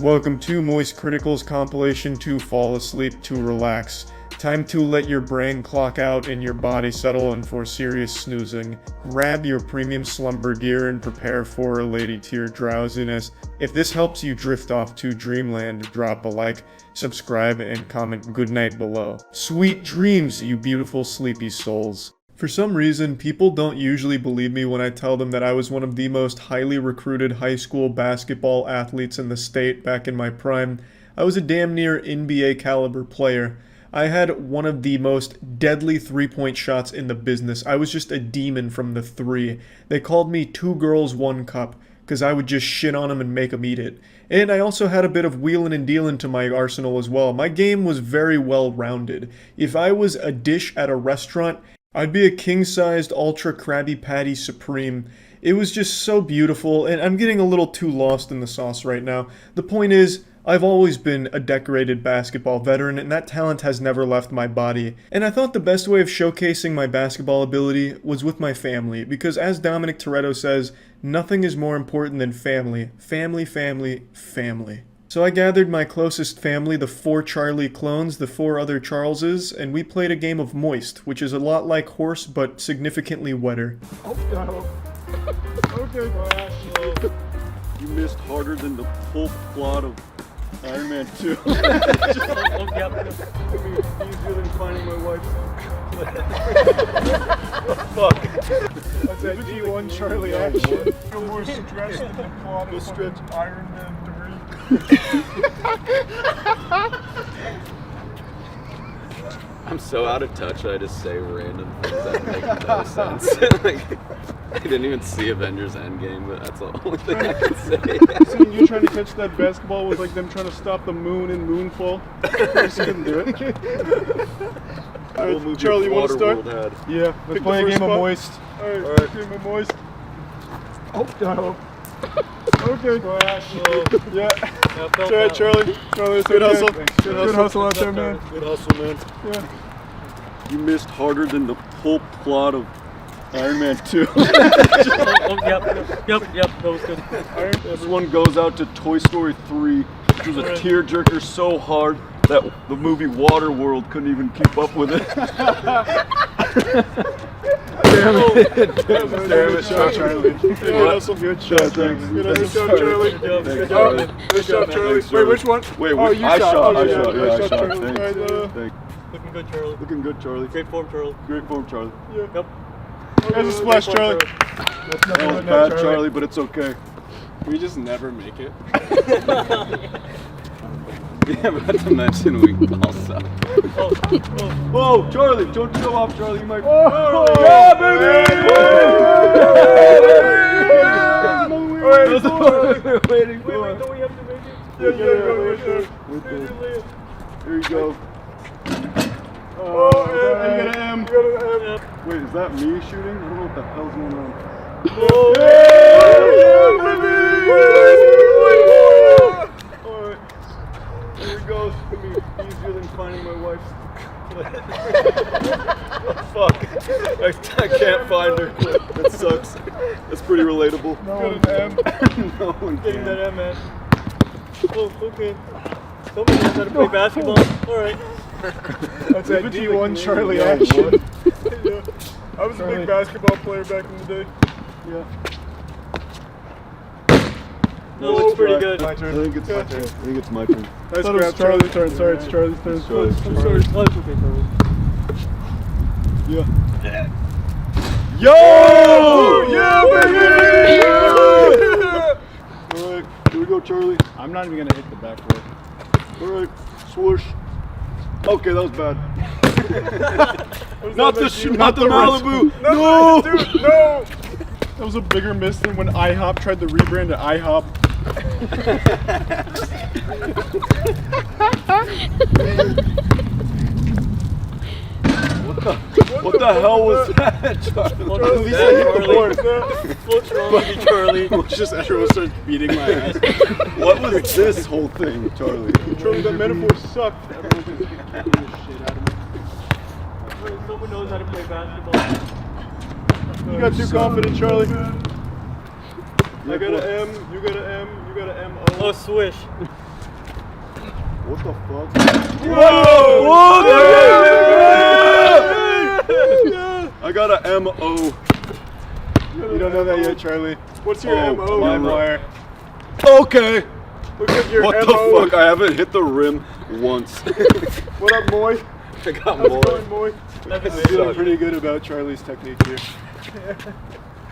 Welcome to MoistCritikal compilation to fall asleep to relax. Time to let your brain clock out and your body settle in for serious snoozing. Grab your premium slumber gear and prepare for a lady tier drowsiness. If this helps you drift off to dreamland, drop a like, subscribe, and comment goodnight below. Sweet dreams, you beautiful sleepy souls. For some reason, people don't usually believe me when I tell them that I was one of the most highly recruited high school basketball athletes in the state back in my prime. I was a damn near NBA caliber player. I had one of the most deadly three-point shots in the business. I was just a demon from the three. They called me 2 girls, 1 cup, because I would just shit on them and make them eat it. And I also had a bit of wheelin' and dealin' to my arsenal as well. My game was very well-rounded. If I was a dish at a restaurant, I'd be a king-sized ultra Krabby Patty Supreme. It was just so beautiful, and I'm getting a little too lost in the sauce right now. The point is, I've always been a decorated basketball veteran, and that talent has never left my body. And I thought the best way of showcasing my basketball ability was with my family, because as Dominic Toretto says, nothing is more important than family. Family, family, family. So I gathered my closest family, the 4 Charlie clones, the 4 other Charleses, and we played a game of Moist, which is a lot like Horse, but significantly wetter. Oh, no. Okay. You missed harder than the full plot of Iron Man 2. It's easier than finding my wife. Fuck. That's that D1 Charlie action. Feel more stressed than the plot of Iron Man 3. I'm so out of touch I just say random things that make no sense. Like, I didn't even see Avengers Endgame, but that's the only thing I can say. See, you trying to catch that basketball was like them trying to stop the moon in Moonfall. I just couldn't do it. Alright, Charlie, you want to start? Yeah, let's play a game of Moist. Alright, game of Moist. Oh, no. Okay. Yeah. Alright, Charlie. Charlie, good hustle. Good hustle out there, man. Good hustle, man. Yeah. You missed harder than the full plot of Iron Man 2. Yep, that was good. This one goes out to Toy Story 3, which was a tearjerker so hard that the movie Waterworld couldn't even keep up with it. Damn it, shot, Charlie. Good shot, thanks. Good shot, Charlie. Good shot, Charlie. Wait, which one? Wait, oh, you I shot. I shot. Charlie. Thanks. Looking good, Charlie. Looking good, Charlie. Great form, Charlie. Great form, Charlie. Yeah. Yep. There's a splash, Charlie. That was bad, Charlie, but it's okay. We just never make it. Yeah, but not to mention we also. Whoa, Charlie! Don't show off, Charlie. You might. Oh, yeah, baby! Alright, waiting for. Wait, don't we have to make it? Yeah, Here you go. Oh, you got an M. You got an M. Wait, is that me shooting? I don't know what the hell's going on. Oh, Alright. Here it goes. It's gonna be easier than finding my wife's. Oh, fuck. I can't find her. That sucks. That's pretty relatable. No one can. No one Getting can. that M, man. Oh, okay. Somebody knows how to play basketball. Alright. That's that D1 Charlie action. Yeah. I was a big basketball player back in the day. Yeah. That looks pretty good. My turn. I think it's my turn. I think it's my turn. Nice grab, Charlie's turn. Sorry, it's Charlie's turn. I'm sorry. Oh, it's okay, Charlie. Yeah. Yo! Yeah, baby! Alright, here we go, Charlie. I'm not even gonna hit the backboard. Alright, swoosh. Okay, that was bad. Not the Malibu! No! Dude, no! That was a bigger miss than when IHOP tried to rebrand to IHOP. What the hell was that, Charlie? Charlie, what's wrong with you, Charlie? Just everyone starts beating my ass. What was this whole thing, Charlie? Charlie, that metaphor sucked. Everyone's just kicking the shit out of me. Someone knows how to play basketball. You got too confident, Charlie. I got an M, you got an M, you got an M. Oh, swish. What the fuck? Whoa! I got a M.O. You don't know that yet, Charlie. What's your M.O.? LimeWire. Okay. Look at your What M.O. the fuck? I haven't hit the rim once. What up, Moy? I got How's more. it going, Moy? I'm feeling pretty good about Charlie's technique here.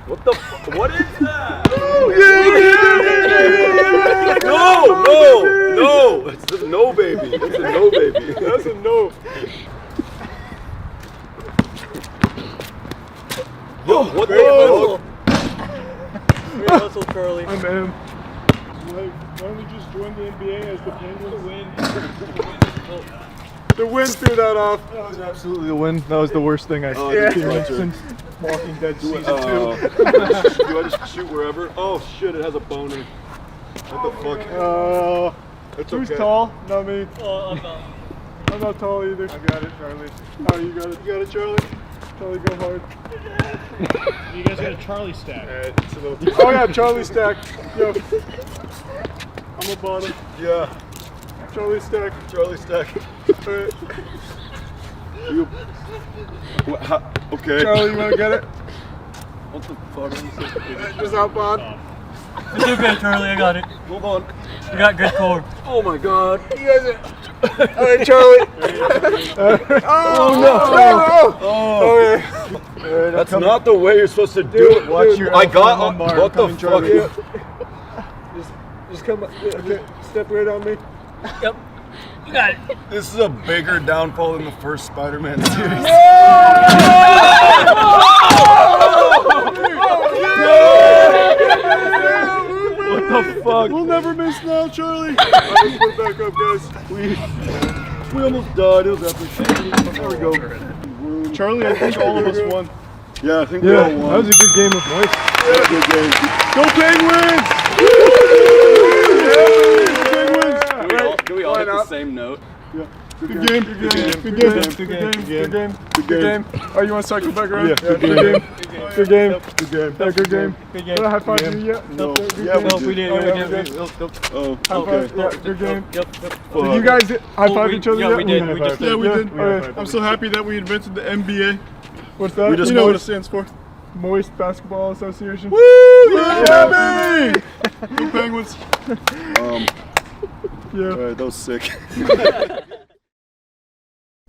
What the fuck? What is that? No! It's a no, baby. It's a no, baby. That's a no. Yo, what the Great hustle, Charlie. I'm M. Why don't we just join the NBA as the Penguins? The win threw that off. That was absolutely the win. That was the worst thing I've experienced since Walking Dead season 2. Do I just shoot wherever? Oh shit, it has a boner. What the fuck? It's who's tall? Not me. Oh, I'm not. I'm not tall either. I got it, Charlie. Oh, you got it. You got it, Charlie. Charlie, go hard. You guys got a Charlie stack. It's a little. Oh yeah, Charlie stack. Yo, I'm a bottom. Yeah, Charlie stack. Charlie stack. Alright. Okay. Charlie, you wanna get it? What the fuck? Just hop on. It's okay, Charlie. I got it. Hold on. You got good core. Oh my god. You guys are. Alright, Charlie. Oh no! Oh yeah. That's not the way you're supposed to do it. Watch your. I got. lumbar What the coming, fuck? Charlie. Just come. Okay, step right on me. Yep. You got it. This is a bigger downfall than the first Spider-Man series. What the fuck? We'll never miss now, Charlie. Alright, let's put it back up, guys. We almost died. It was epic. There we go. Charlie, I think all of us won. Yeah, I think we all won. That was a good game of Moist. Good game. Go Penguins! Can we all hit the same note? Good game. Good game. Oh, you want to cycle back around? Yeah. Good game. Good game. Did I high five you yet? No. We did. Oh, Okay. Yeah, good game. Yep. Did you guys high five each other yeah, yet? we did. high-fived. Yeah, we did. Alright. I'm so happy that we invented the NBA. What's that? just You know what it stands for? Moist Basketball Association. Woo! Yeah, baby! Go Penguins. Yeah. Alright, that was sick.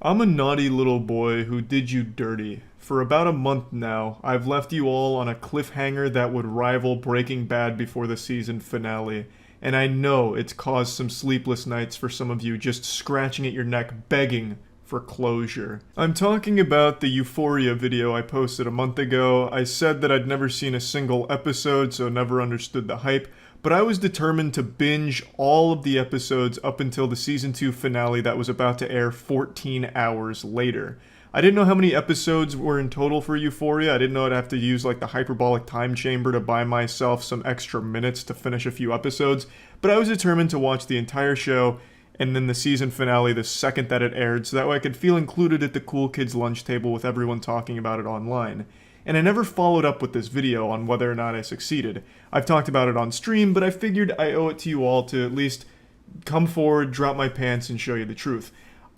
I'm a naughty little boy who did you dirty. For about a month now, I've left you all on a cliffhanger that would rival Breaking Bad before the season finale. And I know it's caused some sleepless nights for some of you, just scratching at your neck, begging for closure. I'm talking about the Euphoria video I posted a month ago. I said that I'd never seen a single episode, so never understood the hype. But I was determined to binge all of the episodes up until the season 2 finale that was about to air 14 hours later. I didn't know how many episodes were in total for Euphoria. I didn't know I'd have to use like the hyperbolic time chamber to buy myself some extra minutes to finish a few episodes. But I was determined to watch the entire show and then the season finale the second that it aired, so that way I could feel included at the cool kids lunch table with everyone talking about it online. And I never followed up with this video on whether or not I succeeded. I've talked about it on stream, but I figured I owe it to you all to at least come forward, drop my pants, and show you the truth.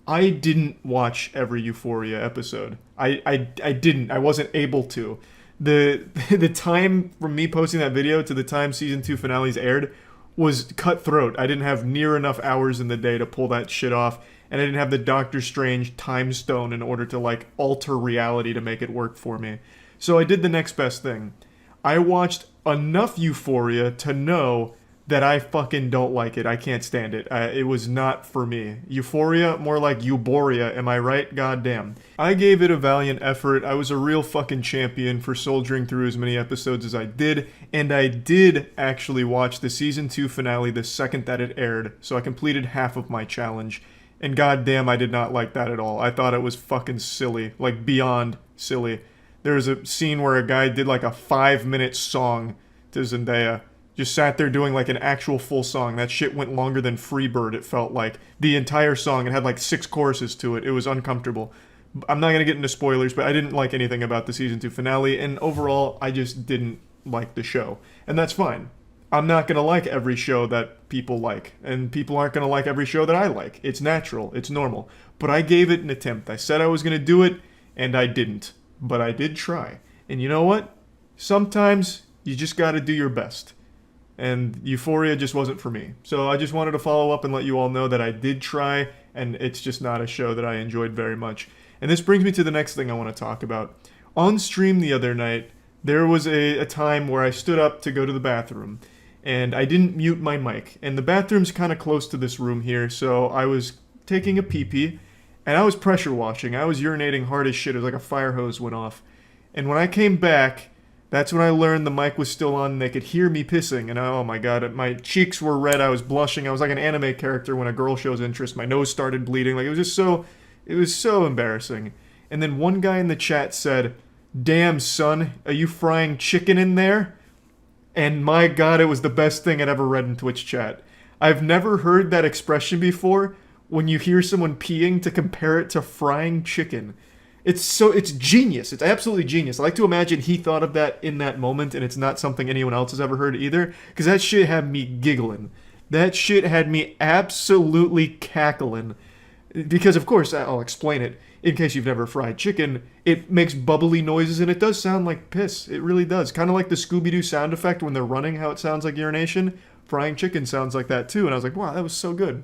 I didn't watch every Euphoria episode. I didn't. I wasn't able to. The time from me posting that video to the time season 2 finales aired was cutthroat. I didn't have near enough hours in the day to pull that shit off, and I didn't have the Doctor Strange time stone in order to like alter reality to make it work for me. So I did the next best thing. I watched enough Euphoria to know that I fucking don't like it. I can't stand it. It was not for me. Euphoria, more like Euboria, am I right? Goddamn. I gave it a valiant effort. I was a real fucking champion for soldiering through as many episodes as I did, and I did actually watch the season 2 finale the second that it aired, so I completed half of my challenge. And goddamn, I did not like that at all. I thought it was fucking silly. Like, beyond silly. There was a scene where a guy did like a 5-minute song to Zendaya. Just sat there doing like an actual full song. That shit went longer than Freebird, it felt like. The entire song, it had like 6 choruses to it. It was uncomfortable. I'm not gonna get into spoilers, but I didn't like anything about the season 2 finale, and overall, I just didn't like the show. And that's fine. I'm not going to like every show that people like, and people aren't going to like every show that I like. It's natural, it's normal. But I gave it an attempt. I said I was going to do it, and I didn't. But I did try. And you know what? Sometimes you just got to do your best. And Euphoria just wasn't for me. So I just wanted to follow up and let you all know that I did try, and it's just not a show that I enjoyed very much. And this brings me to the next thing I want to talk about. On stream the other night, there was a time where I stood up to go to the bathroom, and I didn't mute my mic. And the bathroom's kind of close to this room here, so I was taking a pee-pee, and I was pressure washing. I was urinating hard as shit. It was like a fire hose went off. And when I came back, that's when I learned the mic was still on and they could hear me pissing. And oh my god, my cheeks were red. I was blushing. I was like an anime character when a girl shows interest. My nose started bleeding. Like, it was so embarrassing. And then one guy in the chat said, "Damn, son, are you frying chicken in there?" And my god, it was the best thing I'd ever read in Twitch chat. I've never heard that expression before when you hear someone peeing to compare it to frying chicken. It's genius. It's absolutely genius. I like to imagine he thought of that in that moment, and it's not something anyone else has ever heard either, because that shit had me giggling. That shit had me absolutely cackling. Because, of course, I'll explain it. In case you've never fried chicken, it makes bubbly noises, and it does sound like piss. It really does. Kind of like the Scooby-Doo sound effect when they're running, how it sounds like urination. Frying chicken sounds like that, too. And I was like, wow, that was so good.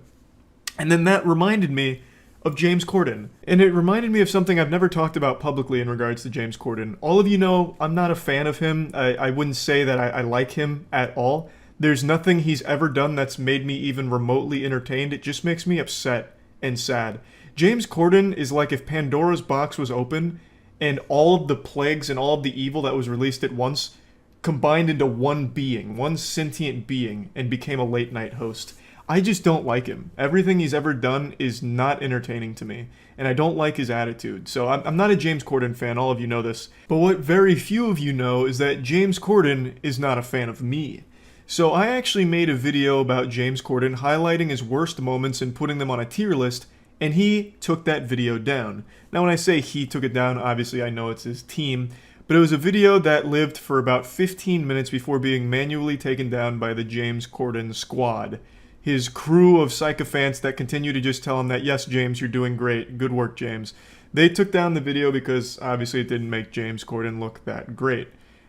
And then that reminded me of James Corden. And it reminded me of something I've never talked about publicly in regards to James Corden. All of you know I'm not a fan of him. I wouldn't say that I like him at all. There's nothing he's ever done that's made me even remotely entertained. It just makes me upset and sad. James Corden is like if Pandora's box was open and all of the plagues and all of the evil that was released at once combined into one being, one sentient being, and became a late night host. I just don't like him. Everything he's ever done is not entertaining to me, and I don't like his attitude. So I'm not a James Corden fan, all of you know this. But what very few of you know is that James Corden is not a fan of me. So I actually made a video about James Corden highlighting his worst moments and putting them on a tier list, and he took that video down. Now when I say he took it down, obviously I know it's his team, but it was a video that lived for about 15 minutes before being manually taken down by the James Corden squad. His crew of sycophants that continue to just tell him that, yes, James, you're doing great. Good work, James. They took down the video because, obviously, it didn't make James Corden look that great.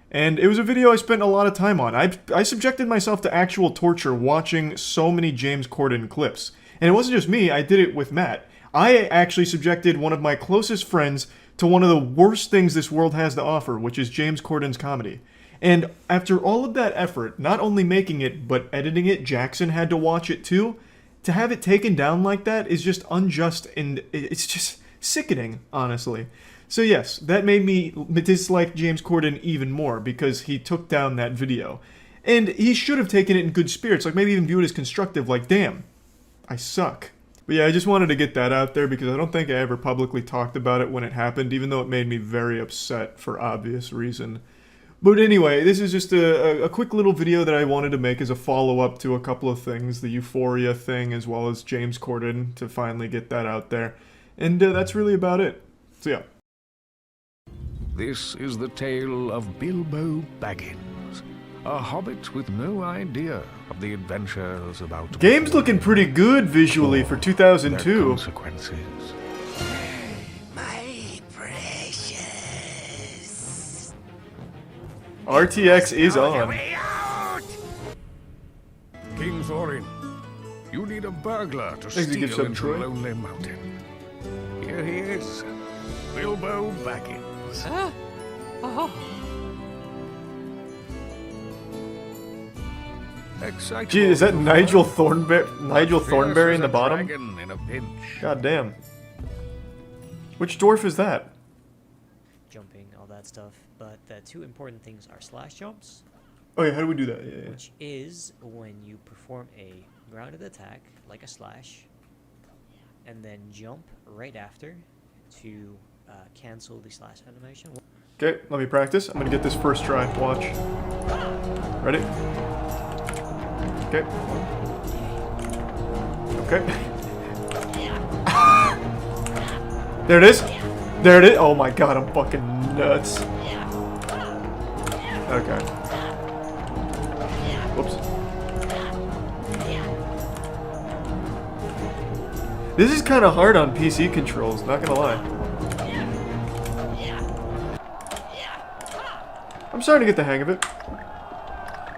And it was a video I spent a lot of time on. I subjected myself to actual torture watching so many James Corden clips. And it wasn't just me, I did it with Matt. I actually subjected one of my closest friends to one of the worst things this world has to offer, which is James Corden's comedy. And after all of that effort, not only making it, but editing it, Jackson had to watch it too. To have it taken down like that is just unjust, and it's just sickening, honestly. So yes, that made me dislike James Corden even more, because he took down that video. And he should have taken it in good spirits, like maybe even view it as constructive, like, damn, I suck. But yeah, I just wanted to get that out there, because I don't think I ever publicly talked about it when it happened, even though it made me very upset for obvious reason. But anyway, this is just a quick little video that I wanted to make as a follow-up to a couple of things, the Euphoria thing as well as James Corden, to finally get that out there. And that's really about it. So yeah. This is the tale of Bilbo Baggins, a hobbit with no idea of the adventures about... Game's looking pretty good visually for 2002. Their consequences. RTX is on. King Thorin, you need a burglar to Thanks to give steal some into Troy. Lonely Mountain. Here he is, Bilbo Baggins. Excitable. Gee, is that Nigel Thornberry in the bottom? Dragon in a pinch. God damn. Which dwarf is that? Jumping, all that stuff. But the two important things are slash jumps, Oh yeah, how do we do that? Yeah. which is when you perform a grounded attack, like a slash, and then jump right after to cancel the slash animation. Okay, let me practice. I'm gonna get this first try. Watch. Ready? Okay. Okay. There it is. There it is. Oh my god, I'm fucking nuts. Okay. Whoops. This is kind of hard on PC controls, not gonna lie. I'm starting to get the hang of it.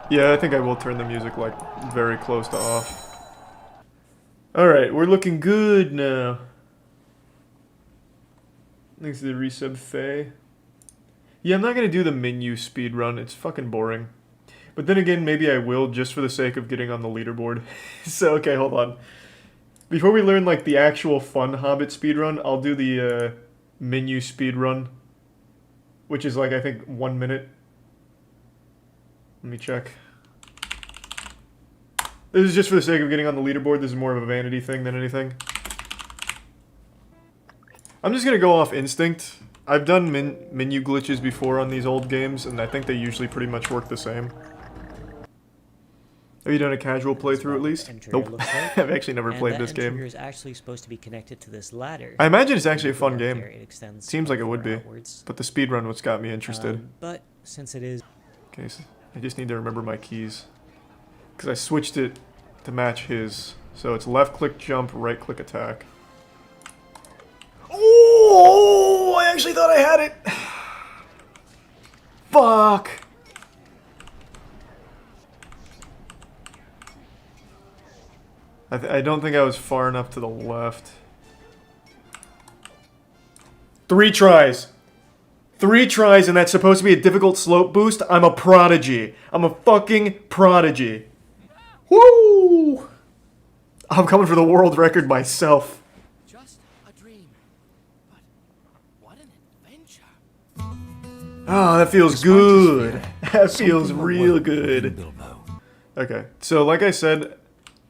Yeah, I think I will turn the music, like, very close to off. Alright, we're looking good now. Thanks to the resub Faye. Yeah, I'm not gonna do the menu speedrun, it's fucking boring. But then again, maybe I will, just for the sake of getting on the leaderboard. So, okay, hold on. Before we learn, like, the actual fun Hobbit speedrun, I'll do the, menu speedrun. Which is, like, I think 1 minute. Let me check. This is just for the sake of getting on the leaderboard. This is more of a vanity thing than anything. I'm just gonna go off instinct. I've done menu glitches before on these old games, and I think they usually pretty much work the same. Have you done a casual playthrough at least? Nope. I've actually never played this game. Is actually supposed to be connected to this ladder. I imagine it's actually a fun game. It Seems like it would be. But the speedrun what's got me interested. But since it is... Okay, so I just need to remember my keys. Because I switched it to match his. So it's left click jump, right click attack. Oh, I actually thought I had it. Fuck. I don't think I was far enough to the left. 3 tries. 3 tries, and that's supposed to be a difficult slope boost? I'm a prodigy. I'm a fucking prodigy. Woo! I'm coming for the world record myself. Just a dream. But what an adventure. Oh, that feels good. That feels real good. Okay, so like I said,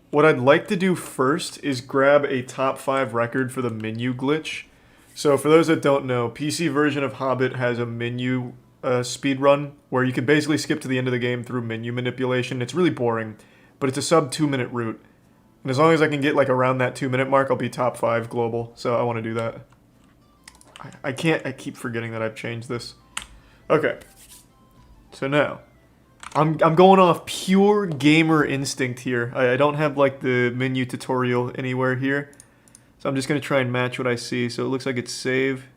what I'd like to do first is grab a top 5 record for the menu glitch. So for those that don't know, PC version of Hobbit has a menu speedrun where you can basically skip to the end of the game through menu manipulation. It's really boring, but it's a sub 2-minute route. And as long as I can get like around that 2-minute mark, I'll be top 5 global. So I want to do that. I keep forgetting that I've changed this. Okay. So now, I'm going off pure gamer instinct here. I don't have like the menu tutorial anywhere here. So I'm just going to try and match what I see. So it looks like it's save,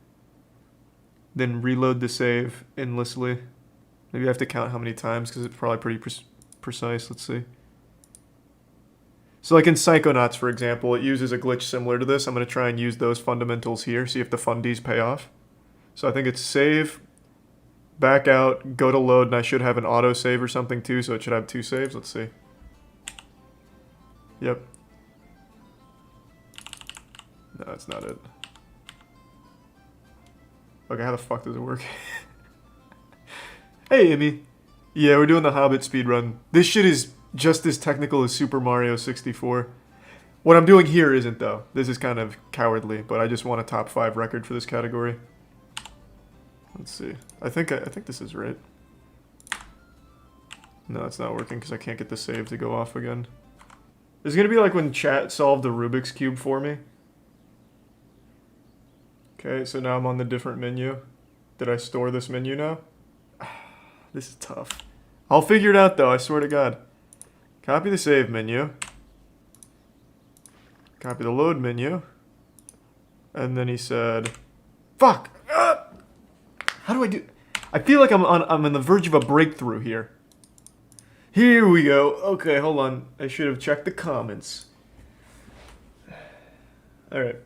then reload the save endlessly. Maybe I have to count how many times because it's probably pretty precise. Let's see. So like in Psychonauts, for example, it uses a glitch similar to this. I'm going to try and use those fundamentals here, see if the fundies pay off. So I think it's save, back out, go to load, and I should have an auto save or something too, so it should have 2 saves. Let's see. Yep. No, that's not it. Okay, how the fuck does it work? Hey, Emmy. Yeah, we're doing the Hobbit speedrun. This shit is just as technical as Super Mario 64. What I'm doing here isn't, though. This is kind of cowardly, but I just want a top 5 record for this category. Let's see. I think this is right. No, it's not working because I can't get the save to go off again. It's gonna be like when chat solved the Rubik's Cube for me. Okay, so now I'm on the different menu. Did I store this menu now? This is tough. I'll figure it out though, I swear to God. Copy the save menu. Copy the load menu. And then he said, fuck! How do I do? I feel like I'm on the verge of a breakthrough here. Here we go. Okay, hold on. I should have checked the comments. Alright.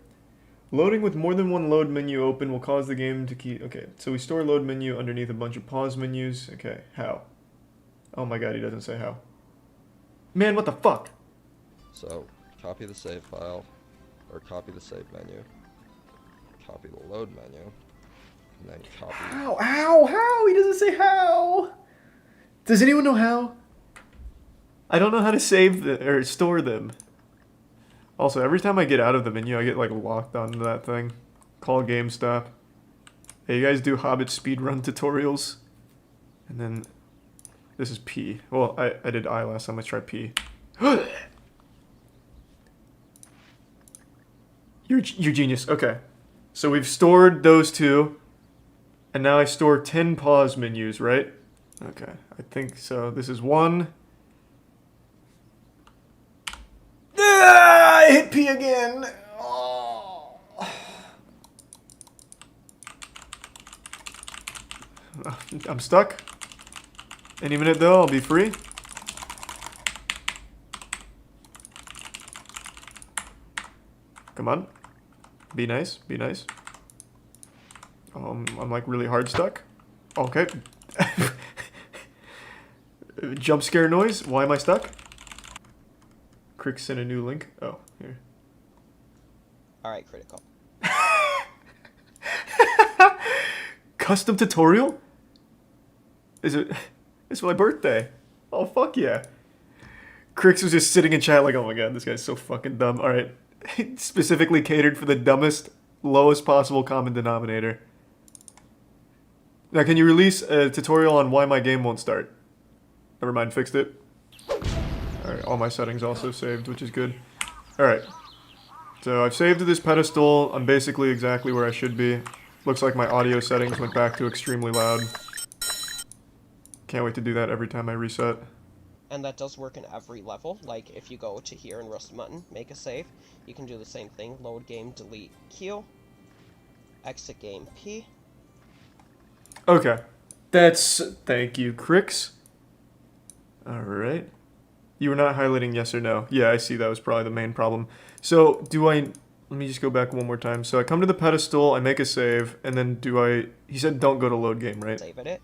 Loading with more than one load menu open will cause the game to keep... Okay, so we store load menu underneath a bunch of pause menus. Okay, how? Oh my god, he doesn't say how. Man, what the fuck? So, copy the save file, or copy the save menu, copy the load menu, and then copy... How? He doesn't say how! Does anyone know how? I don't know how to save or store them. Also, every time I get out of the menu, I get like locked onto that thing. Call GameStop. Hey, you guys do Hobbit speedrun tutorials? And then this is P. Well, I did I last time. Let's try P. You're genius. Okay. So we've stored those 2. And now I store 10 pause menus, right? Okay. I think so. This is 1. I hit P again. Oh. I'm stuck. Any minute though, I'll be free. Come on. Be nice, be nice. I'm like really hard stuck. Okay. Jump scare noise. Why am I stuck? Crick sent a new link. Oh, here. Alright, Critikal. Custom tutorial? Is it? It's my birthday. Oh, fuck yeah. Crix was just sitting in chat like, oh my god, this guy's so fucking dumb. Alright. Specifically catered for the dumbest, lowest possible common denominator. Now, can you release a tutorial on why my game won't start? Never mind, fixed it. Alright, all my settings also saved, which is good. Alright. So I've saved to this pedestal. I'm basically exactly where I should be. Looks like my audio settings went back to extremely loud. Can't wait to do that every time I reset. And that does work in every level. Like, if you go to here in Rusty Mutton, make a save, you can do the same thing. Load game, delete Q. Exit game P. Okay. That's... Thank you, Crix. Alright. You were not highlighting yes or no. Yeah, I see that was probably the main problem. So, do I... Let me just go back one more time. So I come to the pedestal, I make a save, and then do I... He said don't go to load game, right? Save it.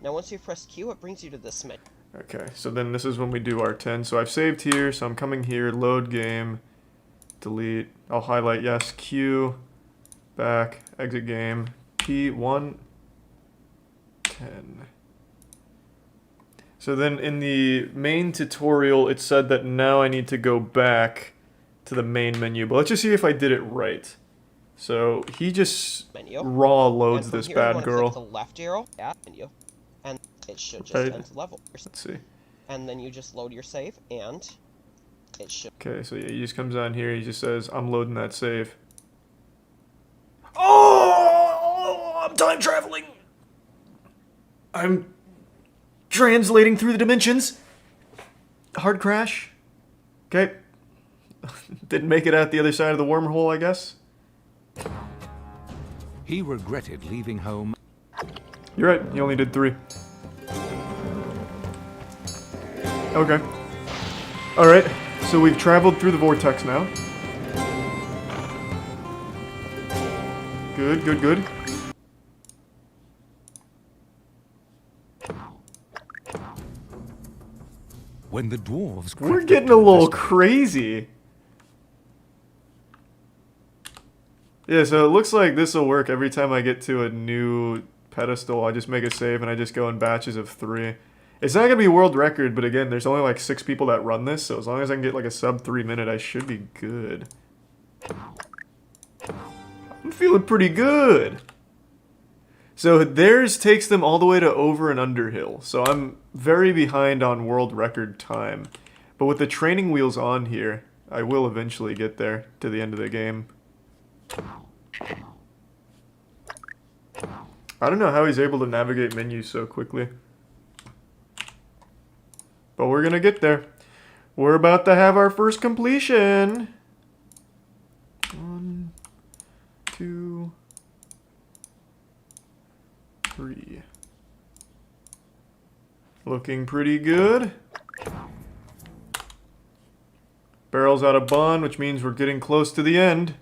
Now once you press Q, it brings you to this menu. Okay, so then this is when we do our 10. So I've saved here, so I'm coming here, load game, delete. I'll highlight yes, Q, back, exit game, P1, 10. So then in the main tutorial, it said that now I need to go back to the main menu. But let's just see if I did it right. So he just raw loads this bad girl. Click the left arrow, menu, and it should just Right. end level. Let's see. And then you just load your save, and it should. Okay, so yeah, he just comes on here, he just says, I'm loading that save. Oh, I'm time traveling. I'm translating through the dimensions. Hard crash. Okay. Didn't make it out the other side of the wormhole, I guess. He regretted leaving home. You're right, he only did 3. Okay. Alright, so we've traveled through the vortex now. Good, good, good. When the dwarves... We're getting a little crazy. Yeah, so it looks like this will work every time I get to a new pedestal. I just make a save and I just go in batches of 3. It's not gonna be world record, but again, there's only like 6 people that run this, so as long as I can get like a sub 3 minute, I should be good. I'm feeling pretty good. So theirs takes them all the way to over and under hill, so I'm very behind on world record time. But with the training wheels on here, I will eventually get there to the end of the game. I don't know how he's able to navigate menus so quickly. But we're gonna get there. We're about to have our first completion. 1, 2, 3. Looking pretty good. Barrel's out of bond, which means we're getting close to the end.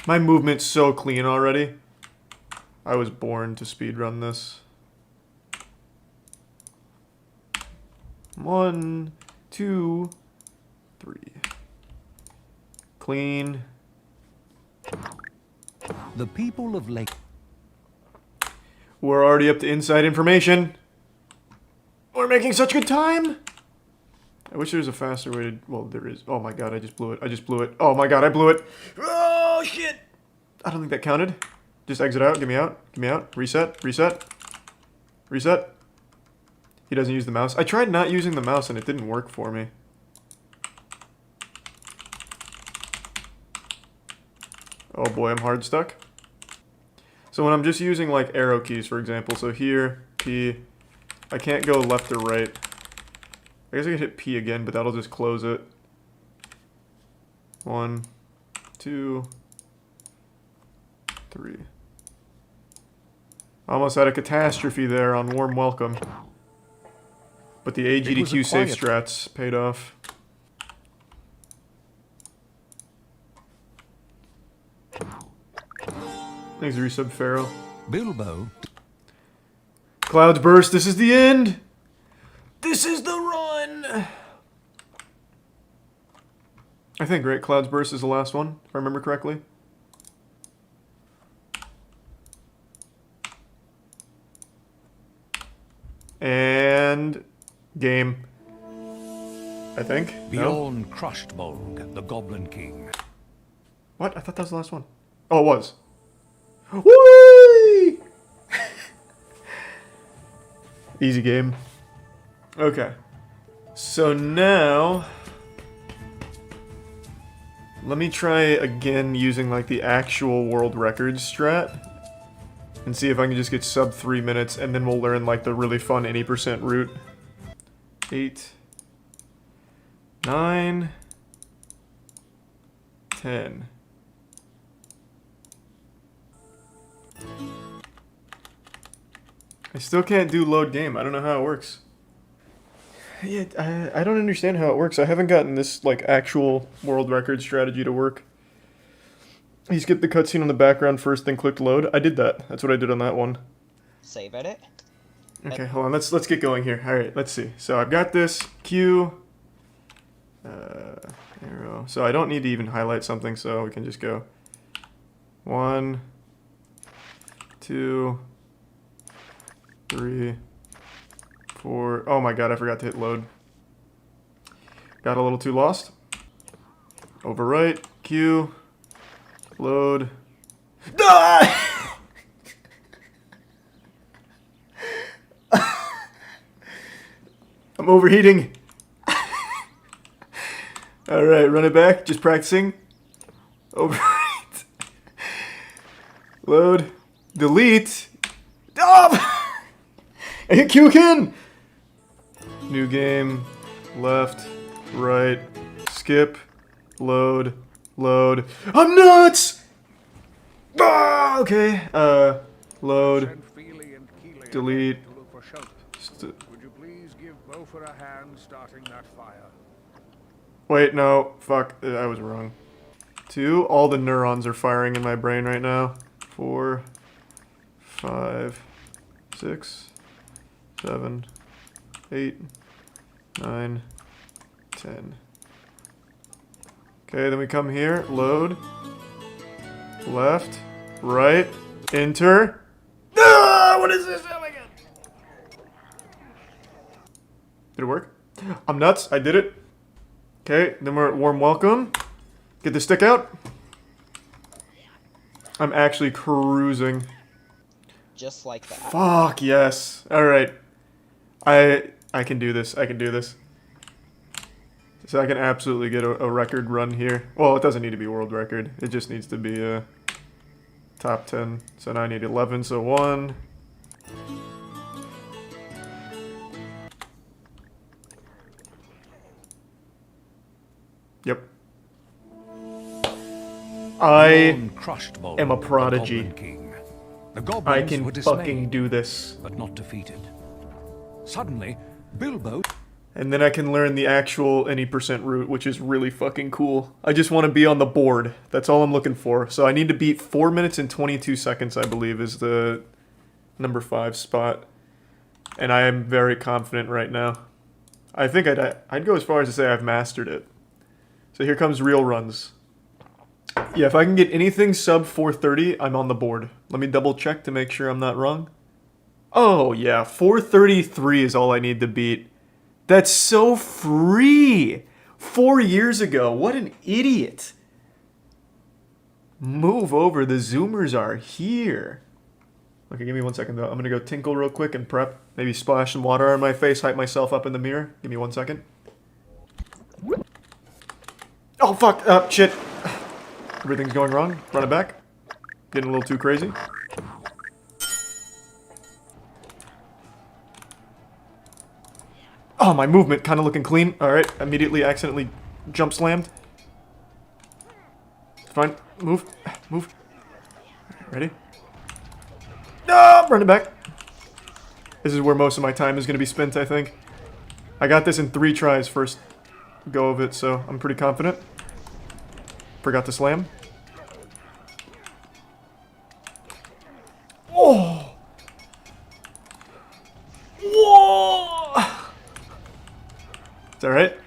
My movement's so clean already. I was born to speedrun this. 1, 2, 3. Clean. The people of Lake... We're already up to inside information. We're making such good time. I wish there was a faster way to... Well, there is. Oh my god, I just blew it. I just blew it. Oh my god, I blew it. Oh, shit. I don't think that counted. Just exit out. Get me out. Get me out. Reset. Reset. Reset. He doesn't use the mouse. I tried not using the mouse and it didn't work for me. Oh boy, I'm hard stuck. So when I'm just using like arrow keys, for example, so here, P, I can't go left or right. I guess I could hit P again, but that'll just close it. 1, 2, 3. Almost had a catastrophe there on Warm Welcome. But the AGDQ safe strats paid off. Thanks, Resub Pharaoh. Bilbo. Clouds burst, this is the end! This is the run! I think, right? Clouds burst is the last one, if I remember correctly. And game. I think. Bjorn crushed Bolg, the Goblin King. What? I thought that was the last one. Oh, it was. Whee! Easy game. Okay. So now, let me try again using like the actual world record strat. And see if I can just get sub 3 minutes, and then we'll learn like the really fun 80% route. 8, 9, 10. I still can't do load game. I don't know how it works. Yeah, I don't understand how it works. I haven't gotten this like actual world record strategy to work. He skipped the cutscene on the background first, then clicked load. I did that. That's what I did on that one. Save edit. Okay, hold on. Let's get going here. All right, let's see. So I've got this Q, arrow. So I don't need to even highlight something, so we can just go 1, 2, 3, 4. Oh my god, I forgot to hit load. Got a little too lost. Overwrite, Q, load. Ah! I'm overheating. Alright, run it back. Just practicing. Overwrite. Load. Delete. Oh! I hit Q again! New game. Left. Right. Skip. Load. Load. I'm nuts! Ah, okay. Load. Delete. Would you please give Beaufort a hand starting that fire? Wait, no. Fuck. I was wrong. 2. All the neurons are firing in my brain right now. 4, 5, 6, 7, 8, 9, 10. Okay, then we come here. Load. Left. Right. Enter. Ah, what is this? Oh my god. Did it work? I'm nuts. I did it. Okay, then we're at Warm Welcome. Get the stick out. I'm actually cruising. Just like that. Fuck, yes. Alright. I can do this. I can do this. So I can absolutely get a record run here. Well, it doesn't need to be world record. It just needs to be a top 10. So now I need 11, so 1. Yep. I am a prodigy. I can fucking do this. But not defeated. Suddenly, Bilbo... And then I can learn the actual any percent route, which is really fucking cool. I just want to be on the board. That's all I'm looking for. So I need to beat 4 minutes and 22 seconds, I believe, is the number 5 spot. And I am very confident right now. I think I'd go as far as to say I've mastered it. So here comes real runs. Yeah, if I can get anything sub 430, I'm on the board. Let me double check to make sure I'm not wrong. Oh yeah, 433 is all I need to beat. That's so free! 4 years ago, what an idiot! Move over, the zoomers are here. Okay, give me 1 second though. I'm gonna go tinkle real quick and prep. Maybe splash some water on my face, hype myself up in the mirror. Give me 1 second. Oh fuck, shit. Everything's going wrong. Run it back. Getting a little too crazy. Oh, my movement kind of looking clean. Alright, immediately accidentally jump slammed. Fine. Move. Move. Ready? No, running back. This is where most of my time is going to be spent, I think. I got this in 3 tries first go of it, so I'm pretty confident. Forgot to slam. Oh! Whoa! Is that right?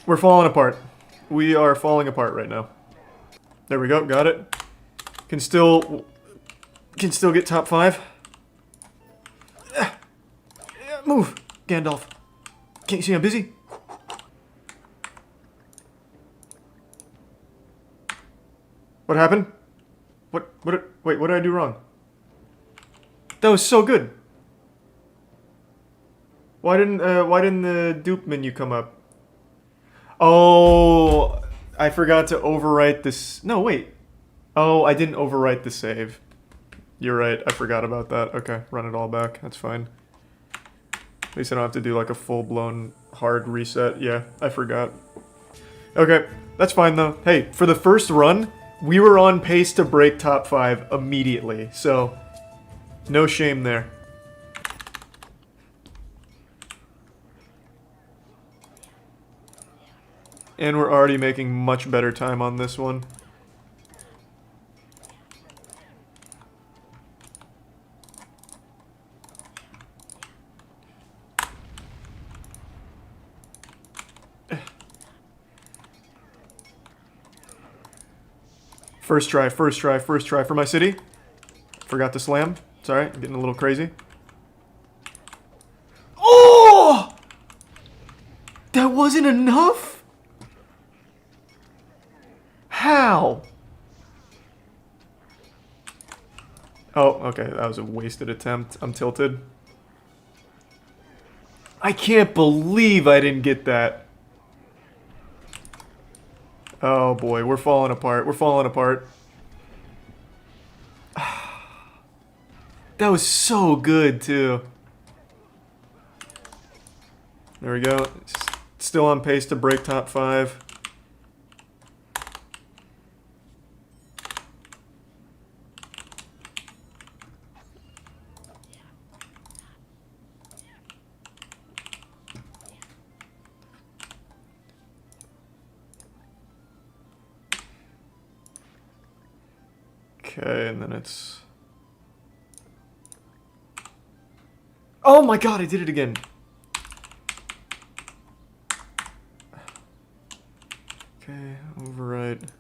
We're falling apart. We are falling apart right now. There we go, got it. Can still get top 5. Move, Gandalf. Can't you see I'm busy? What happened? Wait, what did I do wrong? That was so good. Why didn't the dupe menu come up? Oh, I forgot to overwrite this. No, wait. Oh, I didn't overwrite the save. You're right, I forgot about that. Okay, run it all back. That's fine. At least I don't have to do like a full-blown hard reset. Yeah, I forgot. Okay, that's fine though. Hey, for the first run, we were on pace to break top 5 immediately, so no shame there. And we're already making much better time on this one. First try for my city. Forgot to slam. Sorry, I'm getting a little crazy. Oh! That wasn't enough? How? Oh, okay, that was a wasted attempt. I'm tilted. I can't believe I didn't get that. Oh boy, we're falling apart. We're falling apart. That was so good, too. There we go. Still on pace to break top 5. Okay, and then it's... Oh my god, I did it again! Okay, override.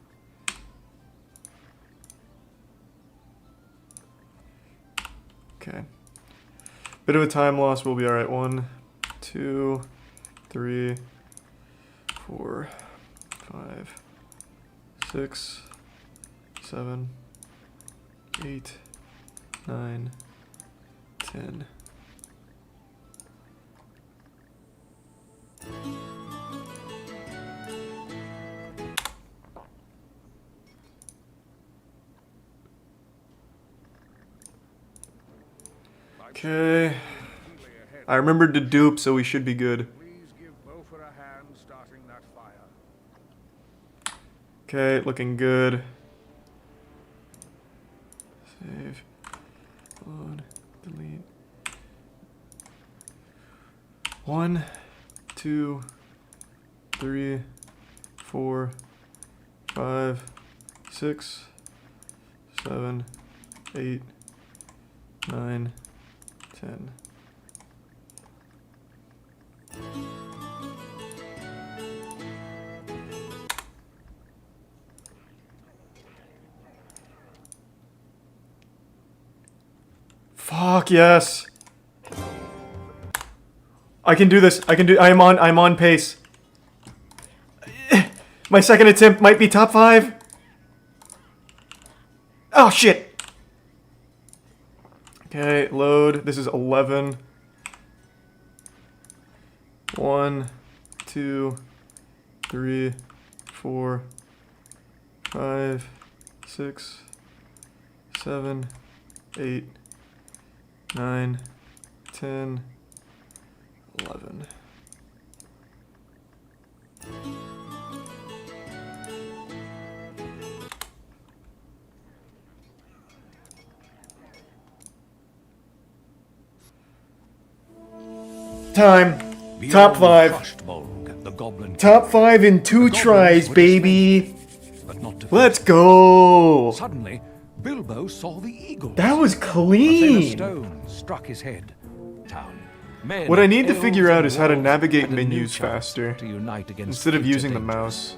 Okay. Bit of a time loss, we'll be alright. 1, 2, 3, 4, 5, 6, 7, 8, 9, 10. Okay. I remembered to dupe, so we should be good. Okay, looking good. Save. Load. Delete. 1, 2, 3, 4, 5, 6, 7, 8, 9, 10. Fuck yes. I can do this. I'm on pace. My second attempt might be top 5. Oh shit. Okay, load. This is 11. 1, 2, 3, 4, 5, 6, 7, 8, 9, 10, 11. Time. Top 5. Top 5 in 2 tries, baby. Let's go. Suddenly, Bilbo saw the eagle. That was A clean. stone struck his head. Town. Men, What I need to elves, figure out and is how to dwarves navigate had a new menus chance faster to unite against instead of future using the dangers. mouse.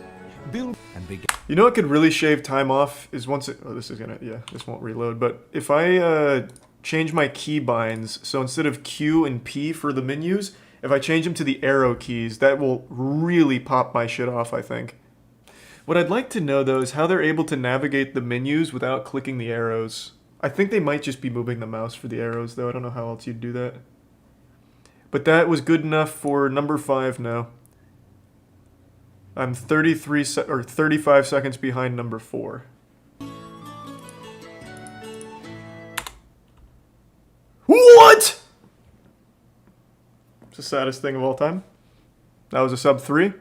Bilbo and began. You know what could really shave time off is once it... Oh, this is gonna... Yeah, this won't reload. But if I change my key binds, so instead of Q and P for the menus, if I change them to the arrow keys, that will really pop my shit off, I think. What I'd like to know, though, is how they're able to navigate the menus without clicking the arrows. I think they might just be moving the mouse for the arrows, though. I don't know how else you'd do that. But that was good enough for number 5 now. I'm 35 seconds behind number 4. What? It's the saddest thing of all time. That was a sub 3.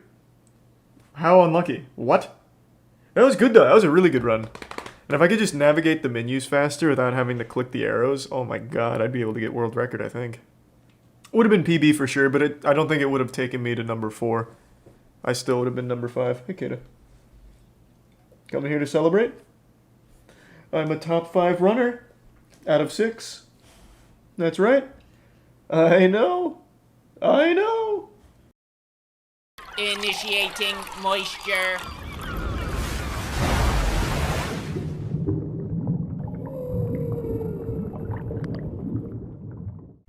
How unlucky. What? That was good though. That was a really good run. And if I could just navigate the menus faster without having to click the arrows, oh my god, I'd be able to get world record, I think. Would have been PB for sure, but I don't think it would have taken me to number 4. I still would have been number 5. Hey, Kata. Coming here to celebrate? I'm a top 5 runner out of 6. That's right. I know. I know. Initiating moisture.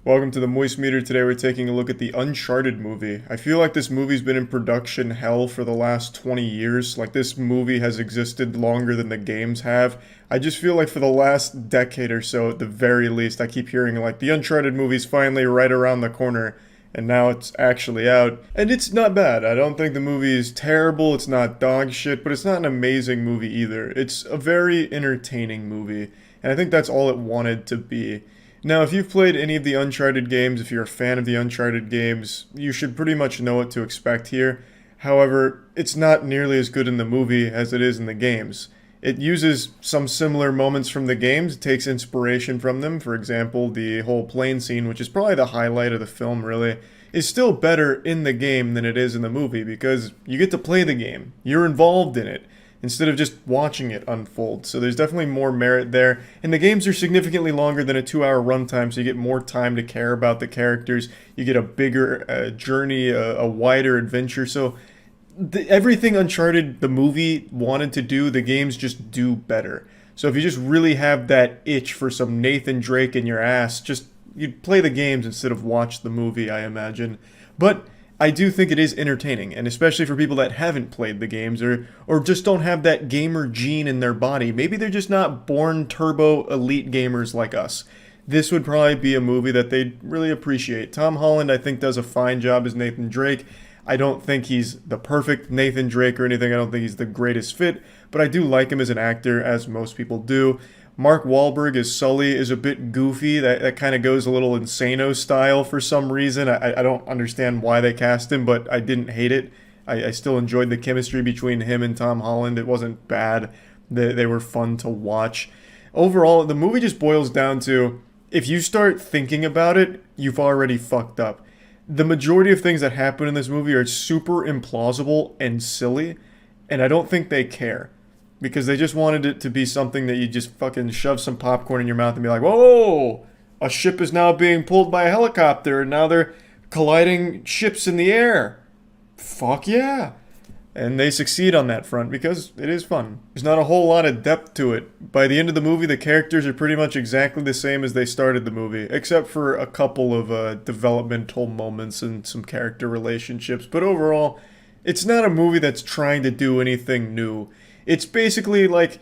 Welcome to the Moist Meter. Today we're taking a look at the Uncharted movie. I feel like this movie's been in production hell for the last 20 years. Like this movie has existed longer than the games have. I just feel like for the last decade or so, at the very least, I keep hearing like the Uncharted movie's finally right around the corner. And now it's actually out. And it's not bad. I don't think the movie is terrible. It's not dog shit, but it's not an amazing movie either. It's a very entertaining movie. And I think that's all it wanted to be. Now, if you've played any of the Uncharted games, if you're a fan of the Uncharted games, you should pretty much know what to expect here. However, it's not nearly as good in the movie as it is in the games. It uses some similar moments from the games, it takes inspiration from them. For example, the whole plane scene, which is probably the highlight of the film, really, is still better in the game than it is in the movie because you get to play the game. You're involved in it, instead of just watching it unfold. So there's definitely more merit there. And the games are significantly longer than a 2-hour runtime, so you get more time to care about the characters. You get a bigger journey, a wider adventure. So everything Uncharted, the movie, wanted to do, the games just do better. So if you just really have that itch for some Nathan Drake in your ass, just you'd play the games instead of watch the movie, I imagine. But I do think it is entertaining, and especially for people that haven't played the games or just don't have that gamer gene in their body. Maybe they're just not born turbo elite gamers like us. This would probably be a movie that they'd really appreciate. Tom Holland, I think, does a fine job as Nathan Drake. I don't think he's the perfect Nathan Drake or anything. I don't think he's the greatest fit, but I do like him as an actor, as most people do. Mark Wahlberg as Sully is a bit goofy. That kind of goes a little Insano style for some reason. I don't understand why they cast him, but I didn't hate it. I still enjoyed the chemistry between him and Tom Holland. It wasn't bad. They were fun to watch. Overall, the movie just boils down to, if you start thinking about it, you've already fucked up. The majority of things that happen in this movie are super implausible and silly, and I don't think they care. Because they just wanted it to be something that you just fucking shove some popcorn in your mouth and be like, whoa, a ship is now being pulled by a helicopter and now they're colliding ships in the air. Fuck yeah. And they succeed on that front because it is fun. There's not a whole lot of depth to it. By the end of the movie, the characters are pretty much exactly the same as they started the movie, except for a couple of developmental moments and some character relationships. But overall, it's not a movie that's trying to do anything new. It's basically like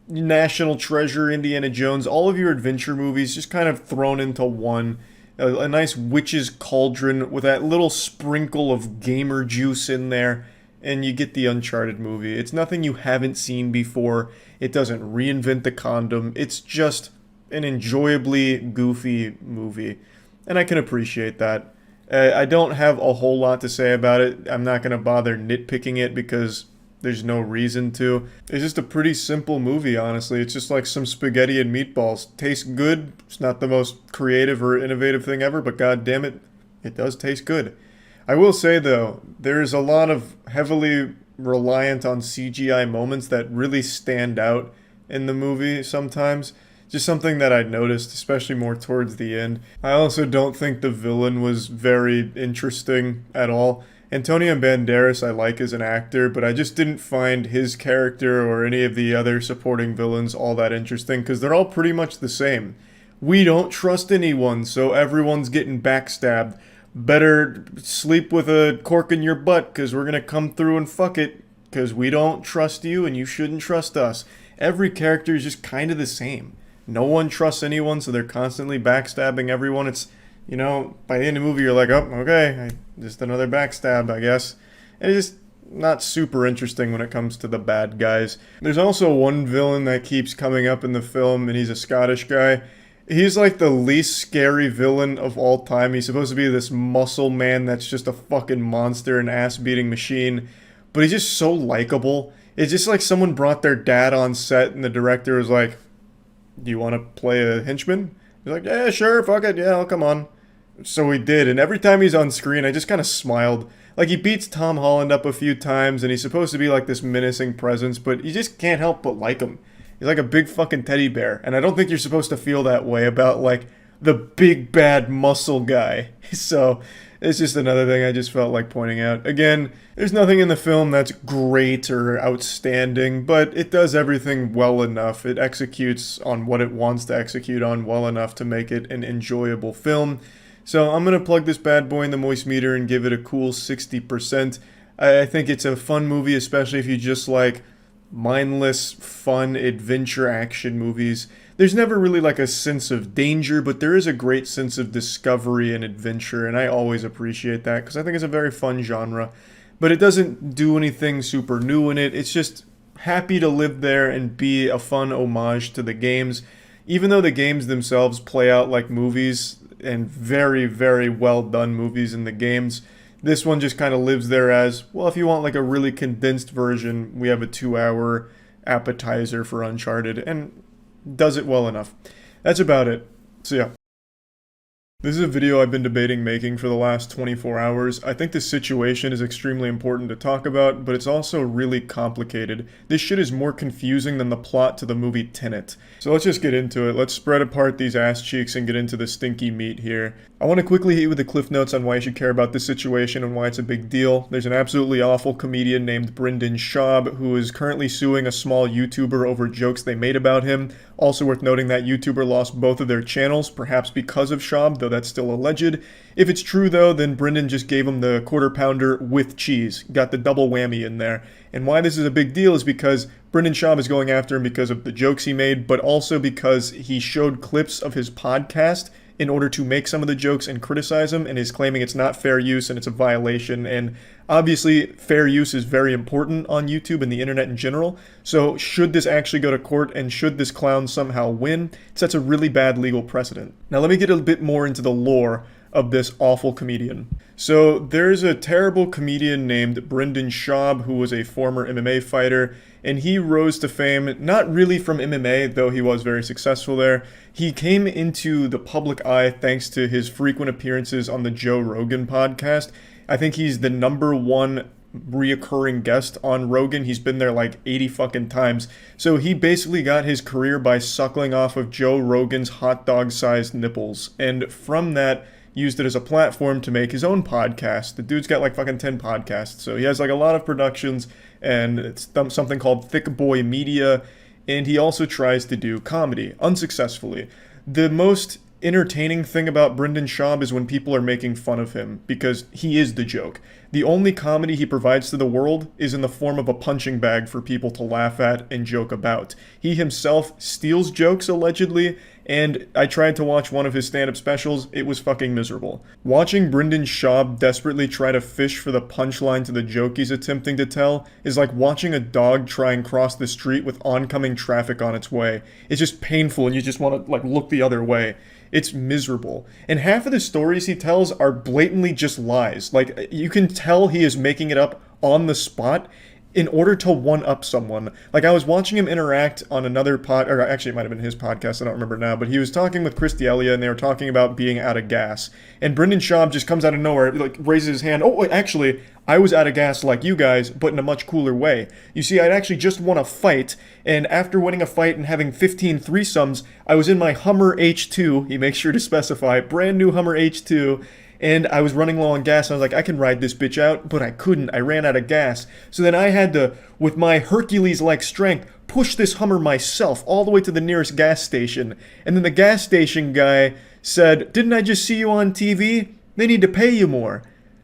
National Treasure, Indiana Jones, all of your adventure movies just kind of thrown into one. A nice witch's cauldron with that little sprinkle of gamer juice in there, and you get the Uncharted movie. It's nothing you haven't seen before. It doesn't reinvent the condom. It's just an enjoyably goofy movie, and I can appreciate that. I don't have a whole lot to say about it. I'm not going to bother nitpicking it because there's no reason to. It's just a pretty simple movie, honestly. It's just like some spaghetti and meatballs. Tastes good. It's not the most creative or innovative thing ever, but god damn it, it does taste good. I will say, though, there's a lot of heavily reliant on CGI moments that really stand out in the movie sometimes. Just something that I noticed, especially more towards the end. I also don't think the villain was very interesting at all. Antonio Banderas I like as an actor, but I just didn't find his character or any of the other supporting villains all that interesting, because they're all pretty much the same. We don't trust anyone, so everyone's getting backstabbed. Better sleep with a cork in your butt, because we're gonna come through and fuck it, because we don't trust you and you shouldn't trust us. Every character is just kind of the same. No one trusts anyone, so they're constantly backstabbing everyone. It's, you know, by the end of the movie, you're like, oh, okay, just another backstab, I guess. And it's just not super interesting when it comes to the bad guys. There's also one villain that keeps coming up in the film, and he's a Scottish guy. He's like the least scary villain of all time. He's supposed to be this muscle man that's just a fucking monster, an ass-beating machine. But he's just so likable. It's just like someone brought their dad on set, and the director was like, do you want to play a henchman? He's like, yeah, sure, fuck it, yeah, I'll come on. So he did, and every time he's on screen, I just kind of smiled. Like, he beats Tom Holland up a few times, and he's supposed to be like this menacing presence, but you just can't help but like him. He's like a big fucking teddy bear, and I don't think you're supposed to feel that way about, like, the big bad muscle guy. So, it's just another thing I just felt like pointing out. Again, there's nothing in the film that's great or outstanding, but it does everything well enough. It executes on what it wants to execute on well enough to make it an enjoyable film. So I'm going to plug this bad boy in the moist meter and give it a cool 60%. I think it's a fun movie, especially if you just like mindless, fun, adventure action movies. There's never really like a sense of danger, but there is a great sense of discovery and adventure, and I always appreciate that because I think it's a very fun genre. But it doesn't do anything super new in it. It's just happy to live there and be a fun homage to the games. Even though the games themselves play out like movies, and very, very well done movies in the games, this one just kind of lives there as, well, if you want like a really condensed version, we have a 2-hour appetizer for Uncharted, and does it well enough. That's about it. So yeah. This is a video I've been debating making for the last 24 hours. I think the situation is extremely important to talk about, but it's also really complicated. This shit is more confusing than the plot to the movie Tenet. So let's just get into it. Let's spread apart these ass cheeks and get into the stinky meat here. I want to quickly hit you with the cliff notes on why you should care about this situation and why it's a big deal. There's an absolutely awful comedian named Brendan Schaub who is currently suing a small YouTuber over jokes they made about him. Also worth noting that YouTuber lost both of their channels, perhaps because of Schaub, though that's still alleged. If it's true though, then Brendan just gave him the quarter pounder with cheese. Got the double whammy in there. And why this is a big deal is because Brendan Schaub is going after him because of the jokes he made, but also because he showed clips of his podcast in order to make some of the jokes and criticize him, and is claiming it's not fair use and it's a violation. And obviously fair use is very important on YouTube and the internet in general, so should this actually go to court and should this clown somehow win, it sets a really bad legal precedent. Now let me get a bit more into the lore of this awful comedian. So there's a terrible comedian named Brendan Schaub who was a former MMA fighter, and he rose to fame not really from MMA, though he was very successful there. He came into the public eye thanks to his frequent appearances on the Joe Rogan podcast. I think he's the #1 reoccurring guest on Rogan. He's been there like 80 fucking times. So he basically got his career by suckling off of Joe Rogan's hot dog-sized nipples, and from that used it as a platform to make his own podcast. The dude's got like fucking 10 podcasts, so he has like a lot of productions, and it's something called Thick Boy Media, and he also tries to do comedy, unsuccessfully. The most entertaining thing about Brendan Schaub is when people are making fun of him, because he is the joke. The only comedy he provides to the world is in the form of a punching bag for people to laugh at and joke about. He himself steals jokes, allegedly, and I tried to watch one of his stand-up specials. It was fucking miserable. Watching Brendan Schaub desperately try to fish for the punchline to the joke he's attempting to tell is like watching a dog try and cross the street with oncoming traffic on its way. It's just painful and you just want to like look the other way. It's miserable. And half of the stories he tells are blatantly just lies. Like, you can tell he is making it up on the spot, in order to one-up someone. Like, I was watching him interact on another or actually it might have been his podcast, I don't remember now, but he was talking with Critikal, and they were talking about being out of gas. And Brendan Schaub just comes out of nowhere, like, raises his hand. Oh, wait, actually, I was out of gas like you guys, but in a much cooler way. You see, I'd actually just won a fight, and after winning a fight and having 15 threesomes, I was in my Hummer H2, he makes sure to specify, brand new Hummer H2, and I was running low on gas, and I was like, I can ride this bitch out, but I couldn't. I ran out of gas. So then I had to, with my Hercules-like strength, push this Hummer myself all the way to the nearest gas station. And then the gas station guy said, didn't I just see you on TV? They need to pay you more.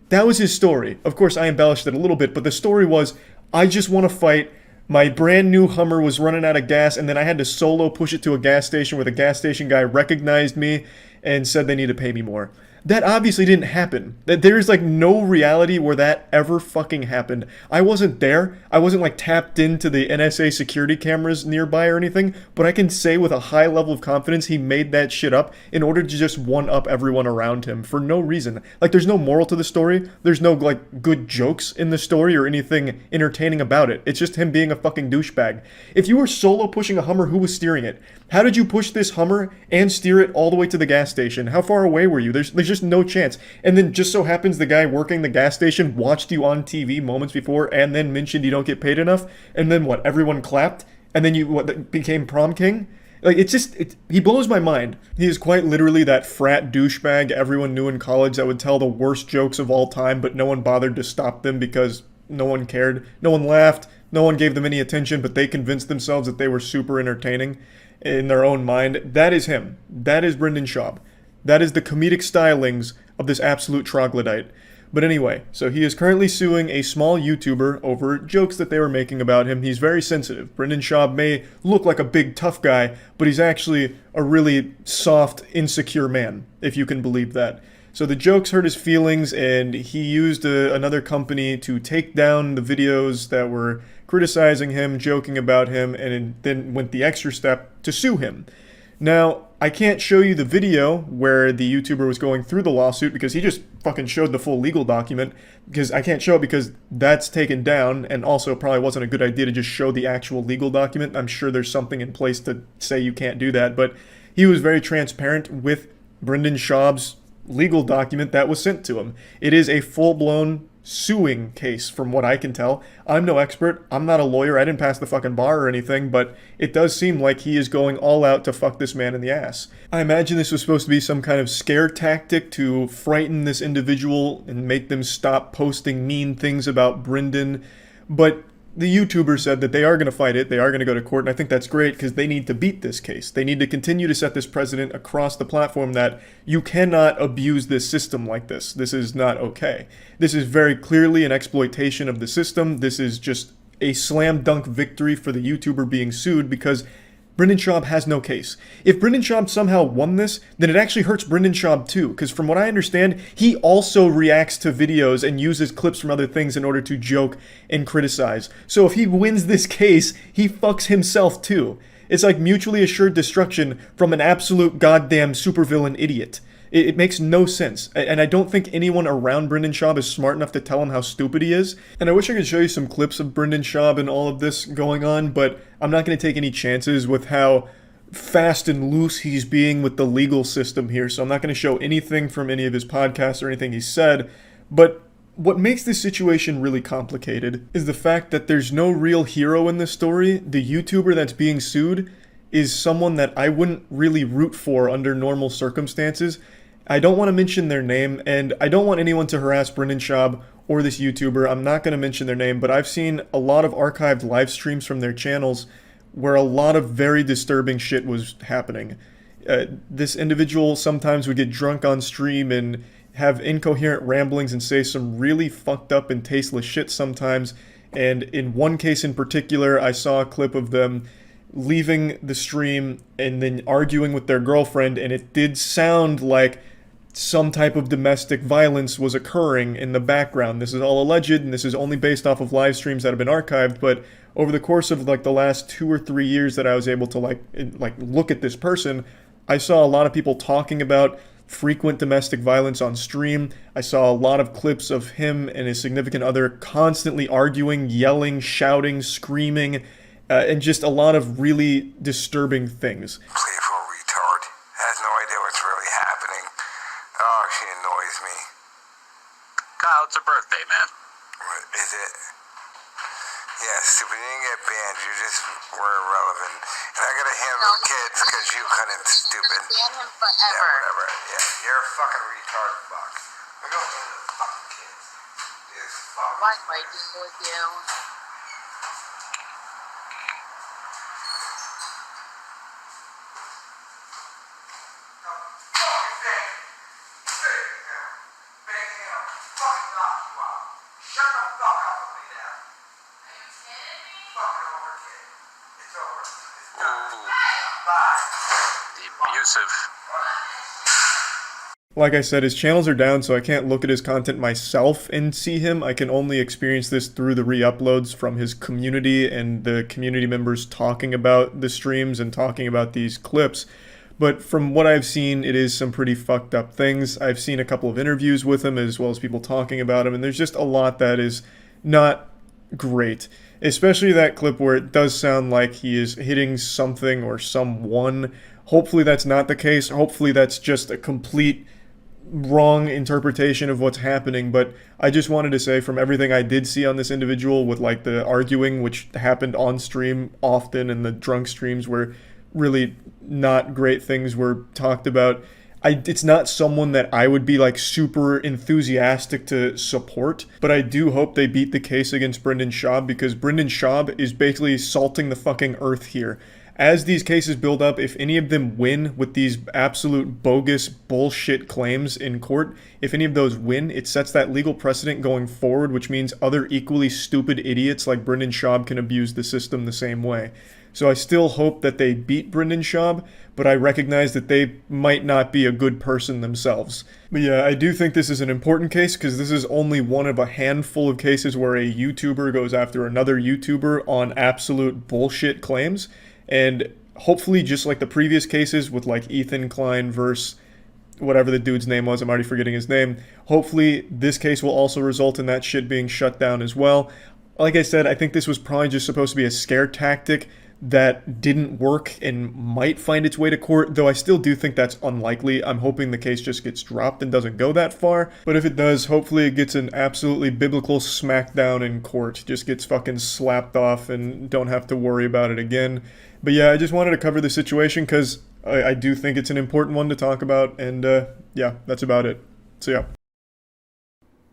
That was his story. Of course, I embellished it a little bit, but the story was, I just won a fight, my brand new Hummer was running out of gas, and then I had to solo push it to a gas station where the gas station guy recognized me and said they need to pay me more. That obviously didn't happen. There's like no reality where that ever fucking happened. I wasn't there. I wasn't like tapped into the NSA security cameras nearby or anything, but I can say with a high level of confidence he made that shit up in order to just one-up everyone around him for no reason. Like, there's no moral to the story. There's no like good jokes in the story or anything entertaining about it. It's just him being a fucking douchebag. If you were solo pushing a Hummer, who was steering it? How did you push this Hummer and steer it all the way to the gas station? How far away were you? There's just no chance. And then just so happens the guy working the gas station watched you on TV moments before and then mentioned you don't get paid enough. And then what? Everyone clapped? And then you became prom king? Like, he blows my mind. He is quite literally that frat douchebag everyone knew in college that would tell the worst jokes of all time, but no one bothered to stop them because no one cared. No one laughed. No one gave them any attention, but they convinced themselves that they were super entertaining in their own mind. That is him. That is Brendan Schaub. That is the comedic stylings of this absolute troglodyte. But anyway, so he is currently suing a small YouTuber over jokes that they were making about him. He's very sensitive. Brendan Schaub may look like a big tough guy, but he's actually a really soft, insecure man, if you can believe that. So the jokes hurt his feelings, and he used another company to take down the videos that were criticizing him, joking about him, and then went the extra step to sue him. Now, I can't show you the video where the YouTuber was going through the lawsuit because he just fucking showed the full legal document, because I can't show it because that's taken down, and also probably wasn't a good idea to just show the actual legal document. I'm sure there's something in place to say you can't do that, but he was very transparent with Brendan Schaub's legal document that was sent to him. It is a full-blown suing case from what I can tell. I'm no expert. I'm not a lawyer. I didn't pass the fucking bar or anything, but it does seem like he is going all out to fuck this man in the ass. I imagine this was supposed to be some kind of scare tactic to frighten this individual and make them stop posting mean things about Brendan, but the YouTuber said that they are going to fight it, they are going to go to court, and I think that's great because they need to beat this case. They need to continue to set this precedent across the platform that you cannot abuse this system like this. This is not okay. This is very clearly an exploitation of the system. This is just a slam dunk victory for the YouTuber being sued because Brendan Schaub has no case. If Brendan Schaub somehow won this, then it actually hurts Brendan Schaub too, because from what I understand, he also reacts to videos and uses clips from other things in order to joke and criticize. So if he wins this case, he fucks himself too. It's like mutually assured destruction from an absolute goddamn supervillain idiot. It makes no sense, and I don't think anyone around Brendan Schaub is smart enough to tell him how stupid he is. And I wish I could show you some clips of Brendan Schaub and all of this going on, but I'm not going to take any chances with how fast and loose he's being with the legal system here, so I'm not going to show anything from any of his podcasts or anything he said. But what makes this situation really complicated is the fact that there's no real hero in this story. The YouTuber that's being sued is someone that I wouldn't really root for under normal circumstances. I don't want to mention their name, and I don't want anyone to harass Brendan Schaub or this YouTuber. I'm not going to mention their name, but I've seen a lot of archived live streams from their channels where a lot of very disturbing shit was happening. This individual sometimes would get drunk on stream and have incoherent ramblings and say some really fucked up and tasteless shit sometimes. And in one case in particular, I saw a clip of them leaving the stream and then arguing with their girlfriend, and it did sound like some type of domestic violence was occurring in the background. This is all alleged, and this is only based off of live streams that have been archived, but over the course of like the last 2 or 3 years that I was able to like look at this person, I saw a lot of people talking about frequent domestic violence on stream. I saw a lot of clips of him and his significant other constantly arguing, yelling, shouting, screaming, and just a lot of really disturbing things. Playful retard. Has no idea what's really happening. Oh, she annoys me. Kyle, it's her birthday, man. What is it? Yes, if we didn't get banned, you just were irrelevant. And I gotta handle kids because you couldn't, stupid. Ban him forever. Yeah, whatever. Yeah, you're a fucking retard, fuck. We go handle the fucking kids. This fuck. What am I doing with you? Like I said, his channels are down, so I can't look at his content myself and see him. I can only experience this through the re-uploads from his community and the community members talking about the streams and talking about these clips. But from what I've seen, it is some pretty fucked up things. I've seen a couple of interviews with him as well as people talking about him, and there's just a lot that is not great. Especially that clip where it does sound like he is hitting something or someone. Hopefully that's not the case. Hopefully that's just a complete wrong interpretation of what's happening, but I just wanted to say from everything I did see on this individual with like the arguing, which happened on stream often, and the drunk streams where really not great things were talked about, it's not someone that I would be like super enthusiastic to support, but I do hope they beat the case against Brendan Schaub, because Brendan Schaub is basically salting the fucking earth here. As these cases build up, if any of them win with these absolute bogus bullshit claims in court, if any of those win, it sets that legal precedent going forward, which means other equally stupid idiots like Brendan Schaub can abuse the system the same way. So I still hope that they beat Brendan Schaub, but I recognize that they might not be a good person themselves. But yeah, I do think this is an important case, because this is only one of a handful of cases where a YouTuber goes after another YouTuber on absolute bullshit claims. And hopefully, just like the previous cases with like Ethan Klein versus whatever the dude's name was, I'm already forgetting his name, hopefully this case will also result in that shit being shut down as well. Like I said, I think this was probably just supposed to be a scare tactic that didn't work and might find its way to court, though I still do think that's unlikely. I'm hoping the case just gets dropped and doesn't go that far, but if it does, hopefully it gets an absolutely biblical smackdown in court, just gets fucking slapped off and don't have to worry about it again. But yeah, I just wanted to cover the situation because I do think it's an important one to talk about, and yeah, that's about it. So yeah.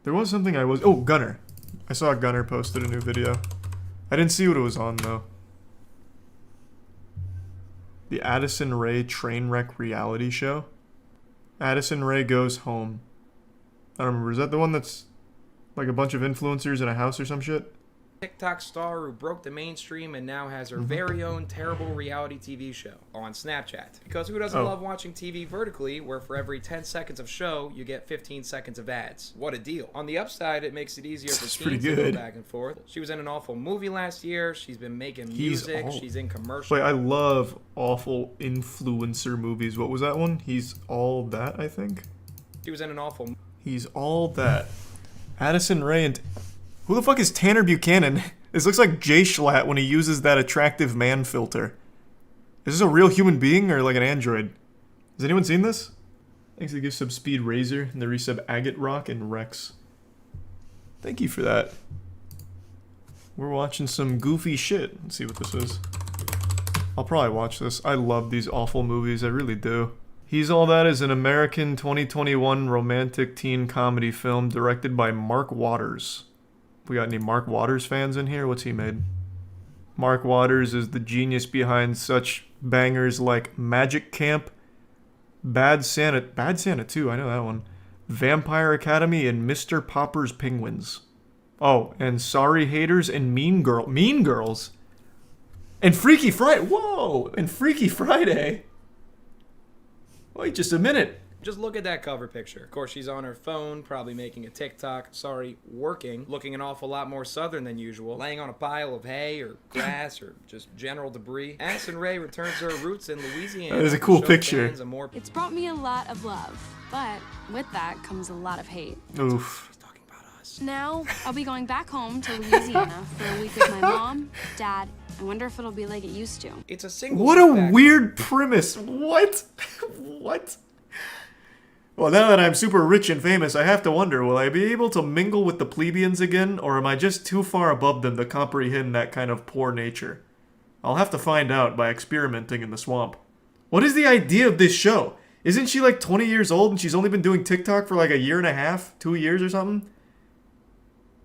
There was something oh, Gunner. I saw Gunner posted a new video. I didn't see what it was on, though. The Addison Rae Trainwreck reality show. Addison Rae Goes Home. I don't remember. Is that the one that's like a bunch of influencers in a house or some shit? TikTok star who broke the mainstream and now has her very own terrible reality TV show on Snapchat. Because who doesn't love watching TV vertically, where for every 10 seconds of show, you get 15 seconds of ads? What a deal. On the upside, it makes it easier for teens to go back and forth. She was in an awful movie last year. She's been making music. She's in commercials. Wait, I love awful influencer movies. What was that one? He's All That, I think? She was in an awful... He's All That. Addison Rae and... Who the fuck is Tanner Buchanan? This looks like Jay Schlatt when he uses that attractive man filter. Is this a real human being or like an android? Has anyone seen this? Thanks to the gift sub Speed Razor and the resub Agate Rock and Rex. Thank you for that. We're watching some goofy shit. Let's see what this is. I'll probably watch this. I love these awful movies. I really do. He's All That is an American 2021 romantic teen comedy film directed by Mark Waters. We got any Mark Waters fans in here? What's he made? Mark Waters is the genius behind such bangers like Magic Camp, Bad Santa 2, I know that one, Vampire Academy, and Mr. Popper's Penguins. Oh, and Sorry Haters and Mean Girls. And Freaky Friday. Whoa! And Freaky Friday. Wait just a minute. Just look at that cover picture. Of course, she's on her phone, probably making a TikTok. Sorry, working. Looking an awful lot more southern than usual. Laying on a pile of hay or grass or just general debris. Addison Rae returns to her roots in Louisiana. That is a cool to show picture. fans a more... It's brought me a lot of love, but with that comes a lot of hate. Oof. Now, I'll be going back home to Louisiana for a week with my mom, dad. I wonder if it'll be like it used to. It's a single... What a weird premise. What? What? Well, now that I'm super rich and famous, I have to wonder, will I be able to mingle with the plebeians again, or am I just too far above them to comprehend that kind of poor nature? I'll have to find out by experimenting in the swamp. What is the idea of this show? Isn't she like 20 years old and she's only been doing TikTok for like a year and a half? 2 years or something?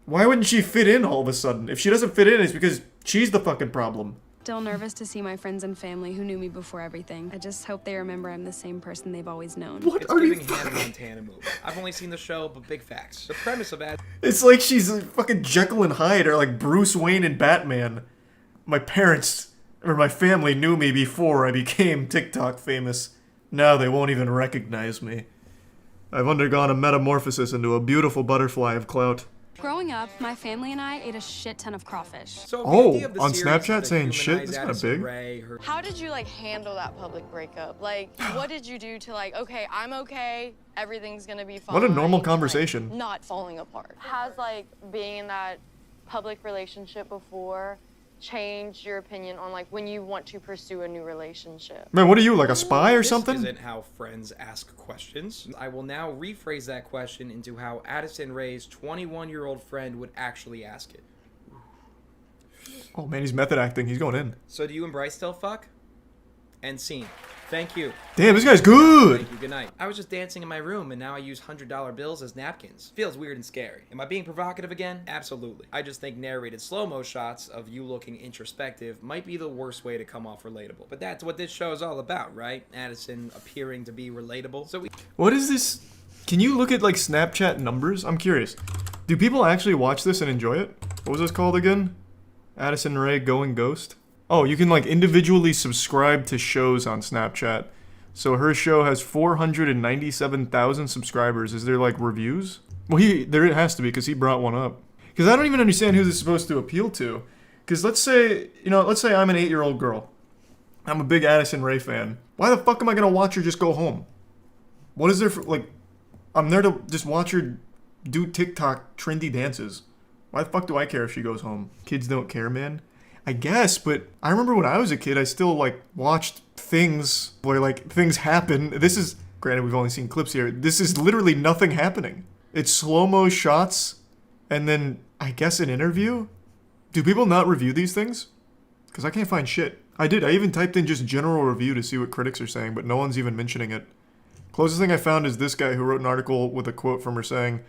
Why wouldn't she fit in all of a sudden? If she doesn't fit in, it's because she's the fucking problem. Still nervous to see my friends and family who knew me before everything. I just hope they remember I'm the same person they've always known. What It's are you giving Hannah Montana movie. I've only seen the show, but big facts. The premise of that... It's like she's fucking Jekyll and Hyde or like Bruce Wayne and Batman. My parents or my family knew me before I became TikTok famous. Now they won't even recognize me. I've undergone a metamorphosis into a beautiful butterfly of clout. Growing up, my family and I ate a shit ton of crawfish. So Oh, on Snapchat saying shit? That's kind of big. How did you like handle that public breakup? Like, what did you do to like, okay, I'm okay, everything's gonna be fine. What a normal conversation. Like, not falling apart. Has like being in that public relationship before changed your opinion on like when you want to pursue a new relationship? Man, what are you, like a spy or This something? isn't how friends ask questions. I will now rephrase that question into how Addison Rae's 21-year-old friend would actually ask it. Oh man, he's method acting. He's going in. So do you and Bryce still fuck? End scene. Thank you. Damn, this guy's good. Thank you. Good night. I was just dancing in my room, and now I use $100 bills as napkins. Feels weird and scary. Am I being provocative again? Absolutely. I just think narrated slow-mo shots of you looking introspective might be the worst way to come off relatable. But that's what this show is all about, right? Addison appearing to be relatable. So we... What is this? Can you look at like Snapchat numbers? I'm curious. Do people actually watch this and enjoy it? What was this called again? Addison Rae Going Ghost? Oh, you can like individually subscribe to shows on Snapchat. So her show has 497,000 subscribers. Is there like reviews? Well, there it has to be because he brought one up. Because I don't even understand who this is supposed to appeal to. Because let's say I'm an 8-year-old girl. I'm a big Addison Rae fan. Why the fuck am I gonna watch her just go home? What is there for like? I'm there to just watch her do TikTok trendy dances. Why the fuck do I care if she goes home? Kids don't care, man. I guess, but I remember when I was a kid, I still like watched things where like things happen. This is, granted we've only seen clips here, this is literally nothing happening. It's slow-mo shots and then I guess an interview? Do people not review these things? Because I can't find shit. I even typed in just general review to see what critics are saying, but no one's even mentioning it. Closest thing I found is this guy who wrote an article with a quote from her saying,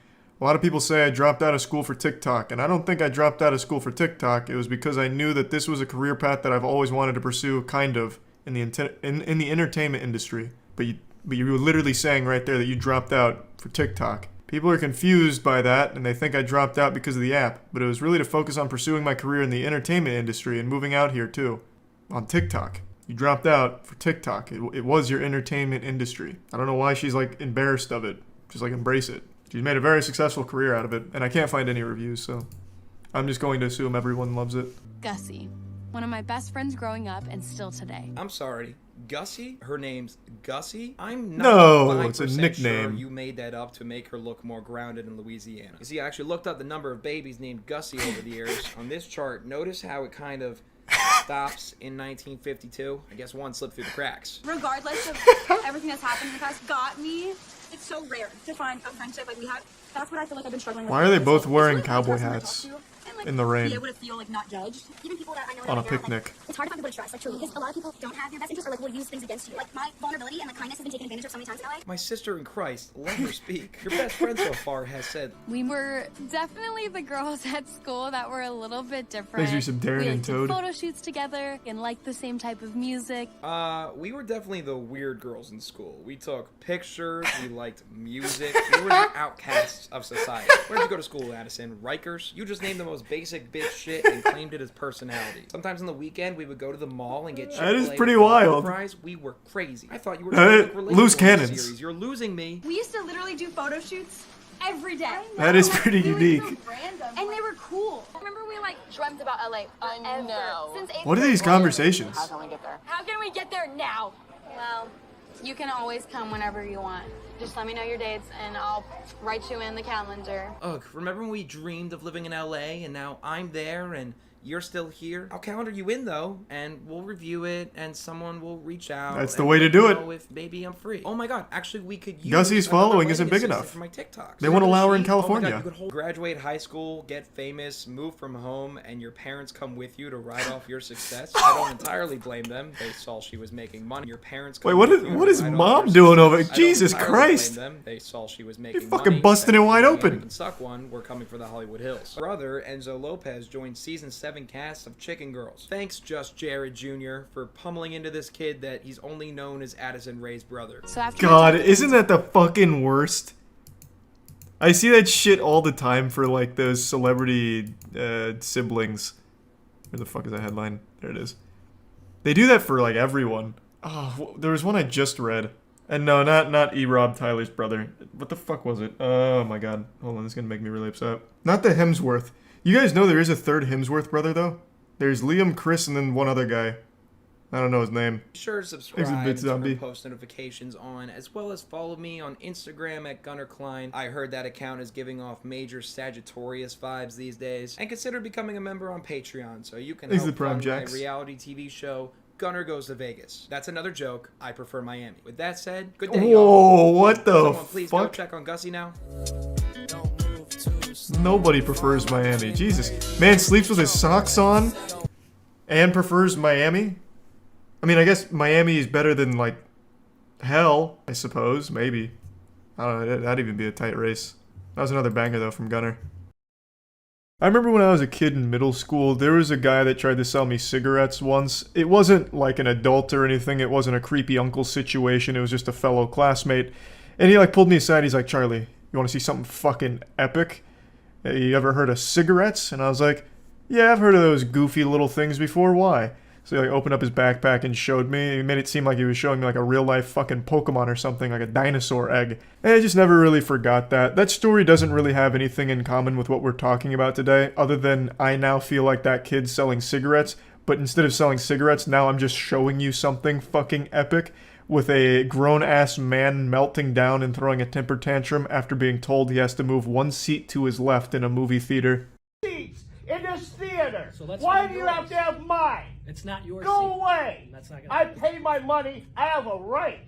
"A lot of people say I dropped out of school for TikTok, and I don't think I dropped out of school for TikTok. It was because I knew that this was a career path that I've always wanted to pursue, kind of, in the entertainment industry." But you were literally saying right there that you dropped out for TikTok. People are confused by that, and they think I dropped out because of the app, but it was really to focus on pursuing my career in the entertainment industry and moving out here too, on TikTok. You dropped out for TikTok. It was your entertainment industry. I don't know why she's like embarrassed of it. Just like embrace it. She's made a very successful career out of it, and I can't find any reviews, so I'm just going to assume everyone loves it. Gussie, one of my best friends growing up and still today. I'm sorry. Gussie? Her name's Gussie? I'm No, not it's a 5% nickname. Sure you made that up to make her look more grounded in Louisiana. You see, I actually looked up the number of babies named Gussie over the years. On this chart, notice how it kind of stops in 1952. I guess one slipped through the cracks. Regardless of everything that's happened in the past, got me. It's so rare to find a friendship like we have. That's what I feel like I've been struggling with. Why are they both wearing It's cowboy really hard hats to talk to and, like, in the rain be able to feel like not judged. Even people that I know on a that are, picnic? Like, it's hard to find people to trust, like truly, because a lot of people don't have your best interest or like will use things against you. Like my vulnerability and like kindness has been taken advantage of so many times in my life. My sister in Christ, let her speak. Your best friend so far has said, We were definitely the girls at school that were a little bit different. Thanks for some Darren we and like, did Toad. photo shoots together and liked the same type of music. we were definitely the weird girls in school. We took pictures, we liked music, we were the outcasts of society. Where'd you go to school, Addison? Rikers? You just named the most most basic bitch shit and claimed it as personality. Sometimes on the weekend, we would go to the mall and get Chick-fil-A That is pretty with waffle wild. fries. We were crazy. I thought you were trying to look relatable Loose in this cannons. series. You're losing me. We used to literally do photo shoots every day. That is pretty unique. And they were cool. Remember we like dreamt about LA forever. Since What are these conversations? How can we get there? How can we get there now? Well, you can always come whenever you want. Just let me know your dates and I'll write you in the calendar. Ugh, remember when we dreamed of living in LA and now I'm there and you're still here? I'll calendar you in though, and we'll review it, and someone will reach out. That's the and way to let do me it. know if maybe I'm free. Oh my god, actually we could use Gussie's another following writing isn't big assistant enough. for my TikToks. They won't allow her in Oh my God, California. you could graduate high school, get famous, move from home, and your parents come with you to ride off your success. I don't entirely blame them. They saw she was making money. Your parents come Wait, what with is you what to is ride off mom your doing over? success. I don't Jesus entirely Christ! blame them. They saw she was making fucking money. busting it wide open. Can suck one. We're coming for the Hollywood Hills. Brother Enzo Lopez joined season 7 cast of Chicken Girls. Thanks, Just Jared Jr. for pummeling into this kid that he's only known as Addison Rae's brother. God, isn't that the fucking worst? I see that shit all the time for like those celebrity siblings. Where the fuck is that headline? There it is. They do that for like everyone. Oh, there was one I just read. And no, not E-Rob, Tyler's brother. What the fuck was it? Oh my god. Hold on, this is gonna make me really upset. Not the Hemsworth. You guys know there is a third Hemsworth brother though? There's Liam, Chris, and then one other guy. I don't know his name. Be sure to subscribe Exhibit and turn Zombie. post notifications on, as well as follow me on Instagram at Gunnar Klein. I heard that account is giving off major Sagittarius vibes these days. And consider becoming a member on Patreon so you can Thanks help to Prime fund my Jacks. reality TV show, Gunnar Goes to Vegas. That's another joke. I prefer Miami. With that said, good day, y'all. Whoa, what the Someone please go fuck? check on Gussie now. Nobody prefers Miami. Jesus. Man sleeps with his socks on and prefers Miami? I mean, I guess Miami is better than, like, hell, I suppose. Maybe. I don't know. That'd even be a tight race. That was another banger, though, from Gunnar. I remember when I was a kid in middle school, there was a guy that tried to sell me cigarettes once. It wasn't like an adult or anything. It wasn't a creepy uncle situation. It was just a fellow classmate. And he, like, pulled me aside. He's like, Charlie, you want to see something fucking epic? You ever heard of cigarettes? And I was like, yeah, I've heard of those goofy little things before. Why? So he like opened up his backpack and showed me. He made it seem like he was showing me like a real life fucking Pokimane or something, like a dinosaur egg. And I just never really forgot that. That story doesn't really have anything in common with what we're talking about today, other than I now feel like that kid's selling cigarettes, but instead of selling cigarettes, now I'm just showing you something fucking epic with a grown-ass man melting down and throwing a temper tantrum after being told he has to move one seat to his left in a movie theater. Seats in this theater. So that's Why not do you yours. have to have mine? It's not your Go seat. away. That's not gonna I happen. pay my money. I have a right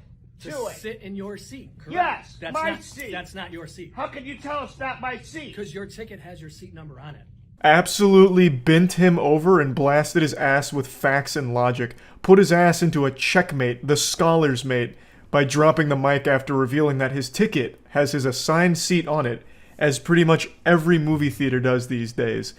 to it. Sit in your seat, correct? Yes, that's my not, seat. That's not your seat. How can you tell it's not my seat? Because your ticket has your seat number on it. Absolutely bent him over and blasted his ass with facts and logic. Put his ass into a checkmate, the scholar's mate, by dropping the mic after revealing that his ticket has his assigned seat on it, as pretty much every movie theater does these days.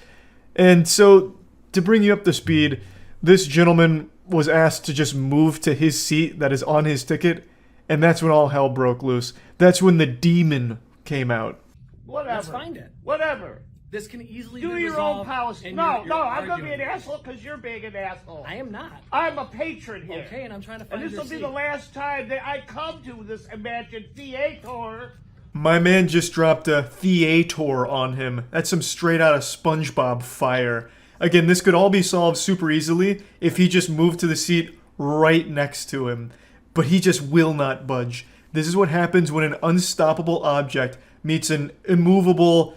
And so, to bring you up to speed, this gentleman was asked to just move to his seat that is on his ticket, and that's when all hell broke loose. That's when the demon came out. Whatever. Let's find it. Whatever. This can easily Do be your resolved own policy. in No, your no, I'm going to be an argument. asshole because you're being an asshole. I am not. I'm a patron here. Okay, and I'm trying to find And this your will be seat. the last time that I come to this imagined theater. My man just dropped a theater on him. That's some straight out of SpongeBob fire. Again, this could all be solved super easily if he just moved to the seat right next to him. But he just will not budge. This is what happens when an unstoppable object meets an immovable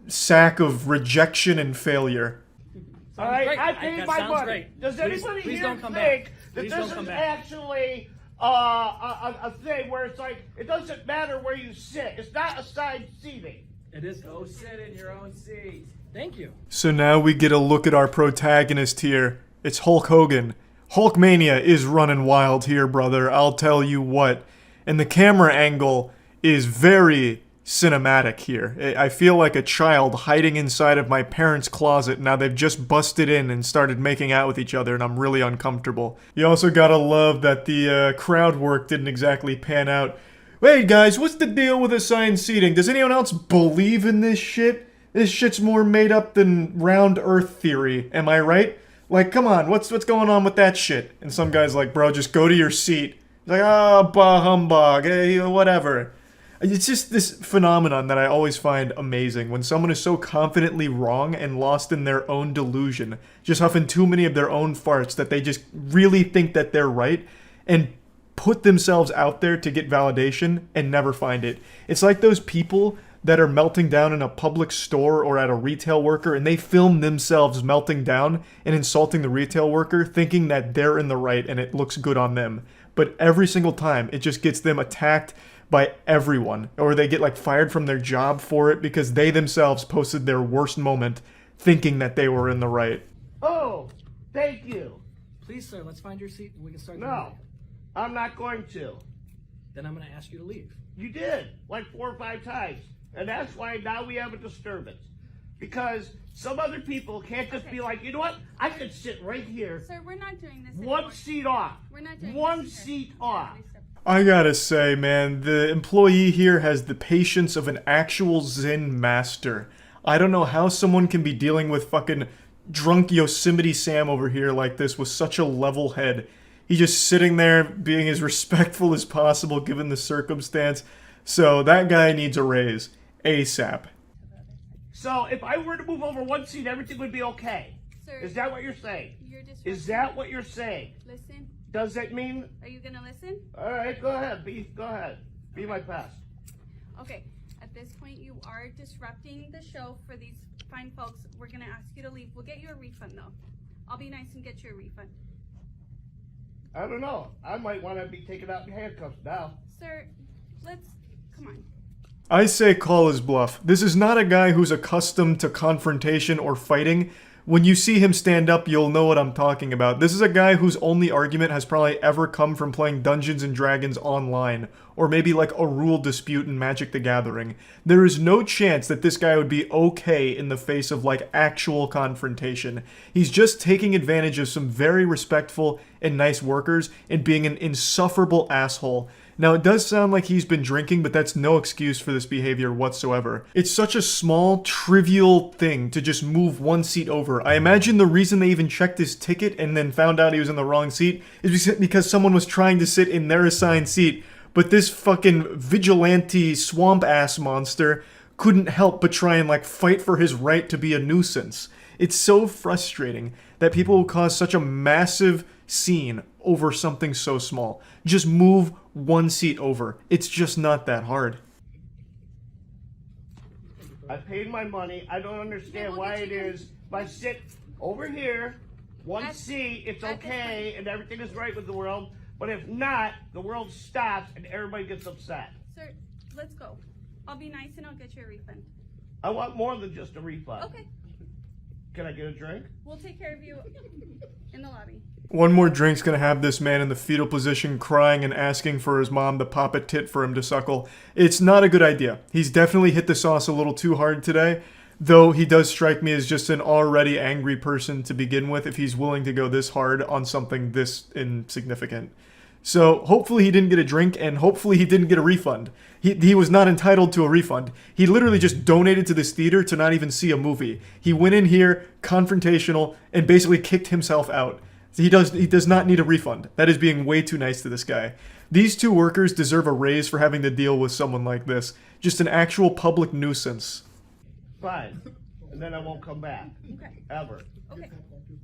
sack of rejection and failure. All right, great. I paid That my sounds money. great. Does Please- anybody please here don't come think back. that Please this don't is come back. actually a thing where it's like, it doesn't matter where you sit. It's not assigned seating. It is. Go sit in your own seat. Thank you. So now we get a look at our protagonist here. It's Hulk Hogan. Hulkmania is running wild here, brother. I'll tell you what. And the camera angle is very cinematic here. I feel like a child hiding inside of my parents' closet. Now they've just busted in and started making out with each other, and I'm really uncomfortable. You also gotta love that the crowd work didn't exactly pan out. Wait, guys, what's the deal with assigned seating? Does anyone else believe in this shit? This shit's more made up than round earth theory, am I right? Like, come on, what's going on with that shit? And some guy's like, bro, just go to your seat. He's like, oh, bah humbug, whatever. It's just this phenomenon that I always find amazing, when someone is so confidently wrong and lost in their own delusion, just huffing too many of their own farts that they just really think that they're right, and put themselves out there to get validation and never find it. It's like those people that are melting down in a public store or at a retail worker, and they film themselves melting down and insulting the retail worker, thinking that they're in the right and it looks good on them. But every single time, it just gets them attacked by everyone, or they get like fired from their job for it because they themselves posted their worst moment thinking that they were in the right. Oh, thank you. Please, sir, let's find your seat and we can start. No, I'm not going to. Then I'm going to ask you to leave. You did, like 4 or 5 times. And that's why now we have a disturbance. Because some other people can't just be like, you know what? I could sit right here. Sir, we're not doing this One anymore. seat off. We're not doing One this. seat off. I gotta say, man, the employee here has the patience of an actual Zen master. I don't know how someone can be dealing with fucking drunk Yosemite Sam over here like this with such a level head. He's just sitting there being as respectful as possible given the circumstance. So that guy needs a raise. ASAP. So if I were to move over one seat, everything would be okay. Sir, Is that what you're saying? You're disrupting. Is that what you're saying? Listen. Does that mean? Are you gonna listen? All right, go ahead. Go ahead. Be my pest. Okay. At this point, you are disrupting the show for these fine folks. We're gonna ask you to leave. We'll get you a refund, though. I'll be nice and get you a refund. I don't know. I might want to be taken out in handcuffs now. Sir, come on. I say call his bluff. This is not a guy who's accustomed to confrontation or fighting. When you see him stand up, you'll know what I'm talking about. This is a guy whose only argument has probably ever come from playing Dungeons & Dragons online, or maybe like a rule dispute in Magic the Gathering. There is no chance that this guy would be okay in the face of like actual confrontation. He's just taking advantage of some very respectful and nice workers and being an insufferable asshole. Now, it does sound like he's been drinking, but that's no excuse for this behavior whatsoever. It's such a small, trivial thing to just move one seat over. I imagine the reason they even checked his ticket and then found out he was in the wrong seat is because someone was trying to sit in their assigned seat, but this fucking vigilante swamp-ass monster couldn't help but try and, like, fight for his right to be a nuisance. It's so frustrating that people will cause such a massive scene over something so small. Just move one seat over. It's just not that hard. I paid my money. I don't understand why it is. If I sit over here, one seat, it's okay, and everything is right with the world. But if not, the world stops and everybody gets upset. Sir, let's go. I'll be nice and I'll get you a refund. I want more than just a refund. Okay. Can I get a drink? We'll take care of you in the lobby. One more drink's gonna have this man in the fetal position crying and asking for his mom to pop a tit for him to suckle. It's not a good idea. He's definitely hit the sauce a little too hard today, though he does strike me as just an already angry person to begin with if he's willing to go this hard on something this insignificant. So hopefully he didn't get a drink, and hopefully he didn't get a refund. He was not entitled to a refund. He literally just donated to this theater to not even see a movie. He went in here, confrontational, and basically kicked himself out. He does not need a refund. That is being way too nice to this guy. These two workers deserve a raise for having to deal with someone like this. Just an actual public nuisance. Fine. And then I won't come back. Okay. Ever. Okay.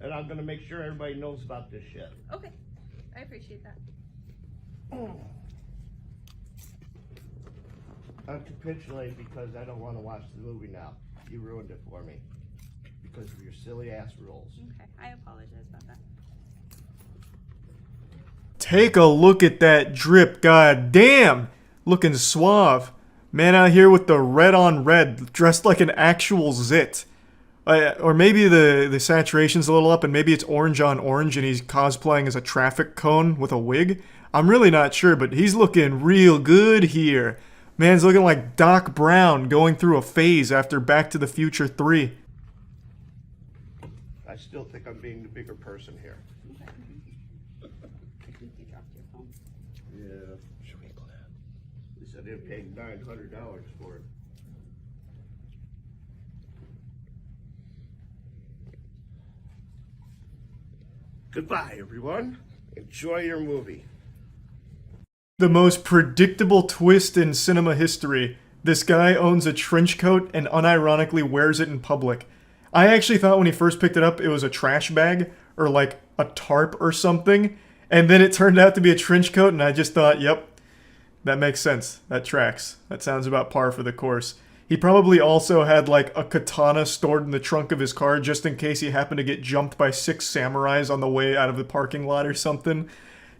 And I'm going to make sure everybody knows about this shit. Okay. I appreciate that. I'm capitulating because I don't want to watch the movie now. You ruined it for me. Because of your silly ass rules. Okay. I apologize about that. Take a look at that drip, god damn! Looking suave. Man out here with the red on red, dressed like an actual zit. Or maybe the saturation's a little up and maybe it's orange on orange and he's cosplaying as a traffic cone with a wig. I'm really not sure, but he's looking real good here. Man's looking like Doc Brown going through a phase after Back to the Future 3. I still think I'm being the bigger person here. Yeah. At least I didn't pay $900 for it. Goodbye, everyone. Enjoy your movie. The most predictable twist in cinema history. This guy owns a trench coat and unironically wears it in public. I actually thought when he first picked it up it was a trash bag or like a tarp or something, and then it turned out to be a trench coat, and I just thought, yep, that makes sense. That tracks. That sounds about par for the course. He probably also had like a katana stored in the trunk of his car just in case he happened to get jumped by 6 samurais on the way out of the parking lot or something.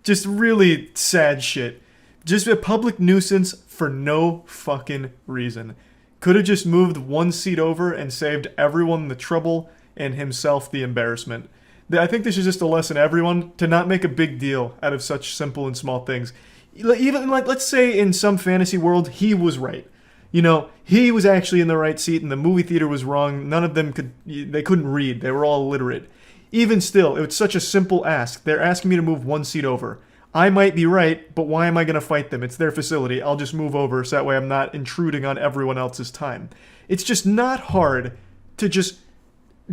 Just really sad shit. Just a public nuisance for no fucking reason. Could have just moved 1 seat over and saved everyone the trouble and himself the embarrassment. I think this is just a lesson to everyone to not make a big deal out of such simple and small things. Even like, let's say in some fantasy world he was right. You know, he was actually in the right seat and the movie theater was wrong. None of them couldn't read. They were all illiterate. Even still, it's such a simple ask. They're asking me to move 1 seat over. I might be right, but why am I going to fight them? It's their facility. I'll just move over so that way I'm not intruding on everyone else's time. It's just not hard to just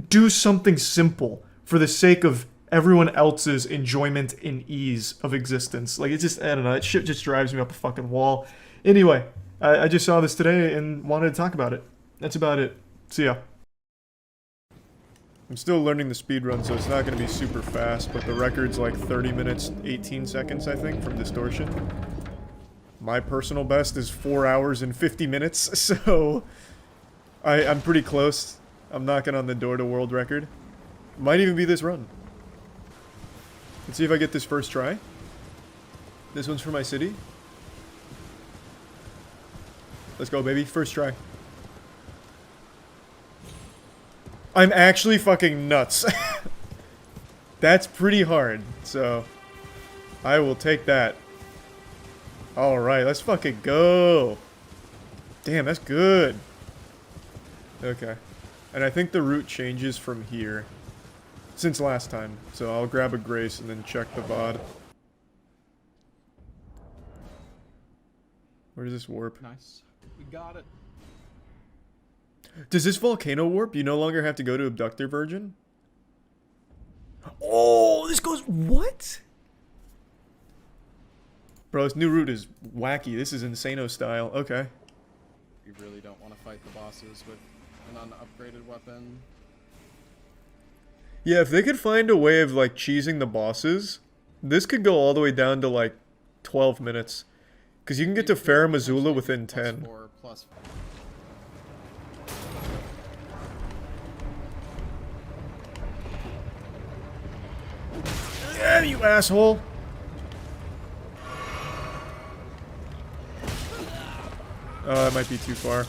do something simple for the sake of everyone else's enjoyment and ease of existence. Like, it's just, I don't know, that shit just drives me up a fucking wall. Anyway, I just saw this today and wanted to talk about it. That's about it. See ya. I'm still learning the speedrun, so it's not going to be super fast, but the record's like 30 minutes, 18 seconds, I think, from distortion. My personal best is 4 hours and 50 minutes, so I'm pretty close. I'm knocking on the door to world record. Might even be this run. Let's see if I get this first try. This one's for my city. Let's go, baby. First try. I'm actually fucking nuts. That's pretty hard, so I will take that. Alright, let's fucking go. Damn, that's good. Okay. And I think the route changes from here since last time, so I'll grab a grace and then check the VOD. Where does this warp? Nice. We got it. Does this volcano warp? You no longer have to go to Abductor Virgin? Oh, this goes... What? Bro, this new route is wacky. This is Insano style. Okay. You really don't want to fight the bosses with an unupgraded weapon. Yeah, if they could find a way of, like, cheesing the bosses, this could go all the way down to, like, 12 minutes. Because you can get to Farum Azula within 10. Yeah, you asshole! It might be too far.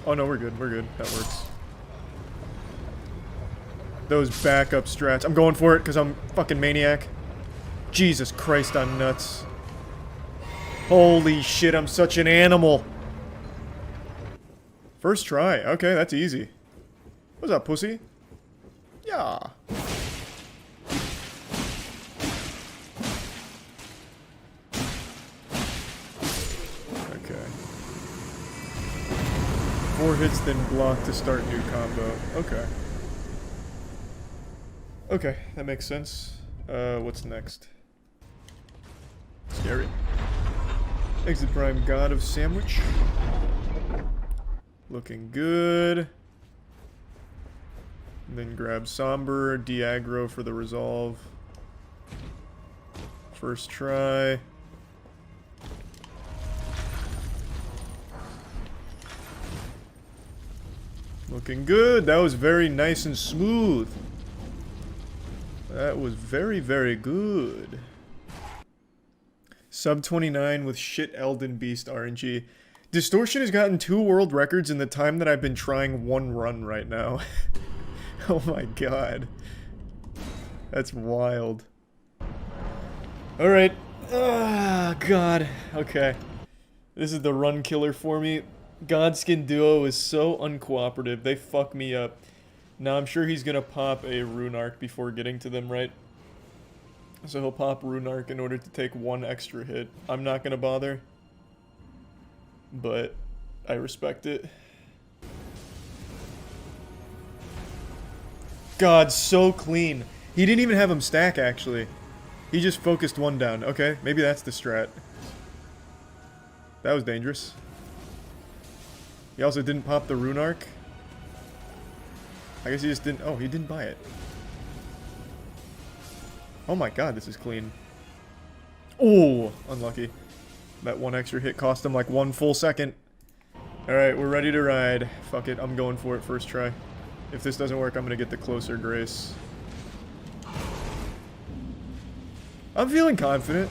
Oh no, we're good, we're good. That works. Those backup strats. I'm going for it because I'm fucking maniac. Jesus Christ, I'm nuts. Holy shit, I'm such an animal. First try. Okay, that's easy. What's up, pussy? Yeah. Okay. 4 hits, then block to start new combo. Okay. Okay, that makes sense. What's next? Scary. Exit Prime, God of Sandwich. Looking good. And then grab Somber, de-aggro for the resolve. First try. Looking good. That was very nice and smooth. That was very, very good. Sub 29 with shit Elden Beast RNG. Distortion has gotten 2 world records in the time that I've been trying 1 run right now. Oh my god. That's wild. Alright. Ah, god. Okay. This is the run killer for me. Godskin Duo is so uncooperative. They fuck me up. Now I'm sure he's gonna pop a Rune Arc before getting to them, right? So he'll pop Rune Arc in order to take 1 extra hit. I'm not gonna bother. But I respect it. God, so clean. He didn't even have him stack, actually. He just focused one down. Okay, maybe that's the strat. That was dangerous. He also didn't pop the rune arc. I guess he just didn't... Oh, he didn't buy it. Oh my god, this is clean. Oh, unlucky. That one extra hit cost him like 1 full second. Alright, we're ready to ride. Fuck it, I'm going for it first try. If this doesn't work, I'm gonna get the closer grace. I'm feeling confident.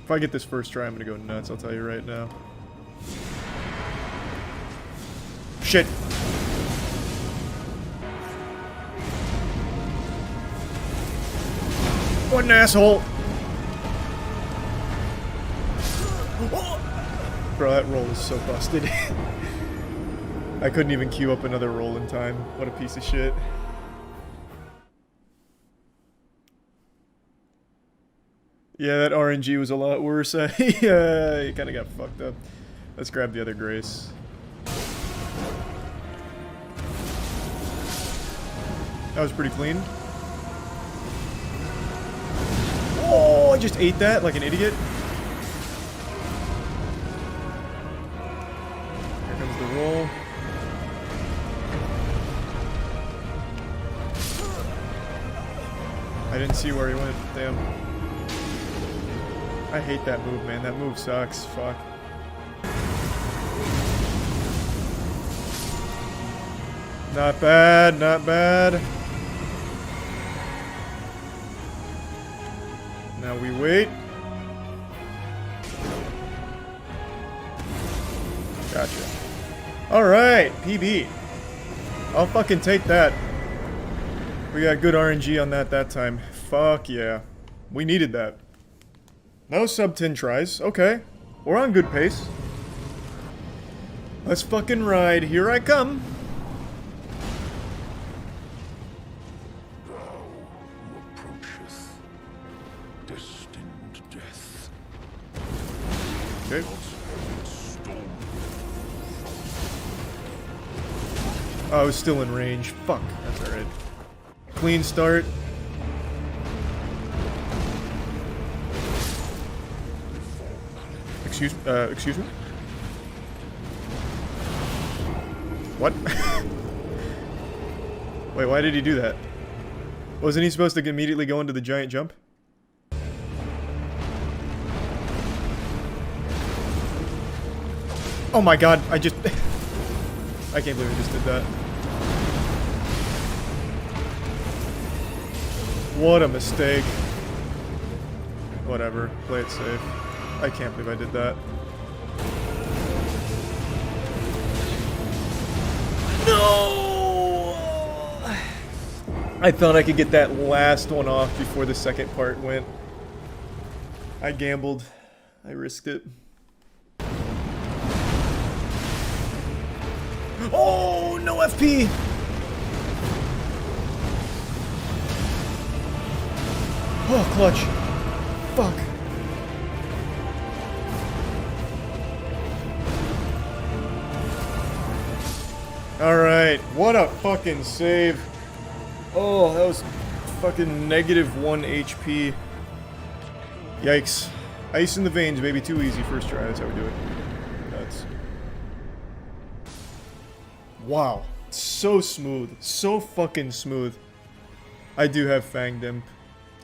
If I get this first try, I'm gonna go nuts, I'll tell you right now. Shit! What an asshole! Bro, that roll is so busted. I couldn't even queue up another roll in time. What a piece of shit. Yeah, that RNG was a lot worse. Yeah, he kind of got fucked up. Let's grab the other grace. That was pretty clean. Oh, I just ate that like an idiot. Here comes the roll. I didn't see where he went. Damn. I hate that move, man. That move sucks. Fuck. Not bad, not bad. Now we wait. Gotcha. Alright, PB. I'll fucking take that. We got good RNG on that time. Fuck yeah. We needed that. No sub 10 tries. Okay. We're on good pace. Let's fucking ride. Here I come. Okay. Oh, I was still in range. Fuck. That's alright. Clean start. Excuse me? What? Wait, why did he do that? Wasn't he supposed to immediately go into the giant jump? Oh my god, I just... I can't believe I just did that. What a mistake. Whatever, play it safe. I can't believe I did that. No! I thought I could get that last one off before the second part went. I gambled. I risked it. Oh, no FP! Oh, clutch. Fuck. Alright, what a fucking save. Oh, that was fucking -1 HP. Yikes. Ice in the veins, baby. Too easy. First try, that's how we do it. Nuts. Wow. So smooth. So fucking smooth. I do have Fanged Imp.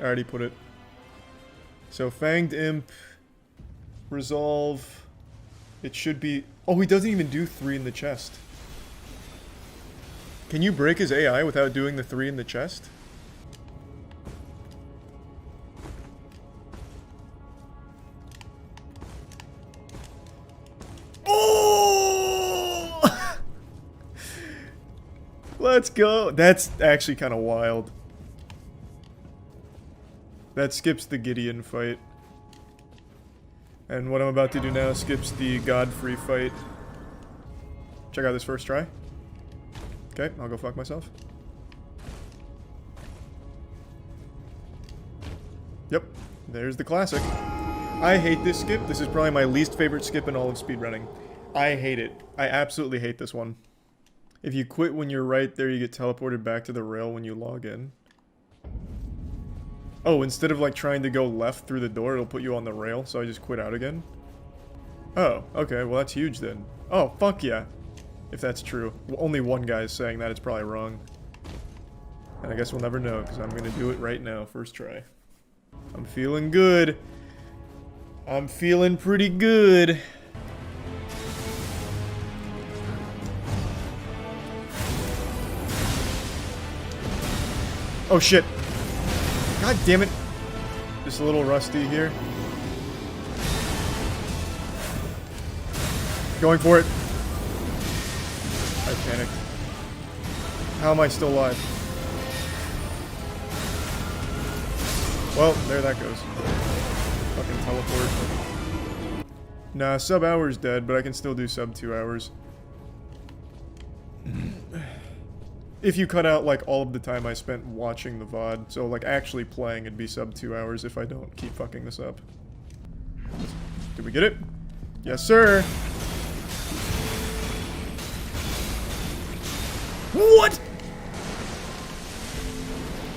I already put it. So Fanged Imp. Resolve. It should be... Oh, he doesn't even do 3 in the chest. Can you break his AI without doing the 3 in the chest? Oh! Let's go. That's actually kind of wild. That skips the Gideon fight. And what I'm about to do now skips the Godfrey fight. Check out this first try. Okay, I'll go fuck myself. Yep, there's the classic. I hate this skip. This is probably my least favorite skip in all of speedrunning. I hate it. I absolutely hate this one. If you quit when you're right there, you get teleported back to the rail when you log in. Oh, instead of like trying to go left through the door, it'll put you on the rail, so I just quit out again? Oh, okay, well that's huge then. Oh, fuck yeah. If that's true. Only one guy is saying that, it's probably wrong. And I guess we'll never know, because I'm gonna do it right now, first try. I'm feeling good. I'm feeling pretty good. Oh shit. God damn it. Just a little rusty here. Going for it. I panicked. How am I still alive? Well, there that goes. Fucking teleport. Nah, sub hour's dead, but I can still do sub 2 hours. If you cut out, like, all of the time I spent watching the VOD, so, like, actually playing, it'd be sub 2 hours if I don't keep fucking this up. Did we get it? Yes, sir! What?!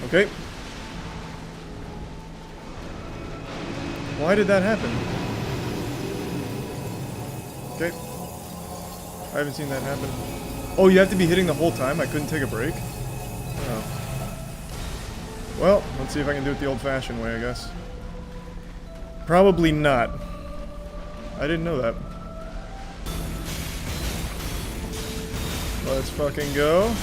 Okay. Why did that happen? Okay. I haven't seen that happen. Oh, you have to be hitting the whole time? I couldn't take a break? Oh. Well, let's see if I can do it the old-fashioned way, I guess. Probably not. I didn't know that. Let's fucking go.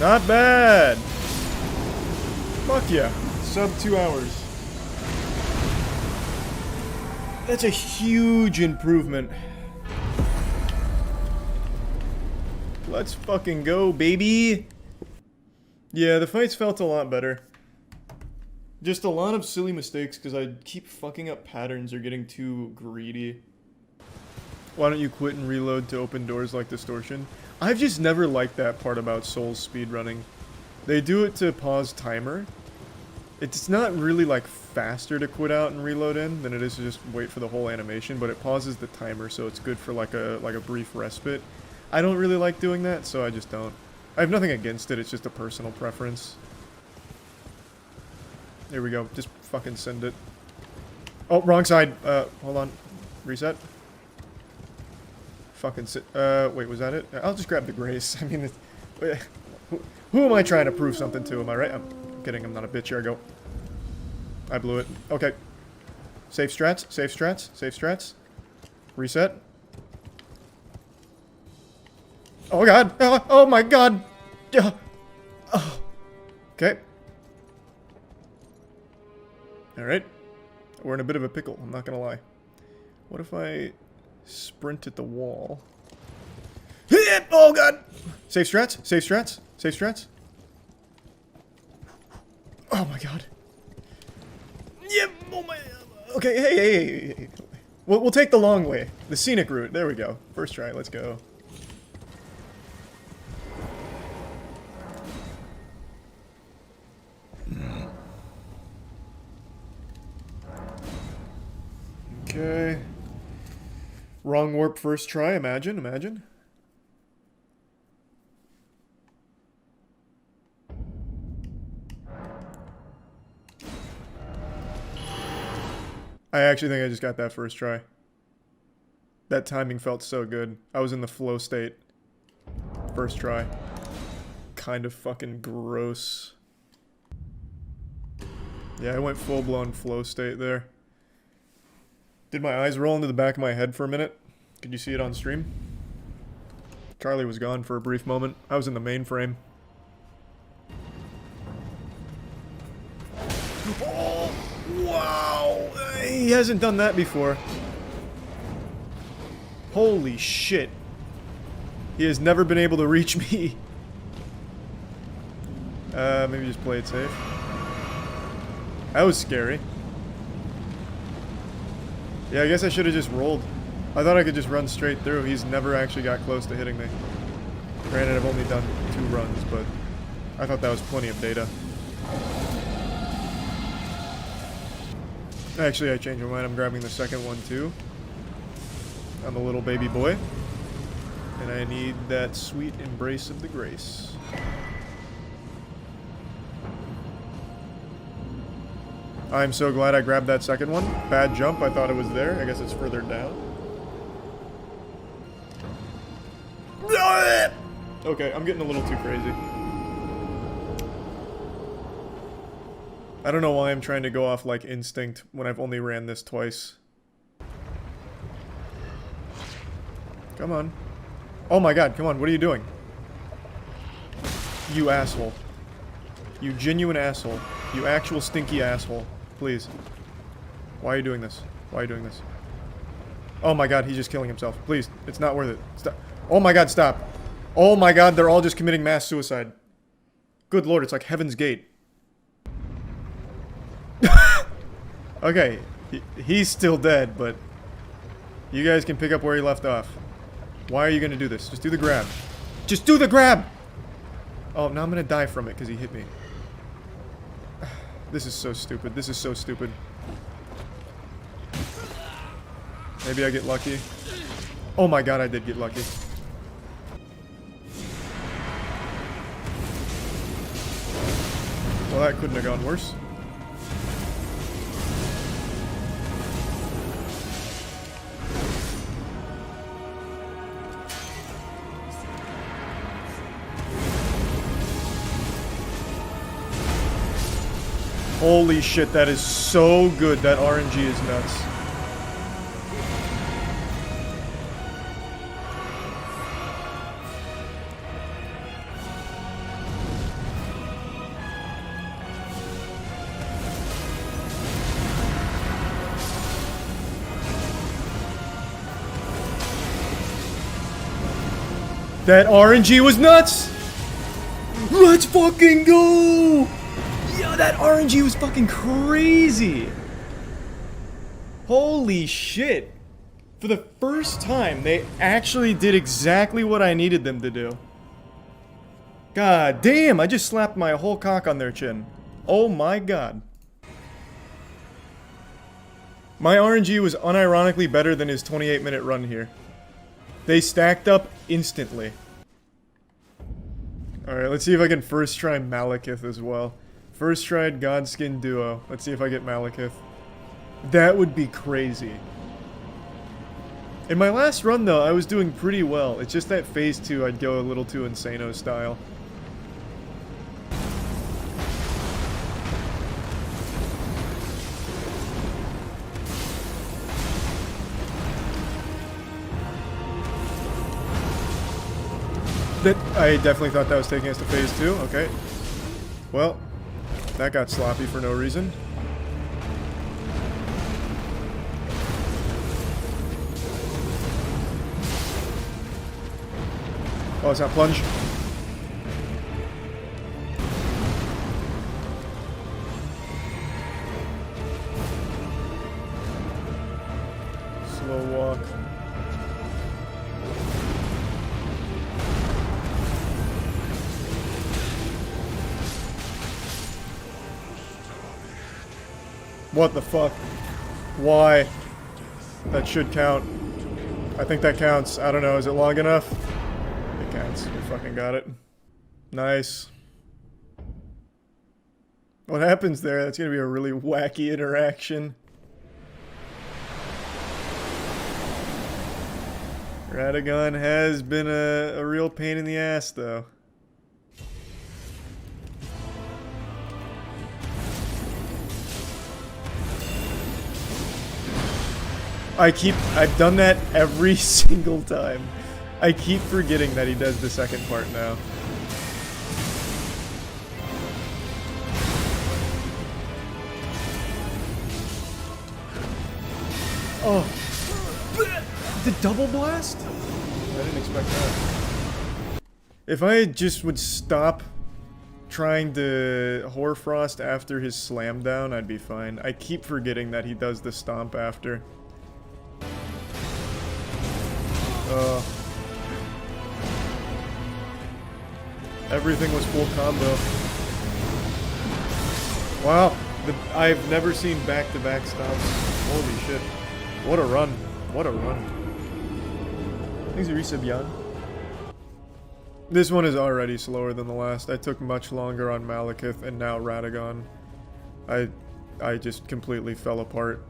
Not bad! Fuck yeah. Sub 2 hours. That's a huge improvement. Let's fucking go, baby! Yeah, the fights felt a lot better. Just a lot of silly mistakes because I keep fucking up patterns or getting too greedy. Why don't you quit and reload to open doors like Distortion? I've just never liked that part about Souls speedrunning. They do it to pause timer. It's not really like faster to quit out and reload in than it is to just wait for the whole animation, but it pauses the timer, so it's good for like a brief respite. I don't really like doing that, so I just don't. I have nothing against it, it's just a personal preference. There we go, just fucking send it. Oh, wrong side. Hold on. Reset. Fucking sit. Wait, was that it? I'll just grab the grace. I mean, who am I trying to prove something to? Am I right? I'm kidding, I'm not a bitch. Here I go. I blew it. Okay. Safe strats, safe strats, safe strats. Reset. Oh god! Oh my god! Oh. Okay. Alright. We're in a bit of a pickle, I'm not gonna lie. What if I sprint at the wall? Oh god! Safe strats, safe strats, safe strats. Oh my god. Yep, oh my... Okay, hey. We'll take the long way. The scenic route. There we go. First try, let's go. Okay. Wrong warp first try, imagine. I actually think I just got that first try. That timing felt so good. I was in the flow state. First try. Kind of fucking gross. Yeah, I went full-blown flow state there. Did my eyes roll into the back of my head for a minute? Could you see it on stream? Charlie was gone for a brief moment. I was in the mainframe. Oh, wow! He hasn't done that before. Holy shit. He has never been able to reach me. Maybe just play it safe. That was scary. Yeah, I guess I should have just rolled. I thought I could just run straight through. He's never actually got close to hitting me. Granted, I've only done 2 runs, but I thought that was plenty of data. Actually, I changed my mind. I'm grabbing the second one too. I'm a little baby boy. And I need that sweet embrace of the grace. I'm so glad I grabbed that second one. Bad jump. I thought it was there. I guess it's further down. Okay, I'm getting a little too crazy. I don't know why I'm trying to go off like instinct when I've only ran this twice. Come on. Oh my god, come on, what are you doing? You asshole. You genuine asshole. You actual stinky asshole. Please. Why are you doing this? Why are you doing this? Oh my god, he's just killing himself. Please, it's not worth it. Stop. Oh my god, stop. Oh my god, they're all just committing mass suicide. Good lord, it's like Heaven's Gate. Okay, he's still dead, but you guys can pick up where he left off. Why are you gonna do this? Just do the grab. Just do the grab! Oh, now I'm gonna die from it because he hit me. This is so stupid. This is so stupid. Maybe I get lucky. Oh my god, I did get lucky. Well, that couldn't have gone worse. Holy shit, that is so good. That RNG is nuts. That RNG was nuts! Let's fucking go! Yo, that RNG was fucking crazy! Holy shit! For the first time, they actually did exactly what I needed them to do. God damn, I just slapped my whole cock on their chin. Oh my god. My RNG was unironically better than his 28-minute run here. They stacked up instantly. Alright, let's see if I can first try Malekith as well. First tried Godskin Duo. Let's see if I get Malekith. That would be crazy. In my last run though, I was doing pretty well. It's just that phase 2 I'd go a little too Insano style. I definitely thought that was taking us to phase 2. Okay. Well, that got sloppy for no reason. Oh, it's not plunge. Slow walk. What the fuck? Why? That should count. I think that counts. I don't know. Is it long enough? It counts. We fucking got it. Nice. What happens there? That's gonna be a really wacky interaction. Radagon has been a real pain in the ass, though. I've done that every single time. I keep forgetting that he does the second part now. Oh. The double blast? I didn't expect that. If I just would stop trying to Hoarfrost after his slam down, I'd be fine. I keep forgetting that he does the stomp after. Everything was full combo. Wow. I've never seen back-to-back stops. Holy shit. What a run. What a run. Thanks, Arisa Beyond. This one is already slower than the last. I took much longer on Malekith and now Radagon. I just completely fell apart.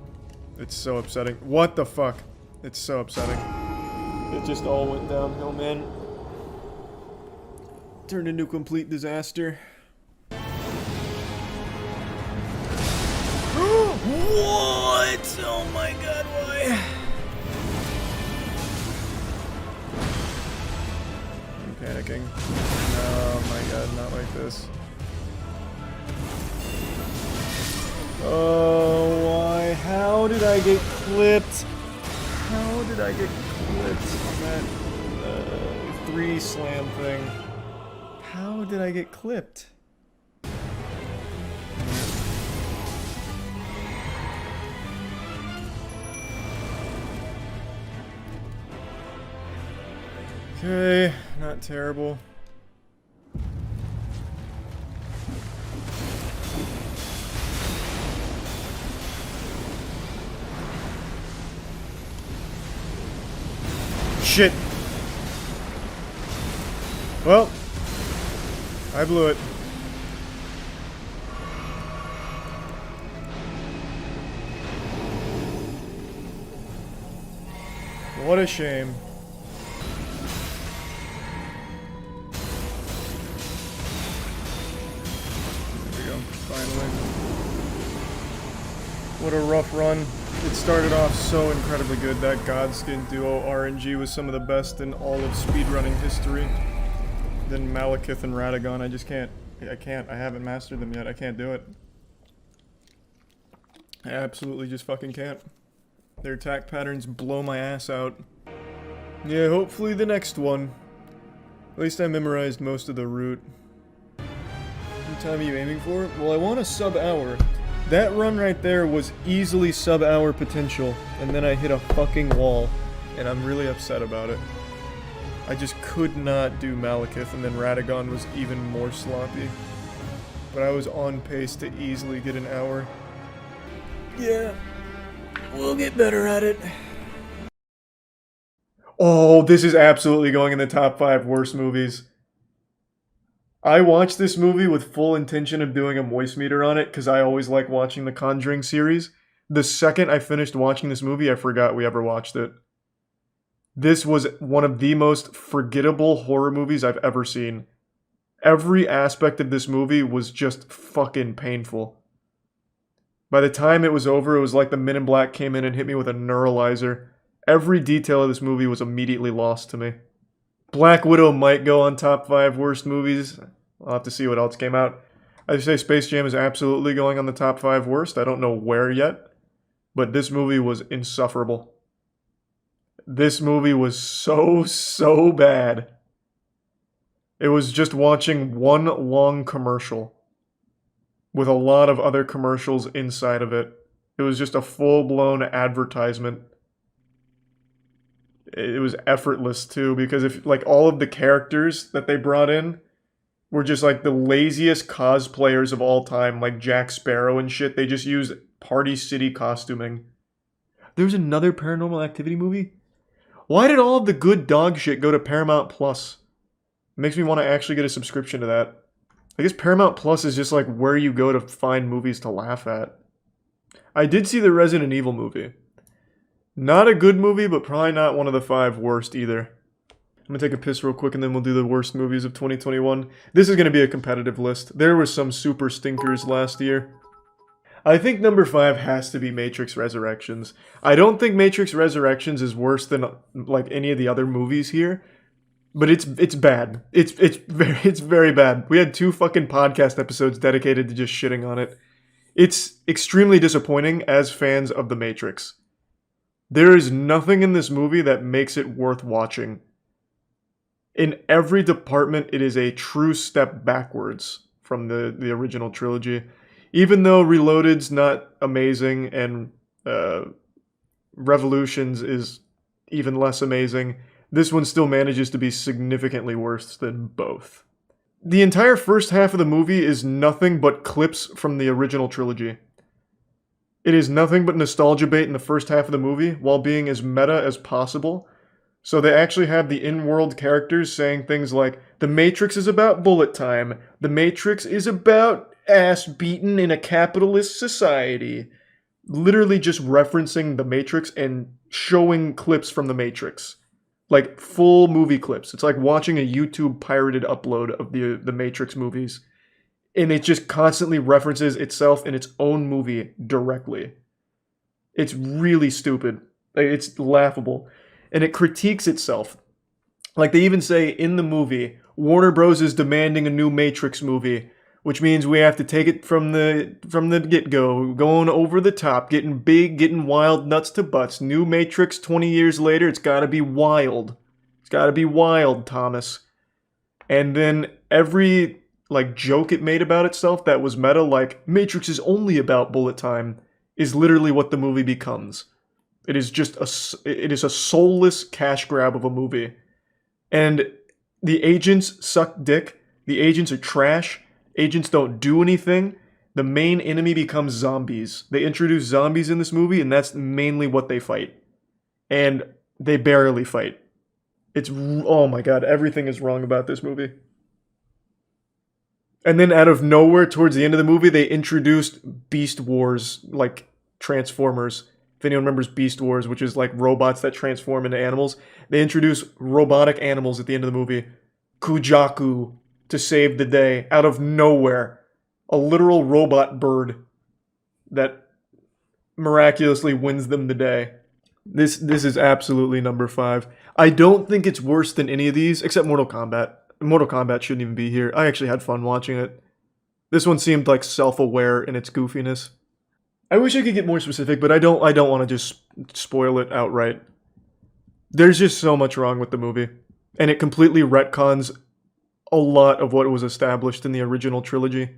It's so upsetting. What the fuck? It's so upsetting. It just all went downhill, man. Turned into a complete disaster. What? Oh my god, why? I'm panicking. Oh my god, not like this. Oh, why? How did I get clipped? How did I get clipped on that 3 slam thing? How did I get clipped? Okay, not terrible. Shit. Well, I blew it. What a shame. Finally. What a rough run. It started off so incredibly good. That Godskin duo RNG was some of the best in all of speedrunning history. Then Malekith and Radagon, I just can't. I haven't mastered them yet. I can't do it. I absolutely just fucking can't. Their attack patterns blow my ass out. Yeah, hopefully the next one. At least I memorized most of the route. What time are you aiming for? Well, I want a sub-hour. That run right there was easily sub-hour potential, and then I hit a fucking wall, and I'm really upset about it. I just could not do Malekith, and then Radagon was even more sloppy. But I was on pace to easily get an hour. Yeah, we'll get better at it. Oh, this is absolutely going in the top 5 worst movies. I watched this movie with full intention of doing a moist meter on it, because I always like watching the Conjuring series. The second I finished watching this movie, I forgot we ever watched it. This was one of the most forgettable horror movies I've ever seen. Every aspect of this movie was just fucking painful. By the time it was over, it was like the Men in Black came in and hit me with a neuralizer. Every detail of this movie was immediately lost to me. Black Widow might go on top 5 worst movies. I'll have to see what else came out. I'd say Space Jam is absolutely going on the top 5 worst. I don't know where yet. But this movie was insufferable. This movie was so bad. It was just watching one long commercial with a lot of other commercials inside of it. It was just a full-blown advertisement. It was effortless too, because if like all of the characters that they brought in were just like the laziest cosplayers of all time, like Jack Sparrow and shit. They just used Party City costuming. There's another Paranormal Activity movie? Why did all of the good dog shit go to Paramount Plus? It makes me want to actually get a subscription to that. I guess Paramount Plus is just like where you go to find movies to laugh at. I did see the Resident Evil movie. Not a good movie, but probably not one of the 5 worst either. I'm gonna take a piss real quick and then we'll do the worst movies of 2021. This is gonna be a competitive list. There were some super stinkers last year. I think number 5 has to be Matrix Resurrections. I don't think Matrix Resurrections is worse than like any of the other movies here, but it's bad. It's very bad. We had 2 fucking podcast episodes dedicated to just shitting on it. It's extremely disappointing as fans of The Matrix. There is nothing in this movie that makes it worth watching. In every department, it is a true step backwards from the original trilogy. Even though Reloaded's not amazing and Revolutions is even less amazing, this one still manages to be significantly worse than both. The entire first half of the movie is nothing but clips from the original trilogy. It is nothing but nostalgia bait in the first half of the movie, while being as meta as possible. So they actually have the in-world characters saying things like, The Matrix is about bullet time. The Matrix is about ass beaten in a capitalist society. Literally just referencing The Matrix and showing clips from The Matrix. Like, full movie clips. It's like watching a YouTube pirated upload of the Matrix movies. And it just constantly references itself in its own movie directly. It's really stupid. Like, it's laughable. And it critiques itself. Like, they even say in the movie, Warner Bros. Is demanding a new Matrix movie, which means we have to take it from the get-go, going over the top, getting big, getting wild, nuts to butts. New Matrix 20 years later, it's gotta be wild. It's gotta be wild, Thomas. And then every like joke it made about itself that was meta, like Matrix is only about bullet time, is literally what the movie becomes. It is just a soulless cash grab of a movie. And the agents suck dick. The agents are trash. Agents don't do anything. The main enemy becomes zombies. They introduce zombies in this movie, and that's mainly what they fight. And they barely fight. It's, oh my god, everything is wrong about this movie. And then out of nowhere, towards the end of the movie, they introduced Beast Wars, like Transformers. If anyone remembers Beast Wars, which is like robots that transform into animals. They introduce robotic animals at the end of the movie. Kujaku to save the day, out of nowhere. A literal robot bird that miraculously wins them the day. This is absolutely number 5. I don't think it's worse than any of these, except Mortal Kombat. Mortal Kombat shouldn't even be here. I actually had fun watching it. This one seemed like self-aware in its goofiness. I wish I could get more specific, but I don't want to just spoil it outright. There's just so much wrong with the movie, and it completely retcons a lot of what was established in the original trilogy.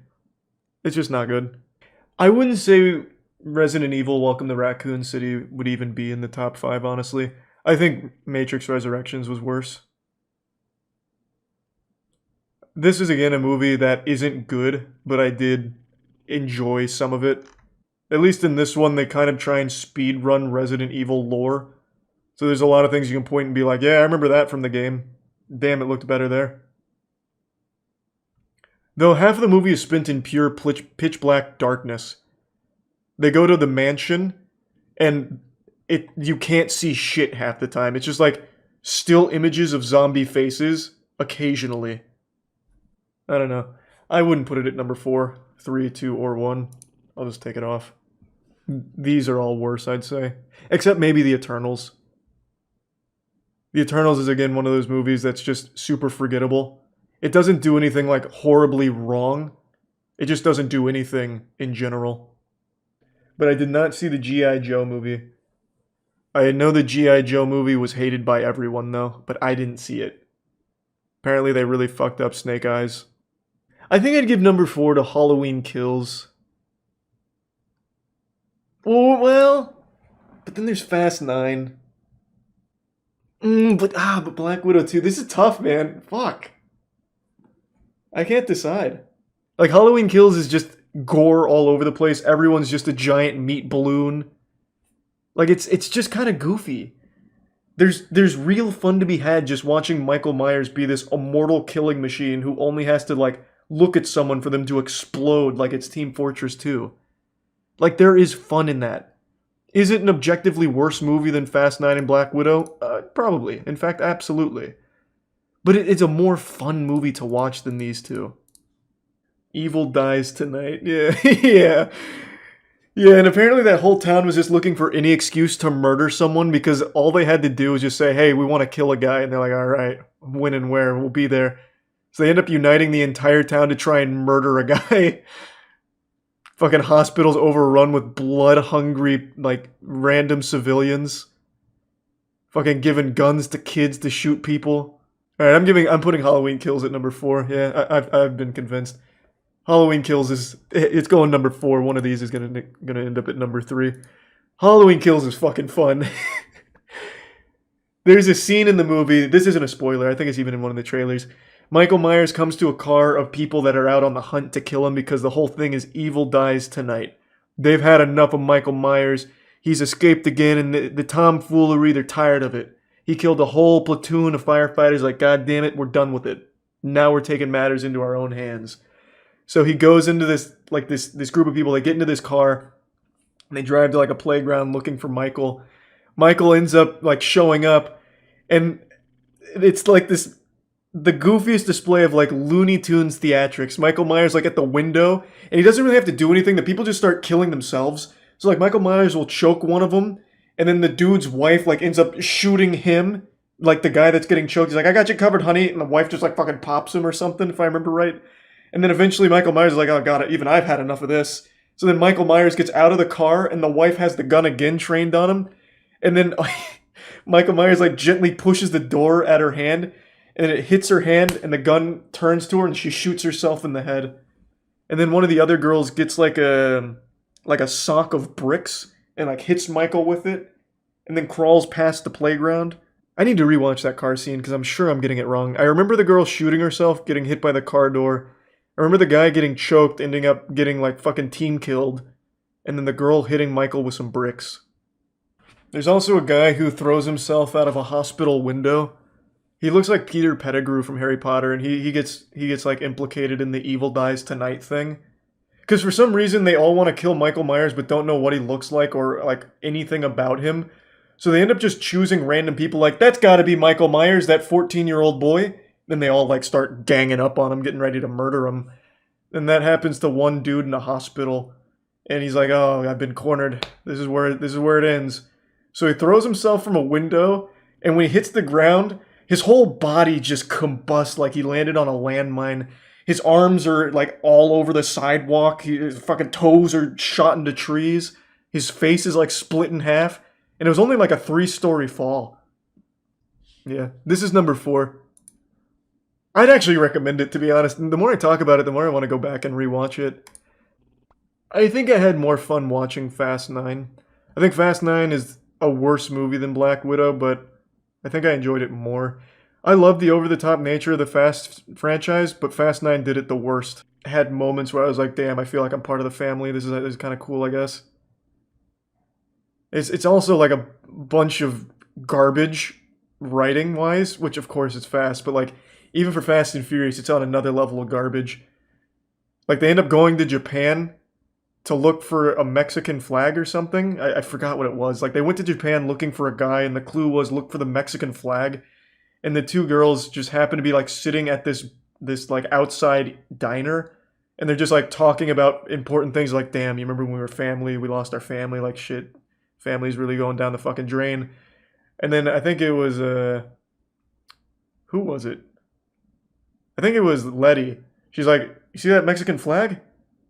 It's just not good. I wouldn't say Resident Evil Welcome to Raccoon City would even be in the top 5, honestly. I think Matrix Resurrections was worse. This is again a movie that isn't good, but I did enjoy some of it. At least in this one, they kind of try and speedrun Resident Evil lore. So there's a lot of things you can point and be like, yeah, I remember that from the game. Damn, it looked better there. Though half of the movie is spent in pure pitch black darkness. They go to the mansion, and you can't see shit half the time. It's just like still images of zombie faces occasionally. I don't know. I wouldn't put it at number 4, 3, 2, or 1. I'll just take it off. These are all worse, I'd say. Except maybe The Eternals. The Eternals is again one of those movies that's just super forgettable. It doesn't do anything like horribly wrong. It just doesn't do anything in general. But I did not see the G.I. Joe movie. I know the G.I. Joe movie was hated by everyone though, but I didn't see it. Apparently they really fucked up Snake Eyes. I think I'd give number 4 to Halloween Kills. Oh, well, but then there's Fast 9. But Black Widow 2. This is tough, man. Fuck. I can't decide. Like, Halloween Kills is just gore all over the place. Everyone's just a giant meat balloon. Like, it's just kind of goofy. There's real fun to be had just watching Michael Myers be this immortal killing machine who only has to, like, look at someone for them to explode like it's Team Fortress 2. Like, there is fun in that. Is it an objectively worse movie than Fast 9 and Black Widow? Probably. In fact, absolutely. But it's a more fun movie to watch than these two. Evil Dies Tonight. Yeah, yeah. Yeah, and apparently that whole town was just looking for any excuse to murder someone because all they had to do was just say, hey, we want to kill a guy. And they're like, all right, when and where, we'll be there. So they end up uniting the entire town to try and murder a guy. Fucking hospitals overrun with blood-hungry, like, random civilians. Fucking giving guns to kids to shoot people. Alright, I'm putting Halloween Kills at number 4. Yeah, I've been convinced. Halloween Kills it's going number 4. One of these is gonna end up at number 3. Halloween Kills is fucking fun. There's a scene in the movie, this isn't a spoiler, I think it's even in one of the trailers, Michael Myers comes to a car of people that are out on the hunt to kill him because the whole thing is evil dies tonight. They've had enough of Michael Myers. He's escaped again, and the tomfoolery, they're tired of it. He killed a whole platoon of firefighters, like, God damn it, we're done with it. Now we're taking matters into our own hands. So he goes into this group of people, they get into this car, and they drive to like a playground looking for Michael. Michael ends up like showing up, and it's like the goofiest display of like Looney Tunes theatrics. Michael Myers like at the window, and he doesn't really have to do anything. The people just start killing themselves. So like Michael Myers will choke one of them, and then the dude's wife like ends up shooting him, like the guy that's getting choked. He's like, I got you covered, honey, and the wife just like fucking pops him or something, if I remember right. And then eventually Michael Myers is like, oh god, even I've had enough of this. So then Michael Myers gets out of the car, and the wife has the gun again trained on him. And then Michael Myers like gently pushes the door at her hand, and it hits her hand, and the gun turns to her, and she shoots herself in the head. And then one of the other girls gets like a sock of bricks, and like hits Michael with it, and then crawls past the playground. I need to rewatch that car scene, because I'm sure I'm getting it wrong. I remember the girl shooting herself, getting hit by the car door. I remember the guy getting choked, ending up getting like fucking team killed, and then the girl hitting Michael with some bricks. There's also a guy who throws himself out of a hospital window. He looks like Peter Pettigrew from Harry Potter, and he gets like implicated in the evil dies tonight thing. Because for some reason they all want to kill Michael Myers but don't know what he looks like or like anything about him. So they end up just choosing random people like, that's gotta be Michael Myers, that 14-year-old boy. Then they all like start ganging up on him, getting ready to murder him. And that happens to one dude in a hospital. And he's like, oh, I've been cornered. This is where it ends. So he throws himself from a window, and when he hits the ground, his whole body just combusts like he landed on a landmine. His arms are like all over the sidewalk. His fucking toes are shot into trees. His face is like split in half. And it was only like a 3-story fall. Yeah, this is number 4. I'd actually recommend it, to be honest. The more I talk about it, the more I want to go back and rewatch it. I think I had more fun watching Fast 9. I think Fast 9 is a worse movie than Black Widow, but I think I enjoyed it more. I love the over-the-top nature of the Fast franchise, but Fast 9 did it the worst. I had moments where I was like, damn, I feel like I'm part of the family. This is kind of cool, I guess. It's also like a bunch of garbage writing-wise, which of course is Fast, but like, even for Fast and Furious, it's on another level of garbage. Like, they end up going to Japan to look for a Mexican flag or something. I forgot what it was. Like, they went to Japan looking for a guy, and the clue was look for the Mexican flag. And the two girls just happen to be, like, sitting at this like, outside diner. And they're just, like, talking about important things like, damn, you remember when we were family? We lost our family. Like, shit, family's really going down the fucking drain. And then I think it was, who was it? I think it was Letty. She's like, you see that Mexican flag?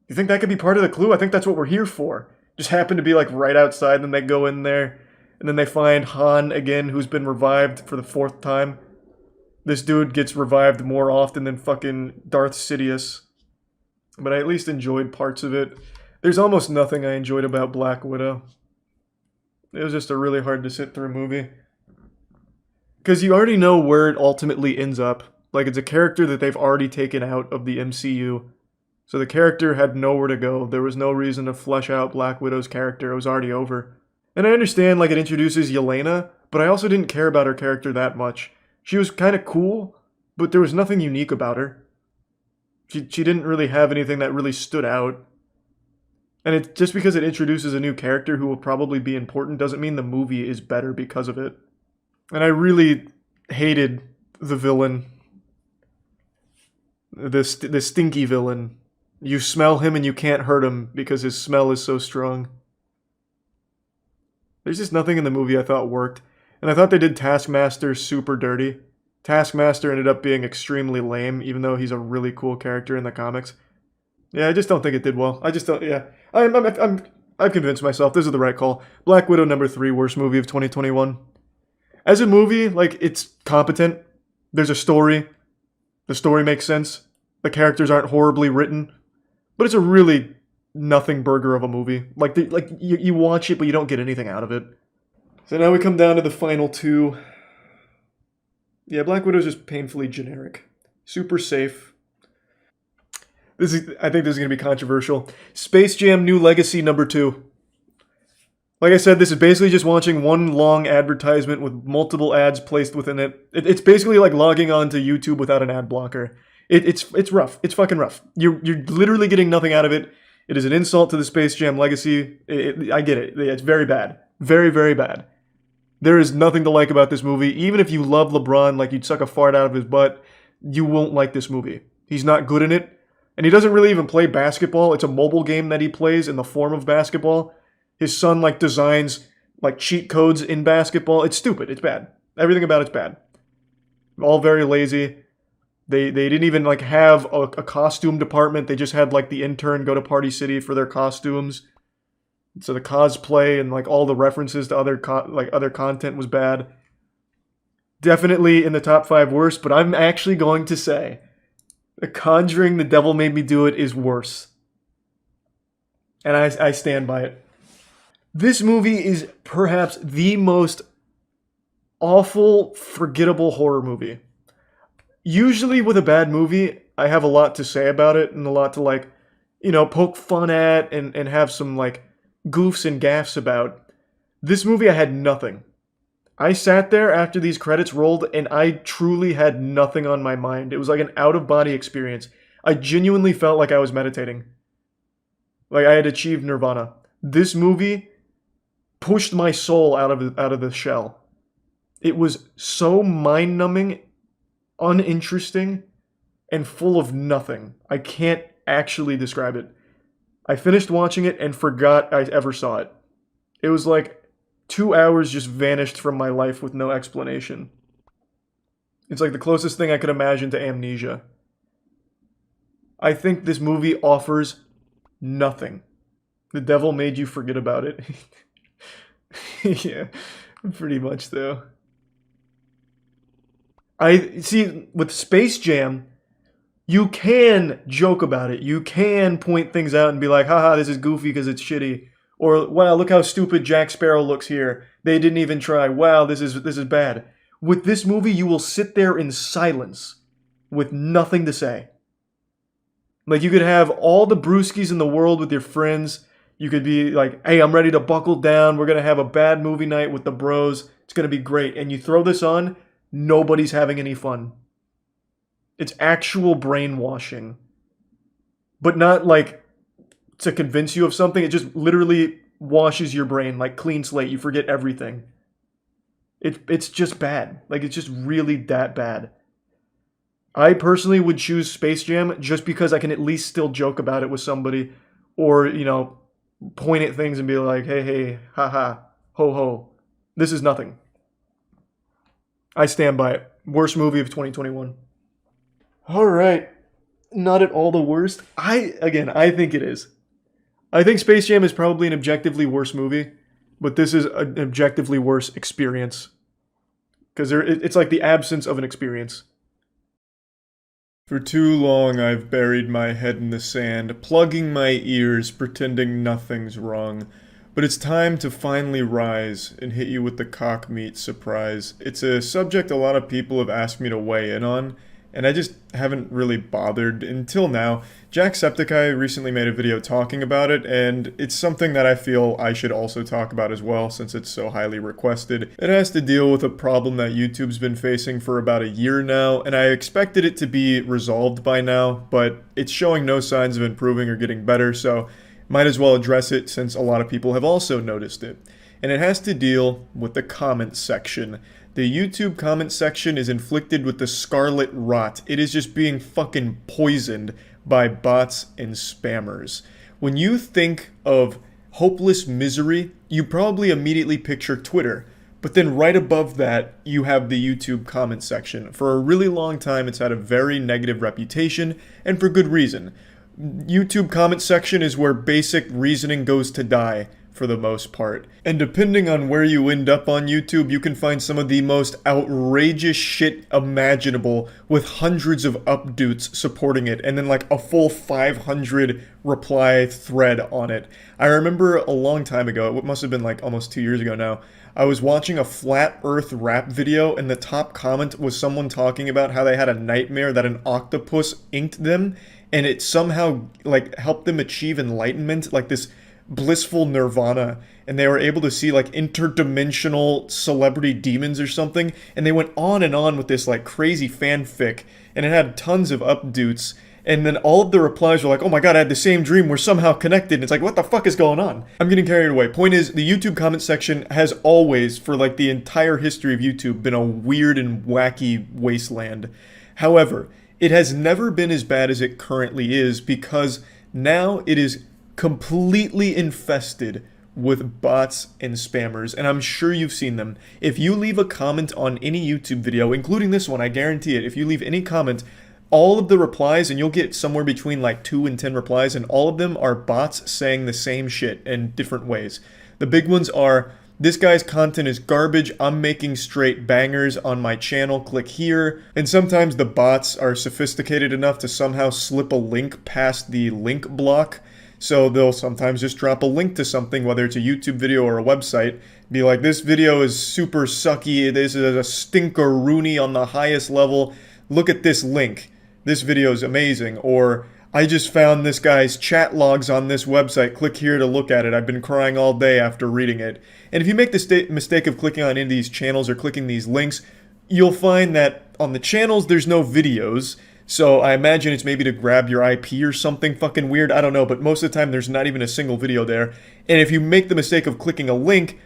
You think that could be part of the clue? I think that's what we're here for. Just happened to be like right outside, then they go in there, and then they find Han again, who's been revived for the 4th time. This dude gets revived more often than fucking Darth Sidious. But I at least enjoyed parts of it. There's almost nothing I enjoyed about Black Widow. It was just a really hard to sit through movie. Because you already know where it ultimately ends up. Like, it's a character that they've already taken out of the MCU. So the character had nowhere to go. There was no reason to flesh out Black Widow's character. It was already over. And I understand, like, it introduces Yelena, but I also didn't care about her character that much. She was kind of cool, but there was nothing unique about her. She didn't really have anything that really stood out. And just because it introduces a new character who will probably be important doesn't mean the movie is better because of it. And I really hated the villain. The stinky villain. You smell him and you can't hurt him because his smell is so strong. There's just nothing in the movie I thought worked. And I thought they did Taskmaster super dirty. Taskmaster ended up being extremely lame, even though he's a really cool character in the comics. Yeah, I just don't think it did well. I just don't, yeah. I've convinced myself this is the right call. Black Widow number 3, worst movie of 2021. As a movie, like, it's competent. There's a story. The story makes sense. The characters aren't horribly written. But it's a really nothing burger of a movie. Like you watch it, but you don't get anything out of it. So now we come down to the final 2. Yeah, Black Widow's just painfully generic. Super safe. I think this is going to be controversial. Space Jam New Legacy #2. Like I said, this is basically just watching one long advertisement with multiple ads placed within it. It's basically like logging on to YouTube without an ad blocker. It's rough. It's fucking rough. You're literally getting nothing out of it. It is an insult to the Space Jam legacy. I get it. It's very bad. Very, very bad. There is nothing to like about this movie. Even if you love LeBron like you'd suck a fart out of his butt, you won't like this movie. He's not good in it. And he doesn't really even play basketball. It's a mobile game that he plays in the form of basketball. His son like designs like cheat codes in basketball. It's stupid. It's bad. Everything about it's bad. All very lazy. They didn't even like have a costume department. They just had like the intern go to Party City for their costumes. So the cosplay and like all the references to other content was bad. Definitely in the top 5 worst, but I'm actually going to say The Conjuring, The Devil Made Me Do It is worse. And I stand by it. This movie is perhaps the most awful, forgettable horror movie. Usually with a bad movie, I have a lot to say about it and a lot to like, poke fun at and have some like goofs and gaffs about. This movie, I had nothing. I sat there after these credits rolled and I truly had nothing on my mind. It was like an out-of-body experience. I genuinely felt like I was meditating. Like I had achieved nirvana. This movie pushed my soul out of the shell. It was so mind-numbing, uninteresting, and full of nothing. I can't actually describe it. I finished watching it and forgot I ever saw it. It was like 2 hours just vanished from my life with no explanation. It's like the closest thing I could imagine to amnesia. I think this movie offers nothing. The devil made you forget about it. Yeah, pretty much though. I see with Space Jam, you can joke about it. You can point things out and be like, haha, this is goofy because it's shitty. Or, wow, look how stupid Jack Sparrow looks here. They didn't even try. Wow, this is bad. With this movie, you will sit there in silence with nothing to say. Like, you could have all the brewskis in the world with your friends. You could be like, hey, I'm ready to buckle down. We're going to have a bad movie night with the bros. It's going to be great. And you throw this on, nobody's having any fun. It's actual brainwashing. But not like to convince you of something. It just literally washes your brain like clean slate. You forget everything. It's just bad. Like, it's just really that bad. I personally would choose Space Jam just because I can at least still joke about it with somebody, or, point at things and be like, hey, haha, ho ho. This is nothing. I stand by it. Worst movie of 2021. Alright. Not at all the worst. I think it is. I think Space Jam is probably an objectively worse movie, but this is an objectively worse experience. Because it's like the absence of an experience. For too long, I've buried my head in the sand, plugging my ears, pretending nothing's wrong. But it's time to finally rise and hit you with the cock meat surprise. It's a subject a lot of people have asked me to weigh in on, and I just haven't really bothered until now. Jacksepticeye recently made a video talking about it, and it's something that I feel I should also talk about as well, since it's so highly requested. It has to deal with a problem that YouTube's been facing for about a year now, and I expected it to be resolved by now, but it's showing no signs of improving or getting better, so might as well address it since a lot of people have also noticed it. And it has to deal with the comment section. The YouTube comment section is inflicted with the scarlet rot. It is just being fucking poisoned by bots and spammers. When you think of hopeless misery, you probably immediately picture Twitter. But then right above that, you have the YouTube comment section. For a really long time, it's had a very negative reputation, and for good reason. YouTube comment section is where basic reasoning goes to die for the most part. And depending on where you end up on YouTube, you can find some of the most outrageous shit imaginable with hundreds of updates supporting it, and then like a full 500 reply thread on it. I remember a long time ago, it must have been like almost 2 years ago now, I was watching a flat earth rap video, and the top comment was someone talking about how they had a nightmare that an octopus inked them, and it somehow like helped them achieve enlightenment, like this blissful nirvana, and they were able to see like interdimensional celebrity demons or something, and they went on and on with this like crazy fanfic, and it had tons of updates, and then all of the replies were like, oh my god, I had the same dream, we're somehow connected, and it's like, what the fuck is going on? I'm getting carried away. Point is, the YouTube comment section has always, for like the entire history of YouTube, been a weird and wacky wasteland. However, it has never been as bad as it currently is, because now it is completely infested with bots and spammers, and I'm sure you've seen them. If you leave a comment on any YouTube video, including this one, I guarantee it, if you leave any comment, all of the replies, and you'll get somewhere between like 2 and 10 replies, and all of them are bots saying the same shit in different ways. The big ones are, this guy's content is garbage, I'm making straight bangers on my channel, click here. And sometimes the bots are sophisticated enough to somehow slip a link past the link block. So they'll sometimes just drop a link to something, whether it's a YouTube video or a website, be like, this video is super sucky, this is a stinker-rooney on the highest level, look at this link, this video is amazing, or I just found this guy's chat logs on this website, click here to look at it, I've been crying all day after reading it. And if you make the mistake of clicking on any of these channels or clicking these links, you'll find that on the channels there's no videos. So I imagine it's maybe to grab your IP or something fucking weird, I don't know, but most of the time there's not even a single video there. And if you make the mistake of clicking a link,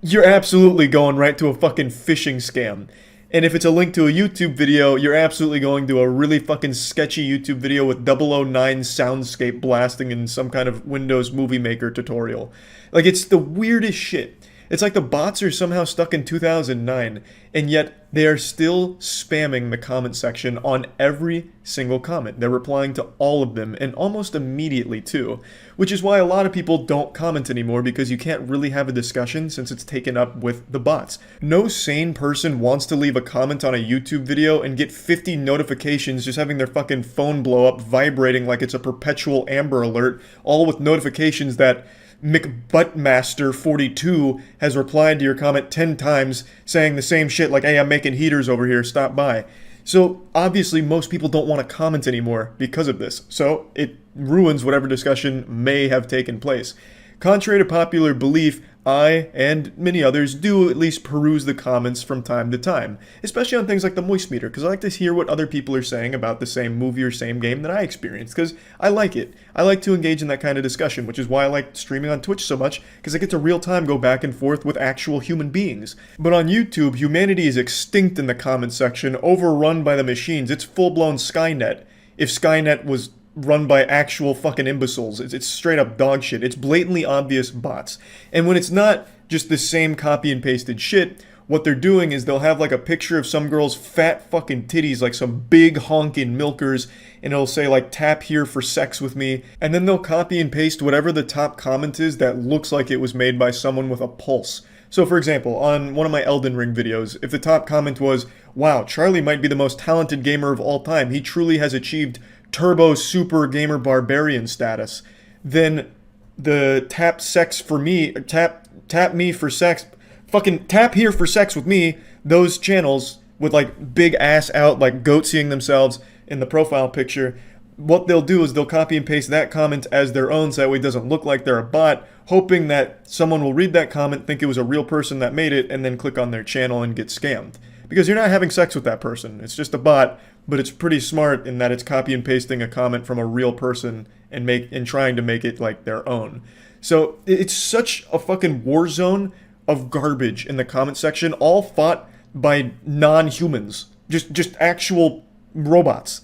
you're absolutely going right to a fucking phishing scam. And if it's a link to a YouTube video, you're absolutely going to a really fucking sketchy YouTube video with 009 soundscape blasting in some kind of Windows Movie Maker tutorial. Like, it's the weirdest shit. It's like the bots are somehow stuck in 2009, and yet they are still spamming the comment section on every single comment. They're replying to all of them, and almost immediately too, which is why a lot of people don't comment anymore, because you can't really have a discussion since it's taken up with the bots. No sane person wants to leave a comment on a YouTube video and get 50 notifications just having their fucking phone blow up, vibrating like it's a perpetual Amber Alert, all with notifications that McButtmaster42 has replied to your comment 10 times saying the same shit like, hey, I'm making heaters over here, stop by. So obviously most people don't want to comment anymore because of this, so it ruins whatever discussion may have taken place. Contrary to popular belief, I, and many others, do at least peruse the comments from time to time, especially on things like the Moist Meter, because I like to hear what other people are saying about the same movie or same game that I experienced, because I like it. I like to engage in that kind of discussion, which is why I like streaming on Twitch so much, because I get to real time go back and forth with actual human beings. But on YouTube, humanity is extinct in the comment section, overrun by the machines. It's full-blown Skynet. If Skynet was run by actual fucking imbeciles. It's straight up dog shit. It's blatantly obvious bots. And when it's not just the same copy and pasted shit, what they're doing is they'll have like a picture of some girl's fat fucking titties, like some big honking milkers, and it'll say like, tap here for sex with me, and then they'll copy and paste whatever the top comment is that looks like it was made by someone with a pulse. So for example, on one of my Elden Ring videos, if the top comment was, wow, Charlie might be the most talented gamer of all time, he truly has achieved Turbo Super Gamer Barbarian status, then the tap sex for me, tap me for sex, fucking tap here for sex with me, those channels with like big ass out, like goatseeing themselves in the profile picture, what they'll do is they'll copy and paste that comment as their own so that way it doesn't look like they're a bot, hoping that someone will read that comment, think it was a real person that made it, and then click on their channel and get scammed. Because you're not having sex with that person, it's just a bot, but it's pretty smart in that it's copy and pasting a comment from a real person and trying to make it like their own. So it's such a fucking war zone of garbage in the comment section, all fought by non-humans, just actual robots.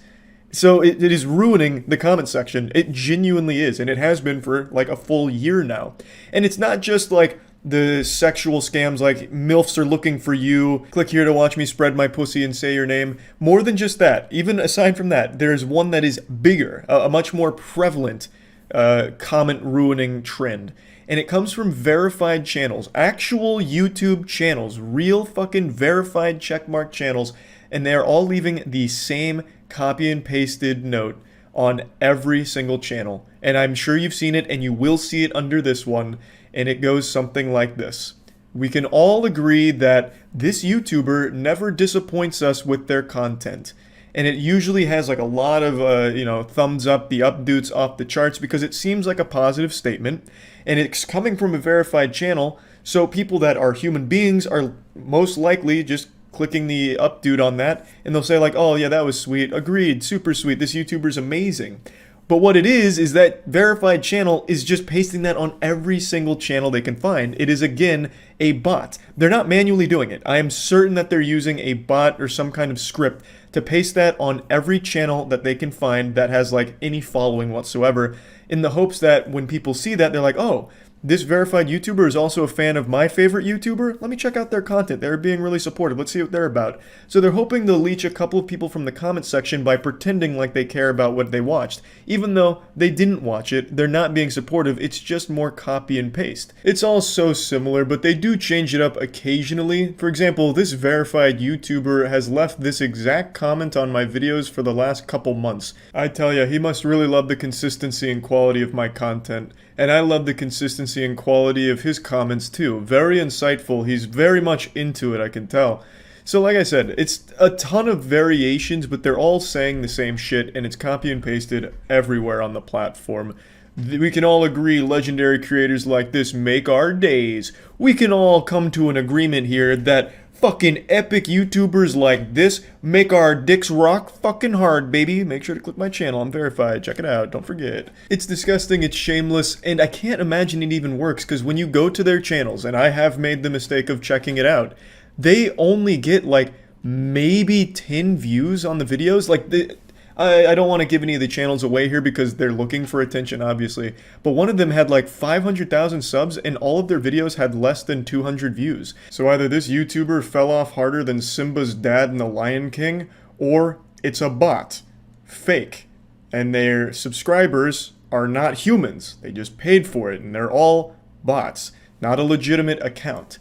So it is ruining the comment section. It genuinely is, and it has been for like a full year now. And it's not just like the sexual scams like MILFs are looking for you, click here to watch me spread my pussy and say your name. More than just that, even aside from that, there's one that is bigger, a much more prevalent comment ruining trend. and it comes from verified channels, actual YouTube channels, real fucking verified checkmark channels, and they're all leaving the same copy and pasted note on every single channel. And I'm sure you've seen it, and you will see it under this one, and it goes something like this. We can all agree that this YouTuber never disappoints us with their content. And it usually has like a lot of, thumbs up, the updates off the charts, because it seems like a positive statement. And it's coming from a verified channel, so people that are human beings are most likely just clicking the update on that, and they'll say like, oh yeah, that was sweet, agreed, super sweet, this YouTuber's amazing. But what it is that verified channel is just pasting that on every single channel they can find. It is, again, a bot. They're not manually doing it. I am certain that they're using a bot or some kind of script to paste that on every channel that they can find that has like any following whatsoever, in the hopes that when people see that, they're like, oh, this verified YouTuber is also a fan of my favorite YouTuber. Let me check out their content. They're being really supportive. Let's see what they're about. So they're hoping they'll leech a couple of people from the comment section by pretending like they care about what they watched. Even though they didn't watch it, they're not being supportive. It's just more copy and paste. It's all so similar, but they do change it up occasionally. For example, this verified YouTuber has left this exact comment on my videos for the last couple months. I tell ya, he must really love the consistency and quality of my content. And I love the consistency and quality of his comments too. Very insightful. He's very much into it, I can tell. So like I said, it's a ton of variations, but they're all saying the same shit, and it's copy and pasted everywhere on the platform. We can all agree legendary creators like this make our days. We can all come to an agreement here that fucking epic YouTubers like this make our dicks rock fucking hard, baby. Make sure to click my channel. I'm verified. Check it out. Don't forget. It's disgusting. It's shameless. And I can't imagine it even works, because when you go to their channels, and I have made the mistake of checking it out, they only get like maybe 10 views on the videos. Like, I don't want to give any of the channels away here because they're looking for attention, obviously. But one of them had like 500,000 subs, and all of their videos had less than 200 views. So either this YouTuber fell off harder than Simba's dad in The Lion King, or it's a bot. Fake. And their subscribers are not humans. They just paid for it, and they're all bots. Not a legitimate account.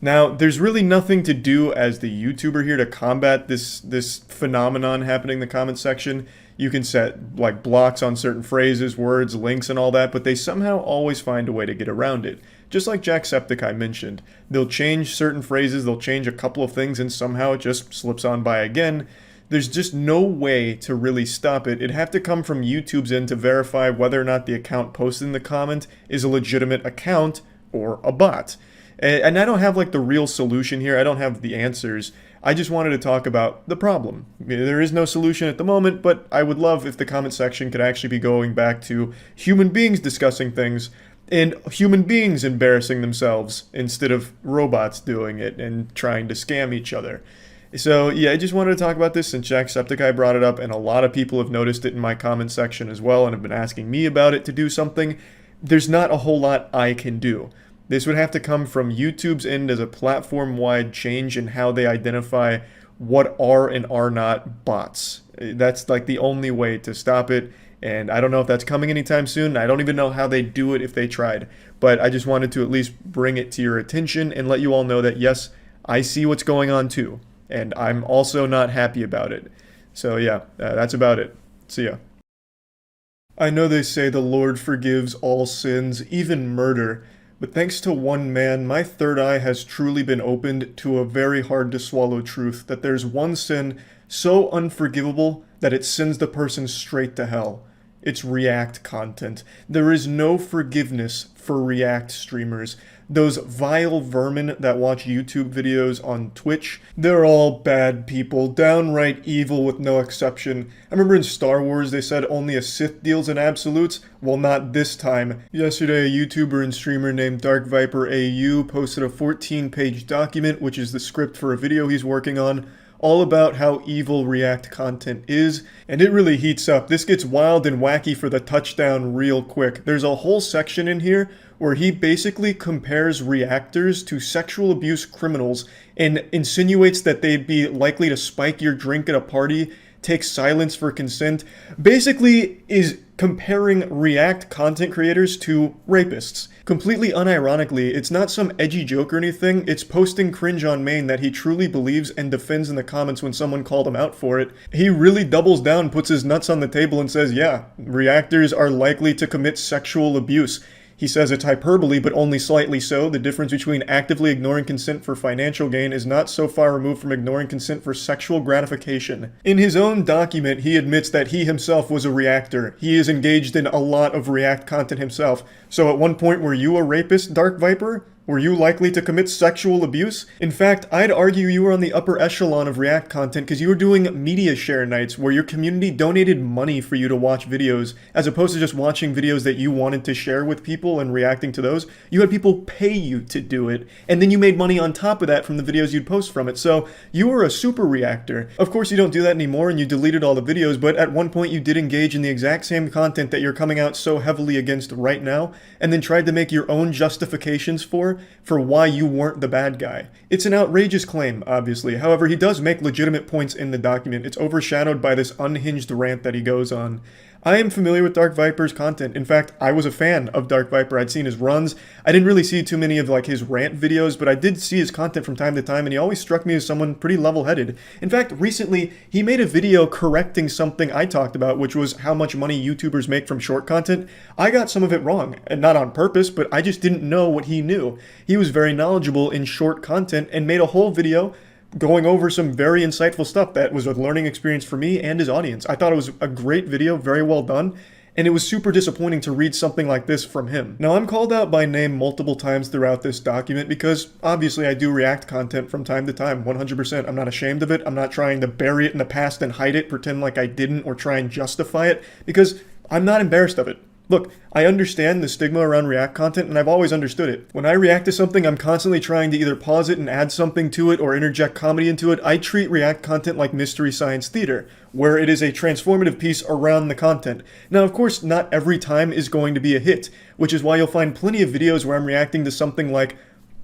Now, there's really nothing to do as the YouTuber here to combat this phenomenon happening in the comment section. You can set like blocks on certain phrases, words, links, and all that, but they somehow always find a way to get around it. Just like Jacksepticeye mentioned, they'll change certain phrases, they'll change a couple of things, and somehow it just slips on by again. There's just no way to really stop it. It'd have to come from YouTube's end to verify whether or not the account posted in the comment is a legitimate account or a bot. And I don't have like the real solution here. I don't have the answers. I just wanted to talk about the problem. There is no solution at the moment, but I would love if the comment section could actually be going back to human beings discussing things and human beings embarrassing themselves instead of robots doing it and trying to scam each other. So yeah, I just wanted to talk about this since Jacksepticeye brought it up, and a lot of people have noticed it in my comment section as well and have been asking me about it to do something. There's not a whole lot I can do. This would have to come from YouTube's end as a platform-wide change in how they identify what are and are not bots. That's like the only way to stop it, and I don't know if that's coming anytime soon. I don't even know how they do it if they tried, but I just wanted to at least bring it to your attention and let you all know that yes, I see what's going on too, and I'm also not happy about it. So yeah, that's about it. See ya. I know they say the Lord forgives all sins, even murder. But thanks to one man, my third eye has truly been opened to a very hard to swallow truth that there's one sin so unforgivable that it sends the person straight to hell. It's React content. There is no forgiveness for React streamers. Those vile vermin that watch YouTube videos on Twitch, they're all bad people, downright evil with no exception. I remember in Star Wars they said only a Sith deals in absolutes. Well, not this time. Yesterday, a YouTuber and streamer named Dark Viper AU posted a 14-page document, which is the script for a video he's working on, all about how evil React content is, and it really heats up. This gets wild and wacky for the touchdown real quick. There's a whole section in here where he basically compares reactors to sexual abuse criminals and insinuates that they'd be likely to spike your drink at a party, takes silence for consent, basically is comparing React content creators to rapists. Completely unironically, it's not some edgy joke or anything, it's posting cringe on main that he truly believes and defends in the comments when someone called him out for it. He really doubles down, puts his nuts on the table and says, yeah, reactors are likely to commit sexual abuse. He says it's hyperbole, but only slightly so. The difference between actively ignoring consent for financial gain is not so far removed from ignoring consent for sexual gratification. In his own document, he admits that he himself was a reactor. He is engaged in a lot of React content himself. So at one point, were you a rapist, Dark Viper? Were you likely to commit sexual abuse? In fact, I'd argue you were on the upper echelon of React content because you were doing media share nights where your community donated money for you to watch videos, as opposed to just watching videos that you wanted to share with people and reacting to those. You had people pay you to do it, and then you made money on top of that from the videos you'd post from it. So you were a super reactor. Of course, you don't do that anymore and you deleted all the videos, but at one point you did engage in the exact same content that you're coming out so heavily against right now, and then tried to make your own justifications for why you weren't the bad guy. It's an outrageous claim, obviously. However, he does make legitimate points in the document. It's overshadowed by this unhinged rant that he goes on. I am familiar with Dark Viper's content. In fact, I was a fan of Dark Viper. I'd seen his runs. I didn't really see too many of like his rant videos, but I did see his content from time to time, and he always struck me as someone pretty level-headed. In fact, recently, he made a video correcting something I talked about, which was how much money YouTubers make from short content. I got some of it wrong, and not on purpose, but I just didn't know what he knew. He was very knowledgeable in short content and made a whole video going over some very insightful stuff that was a learning experience for me and his audience. I thought it was a great video, very well done, and it was super disappointing to read something like this from him. Now, I'm called out by name multiple times throughout this document because obviously I do React content from time to time, 100%. I'm not ashamed of it. I'm not trying to bury it in the past and hide it, pretend like I didn't, or try and justify it, because I'm not embarrassed of it. Look, I understand the stigma around React content, and I've always understood it. When I react to something, I'm constantly trying to either pause it and add something to it or interject comedy into it. I treat React content like Mystery Science Theater, where it is a transformative piece around the content. Now, of course, not every time is going to be a hit, which is why you'll find plenty of videos where I'm reacting to something like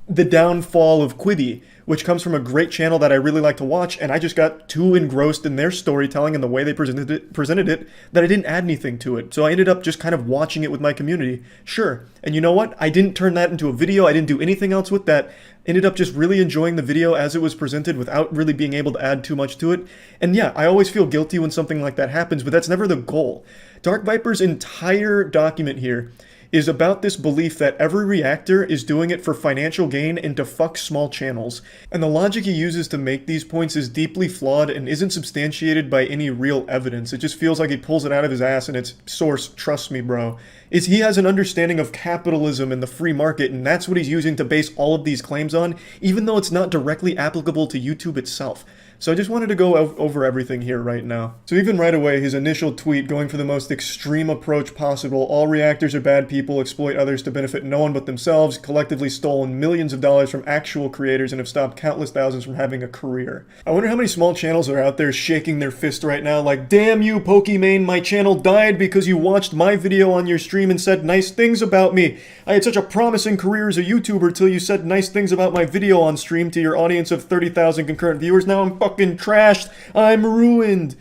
the downfall of Quibi, which comes from a great channel that I really like to watch, and I just got too engrossed in their storytelling and the way they presented it that I didn't add anything to it. So I ended up just kind of watching it with my community. Sure, and you know what? I didn't turn that into a video. I didn't do anything else with that. Ended up just really enjoying the video as it was presented without really being able to add too much to it. And yeah, I always feel guilty when something like that happens, but that's never the goal. Dark Viper's entire document here is about this belief that every reactor is doing it for financial gain and to fuck small channels. And the logic he uses to make these points is deeply flawed and isn't substantiated by any real evidence. It just feels like he pulls it out of his ass and it's source, trust me bro. He has an understanding of capitalism and the free market, and that's what he's using to base all of these claims on, even though it's not directly applicable to YouTube itself. So I just wanted to go over everything here right now. So even right away, his initial tweet going for the most extreme approach possible, all reactors are bad people, exploit others to benefit no one but themselves, collectively stolen millions of dollars from actual creators and have stopped countless thousands from having a career. I wonder how many small channels are out there shaking their fist right now like, damn you Pokimane, my channel died because you watched my video on your stream and said nice things about me. I had such a promising career as a YouTuber till you said nice things about my video on stream to your audience of 30,000 concurrent viewers. Now I'm fucking trashed. I'm ruined.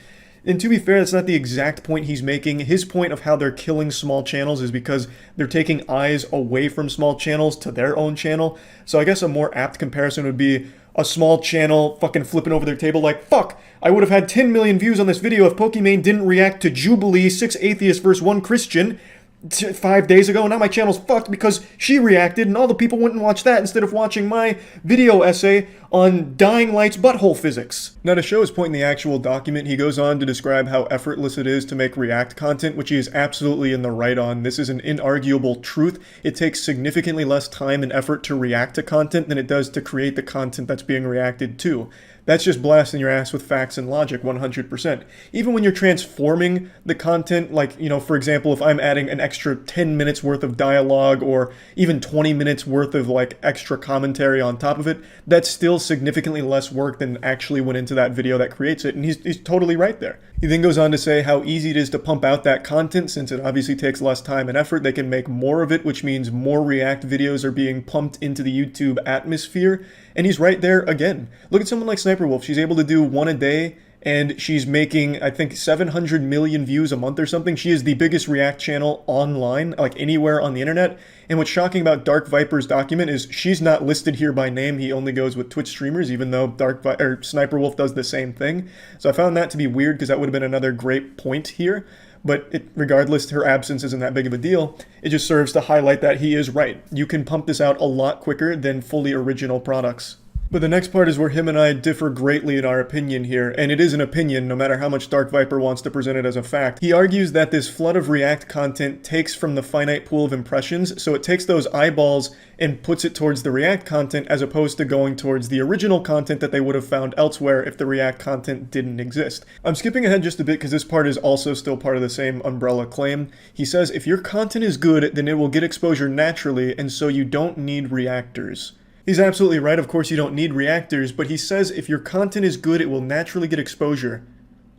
And to be fair, that's not the exact point he's making. His point of how they're killing small channels is because they're taking eyes away from small channels to their own channel. So I guess a more apt comparison would be a small channel fucking flipping over their table like, fuck, I would have had 10 million views on this video if Pokimane didn't react to Jubilee, 6 atheists versus 1 Christian 5 days ago, and now my channel's fucked because she reacted and all the people went and watched that instead of watching my video essay on Dying Light's butthole physics. Now to show his point in the actual document, he goes on to describe how effortless it is to make React content, which he is absolutely in the right on. This is an inarguable truth. It takes significantly less time and effort to react to content than it does to create the content that's being reacted to. That's just blasting your ass with facts and logic 100%. Even when you're transforming the content, like, you know, for example, if I'm adding an extra 10 minutes worth of dialogue or even 20 minutes worth of like extra commentary on top of it, that's still significantly less work than actually went into that video that creates it, and he's totally right there. He then goes on to say how easy it is to pump out that content since it obviously takes less time and effort. They can make more of it, which means more React videos are being pumped into the YouTube atmosphere. And he's right there again. Look at someone like Sniper Wolf. She's able to do one a day and she's making, I think, 700 million views a month or something. She is the biggest React channel online, like anywhere on the internet. And what's shocking about Dark Viper's document is she's not listed here by name. He only goes with Twitch streamers, even though Sniper Wolf does the same thing. So I found that to be weird because that would have been another great point here. But regardless, her absence isn't that big of a deal. It just serves to highlight that he is right. You can pump this out a lot quicker than fully original products. But the next part is where him and I differ greatly in our opinion here, and it is an opinion no matter how much Dark Viper wants to present it as a fact. He argues that this flood of React content takes from the finite pool of impressions, so it takes those eyeballs and puts it towards the React content as opposed to going towards the original content that they would have found elsewhere if the React content didn't exist. I'm skipping ahead just a bit because this part is also still part of the same umbrella claim. He says, if your content is good, then it will get exposure naturally, and so you don't need reactors. He's absolutely right, of course you don't need reactors, but he says if your content is good, it will naturally get exposure.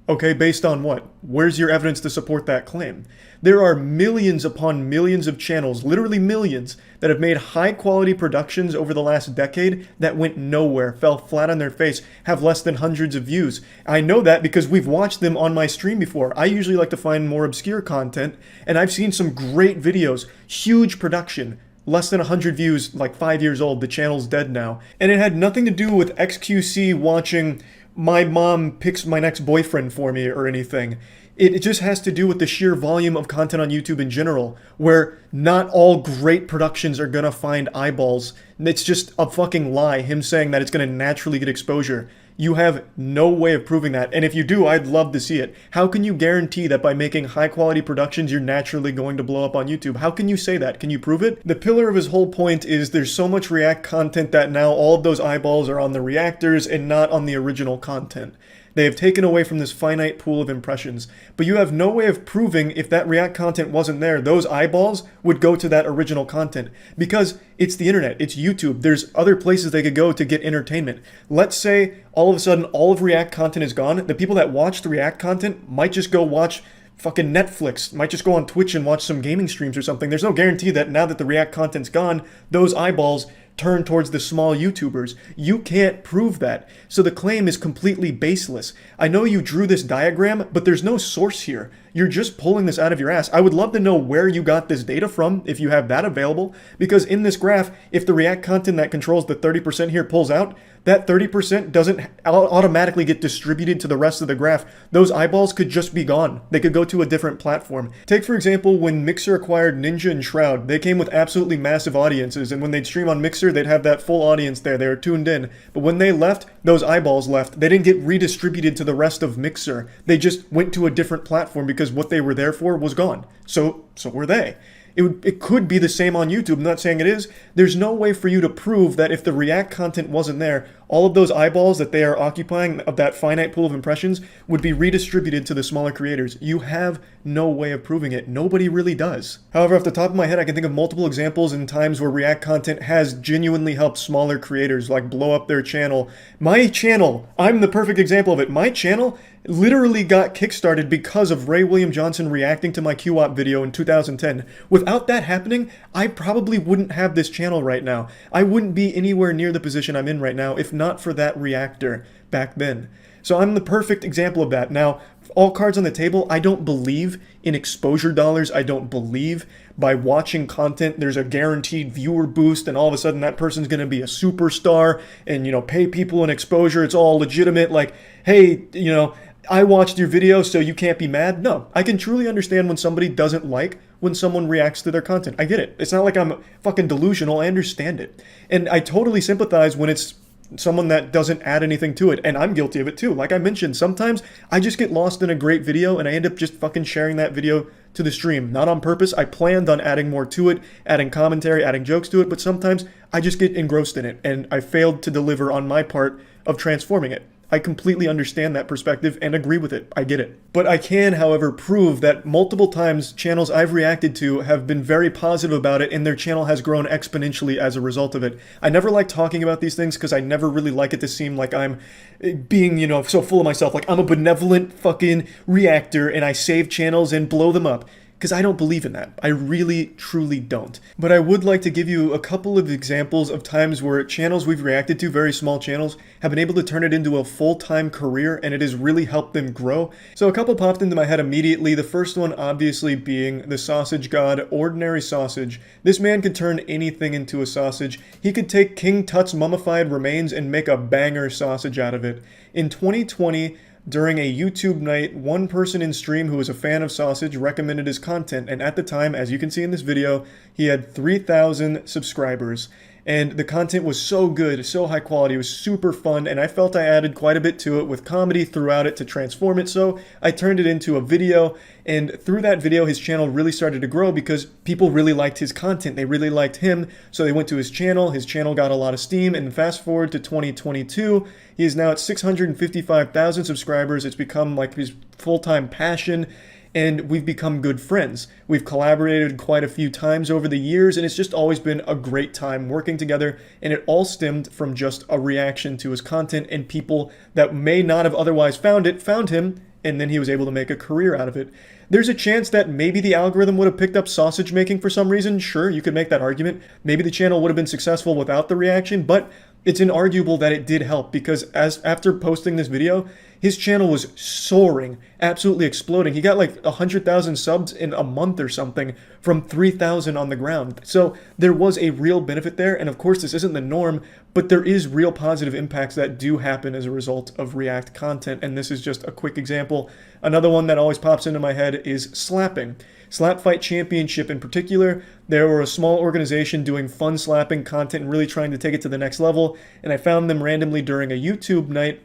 Okay, based on what? Where's your evidence to support that claim? There are millions upon millions of channels, literally millions, that have made high-quality productions over the last decade that went nowhere, fell flat on their face, have less than hundreds of views. I know that because we've watched them on my stream before. I usually like to find more obscure content, and I've seen some great videos, huge production, less than 100 views, like 5 years old, the channel's dead now. And it had nothing to do with XQC watching my mom picks my next boyfriend for me or anything. It just has to do with the sheer volume of content on YouTube in general, where not all great productions are gonna find eyeballs. It's just a fucking lie, him saying that it's gonna naturally get exposure. You have no way of proving that, and if you do, I'd love to see it. How can you guarantee that by making high-quality productions, you're naturally going to blow up on YouTube? How can you say that? Can you prove it? The pillar of his whole point is there's so much React content that now all of those eyeballs are on the reactors and not on the original content. They have taken away from this finite pool of impressions. But you have no way of proving if that React content wasn't there, those eyeballs would go to that original content. Because it's the internet, it's YouTube, there's other places they could go to get entertainment. Let's say all of a sudden all of React content is gone. The people that watch the React content might just go watch fucking Netflix, might just go on Twitch and watch some gaming streams or something. There's no guarantee that now that the React content's gone, those eyeballs turn towards the small YouTubers. You can't prove that. So the claim is completely baseless. I know you drew this diagram, but there's no source here. You're just pulling this out of your ass. I would love to know where you got this data from, if you have that available, because in this graph, if the React content that controls the 30% here pulls out, that 30% doesn't automatically get distributed to the rest of the graph. Those eyeballs could just be gone. They could go to a different platform. Take, for example, when Mixer acquired Ninja and Shroud, they came with absolutely massive audiences, and when they'd stream on Mixer, they'd have that full audience there. They were tuned in. But when they left, those eyeballs left. They didn't get redistributed to the rest of Mixer. They just went to a different platform because what they were there for was gone. So were they. It could be the same on YouTube. I'm not saying it is. There's no way for you to prove that if the React content wasn't there, all of those eyeballs that they are occupying of that finite pool of impressions would be redistributed to the smaller creators. You have no way of proving it. Nobody really does. However, off the top of my head, I can think of multiple examples in times where React content has genuinely helped smaller creators, like blow up their channel. My channel, I'm the perfect example of it. My channel literally got kickstarted because of Ray William Johnson reacting to my QWOP video in 2010. Without that happening, I probably wouldn't have this channel right now. I wouldn't be anywhere near the position I'm in right now if not for that reactor back then. So I'm the perfect example of that. Now, all cards on the table, I don't believe in exposure dollars. I don't believe by watching content there's a guaranteed viewer boost and all of a sudden that person's going to be a superstar and, pay people in exposure. It's all legitimate. Like, hey, I watched your video, so you can't be mad. No, I can truly understand when somebody doesn't like when someone reacts to their content. I get it. It's not like I'm fucking delusional. I understand it. And I totally sympathize when it's someone that doesn't add anything to it. And I'm guilty of it too. Like I mentioned, sometimes I just get lost in a great video and I end up just fucking sharing that video to the stream. Not on purpose. I planned on adding more to it, adding commentary, adding jokes to it, but sometimes I just get engrossed in it and I failed to deliver on my part of transforming it. I completely understand that perspective and agree with it. I get it. But I can, however, prove that multiple times channels I've reacted to have been very positive about it and their channel has grown exponentially as a result of it. I never like talking about these things because I never really like it to seem like I'm being, so full of myself. Like I'm a benevolent fucking reactor and I save channels and blow them up. because I don't believe in that. I really, truly don't. But I would like to give you a couple of examples of times where channels we've reacted to, very small channels, have been able to turn it into a full-time career, and it has really helped them grow. So a couple popped into my head immediately. The first one obviously being the sausage god, Ordinary Sausage. This man could turn anything into a sausage. He could take King Tut's mummified remains and make a banger sausage out of it. In 2020, during a YouTube night, one person in stream who was a fan of sausage recommended his content, and at the time, as you can see in this video, he had 3,000 subscribers. And the content was so good, so high quality, it was super fun, and I felt I added quite a bit to it with comedy throughout it to transform it, so I turned it into a video, and through that video, his channel really started to grow because people really liked his content, they really liked him, so they went to his channel got a lot of steam, and fast forward to 2022, he is now at 655,000 subscribers, it's become like his full-time passion, and we've become good friends. We've collaborated quite a few times over the years, and it's just always been a great time working together, and it all stemmed from just a reaction to his content, and people that may not have otherwise found him, and then he was able to make a career out of it. There's a chance that maybe the algorithm would have picked up sausage making for some reason. Sure, you could make that argument. Maybe the channel would have been successful without the reaction, but it's inarguable that it did help because after posting this video, his channel was soaring, absolutely exploding. He got like 100,000 subs in a month or something from 3,000 on the ground. So there was a real benefit there. And of course, this isn't the norm, but there is real positive impacts that do happen as a result of React content. And this is just a quick example. Another one that always pops into my head is slapping. Slap Fight Championship in particular, they were a small organization doing fun slapping content and really trying to take it to the next level. And I found them randomly during a YouTube night,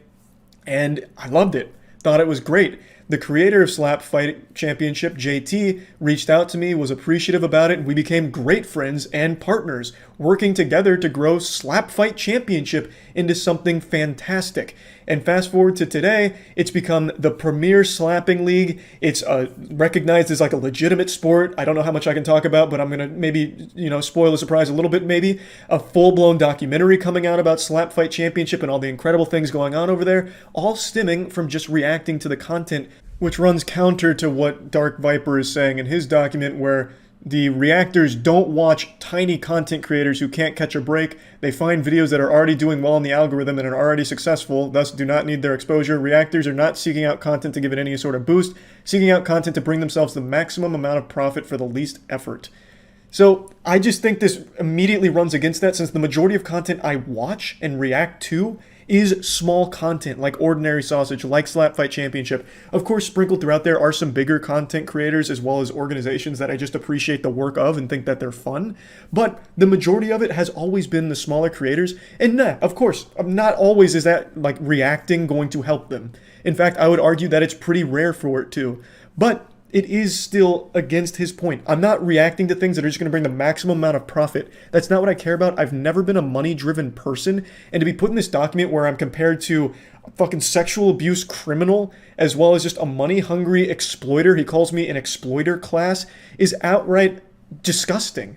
and I loved it. Thought it was great. The creator of Slap Fight Championship, JT, reached out to me, was appreciative about it, and we became great friends and partners, working together to grow Slap Fight Championship into something fantastic. And fast forward to today, it's become the premier slapping league. It's recognized as like a legitimate sport. I don't know how much I can talk about, but I'm going to maybe, spoil the surprise a little bit maybe. A full-blown documentary coming out about Slap Fight Championship and all the incredible things going on over there, all stemming from just reacting to the content, which runs counter to what Dark Viper is saying in his document, where the reactors don't watch tiny content creators who can't catch a break. They find videos that are already doing well in the algorithm and are already successful, thus do not need their exposure. Reactors are not seeking out content to give it any sort of boost, seeking out content to bring themselves the maximum amount of profit for the least effort. So I just think this immediately runs against that, since the majority of content I watch and react to is small content like Ordinary Sausage, like Slap Fight Championship. Of course, sprinkled throughout there are some bigger content creators as well as organizations that I just appreciate the work of and think that they're fun. But the majority of it has always been the smaller creators. And of course, not always is that like reacting going to help them. In fact, I would argue that it's pretty rare for it to. But it is still against his point. I'm not reacting to things that are just going to bring the maximum amount of profit. That's not what I care about. I've never been a money-driven person, and to be put in this document where I'm compared to a fucking sexual abuse criminal as well as just a money-hungry exploiter, he calls me an exploiter class, is outright disgusting.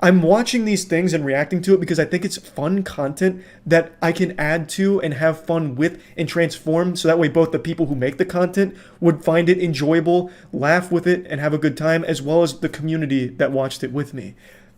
I'm watching these things and reacting to it because I think it's fun content that I can add to and have fun with and transform, so that way both the people who make the content would find it enjoyable, laugh with it, and have a good time, as well as the community that watched it with me.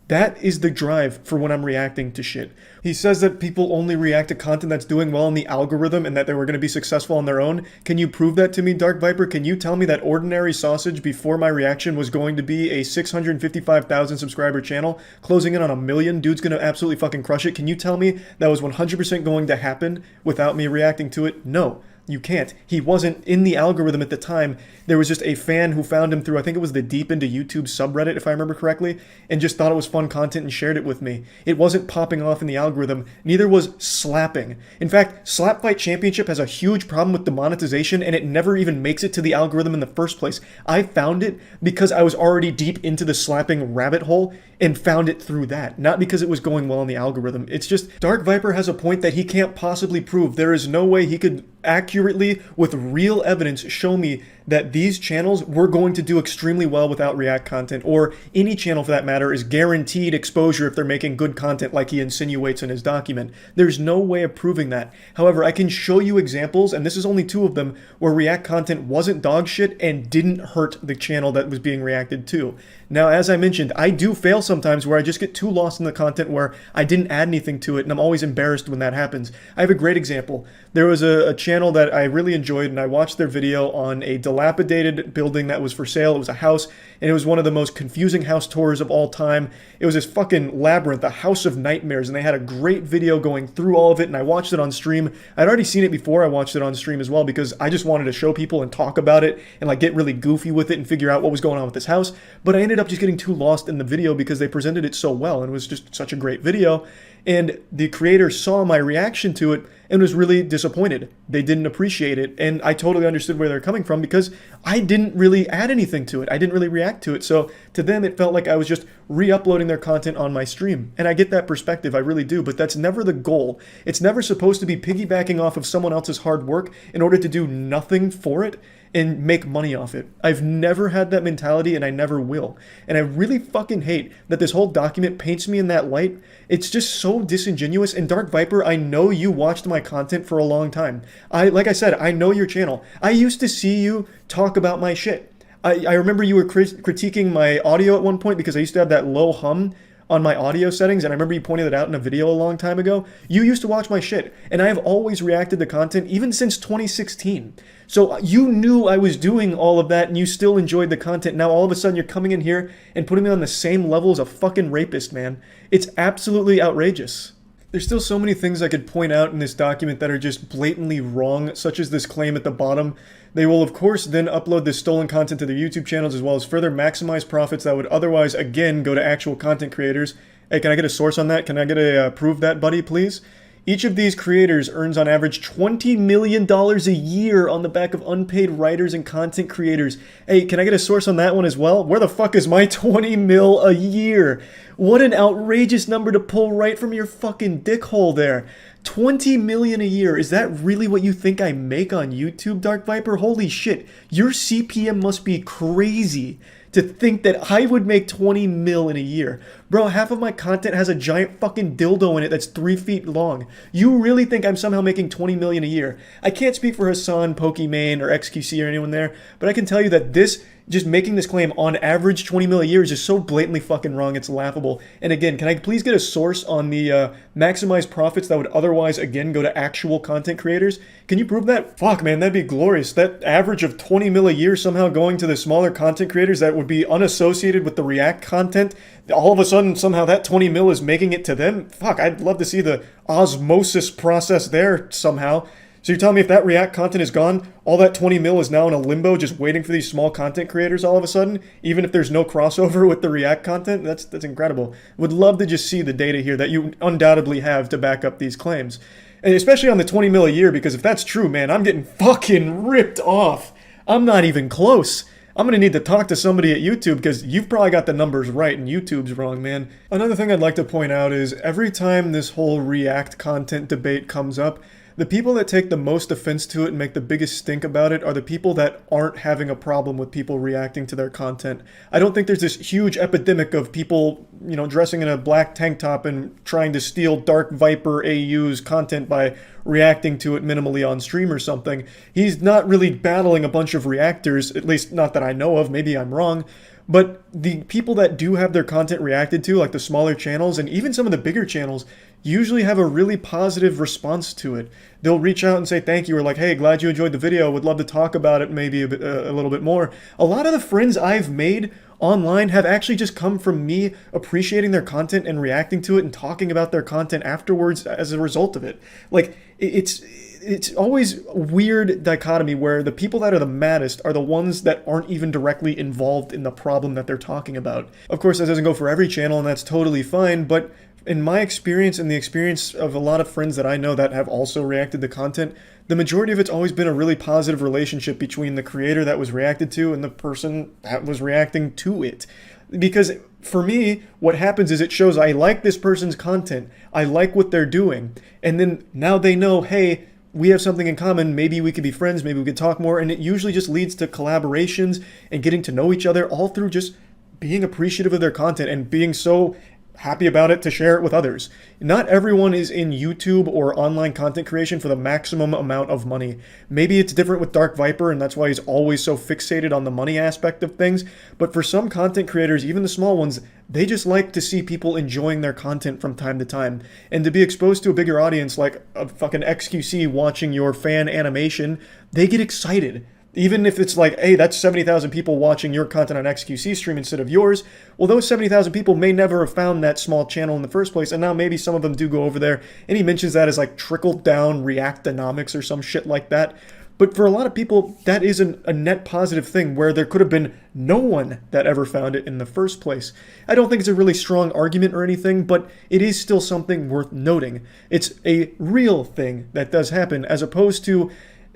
That is the drive for when I'm reacting to shit. He says that people only react to content that's doing well in the algorithm and that they were going to be successful on their own. Can you prove that to me, Dark Viper? Can you tell me that Ordinary Sausage before my reaction was going to be a 655,000 subscriber channel, closing in on 1 million? Dude's going to absolutely fucking crush it. Can you tell me that was 100% going to happen without me reacting to it? No. You can't. He wasn't in the algorithm at the time. There was just a fan who found him through, I think it was the Deep Into YouTube subreddit, if I remember correctly, and just thought it was fun content and shared it with me. It wasn't popping off in the algorithm. Neither was slapping. In fact, Slap Fight Championship has a huge problem with demonetization, and it never even makes it to the algorithm in the first place. I found it because I was already deep into the slapping rabbit hole and found it through that, not because it was going well in the algorithm. It's just, Dark Viper has a point that he can't possibly prove. There is no way he could accurately, with real evidence, show me that these channels were going to do extremely well without React content, or any channel for that matter is guaranteed exposure if they're making good content like he insinuates in his document. There's no way of proving that. However, I can show you examples, and this is only 2 of them, where React content wasn't dog shit and didn't hurt the channel that was being reacted to. Now, as I mentioned, I do fail sometimes where I just get too lost in the content where I didn't add anything to it, and I'm always embarrassed when that happens. I have a great example. There was a channel that I really enjoyed, and I watched their video on a dilapidated building that was for sale. It was a house, and it was one of the most confusing house tours of all time. It was this fucking labyrinth, a house of nightmares, and they had a great video going through all of it, and I watched it on stream. I'd already seen it before I watched it on stream as well, because I just wanted to show people and talk about it and like get really goofy with it and figure out what was going on with this house. But I ended up just getting too lost in the video because they presented it so well, and it was just such a great video. And the creator saw my reaction to it and was really disappointed. They didn't appreciate it, and I totally understood where they're coming from because I didn't really add anything to it. I didn't really react to it. So to them, it felt like I was just re-uploading their content on my stream. And I get that perspective, I really do, but that's never the goal. It's never supposed to be piggybacking off of someone else's hard work in order to do nothing for it and make money off it. I've never had that mentality, and I never will. And I really fucking hate that this whole document paints me in that light. It's just so disingenuous. And Dark Viper, I know you watched my content for a long time. Like I said, I know your channel. I used to see you talk about my shit. I remember you were critiquing my audio at one point because I used to have that low hum on my audio settings, and I remember you pointed it out in a video a long time ago. You used to watch my shit, and I have always reacted to content even since 2016. So you knew I was doing all of that, and you still enjoyed the content. Now all of a sudden you're coming in here and putting me on the same level as a fucking rapist, man. It's absolutely outrageous. There's still so many things I could point out in this document that are just blatantly wrong, such as this claim at the bottom. They will, of course, then upload this stolen content to their YouTube channels, as well as further maximize profits that would otherwise, again, go to actual content creators. Hey, can I get a source on that? Can I get a prove that, buddy, please? Each of these creators earns on average $20 million a year on the back of unpaid writers and content creators. Hey, can I get a source on that one as well? Where the fuck is my 20 mil a year? What an outrageous number to pull right from your fucking dick hole there. 20 million a year. Is that really what you think I make on YouTube, Dark Viper? Holy shit. Your CPM must be crazy to think that I would make 20 mil in a year. Bro, half of my content has a giant fucking dildo in it that's 3 feet long. You really think I'm somehow making 20 million a year? I can't speak for Hassan, Pokimane, or XQC or anyone there, but I can tell you that this, just making this claim on average 20 mil a year is just so blatantly fucking wrong, it's laughable. And again, can I please get a source on the maximized profits that would otherwise, again, go to actual content creators? Can you prove that? Fuck, man, that'd be glorious. That average of 20 mil a year somehow going to the smaller content creators that would be unassociated with the React content, all of a sudden somehow that 20 mil is making it to them? Fuck, I'd love to see the osmosis process there somehow. So you're telling me if that React content is gone, all that 20 mil is now in a limbo just waiting for these small content creators all of a sudden, even if there's no crossover with the React content? That's incredible. Would love to just see the data here that you undoubtedly have to back up these claims. And especially on the 20 mil a year, because if that's true, man, I'm getting fucking ripped off. I'm not even close. I'm going to need to talk to somebody at YouTube because you've probably got the numbers right and YouTube's wrong, man. Another thing I'd like to point out is every time this whole React content debate comes up, the people that take the most offense to it and make the biggest stink about it are the people that aren't having a problem with people reacting to their content. I don't think there's this huge epidemic of people, you know, dressing in a black tank top and trying to steal Dark Viper AU's content by reacting to it minimally on stream or something. He's not really battling a bunch of reactors, at least not that I know of, maybe I'm wrong. But the people that do have their content reacted to, like the smaller channels and even some of the bigger channels, usually have a really positive response to it. They'll reach out and say thank you, or like, hey, glad you enjoyed the video, would love to talk about it maybe a little bit more. A lot of the friends I've made online have actually just come from me appreciating their content and reacting to it and talking about their content afterwards as a result of it. Like, it's always a weird dichotomy where the people that are the maddest are the ones that aren't even directly involved in the problem that they're talking about. Of course, that doesn't go for every channel, and that's totally fine, but in my experience and the experience of a lot of friends that I know that have also reacted to content, the majority of it's always been a really positive relationship between the creator that was reacted to and the person that was reacting to it. Because for me, what happens is it shows I like this person's content, I like what they're doing, and then now they know, hey, we have something in common, maybe we could be friends, maybe we could talk more, and it usually just leads to collaborations and getting to know each other, all through just being appreciative of their content and being so happy about it to share it with others. Not everyone is in YouTube or online content creation for the maximum amount of money. Maybe it's different with Dark Viper, and that's why he's always so fixated on the money aspect of things. But for some content creators, even the small ones, they just like to see people enjoying their content from time to time. And to be exposed to a bigger audience like a fucking XQC watching your fan animation, they get excited. Even if it's like, hey, that's 70,000 people watching your content on XQC stream instead of yours. Well, those 70,000 people may never have found that small channel in the first place, and now maybe some of them do go over there. And he mentions that as like trickle-down reactonomics or some shit like that. But for a lot of people, that is a net positive thing, where there could have been no one that ever found it in the first place. I don't think it's a really strong argument or anything, but it is still something worth noting. It's a real thing that does happen, as opposed to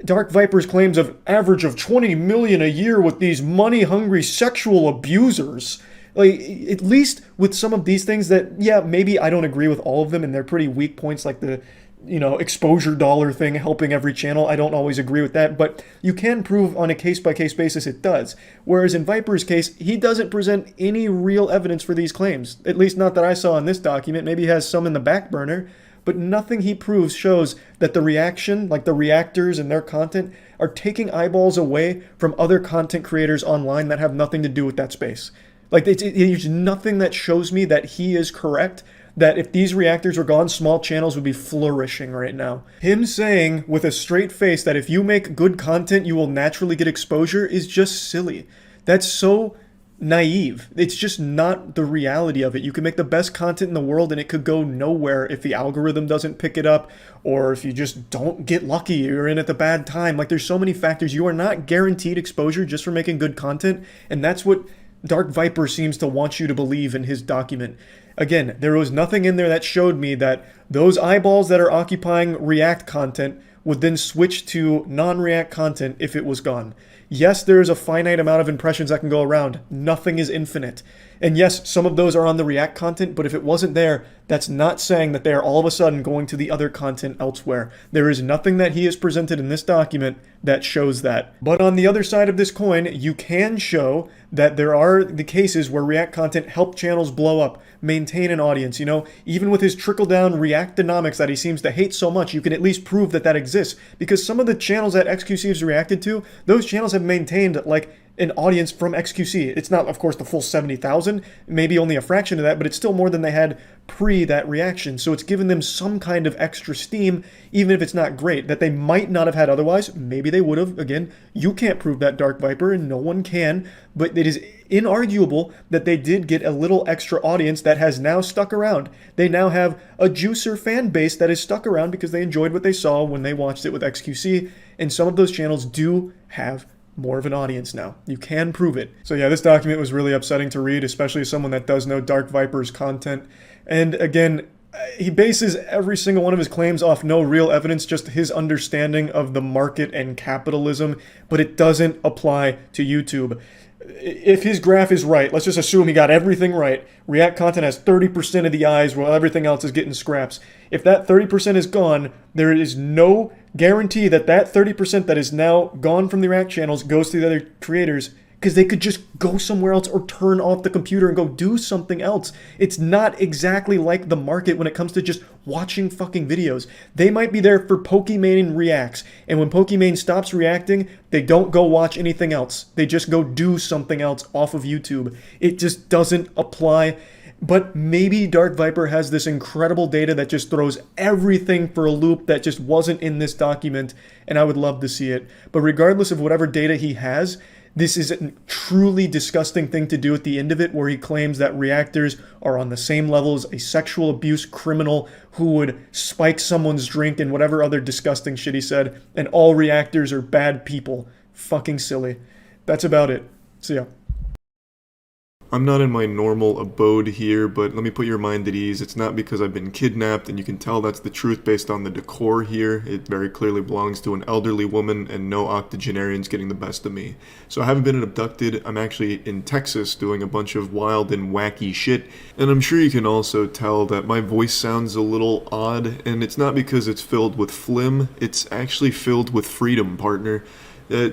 Dark Viper's claims of average of 20 million a year with these money-hungry sexual abusers. Like, at least with some of these things that, yeah, maybe I don't agree with all of them, and they're pretty weak points, like the, exposure dollar thing helping every channel. I don't always agree with that, but you can prove on a case-by-case basis it does. Whereas in Viper's case, he doesn't present any real evidence for these claims. At least not that I saw in this document. Maybe he has some in the back burner. But nothing he proves shows that the reaction, like the reactors and their content, are taking eyeballs away from other content creators online that have nothing to do with that space. Like, there's nothing that shows me that he is correct, that if these reactors were gone, small channels would be flourishing right now. Him saying with a straight face that if you make good content, you will naturally get exposure is just silly. That's so naive. It's just not the reality of it. You can make the best content in the world and it could go nowhere if the algorithm doesn't pick it up, or if you just don't get lucky, you're in at the bad time. Like, there's so many factors. You are not guaranteed exposure just for making good content, and that's what Dark Viper seems to want you to believe in his document. Again, there was nothing in there that showed me that those eyeballs that are occupying React content would then switch to non-React content if it was gone. Yes, there is a finite amount of impressions that can go around. Nothing is infinite. And yes, some of those are on the React content, but if it wasn't there, that's not saying that they are all of a sudden going to the other content elsewhere. There is nothing that he has presented in this document that shows that. But on the other side of this coin, you can show that there are the cases where React content help channels blow up, maintain an audience. Even with his trickle-down reactonomics that he seems to hate so much, you can at least prove that that exists. Because some of the channels that XQC has reacted to, those channels have maintained, like, an audience from XQC. It's not, of course, the full 70,000, maybe only a fraction of that, but it's still more than they had pre that reaction. So it's given them some kind of extra steam, even if it's not great, that they might not have had otherwise. Maybe they would have. Again, you can't prove that, Dark Viper, and no one can, but it is inarguable that they did get a little extra audience that has now stuck around. They now have a juicer fan base that is stuck around because they enjoyed what they saw when they watched it with XQC, and some of those channels do have more of an audience now. You can prove it. So yeah, this document was really upsetting to read, especially as someone that does know Dark Viper's content. And again, he bases every single one of his claims off no real evidence, just his understanding of the market and capitalism, but it doesn't apply to YouTube. If his graph is right, let's just assume he got everything right. React content has 30% of the eyes while everything else is getting scraps. If that 30% is gone, there is no guarantee that that 30% that is now gone from the React channels goes to the other creators, because they could just go somewhere else or turn off the computer and go do something else. It's not exactly like the market when it comes to just watching fucking videos. They might be there for Pokimane reacts, and when Pokimane stops reacting, they don't go watch anything else. They just go do something else off of YouTube. It just doesn't apply. But maybe Dark Viper has this incredible data that just throws everything for a loop that just wasn't in this document, and I would love to see it. But regardless of whatever data he has, this is a truly disgusting thing to do at the end of it, where he claims that reactors are on the same level as a sexual abuse criminal who would spike someone's drink and whatever other disgusting shit he said, and all reactors are bad people. Fucking silly. That's about it. See ya. I'm not in my normal abode here, but let me put your mind at ease. It's not because I've been kidnapped, and you can tell that's the truth based on the decor here. It very clearly belongs to an elderly woman, and no octogenarian's getting the best of me. So I haven't been abducted. I'm actually in Texas doing a bunch of wild and wacky shit, and I'm sure you can also tell that my voice sounds a little odd, and it's not because it's filled with phlegm. It's actually filled with freedom, partner.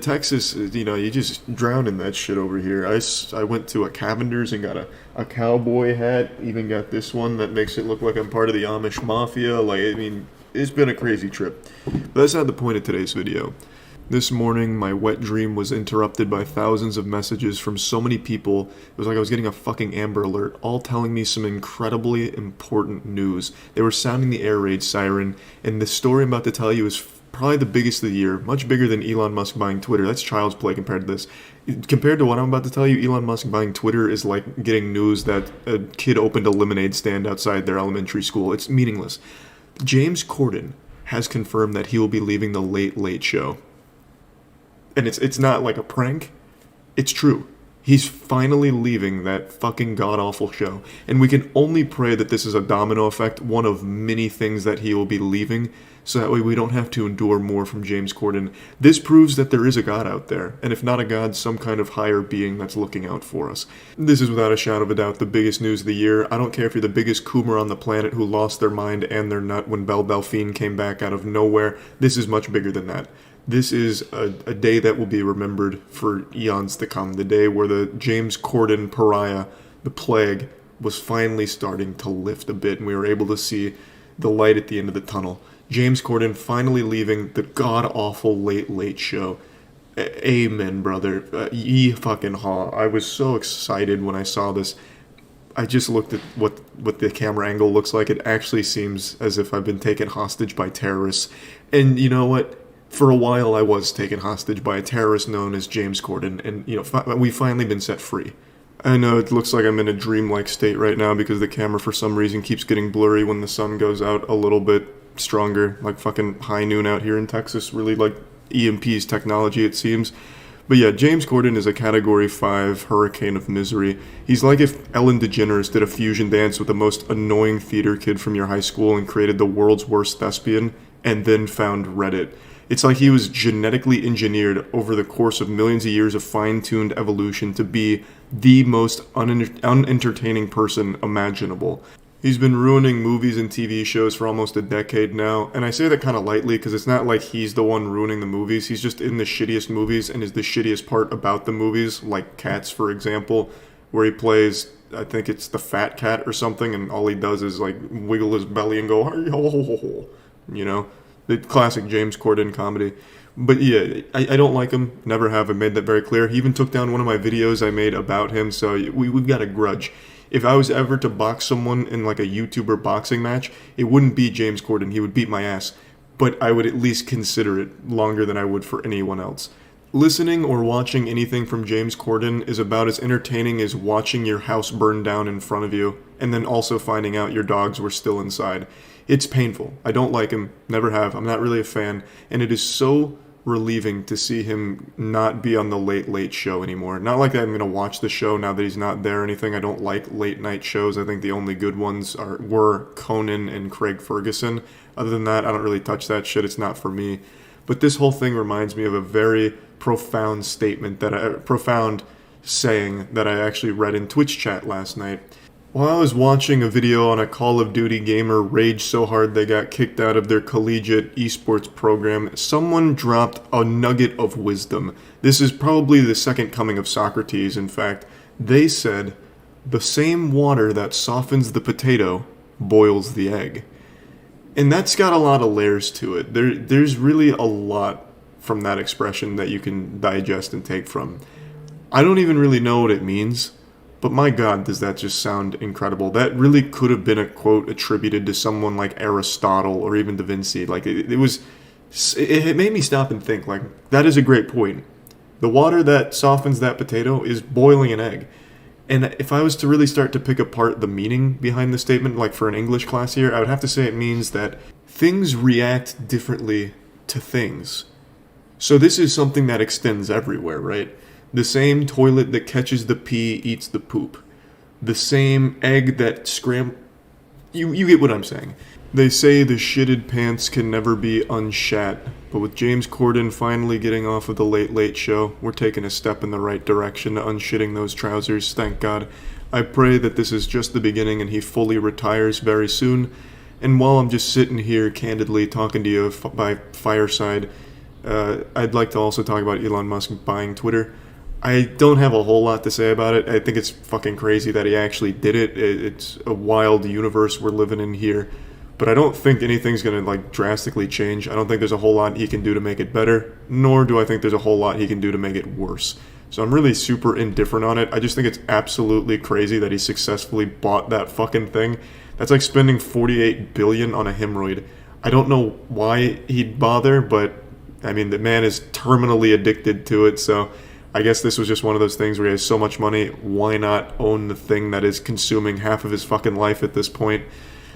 Texas, you know, you just drown in that shit over here. I went to a Cavender's and got a cowboy hat, even got this one that makes it look like I'm part of the Amish Mafia. Like, I mean, it's been a crazy trip. But that's not the point of today's video. This morning, my wet dream was interrupted by thousands of messages from so many people. It was like I was getting a fucking Amber Alert, all telling me some incredibly important news. They were sounding the air raid siren, and the story I'm about to tell you is probably the biggest of the year, much bigger than Elon Musk buying Twitter. That's child's play compared to this. Compared to what I'm about to tell you, Elon Musk buying Twitter is like getting news that a kid opened a lemonade stand outside their elementary school. It's meaningless. James Corden has confirmed that he will be leaving the Late Late Show. And it's not like a prank. It's true. He's finally leaving that fucking god-awful show. And we can only pray that this is a domino effect, one of many things that he will be leaving, so that way we don't have to endure more from James Corden. This proves that there is a god out there, and if not a god, some kind of higher being that's looking out for us. This is without a shadow of a doubt the biggest news of the year. I don't care if you're the biggest Coomer on the planet who lost their mind and their nut when Belle Delphine came back out of nowhere. This is much bigger than that. This is a day that will be remembered for eons to come. The day where the James Corden pariah, the plague, was finally starting to lift a bit, and we were able to see the light at the end of the tunnel. James Corden finally leaving the god-awful Late Late Show. Amen, brother. Ye fucking haw. I was so excited when I saw this. I just looked at what the camera angle looks like. It actually seems as if I've been taken hostage by terrorists. And you know what? For a while I was taken hostage by a terrorist known as James Corden. And, you know, we've finally been set free. I know it looks like I'm in a dreamlike state right now because the camera for some reason keeps getting blurry when the sun goes out a little bit stronger, like fucking high noon out here in Texas, really like EMP's technology it seems. But yeah, James Corden is a Category 5 hurricane of misery. He's like if Ellen DeGeneres did a fusion dance with the most annoying theater kid from your high school and created the world's worst thespian, and then found Reddit. It's like he was genetically engineered over the course of millions of years of fine-tuned evolution to be the most unentertaining person imaginable. He's been ruining movies and TV shows for almost a decade now, and I say that kind of lightly because it's not like he's the one ruining the movies. He's just in the shittiest movies and is the shittiest part about the movies, like Cats, for example, where he plays, I think it's the fat cat or something, and all he does is like wiggle his belly and go, hey, ho, ho, ho, ho. You know, the classic James Corden comedy. But yeah, I don't like him, never have. I made that very clear. He even took down one of my videos I made about him, so we've got a grudge. If I was ever to box someone in like a YouTuber boxing match, it wouldn't be James Corden. He would beat my ass. But I would at least consider it longer than I would for anyone else. Listening or watching anything from James Corden is about as entertaining as watching your house burn down in front of you, and then also finding out your dogs were still inside. It's painful. I don't like him. Never have. I'm not really a fan. And it is so relieving to see him not be on the Late Late Show anymore. Not like I'm going to watch the show now that he's not there or anything. I don't like late night shows. I think the only good ones were Conan and Craig Ferguson. Other than that, I don't really touch that shit. It's not for me. But this whole thing reminds me of a very profound profound saying that I actually read in Twitch chat last night. While I was watching a video on a Call of Duty gamer rage so hard they got kicked out of their collegiate esports program, someone dropped a nugget of wisdom. This is probably the second coming of Socrates, in fact. They said, "The same water that softens the potato boils the egg." And that's got a lot of layers to it. There's really a lot from that expression that you can digest and take from. I don't even really know what it means. But my God, does that just sound incredible. That really could have been a quote attributed to someone like Aristotle or even Da Vinci. Like, it made me stop and think, like, that is a great point. The water that softens that potato is boiling an egg. And if I was to really start to pick apart the meaning behind the statement, like for an English class here, I would have to say it means that things react differently to things. So this is something that extends everywhere, right? The same toilet that catches the pee eats the poop. the same egg that You get what I'm saying. They say the shitted pants can never be unshat, but with James Corden finally getting off of the Late Late Show, we're taking a step in the right direction to unshitting those trousers, thank God. I pray that this is just the beginning and he fully retires very soon. And while I'm just sitting here candidly talking to you by fireside, I'd like to also talk about Elon Musk buying Twitter. I don't have a whole lot to say about it. I think it's fucking crazy that he actually did it. It's a wild universe we're living in here. But I don't think anything's going to like drastically change. I don't think there's a whole lot he can do to make it better, nor do I think there's a whole lot he can do to make it worse. So I'm really super indifferent on it. I just think it's absolutely crazy that he successfully bought that fucking thing. That's like spending $48 billion on a hemorrhoid. I don't know why he'd bother, but I mean, the man is terminally addicted to it, so I guess this was just one of those things where he has so much money, why not own the thing that is consuming half of his fucking life at this point?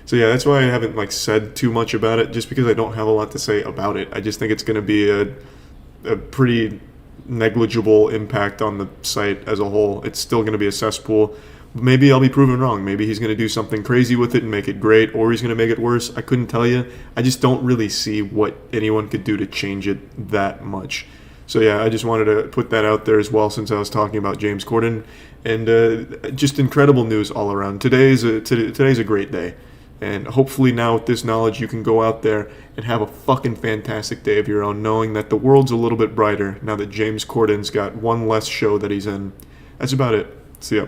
So yeah, that's why I haven't like said too much about it, just because I don't have a lot to say about it. I just think it's going to be a pretty negligible impact on the site as a whole. It's still going to be a cesspool. Maybe I'll be proven wrong. Maybe he's going to do something crazy with it and make it great, or he's going to make it worse. I couldn't tell you. I just don't really see what anyone could do to change it that much. So yeah, I just wanted to put that out there as well, since I was talking about James Corden. And just incredible news all around. Today's a great day. And hopefully now with this knowledge, you can go out there and have a fucking fantastic day of your own, knowing that the world's a little bit brighter now that James Corden's got one less show that he's in. That's about it. See ya.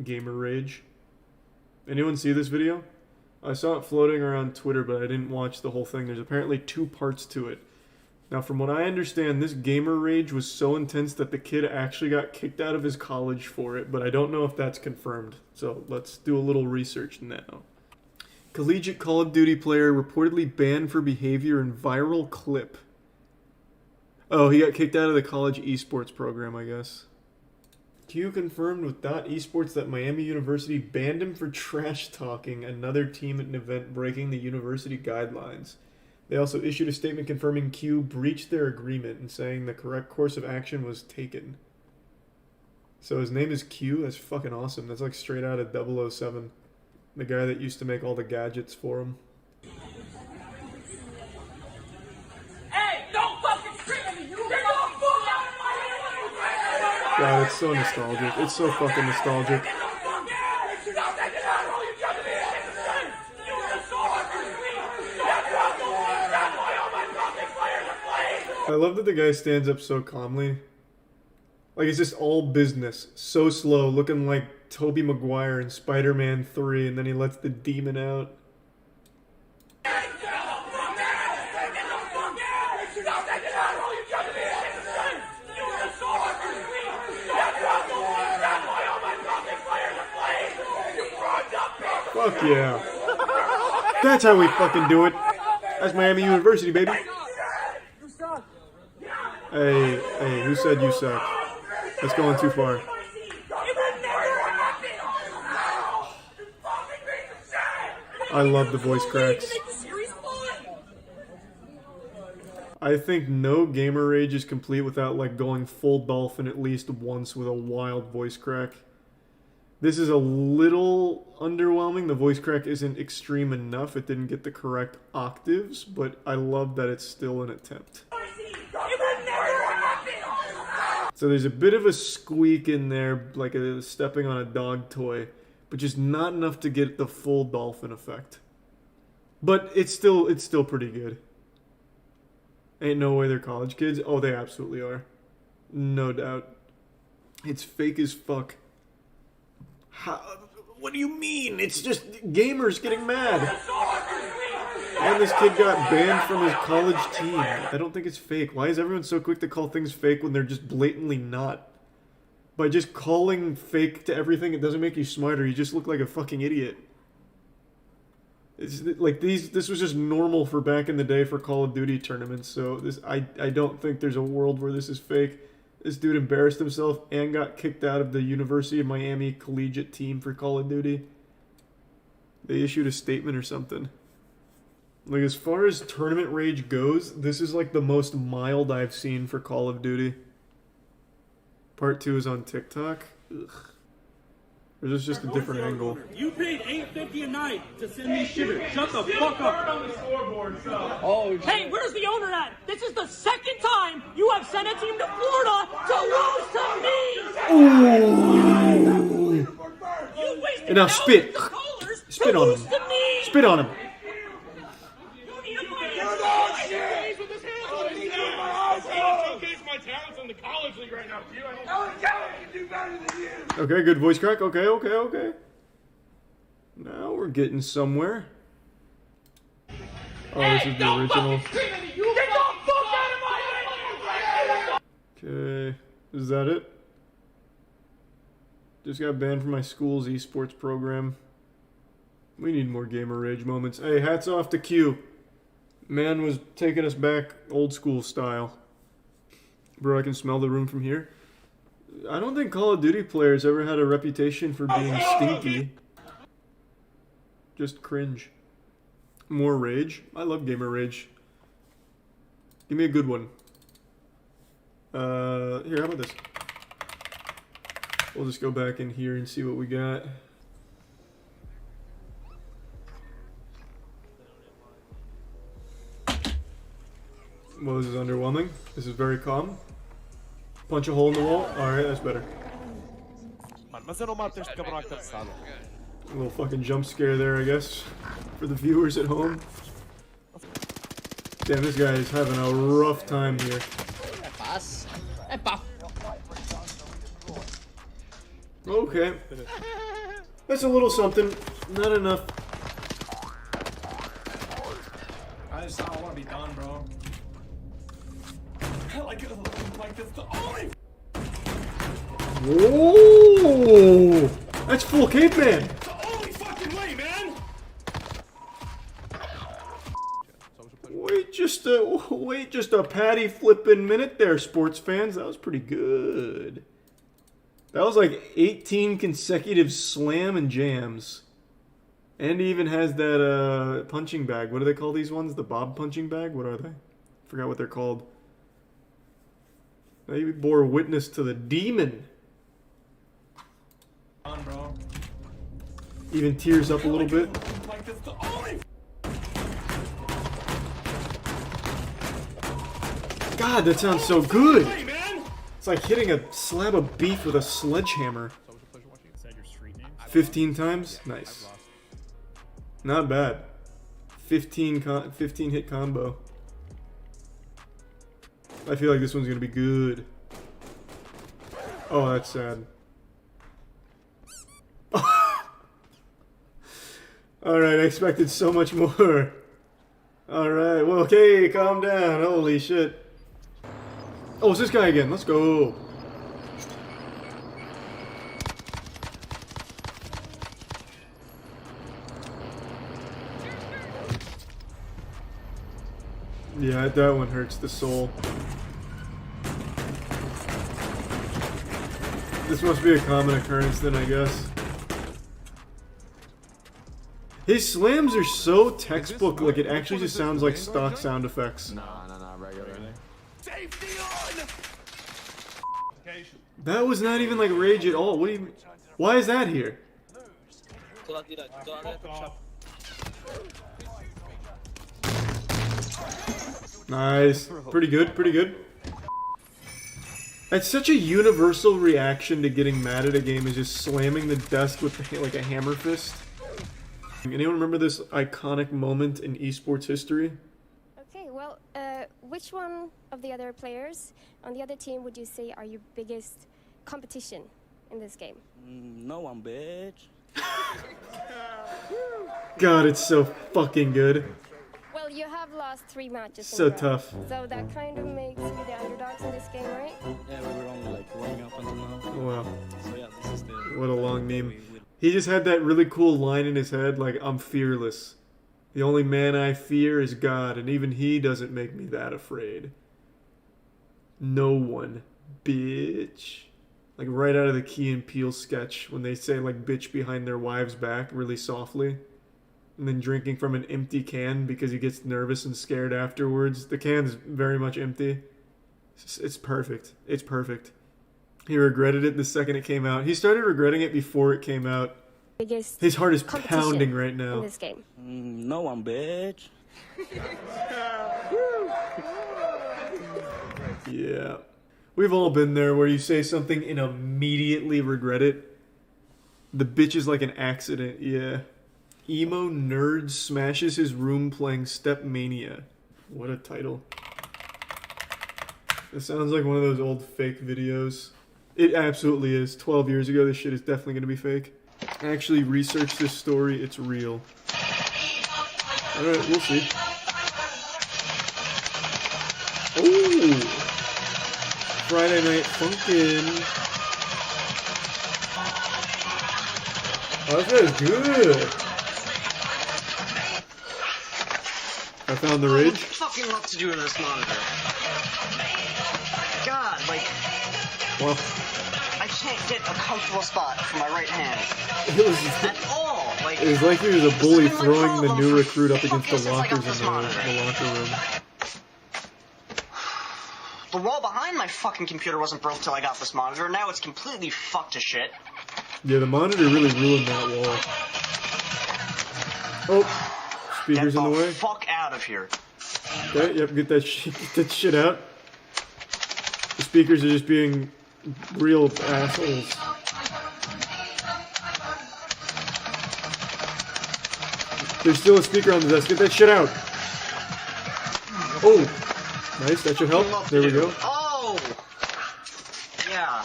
Gamer Rage. Anyone see this video? I saw it floating around Twitter, but I didn't watch the whole thing. There's apparently 2 parts to it. Now, from what I understand, this Gamer Rage was so intense that the kid actually got kicked out of his college for it, but I don't know if that's confirmed. So let's do a little research now. Collegiate Call of Duty player reportedly banned for behavior in viral clip. Oh, he got kicked out of the college esports program, I guess. Q confirmed with .esports that Miami University banned him for trash talking another team at an event breaking the university guidelines. They also issued a statement confirming Q breached their agreement and saying the correct course of action was taken. So his name is Q? That's fucking awesome. That's like straight out of 007. The guy that used to make all the gadgets for him. Hey, don't fucking scream at me! You get the fuck out of my head! God, it's so nostalgic. It's so fucking nostalgic. I love that the guy stands up so calmly. Like, it's just all business. So slow, looking like Tobey Maguire in Spider-Man 3, and then he lets the demon out. Fuck yeah. That's how we fucking do it. That's Miami University, baby. Hey, who said you suck? That's going too far. I love the voice cracks. I think no Gamer Rage is complete without like going full dolphin at least once with a wild voice crack. This is a little underwhelming. The voice crack isn't extreme enough. It didn't get the correct octaves, but I love that it's still an attempt. So there's a bit of a squeak in there, like a stepping on a dog toy, but just not enough to get the full dolphin effect. But it's still pretty good. Ain't no way they're college kids. Oh, they absolutely are. No doubt. It's fake as fuck. How, what do you mean? It's just gamers getting mad. And this kid got banned from his college team. I don't think it's fake. Why is everyone so quick to call things fake when they're just blatantly not? By just calling fake to everything, it doesn't make you smarter. You just look like a fucking idiot. It's like this was just normal for back in the day for Call of Duty tournaments. So I don't think there's a world where this is fake. This dude embarrassed himself and got kicked out of the University of Miami collegiate team for Call of Duty. They issued a statement or something. Like, as far as tournament rage goes, this is like the most mild I've seen for Call of Duty. Part 2 is on TikTok. Ugh. Or is this just a different angle? You paid $8.50 a night to send me shitters. Shut the fuck up. On the scoreboard, so. Oh, hey, where's the owner at? This is the second time you have sent a team to Florida to lose to me. Ooh. And now spit. Spit on him. Spit on him. Okay, good voice crack. Okay. Now we're getting somewhere. Oh, this is the original. Okay, is that it? Just got banned from my school's esports program. We need more gamer rage moments. Hey, hats off to Q. Man was taking us back old school style. Bro, I can smell the room from here. I don't think Call of Duty players ever had a reputation for being stinky. Just cringe. More rage? I love gamer rage. Give me a good one. Here, how about this? We'll just go back in here and see what we got. Well, this is underwhelming. This is very calm. Punch a hole in the wall. Alright, that's better. A little fucking jump scare there, I guess. For the viewers at home. Damn, this guy is having a rough time here. Okay. That's a little something. Not enough. I don't want to be done, bro. Like this the only. Whoa! That's full caveman. The only fucking way, man. Wait just a patty flipping minute there, sports fans. That was pretty good. That was like 18 consecutive slam and jams. And he even has that punching bag. What do they call these ones? The Bob punching bag? What are they? Forgot what they're called. Now you bore witness to the demon. Bro. Even tears up a little bit. Like this the only. God, that sounds so good. It's like hitting a slab of beef with a sledgehammer. 15 times? Nice. Not bad. 15 hit combo. I feel like this one's gonna be good. Oh, that's sad. Alright, I expected so much more. Alright, well, okay, calm down. Holy shit. Oh, it's this guy again. Let's go. Yeah, that one hurts the soul. This must be a common occurrence then, I guess. His slams are so textbook, like it actually just sounds like stock sound effects. Nah, regular. Safety on! That was not even like rage at all. What do you? Why is that here? Nice. Pretty good, pretty good. That's such a universal reaction to getting mad at a game, is just slamming the desk with like a hammer fist. Anyone remember this iconic moment in esports history? Okay, well, which one of the other players on the other team would you say are your biggest competition in this game? No one, bitch. God, it's so fucking good. Well, you have lost 3 matches. So in a row, tough. So that kind of makes you the underdogs in this game, right? Yeah, we were only like warming up until now. Wow. So yeah, this is the. What a long meme. He just had that really cool line in his head, like, I'm fearless. The only man I fear is God, and even he doesn't make me that afraid. No one. Bitch. Like, right out of the Key and Peele sketch, when they say, like, bitch behind their wives' back really softly. And then drinking from an empty can because he gets nervous and scared afterwards. The can's very much empty. It's perfect. It's perfect. He regretted it the second it came out. He started regretting it before it came out. Biggest His heart is competition pounding right now. in this game. No one, bitch. Yeah. We've all been there where you say something and immediately regret it. The bitch is like an accident, yeah. Emo nerd smashes his room playing Step Mania. What a title. It sounds like one of those old fake videos. It absolutely is. 12 years ago, this shit is definitely going to be fake. I actually researched this story. It's real. Alright, we'll see. Ooh! Friday Night Funkin'. Oh, that is good. I found the ridge. Fucking what to do with this monitor? God, like, Well, I can't get a comfortable spot for my right hand at all. Like, it was like he was a bully this has been my throwing the problem new for recruit up against the since I got lockers in this the monitor. locker room. The wall behind my fucking computer wasn't broke till I got this monitor. Now it's completely fucked to shit. Yeah, the monitor really ruined that wall. Oh, speakers in the way. Fuck out of here. Okay, yep, get that shit out. The speakers are just being real assholes. There's still a speaker on the desk. Get that shit out. Oh, nice. That should help. There we go. Oh! Yeah,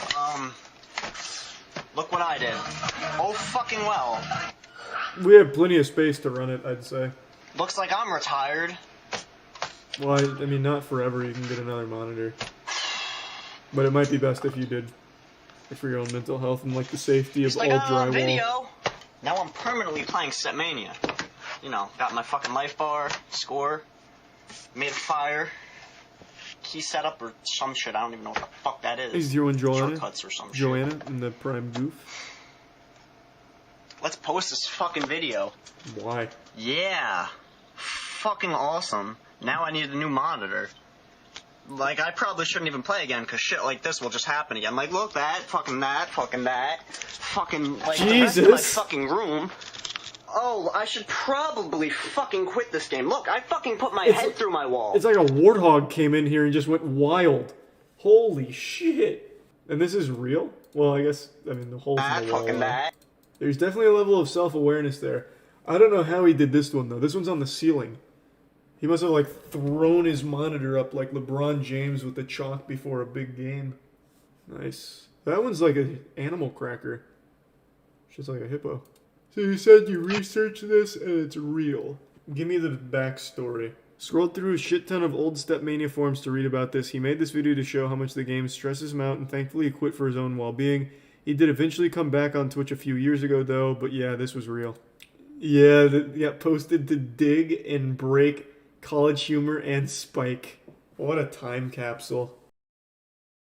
look what I did. Oh, fucking well. We have plenty of space to run it, I'd say. Looks like I'm retired. Well, I mean, not forever. You can get another monitor. But it might be best if you did. For your own mental health and, like, the safety of It's all like drywall. video. Now I'm permanently playing Stepmania. You know, got my fucking life bar, score, made a fire, key setup or some shit. I don't even know what the fuck that is. Hey, Zero and Joanna. Shortcuts or some Joanna in the Prime Goof. Let's post this fucking video. Why? Yeah. Fucking awesome. Now I need a new monitor. Like, I probably shouldn't even play again, because shit like this will just happen again. Like, look, fucking that, fucking that. Fucking, like, the rest of my fucking room. Oh, I should probably fucking quit this game. Look, I fucking put my head through my wall. It's like a warthog came in here and just went wild. Holy shit. And this is real? Well, I guess, I mean, the holes in the wall. Fucking that. There's definitely a level of self-awareness there. I don't know how he did this one, though. This one's on the ceiling. He must have, like, thrown his monitor up like LeBron James with the chalk before a big game. Nice. That one's like an animal cracker. Just like a hippo. So you said you researched this and it's real. Give me the backstory. Scrolled through a shit ton of old Stepmania forums to read about this. He made this video to show how much the game stresses him out and thankfully he quit for his own well-being. He did eventually come back on Twitch a few years ago though, but yeah, this was real. Yeah, posted to dig and break College Humor and Spike. What a time capsule.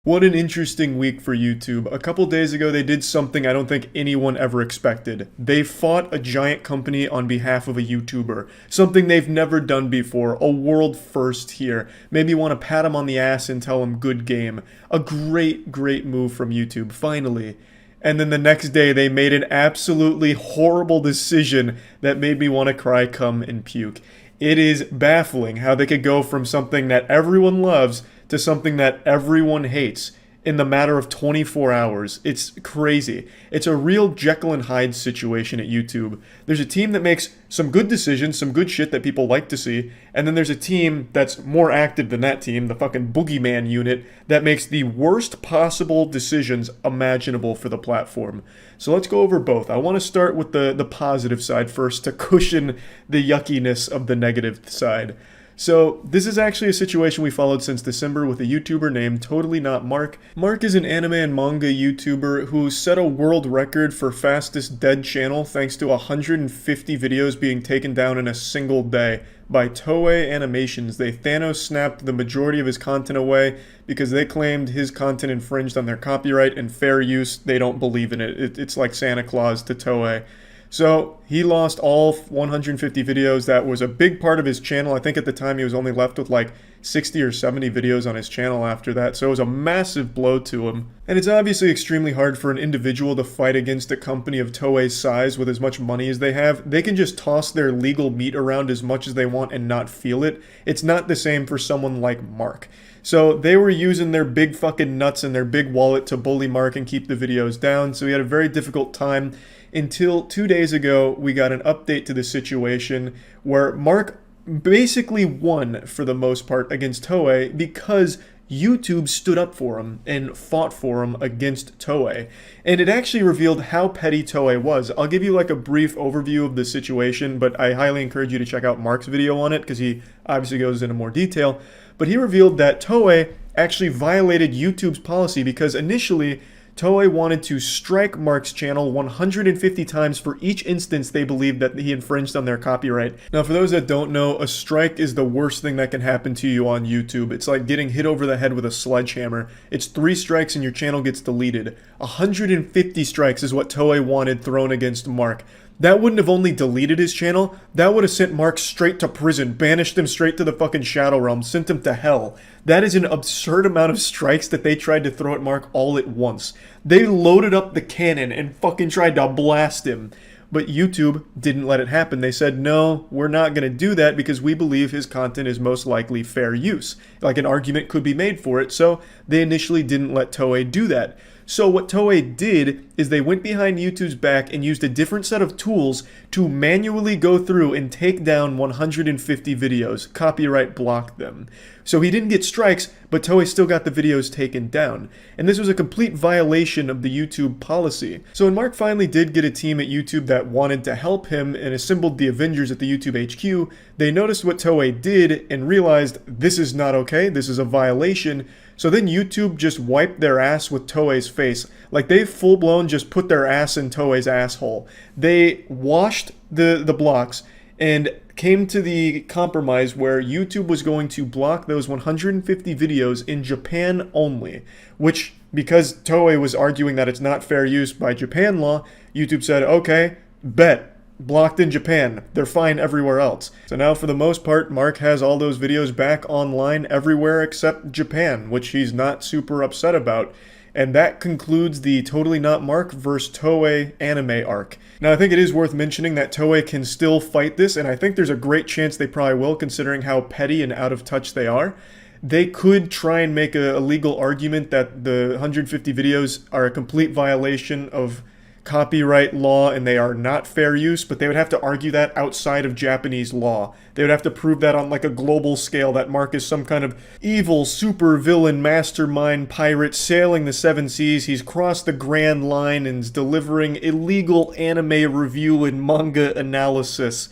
What an interesting week for YouTube. A couple days ago, they did something I don't think anyone ever expected. They fought a giant company on behalf of a YouTuber. Something they've never done before. A world first here. Maybe want to pat him on the ass and tell him good game. A great, great move from YouTube, finally. And then the next day, they made an absolutely horrible decision that made me want to cry, come, and puke. It is baffling how they could go from something that everyone loves to something that everyone hates in the matter of 24 hours. It's crazy. It's a real Jekyll and Hyde situation at YouTube. There's a team that makes some good decisions, some good shit that people like to see, and then there's a team that's more active than that team, the fucking Boogeyman unit, that makes the worst possible decisions imaginable for the platform. So let's go over both. I want to start with the positive side first to cushion the yuckiness of the negative side. So, this is actually a situation we followed since December with a YouTuber named Totally Not Mark. Mark is an anime and manga YouTuber who set a world record for fastest dead channel thanks to 150 videos being taken down in a single day by Toei Animations. They Thanos snapped the majority of his content away because they claimed his content infringed on their copyright and fair use. They don't believe in it. It's like Santa Claus to Toei. So he lost all 150 videos. That was a big part of his channel. I think at the time he was only left with like 60 or 70 videos on his channel after that, so it was a massive blow to him. And it's obviously extremely hard for an individual to fight against a company of Toei's size with as much money as they have. They can just toss their legal meat around as much as they want and not feel it. It's not the same for someone like Mark. So they were using their big fucking nuts and their big wallet to bully Mark and keep the videos down, so he had a very difficult time until 2 days ago we got an update to the situation where Mark basically won for the most part against Toei because YouTube stood up for him and fought for him against Toei. And it actually revealed how petty Toei was. I'll give you like a brief overview of the situation, but I highly encourage you to check out Mark's video on it because he obviously goes into more detail. But he revealed that Toei actually violated YouTube's policy because initially Toei wanted to strike Mark's channel 150 times for each instance they believed that he infringed on their copyright. Now, for those that don't know, a strike is the worst thing that can happen to you on YouTube. It's like getting hit over the head with a sledgehammer. It's 3 strikes and your channel gets deleted. 150 strikes is what Toei wanted thrown against Mark. That wouldn't have only deleted his channel, that would have sent Mark straight to prison, banished him straight to the fucking Shadow Realm, sent him to hell. That is an absurd amount of strikes that they tried to throw at Mark all at once. They loaded up the cannon and fucking tried to blast him. But YouTube didn't let it happen. They said, no, we're not going to do that because we believe his content is most likely fair use. Like an argument could be made for it, so they initially didn't let Toei do that. So what Toei did is they went behind YouTube's back and used a different set of tools to manually go through and take down 150 videos, copyright block them. So he didn't get strikes, but Toei still got the videos taken down. And this was a complete violation of the YouTube policy. So when Mark finally did get a team at YouTube that wanted to help him and assembled the Avengers at the YouTube HQ, they noticed what Toei did and realized this is not okay, this is a violation. So then YouTube just wiped their ass with Toei's face. Like they full-blown just put their ass in Toei's asshole. They washed the blocks and came to the compromise where YouTube was going to block those 150 videos in Japan only, which, because Toei was arguing that it's not fair use by Japan law, YouTube said, okay, bet. Blocked in Japan. They're fine everywhere else. So now for the most part, Mark has all those videos back online everywhere except Japan, which he's not super upset about. And that concludes the Totally Not Mark vs. Toei anime arc. Now I think it is worth mentioning that Toei can still fight this, and I think there's a great chance they probably will considering how petty and out of touch they are. They could try and make a legal argument that the 150 videos are a complete violation of copyright law and they are not fair use, but they would have to argue that outside of Japanese law. They would have to prove that on like a global scale, that Mark is some kind of evil super villain mastermind pirate sailing the 7 seas. He's crossed the Grand Line and is delivering illegal anime review and manga analysis.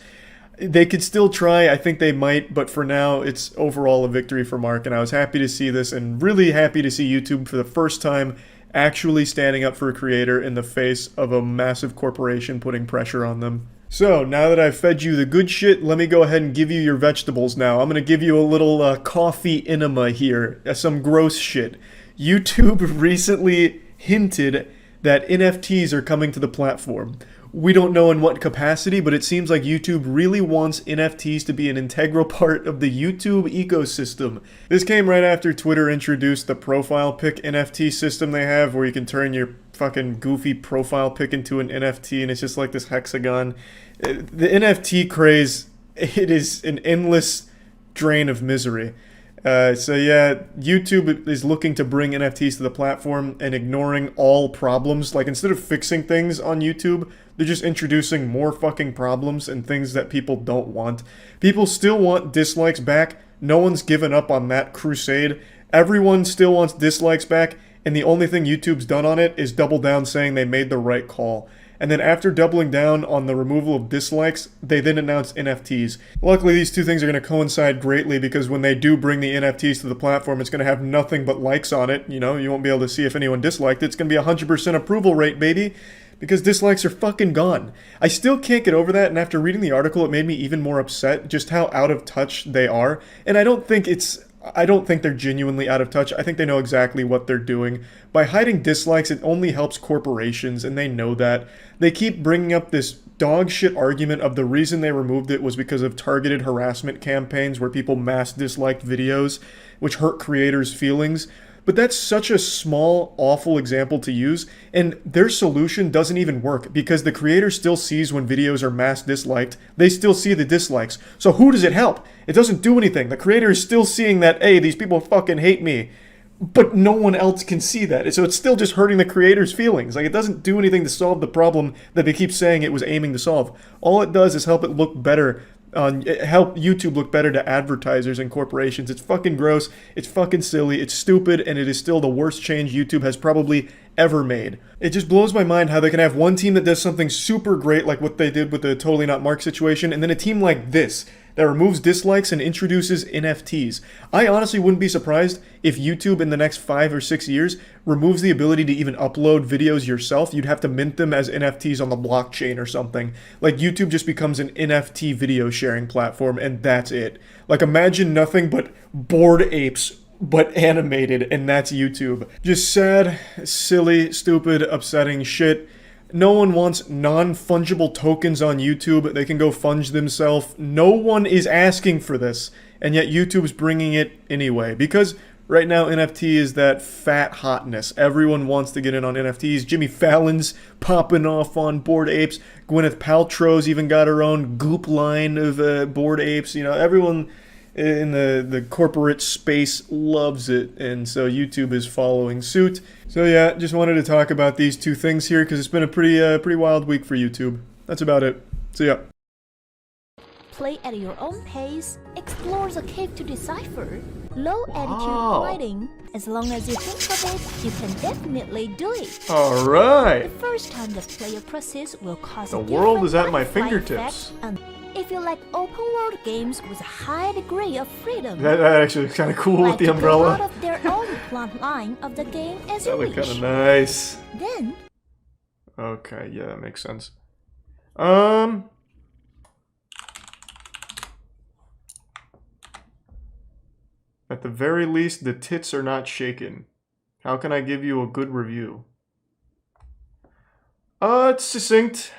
They could still try, I think they might, but for now it's overall a victory for Mark, and I was happy to see this and really happy to see YouTube for the first time actually standing up for a creator in the face of a massive corporation putting pressure on them. So, now that I've fed you the good shit, let me go ahead and give you your vegetables now. I'm going to give you a little coffee enema here, some gross shit. YouTube recently hinted that NFTs are coming to the platform. We don't know in what capacity, but it seems like YouTube really wants NFTs to be an integral part of the YouTube ecosystem. This came right after Twitter introduced the profile pic NFT system they have, where you can turn your fucking goofy profile pic into an NFT, and it's just like this hexagon. The NFT craze, it is an endless drain of misery. So yeah, YouTube is looking to bring NFTs to the platform and ignoring all problems. Like, instead of fixing things on YouTube, they're just introducing more fucking problems and things that people don't want. People still want dislikes back. No one's given up on that crusade. Everyone still wants dislikes back, and the only thing YouTube's done on it is double down saying they made the right call. And then after doubling down on the removal of dislikes, they then announced NFTs. Luckily, these two things are going to coincide greatly, because when they do bring the NFTs to the platform, it's going to have nothing but likes on it. You know, you won't be able to see if anyone disliked it. It's going to be 100% approval rate, baby, because dislikes are fucking gone. I still can't get over that, and after reading the article, it made me even more upset just how out of touch they are. And I don't think it's I don't think they're genuinely out of touch. I think they know exactly what they're doing. By hiding dislikes, it only helps corporations, and they know that. They keep bringing up this dog shit argument of the reason they removed it was because of targeted harassment campaigns where people mass disliked videos, which hurt creators' feelings. But that's such a small, awful example to use, and their solution doesn't even work because the creator still sees when videos are mass disliked. They still see the dislikes. So who does it help? It doesn't do anything. The creator is still seeing that, hey, these people fucking hate me. But no one else can see that. So it's still just hurting the creator's feelings. Like, it doesn't do anything to solve the problem that they keep saying it was aiming to solve. All it does is help it look better. Help YouTube look better to advertisers and corporations. It's fucking gross, it's fucking silly, it's stupid, and it is still the worst change YouTube has probably ever made. It just blows my mind how they can have one team that does something super great like what they did with the Totally Not Mark situation, and then a team like this that removes dislikes and introduces NFTs. I honestly wouldn't be surprised if YouTube in the next 5 or 6 years removes the ability to even upload videos yourself. You'd have to mint them as NFTs on the blockchain or something. Like, YouTube just becomes an NFT video sharing platform, and that's it. Like, imagine nothing but Bored Apes, but animated, and that's YouTube. Just sad, silly, stupid, upsetting shit. No one wants non-fungible tokens on YouTube. They can go funge themselves. No one is asking for this, and yet YouTube's bringing it anyway. Because right now NFT is that fat hotness. Everyone wants to get in on NFTs. Jimmy Fallon's popping off on Bored Apes. Gwyneth Paltrow's even got her own Goop line of Bored Apes. You know, everyone in the corporate space loves it, and so YouTube is following suit. So yeah, just wanted to talk about these two things here because it's been a pretty wild week for YouTube. That's about it. See ya. Play at your own pace, explore the cave to decipher. Low attitude fighting. As long as you think of it, you can definitely do it. Alright. The first time the player proceeds will cause the world is at my fingertips. If you like open world games with a high degree of freedom, that actually is kind of cool with the umbrella. Out of their own plot line of the game as that looked kind of nice. Then, okay, yeah, that makes sense. At the very least, the tits are not shaken. How can I give you a good review? It's succinct.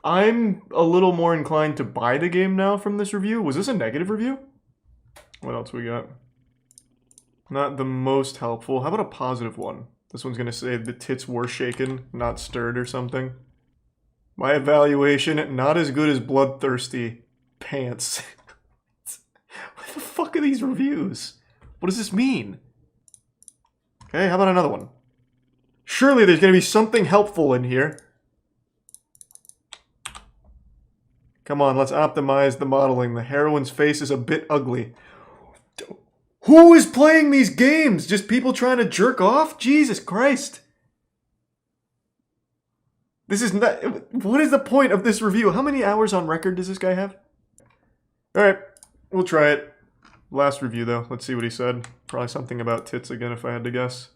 I'm a little more inclined to buy the game now from this review. Was this a negative review? What else we got? Not the most helpful. How about a positive one? This one's gonna say the tits were shaken, not stirred or something. My evaluation, not as good as Bloodthirsty Pants. What the fuck are these reviews? What does this mean? Okay, how about another one? Surely there's gonna be something helpful in here. Come on, let's optimize the modeling. The heroine's face is a bit ugly. Who is playing these games? Just people trying to jerk off? Jesus Christ. This is not... What is the point of this review? How many hours on record does this guy have? Alright, we'll try it. Last review, though. Let's see what he said. Probably something about tits again, if I had to guess.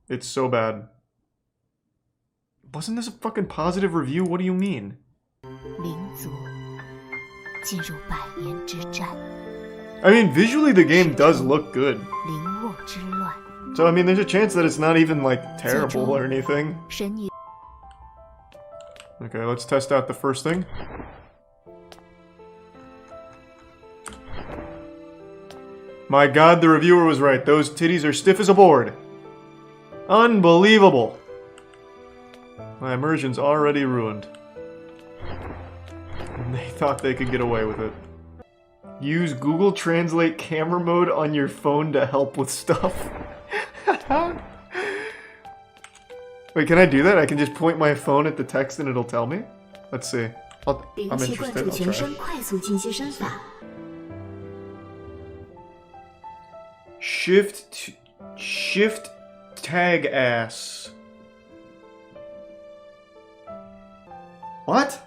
It's so bad. Wasn't this a fucking positive review? What do you mean? I mean, visually the game does look good. So, I mean, there's a chance that it's not even, like, terrible or anything. Okay, let's test out the first thing. My god, the reviewer was right. Those titties are stiff as a board. Unbelievable. My immersion's already ruined. And they thought they could get away with it. Use Google Translate camera mode on your phone to help with stuff. Wait, can I do that? I can just point my phone at the text and it'll tell me? Let's see. I'm interested. I'll try. Shift tag ass. What?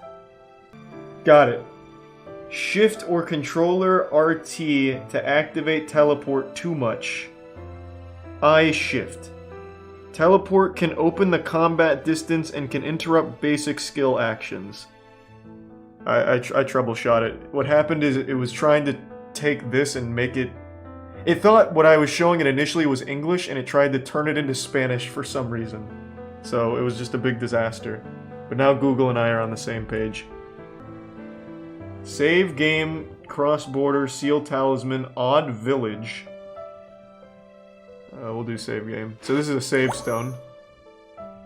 Got it. Shift or controller RT to activate teleport too much. I shift. Teleport can open the combat distance and can interrupt basic skill actions. I troubleshot it. What happened is it was trying to take this and make it... It thought what I was showing it initially was English, and it tried to turn it into Spanish for some reason. So it was just a big disaster. But now Google and I are on the same page. Save game, cross-border, seal talisman, odd village. We'll do save game. So this is a save stone.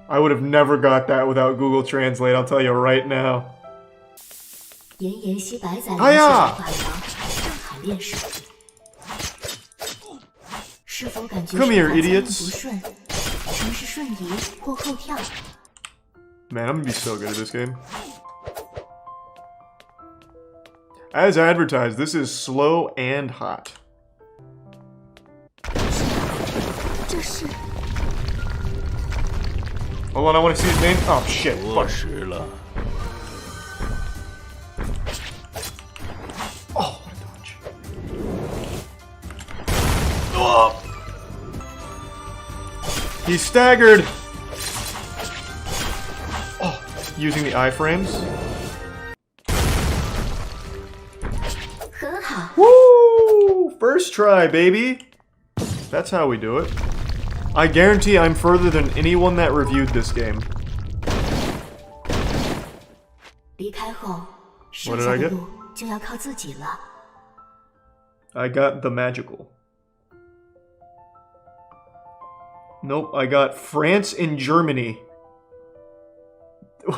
I would have never got that without Google Translate, I'll tell you right now. Hiya! Come here, idiots. Man, I'm gonna be so good at this game. As advertised, this is slow and hot. Hold on, I want to see his name. Oh shit, fuck. Oh, what a dodge. Oh. He's staggered. Oh, using the iframes. Woo! First try, baby. That's how we do it. I guarantee I'm further than anyone that reviewed this game. What did I get? I got the magical. Nope, I got France and Germany.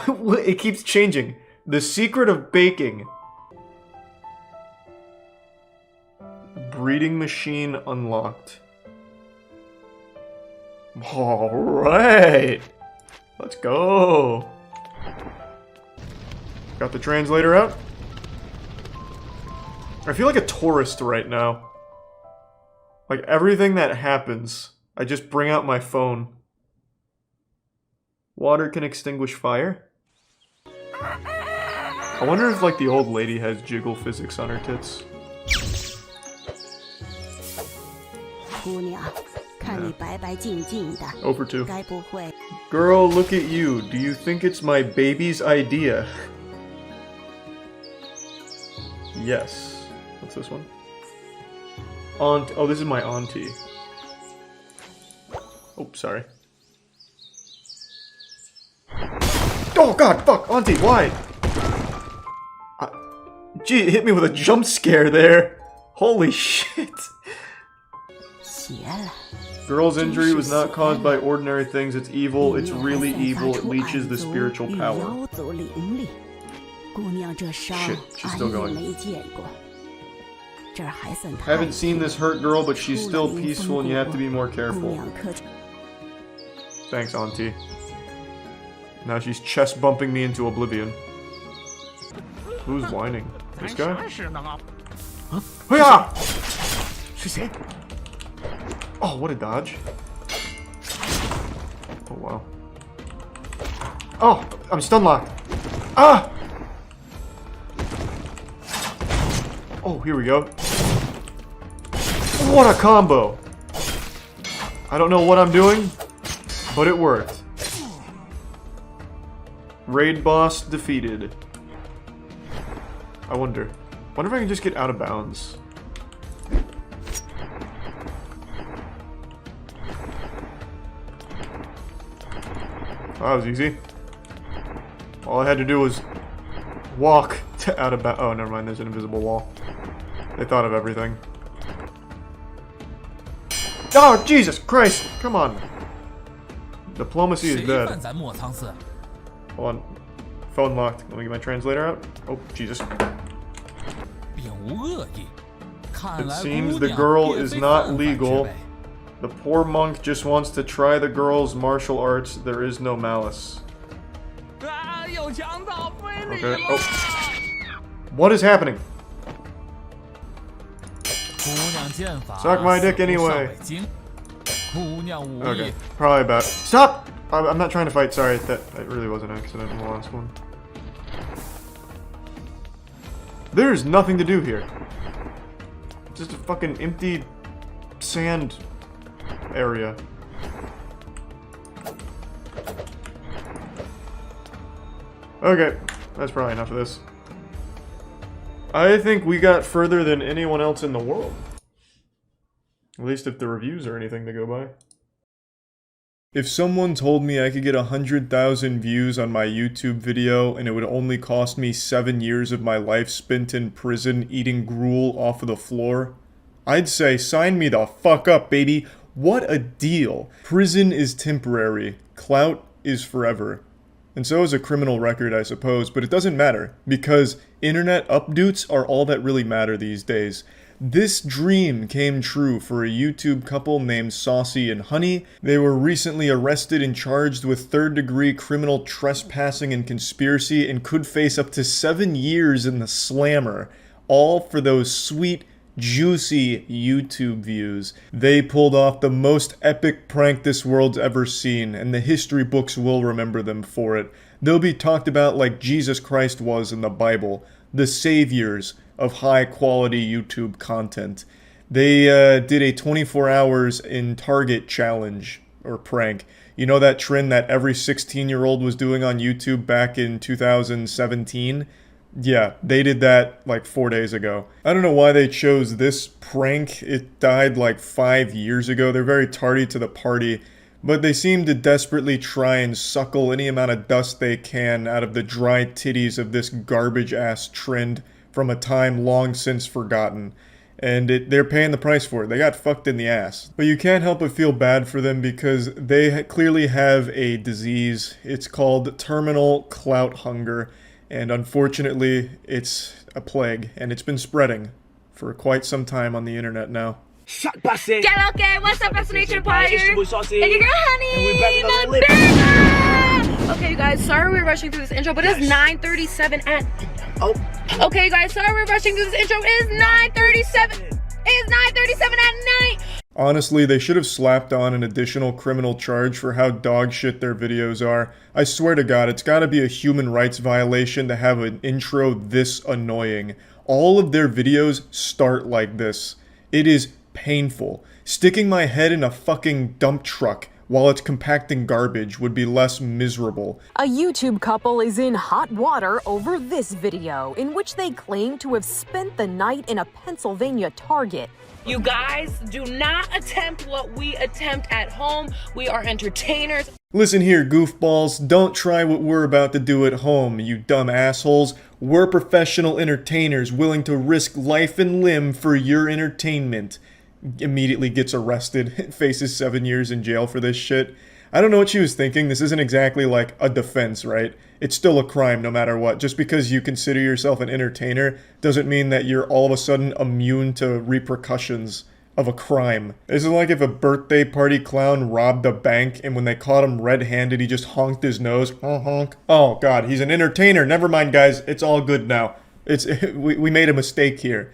It keeps changing. The secret of baking. Breeding machine unlocked. Alright! Let's go! Got the translator out? I feel like a tourist right now. Like, everything that happens, I just bring out my phone. Water can extinguish fire? I wonder if, like, the old lady has jiggle physics on her tits. Yeah. Over 2. Girl, look at you. Do you think it's my baby's idea? Yes. What's this one? Aunt. Oh, this is my auntie. Oh, sorry. Oh god, fuck, auntie, why? Gee, it hit me with a jump scare there. Holy shit. Girl's injury was not caused by ordinary things. It's evil. It's really evil. It leeches the spiritual power. Shit, she's still going. Haven't seen this hurt girl, but she's still peaceful and you have to be more careful. Thanks, auntie. Now she's chest bumping me into oblivion. Who's whining? This guy? Hiya! Oh, what a dodge. Oh, wow. Oh, I'm stun locked. Ah! Oh, here we go. What a combo! I don't know what I'm doing, but it worked. Raid boss defeated. I wonder if I can just get out of bounds. Oh, that was easy. All I had to do was walk to out of bounds. Oh, never mind. There's an invisible wall. They thought of everything. Oh, Jesus Christ! Come on. Diplomacy is dead. Hold on. Phone locked. Let me get my translator out. Oh, Jesus. It seems the girl is not legal. The poor monk just wants to try the girl's martial arts. There is no malice. Okay. Oh. What is happening? Suck my dick anyway. Okay. Probably about. Stop! I'm not trying to fight. Sorry, that really was an accident in the last one. There's nothing to do here. Just a fucking empty sand area. Okay, that's probably enough of this. I think we got further than anyone else in the world. At least if the reviews are anything to go by. If someone told me I could get 100,000 views on my YouTube video and it would only cost me 7 years of my life spent in prison eating gruel off of the floor, I'd say sign me the fuck up, baby. What a deal. Prison is temporary. Clout is forever. And so is a criminal record, I suppose, but it doesn't matter, because internet updates are all that really matter these days. This dream came true for a YouTube couple named Saucy and Honey. They were recently arrested and charged with third-degree criminal trespassing and conspiracy and could face up to 7 years in the slammer, all for those sweet, juicy YouTube views. They pulled off the most epic prank this world's ever seen, and the history books will remember them for it. They'll be talked about like Jesus Christ was in the Bible, the saviors of high-quality YouTube content. They did a 24 hours in Target challenge, or prank. You know that trend that every 16-year-old was doing on YouTube back in 2017? Yeah, they did that like 4 days ago. I don't know why they chose this prank. It died like 5 years ago. They're very tardy to the party, but they seem to desperately try and suckle any amount of dust they can out of the dry titties of this garbage-ass trend from a time long since forgotten. And they're paying the price for it. They got fucked in the ass. But you can't help but feel bad for them because they clearly have a disease. It's called terminal clout hunger. And unfortunately, it's a plague, and it's been spreading for quite some time on the internet now. Shut passé. Get okay, what's up, Fascination Empire? It's your boy Saucy. And your girl Honey. And we're back with my another Okay, you guys, sorry we're rushing through this intro, but it's 9:37 at... Oh. Okay, guys, sorry we're rushing through this intro. It is 9:37. It's 9:37 at night. Honestly, they should have slapped on an additional criminal charge for how dog shit their videos are. I swear to God, it's gotta be a human rights violation to have an intro this annoying. All of their videos start like this. It is painful. Sticking my head in a fucking dump truck while it's compacting garbage would be less miserable. A YouTube couple is in hot water over this video, in which they claim to have spent the night in a Pennsylvania Target. You guys, do not attempt what we attempt at home. We are entertainers. Listen here, goofballs, don't try what we're about to do at home, you dumb assholes. We're professional entertainers willing to risk life and limb for your entertainment. Immediately gets arrested, faces 7 years in jail for this shit. I don't know what she was thinking. This isn't exactly like a defense, right? It's still a crime no matter what. Just because you consider yourself an entertainer doesn't mean that you're all of a sudden immune to repercussions of a crime. This is like if a birthday party clown robbed a bank and when they caught him red-handed, he just honked his nose. Honk. Oh god, he's an entertainer. Never mind, guys. It's all good now. We made a mistake here.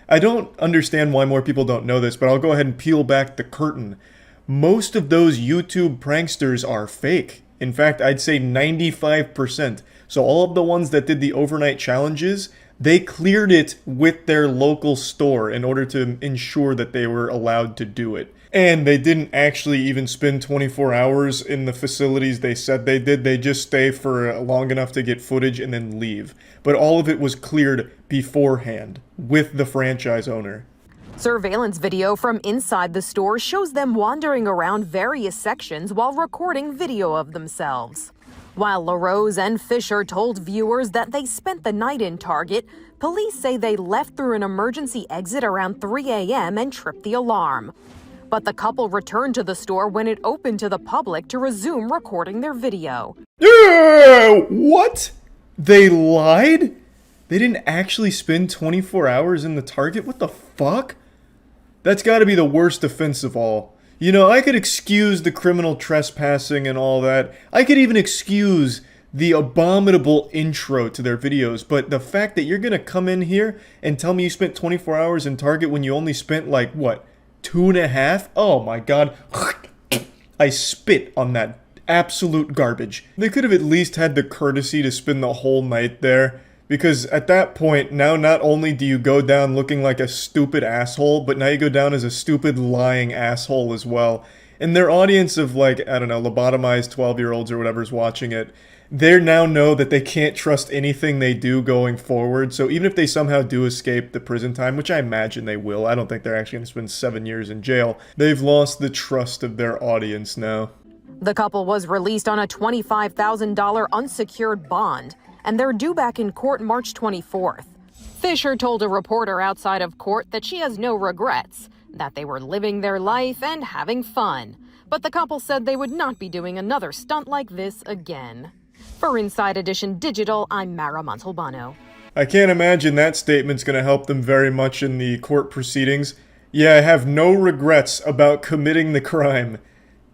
I don't understand why more people don't know this, but I'll go ahead and peel back the curtain. Most of those YouTube pranksters are fake. In fact, I'd say 95%. So all of the ones that did the overnight challenges, they cleared it with their local store in order to ensure that they were allowed to do it. And they didn't actually even spend 24 hours in the facilities they said they did. They just stay for long enough to get footage and then leave. But all of it was cleared beforehand with the franchise owner. Surveillance video from inside the store shows them wandering around various sections while recording video of themselves. While LaRose and Fisher told viewers that they spent the night in Target, police say they left through an emergency exit around 3 a.m. and tripped the alarm. But the couple returned to the store when it opened to the public to resume recording their video. What? They lied? They didn't actually spend 24 hours in the Target? What the fuck? That's gotta be the worst offense of all. You know, I could excuse the criminal trespassing and all that. I could even excuse the abominable intro to their videos, but the fact that you're gonna come in here and tell me you spent 24 hours in Target when you only spent, like, what, 2.5? Oh my god. I spit on that absolute garbage. They could have at least had the courtesy to spend the whole night there. Because at that point, now not only do you go down looking like a stupid asshole, but now you go down as a stupid lying asshole as well. And their audience of, like, I don't know, lobotomized 12-year-olds or whatever's watching it, they now know that they can't trust anything they do going forward. So even if they somehow do escape the prison time, which I imagine they will, I don't think they're actually going to spend 7 years in jail, they've lost the trust of their audience now. The couple was released on a $25,000 unsecured bond, and they're due back in court March 24th. Fisher told a reporter outside of court that she has no regrets, that they were living their life and having fun. But the couple said they would not be doing another stunt like this again. For Inside Edition Digital, I'm Mara Montalbano. I can't imagine that statement's going to help them very much in the court proceedings. Yeah, I have no regrets about committing the crime.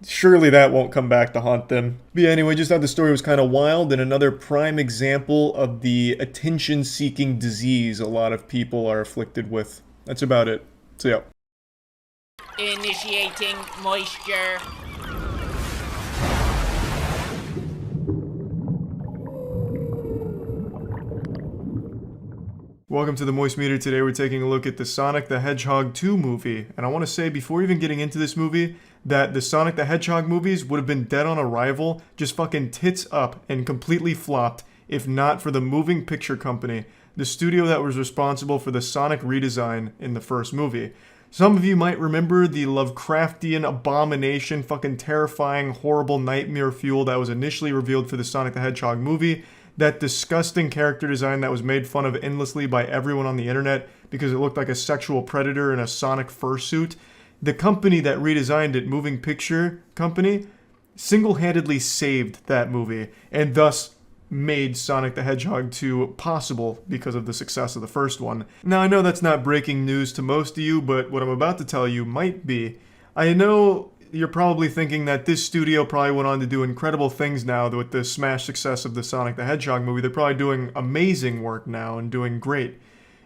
Surely that won't come back to haunt them. But yeah, anyway, just thought the story was kind of wild and another prime example of the attention-seeking disease a lot of people are afflicted with. That's about it. So yeah. Initiating moisture. Welcome to the Moist Meter. Today we're taking a look at the Sonic the Hedgehog 2 movie. And I want to say, before even getting into this movie, that the Sonic the Hedgehog movies would have been dead on arrival, just fucking tits up and completely flopped, if not for the Moving Picture Company, the studio that was responsible for the Sonic redesign in the first movie. Some of you might remember the Lovecraftian abomination, fucking terrifying, horrible nightmare fuel that was initially revealed for the Sonic the Hedgehog movie. That disgusting character design that was made fun of endlessly by everyone on the internet because it looked like a sexual predator in a Sonic fursuit. The company that redesigned it, Moving Picture Company, single-handedly saved that movie and thus made Sonic the Hedgehog 2 possible because of the success of the first one. Now, I know that's not breaking news to most of you, but what I'm about to tell you might be. I know you're probably thinking that this studio probably went on to do incredible things now with the smash success of the Sonic the Hedgehog movie. They're probably doing amazing work now and doing great.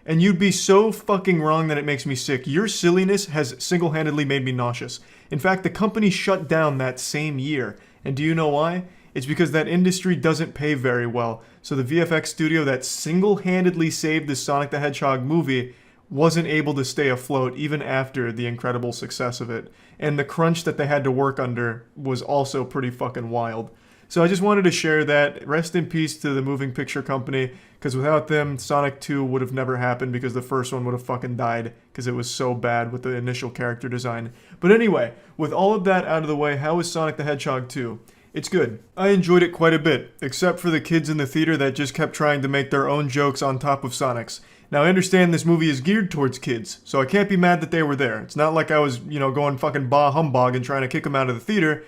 And you'd be so fucking wrong that it makes me sick. Your silliness has single-handedly made me nauseous. In fact, the company shut down that same year. And do you know why? It's because that industry doesn't pay very well. So the VFX studio that single-handedly saved the Sonic the Hedgehog movie wasn't able to stay afloat even after the incredible success of it. And the crunch that they had to work under was also pretty fucking wild. So I just wanted to share that. Rest in peace to the Moving Picture Company, because without them, Sonic 2 would have never happened because the first one would have fucking died because it was so bad with the initial character design. But anyway, with all of that out of the way, how is Sonic the Hedgehog 2? It's good. I enjoyed it quite a bit, except for the kids in the theater that just kept trying to make their own jokes on top of Sonic's. Now, I understand this movie is geared towards kids, so I can't be mad that they were there. It's not like I was, going fucking bah humbug and trying to kick them out of the theater,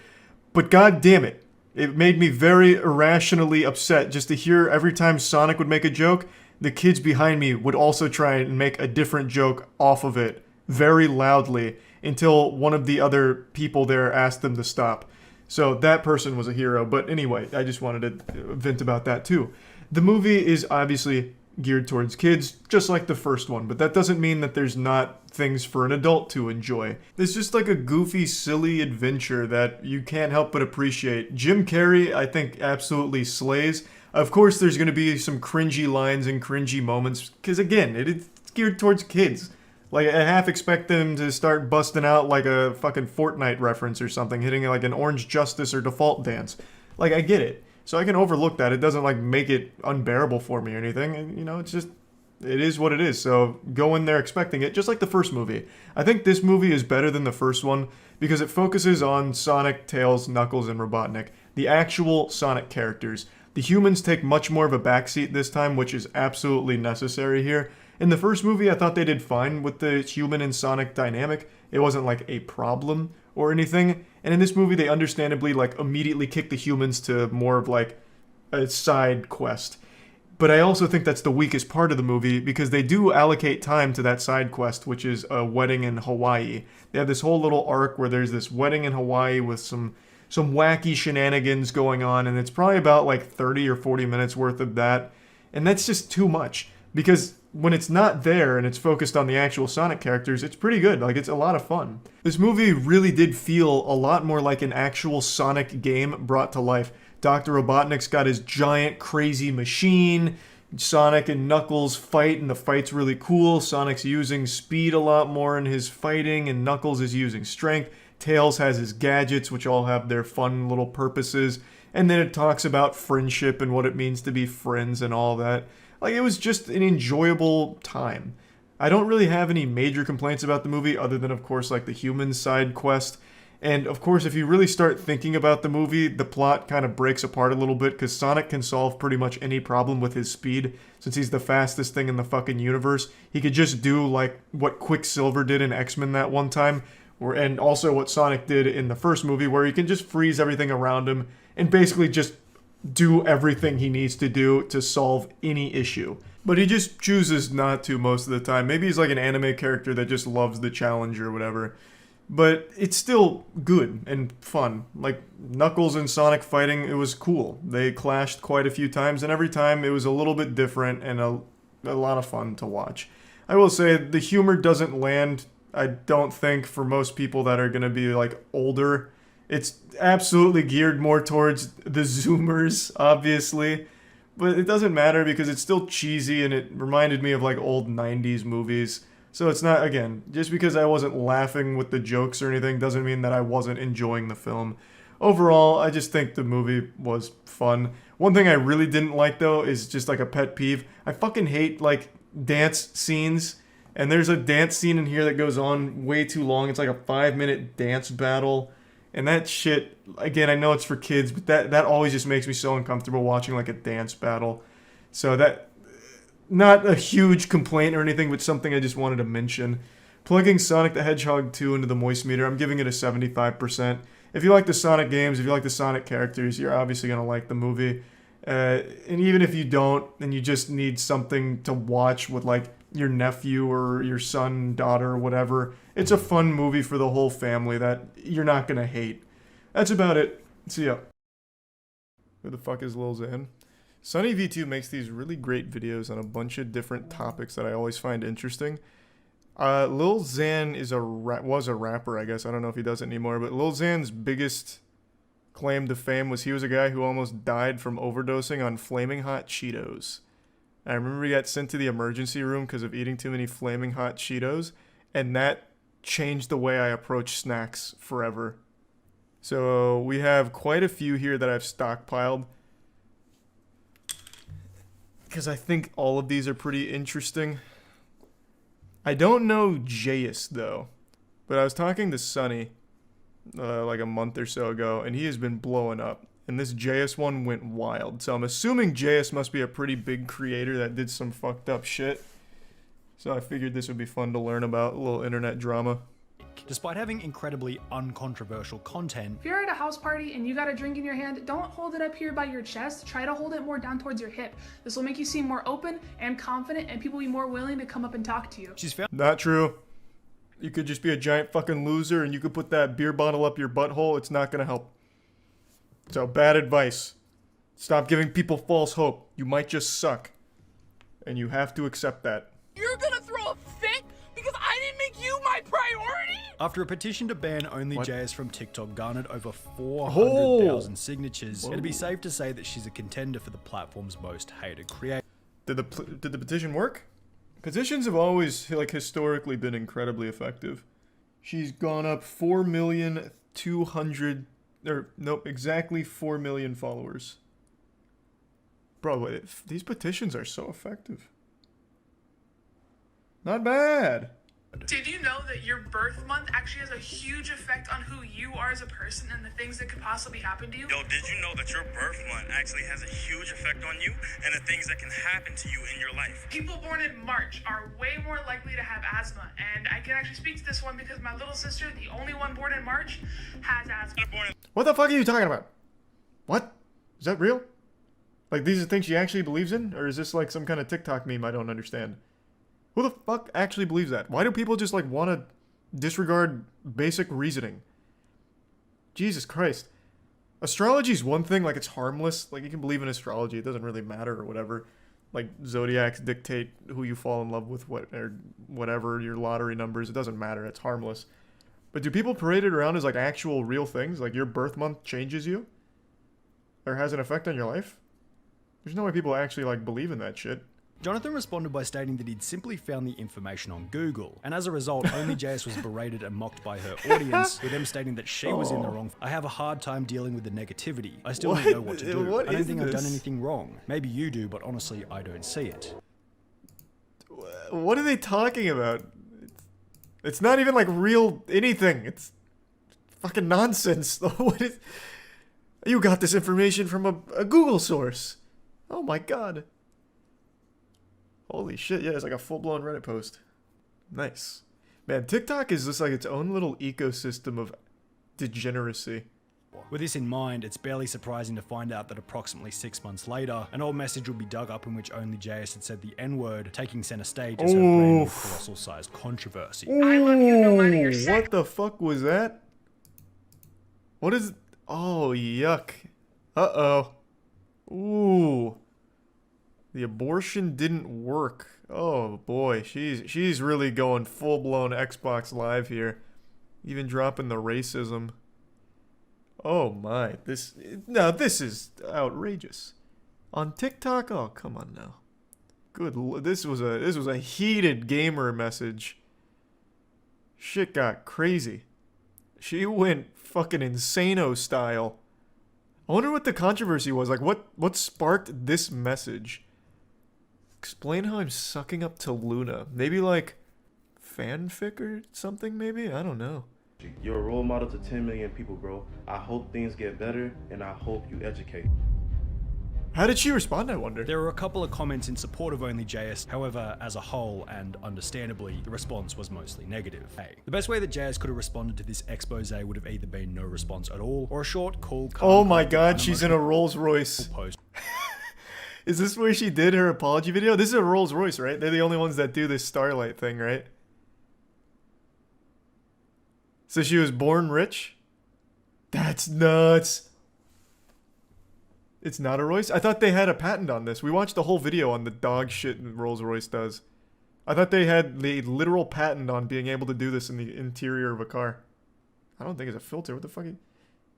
but god damn it. It made me very irrationally upset just to hear every time Sonic would make a joke, the kids behind me would also try and make a different joke off of it, very loudly, until one of the other people there asked them to stop. So that person was a hero, but anyway, I just wanted to vent about that too. The movie is obviously geared towards kids, just like the first one, but that doesn't mean that there's not things for an adult to enjoy. It's just like a goofy, silly adventure that you can't help but appreciate. Jim Carrey, I think, absolutely slays. Of course, there's going to be some cringy lines and cringy moments, because again, it's geared towards kids. Like, I half expect them to start busting out like a fucking Fortnite reference or something, hitting like an Orange Justice or Default dance. Like, I get it. So I can overlook that. It doesn't, like, make it unbearable for me or anything. And, it's just, it is what it is. So go in there expecting it, just like the first movie. I think this movie is better than the first one because it focuses on Sonic, Tails, Knuckles, and Robotnik. The actual Sonic characters. The humans take much more of a backseat this time, which is absolutely necessary here. In the first movie, I thought they did fine with the human and Sonic dynamic. It wasn't, like, a problem or anything. And in this movie, they understandably, like, immediately kick the humans to more of, like, a side quest. But I also think that's the weakest part of the movie because they do allocate time to that side quest, which is a wedding in Hawaii. They have this whole little arc where there's this wedding in Hawaii with some wacky shenanigans going on, and it's probably about, like, 30 or 40 minutes worth of that. And that's just too much because when it's not there and it's focused on the actual Sonic characters, it's pretty good. Like, it's a lot of fun. This movie really did feel a lot more like an actual Sonic game brought to life. Dr. Robotnik's got his giant, crazy machine. Sonic and Knuckles fight, and the fight's really cool. Sonic's using speed a lot more in his fighting, and Knuckles is using strength. Tails has his gadgets, which all have their fun little purposes. And then it talks about friendship and what it means to be friends and all that. Like, it was just an enjoyable time. I don't really have any major complaints about the movie other than, of course, like the human side quest. And, of course, if you really start thinking about the movie, the plot kind of breaks apart a little bit because Sonic can solve pretty much any problem with his speed. Since he's the fastest thing in the fucking universe, he could just do, like, what Quicksilver did in X-Men that one time. And also what Sonic did in the first movie, where he can just freeze everything around him and basically just do everything he needs to do to solve any issue. But he just chooses not to most of the time. Maybe he's like an anime character that just loves the challenge or whatever. But it's still good and fun. Like, Knuckles and Sonic fighting, it was cool. They clashed quite a few times, and every time it was a little bit different and a lot of fun to watch. I will say, the humor doesn't land, I don't think, for most people that are going to be, like, older. It's absolutely geared more towards the Zoomers, obviously. But it doesn't matter because it's still cheesy and it reminded me of, like, old 90s movies. So it's not, again, just because I wasn't laughing with the jokes or anything doesn't mean that I wasn't enjoying the film. Overall, I just think the movie was fun. One thing I really didn't like, though, is just like a pet peeve. I fucking hate, like, dance scenes. And there's a dance scene in here that goes on way too long. It's like a 5-minute dance battle. And that shit, again, I know it's for kids, but that always just makes me so uncomfortable watching, like, a dance battle. So that... Not a huge complaint or anything, but something I just wanted to mention. Plugging Sonic the Hedgehog 2 into the Moist meter, I'm giving it a 75%. If you like the Sonic games, if you like the Sonic characters, you're obviously going to like the movie. And even if you don't, and you just need something to watch with, like, your nephew or your son, daughter, or whatever, it's a fun movie for the whole family that you're not going to hate. That's about it. See ya. Who the fuck is Lil Xan? SunnyV2 makes these really great videos on a bunch of different topics that I always find interesting. Lil Xan was a rapper, I guess. I don't know if he does it anymore, but Lil Xan's biggest claim to fame was he was a guy who almost died from overdosing on Flaming Hot Cheetos. I remember he got sent to the emergency room because of eating too many Flaming Hot Cheetos, and that changed the way I approach snacks forever. So we have quite a few here that I've stockpiled, because I think all of these are pretty interesting. I don't know Jayus, though. But I was talking to Sunny like a month or so ago, and he has been blowing up. And this Jayus one went wild. So I'm assuming Jayus must be a pretty big creator that did some fucked up shit. So I figured this would be fun to learn about, a little internet drama. Despite having incredibly uncontroversial content. If you're at a house party and you got a drink in your hand, don't hold it up here by your chest. Try to hold it more down towards your hip. This will make you seem more open and confident, and people will be more willing to come up and talk to you. Not true. You could just be a giant fucking loser and you could put that beer bottle up your butthole. It's not gonna help. So, bad advice. Stop giving people false hope. You might just suck. And you have to accept that. You're gonna throw a fit because I didn't make you my priority? After a petition to ban only Jayus from TikTok garnered over 400,000 signatures, it'd be safe to say that she's a contender for the platform's most hated creator. Did the petition work? Petitions have always, like, historically been incredibly effective. She's gone up 4,200,000, or nope, exactly 4 million followers. Bro, these petitions are so effective. Not bad. Did you know that your birth month actually has a huge effect on who you are as a person and the things that could possibly happen to you? Yo, did you know that your birth month actually has a huge effect on you and the things that can happen to you in your life? People born in March are way more likely to have asthma, and I can actually speak to this one because my little sister, the only one born in March, has asthma. What the fuck are you talking about? What? Is that real? Like, these are things she actually believes in? Or is this like some kind of TikTok meme I don't understand? Who the fuck actually believes that? Why do people just, like, want to disregard basic reasoning? Jesus Christ. Astrology's one thing, like, it's harmless. Like, you can believe in astrology. It doesn't really matter or whatever. Like, zodiacs dictate who you fall in love with, or whatever, your lottery numbers. It doesn't matter. It's harmless. But do people parade it around as, like, actual real things? Like, your birth month changes you? Or has an effect on your life? There's no way people actually, like, believe in that shit. Jonathan responded by stating that he'd simply found the information on Google, and as a result, OnlyJS was berated and mocked by her audience, with them stating that she was in the wrong. I have a hard time dealing with the negativity. I still don't know what to do. I don't think I've done anything wrong. Maybe you do, but honestly, I don't see it. What are they talking about? It's not even like real anything. It's fucking nonsense. What is? You got this information from a Google source. Oh my god. Holy shit, yeah, it's like a full-blown Reddit post. Nice. Man, TikTok is just like its own little ecosystem of degeneracy. With this in mind, it's barely surprising to find out that approximately 6 months later, an old message would be dug up in which OnlyJS had said the N-word, taking center stage as her brand new colossal-sized controversy. What the fuck was that? What is... Oh, yuck. Uh-oh. Ooh. The abortion didn't work. Oh boy, she's really going full-blown Xbox Live here. Even dropping the racism. Oh my, this is outrageous. On TikTok? Oh, come on now. This was a heated gamer message. Shit got crazy. She went fucking insano style. I wonder what the controversy was. Like, what sparked this message? Explain how I'm sucking up to Luna. Maybe like fanfic or something, maybe? I don't know. You're a role model to 10 million people, bro. I hope things get better, and I hope you educate. How did she respond, I wonder? There were a couple of comments in support of OnlyJS, however, as a whole, and understandably, the response was mostly negative. The best way that JS could have responded to this expose would have either been no response at all, or a short, cool, oh my god, she's in a Rolls Royce. Is this where she did her apology video? This is a Rolls Royce, right? They're the only ones that do this Starlight thing, right? So she was born rich? That's nuts. It's not a Royce? I thought they had a patent on this. We watched the whole video on the dog shit Rolls Royce does. I thought they had the literal patent on being able to do this in the interior of a car. I don't think it's a filter. What the fuck?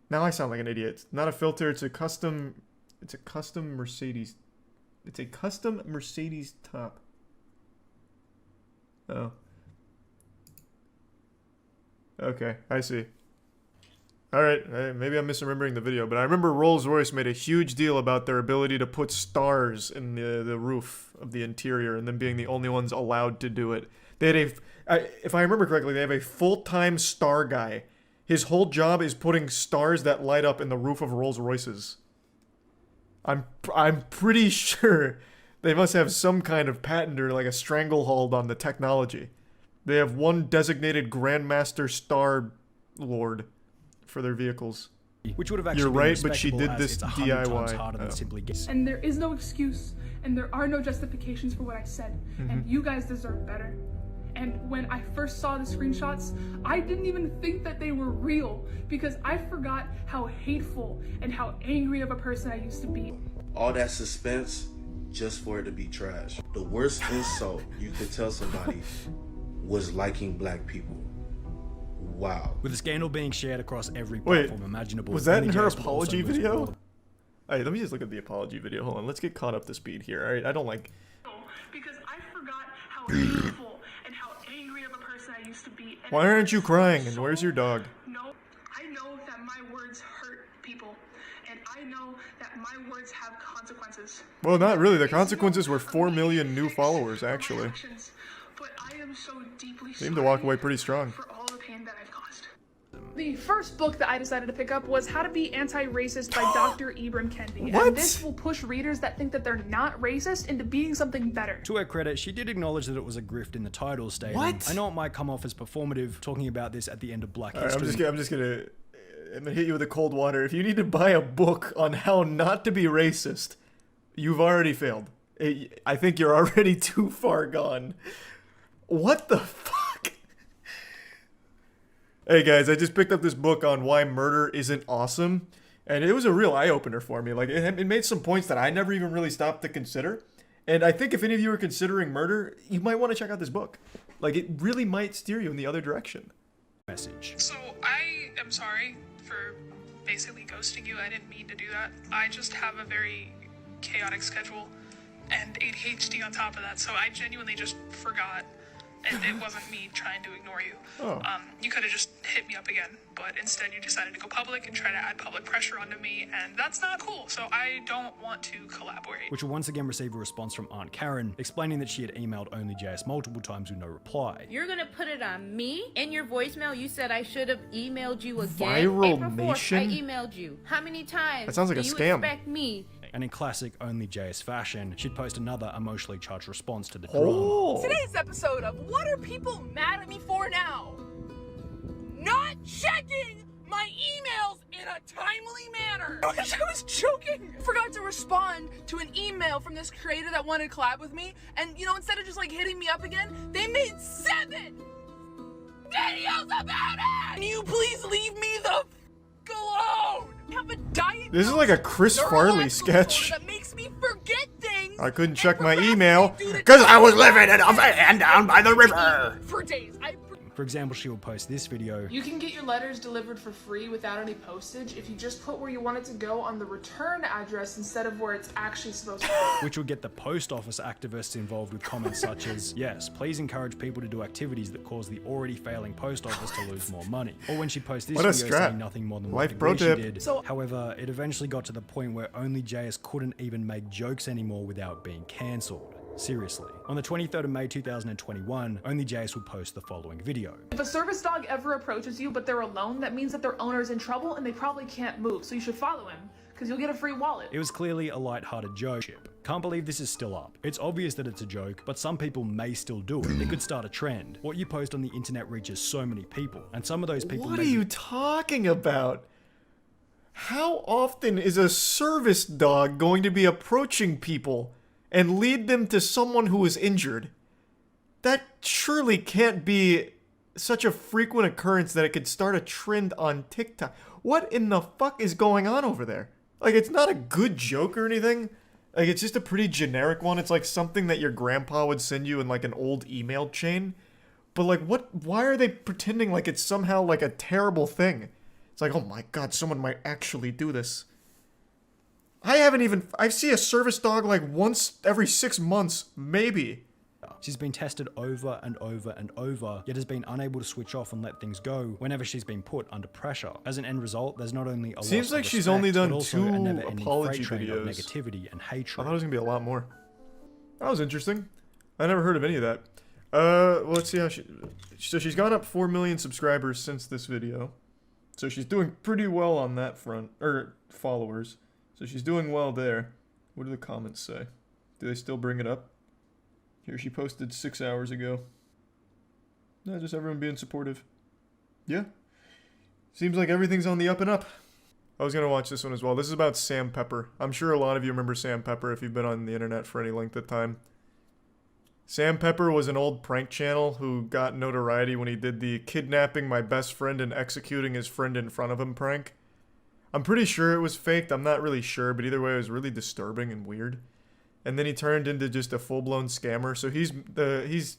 Now I sound like an idiot. It's not a filter. It's a custom Mercedes. It's a custom Mercedes top. Oh. Okay, I see. Alright, maybe I'm misremembering the video, but I remember Rolls-Royce made a huge deal about their ability to put stars in the roof of the interior and them being the only ones allowed to do it. They had if I remember correctly, they have a full-time star guy. His whole job is putting stars that light up in the roof of Rolls-Royces. I'm pretty sure they must have some kind of patent or like a stranglehold on the technology. They have one designated Grandmaster Star Lord for their vehicles. Which would have actually You're been right, but she did respectable, this as it's 100 times DIY. harder than simply guessing. And there is no excuse, and there are no justifications for what I said, and you guys deserve better. And when I first saw the screenshots, I didn't even think that they were real, because I forgot how hateful and how angry of a person I used to be. All that suspense just for it to be trash. The worst insult you could tell somebody was liking black people. Wow. With the scandal being shared across every platform imaginable. Was that in her OnlyJS apology also video? Alright, let me just look at the apology video. Hold on, let's get caught up to speed here. Alright, I don't like... Because I forgot how hateful and how angry of a person I used to be. And Why aren't you crying? And where's your dog? No, I know that my words hurt people. And I know that my words have consequences. Well, not really. The consequences were 4 million new followers, actually. But I am so deeply Seemed to walk away pretty strong. for all the pain that I've caused. The first book that I decided to pick up was How to Be Anti-Racist by Dr. Ibram Kendi. What? And this will push readers that think that they're not racist into being something better. To her credit, she did acknowledge that it was a grift in the title stating, What? I know it might come off as performative, talking about this at the end of Black Alright, History. I'm gonna hit you with the cold water. If you need to buy a book on how not to be racist, you've already failed. I think you're already too far gone. What the fuck? Hey guys, I just picked up this book on why murder isn't awesome, and it was a real eye-opener for me. Like, it made some points that I never even really stopped to consider, and I think if any of you are considering murder, you might want to check out this book. Like, it really might steer you in the other direction. Message. So I am sorry for basically ghosting you. I didn't mean to do that. I just have a very chaotic schedule, and ADHD on top of that, so I genuinely just forgot. And it wasn't me trying to ignore you. Oh. You could have just hit me up again, but instead you decided to go public and try to add public pressure onto me, and that's not cool, so I don't want to collaborate. Which will once again receive a response from Aunt Karen, explaining that she had emailed OnlyJS multiple times with no reply. You're gonna put it on me? In your voicemail, you said I should have emailed you again. Viral April 4th, Nation? I emailed you. How many times That sounds like do a you scam. expect me? And in classic OnlyJS fashion, she'd post another emotionally charged response to the Oh. drama. Today's episode of What Are People Mad at Me For Now? Not checking my emails in a timely manner. I wish I was joking. Forgot to respond to an email from this creator that wanted to collab with me, and you know, instead of just like hitting me up again, they made 7 videos about it. Can you please leave me the f alone? I have a diet. This is like a Chris Farley sketch. That makes me forget things I couldn't check my email because I was living in a van down by the river. for days. For example, she will post this video, You can get your letters delivered for free without any postage if you just put where you want it to go on the return address instead of where it's actually supposed to be. which will get the post office activists involved with comments such as, yes, please encourage people to do activities that cause the already failing post office to lose more money. Or when she posts this What a video strat. saying nothing more than what Life the pro agree she tip. did. So- However, it eventually got to the point where OnlyJS couldn't even make jokes anymore without being cancelled. Seriously. On the 23rd of May 2021, OnlyJS would post the following video. If a service dog ever approaches you but they're alone, that means that their owner's in trouble and they probably can't move, so you should follow him, because you'll get a free wallet. It was clearly a light-hearted joke. Can't believe this is still up. It's obvious that it's a joke, but some people may still do it. It could start a trend. What you post on the internet reaches so many people, and some of those people What may are be you talking about? How often is a service dog going to be approaching people and lead them to someone who is injured? That surely can't be such a frequent occurrence that it could start a trend on TikTok. What in the fuck is going on over there? Like, it's not a good joke or anything. Like, it's just a pretty generic one. It's like something that your grandpa would send you in like an old email chain. But like, why are they pretending like it's somehow like a terrible thing? It's like, oh my god, someone might actually do this. I see a service dog like once every 6 months, maybe. She's been tested over and over and over, yet has been unable to switch off and let things go whenever she's been put under pressure. As an end result, there's not only a Seems loss like of she's respect, only done but also 2 a never-ending apology freight train of videos. negativity and I hatred. thought it was gonna be a lot more. That was interesting. I never heard of any of that. Well, let's see how so she's gone up 4 million subscribers since this video. So she's doing pretty well on that front, or followers. So she's doing well there. What do the comments say? Do they still bring it up? Here, she posted 6 hours ago. No, just everyone being supportive. Yeah. Seems like everything's on the up and up. I was gonna watch this one as well. This is about Sam Pepper. I'm sure a lot of you remember Sam Pepper if you've been on the internet for any length of time. Sam Pepper was an old prank channel who got notoriety when he did the kidnapping my best friend and executing his friend in front of him prank. I'm pretty sure it was faked. I'm not really sure, but either way, it was really disturbing and weird. And then he turned into just a full-blown scammer. So he's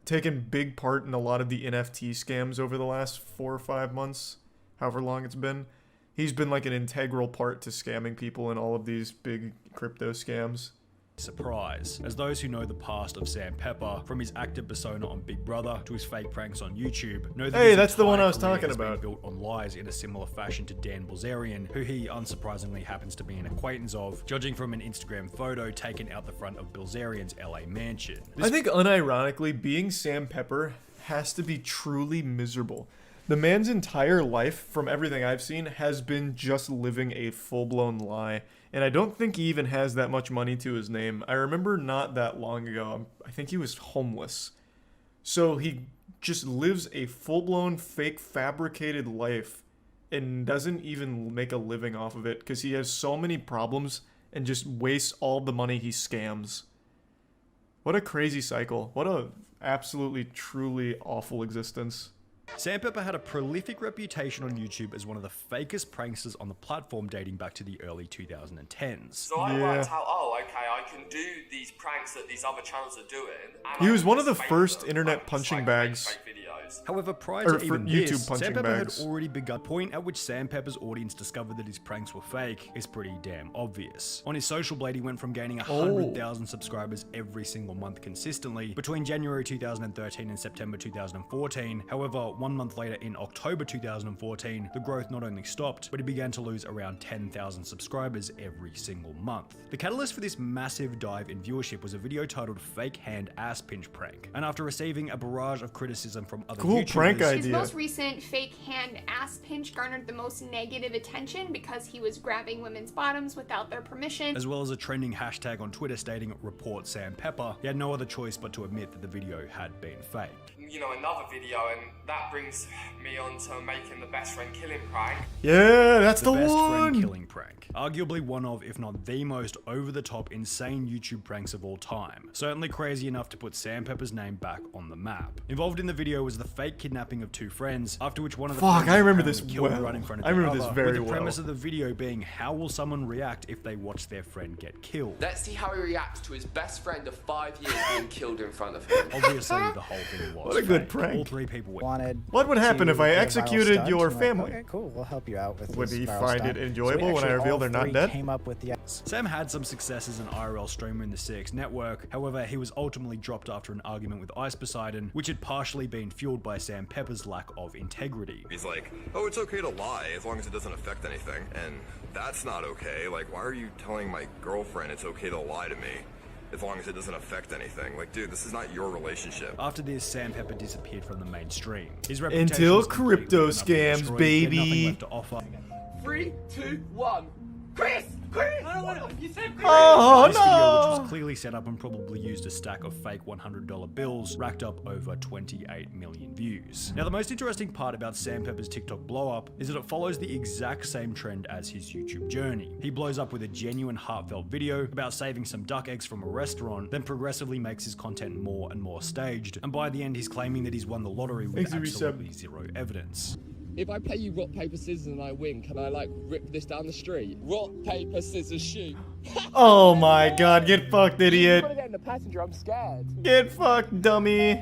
taken big part in a lot of the NFT scams over the last 4 or 5 months, however long it's been. He's been like an integral part to scamming people in all of these big crypto scams. Surprise. As those who know the past of Sam Pepper, from his active persona on Big Brother to his fake pranks on YouTube, know that Hey, his that's the one I was entire career talking has been about. built on lies in a similar fashion to Dan Bilzerian, who he unsurprisingly happens to be an acquaintance of, judging from an Instagram photo taken out the front of Bilzerian's LA mansion. I think unironically, being Sam Pepper has to be truly miserable. The man's entire life, from everything I've seen, has been just living a full-blown lie. And I don't think he even has that much money to his name. I remember not that long ago, I think he was homeless. So he just lives a full-blown fake fabricated life and doesn't even make a living off of it because he has so many problems and just wastes all the money he scams. What a crazy cycle. What a absolutely, truly awful existence. Sam Pepper had a prolific reputation on YouTube as one of the fakest pranksters on the platform dating back to the early 2010s. So I worked out, oh, okay, I can do these pranks that these other channels are doing. And He I was can one of the just make first them, internet like, punching make bags. fake videos. videos. However, prior Or to for even YouTube this, punching Sandpepper bags. had already begun. The point at which Sandpepper's audience discovered that his pranks were fake is pretty damn obvious. On his social blade, he went from gaining 100,000 subscribers every single month consistently between January 2013 and September 2014. However, 1 month later in October 2014, the growth not only stopped, but he began to lose around 10,000 subscribers every single month. The catalyst for this massive dive in viewership was a video titled Fake Hand Ass Pinch Prank. And after receiving a barrage of criticism from other Cool YouTubers, prank idea. His most recent fake hand ass pinch garnered the most negative attention because he was grabbing women's bottoms without their permission. as well as a trending hashtag on Twitter stating Report Sandpepper, he had no other choice but to admit that the video had been faked. You know, another video, and that brings me on to making the best friend killing prank. Yeah, that's the best one. friend killing prank. Arguably one of, if not the most over-the-top insane YouTube pranks of all time. Certainly crazy enough to put Sandpepper's name back on the map. Involved in the video was the fake kidnapping of two friends, after which one of the friends I remember was this killed well. right in front of I the remember this other, very with the well. premise of the video being how will someone react if they watch their friend get killed. Let's see how he reacts to his best friend of 5 years being killed in front of him. Obviously, the whole thing was What a good fake. prank. All three people were What would happen if I do a viral executed stunt, your and family? Okay, cool. We'll help you out with Would this he viral find stunt. it enjoyable when I actually reveal all they're not three dead? Came up with the Sam had some success as an IRL streamer in the CX network, however he was ultimately dropped after an argument with Ice Poseidon, which had partially been fueled by Sandpepper's lack of integrity. He's like, oh, it's okay to lie as long as it doesn't affect anything. And that's not okay. Like, why are you telling my girlfriend it's okay to lie to me as long as it doesn't affect anything? Like, dude, this is not your relationship. After this, Sandpepper disappeared from the mainstream. His reputation Until was completely crypto written up and scams, destroyed. He had nothing baby. left to offer. 3, 2, 1. Chris! Chris! No, you said Chris! Oh, This video, no. which was clearly set up and probably used a stack of fake $100 bills, racked up over 28 million views. Now, the most interesting part about Sandpepper's TikTok blow-up is that it follows the exact same trend as his YouTube journey. He blows up with a genuine, heartfelt video about saving some duck eggs from a restaurant, then progressively makes his content more and more staged, and by the end, he's claiming that he's won the lottery with Thanks, absolutely zero evidence. If I play you rock, paper, scissors and I win, can I like rip this down the street? Rock, paper, scissors, shoot. Oh my god, get fucked, I'm idiot. gonna get in the passenger, I'm scared. Get fucked, dummy.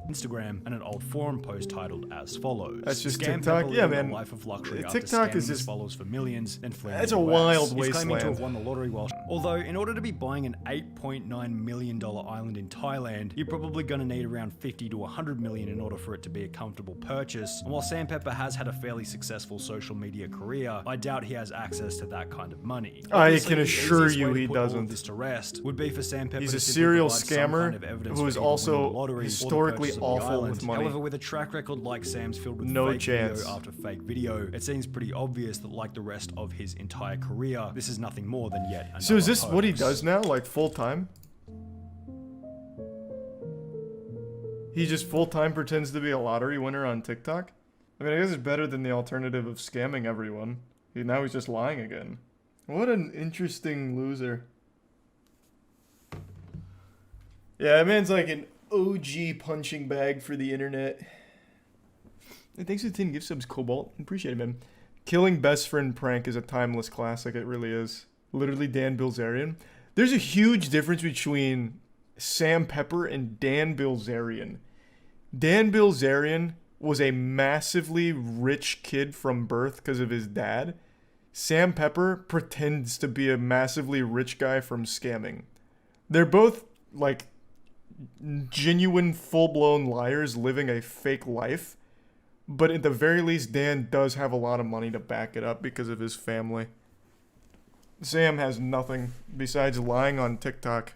Instagram and an old forum post titled as follows. That's just Scam TikTok? Pepper yeah, living a man. life of luxury TikTok after scamming is his just followers for millions and fleeing That's the a US. wild He's claiming to have wasteland. won the lottery although in order to be buying an $8.9 million island in Thailand, you're probably gonna need around 50 to 100 million in order for it to be a comfortable purchase. And while Sandpepper has had a fairly successful social media career, I doubt he has access to that kind of money. I Obviously, can the assure easiest you way to he put all of doesn't. this to rest would be for Sandpepper He's to a simply serial provide some scammer kind of evidence who for is either winning also the lottery or the historically purchase of the awful with island. money. However, with a track record like Sam's filled with No fake chance. video after fake video, it seems pretty obvious that like the rest of his entire career, this is nothing more than yet another So is this what he hoax. does now, like full time? He just full time pretends to be a lottery winner on TikTok? I mean, I guess it's better than the alternative of scamming everyone. Now he's just lying again. What an interesting loser. Yeah, that man's like an OG punching bag for the internet. Hey, thanks for the 10 gift subs, Cobalt. Appreciate it, man. Killing best friend prank is a timeless classic. It really is. Literally Dan Bilzerian. There's a huge difference between Sam Pepper and Dan Bilzerian. Dan Bilzerian was a massively rich kid from birth because of his dad. Sam Pepper pretends to be a massively rich guy from scamming. They're both, like, genuine, full-blown liars living a fake life. But at the very least, Dan does have a lot of money to back it up because of his family. Sam has nothing besides lying on TikTok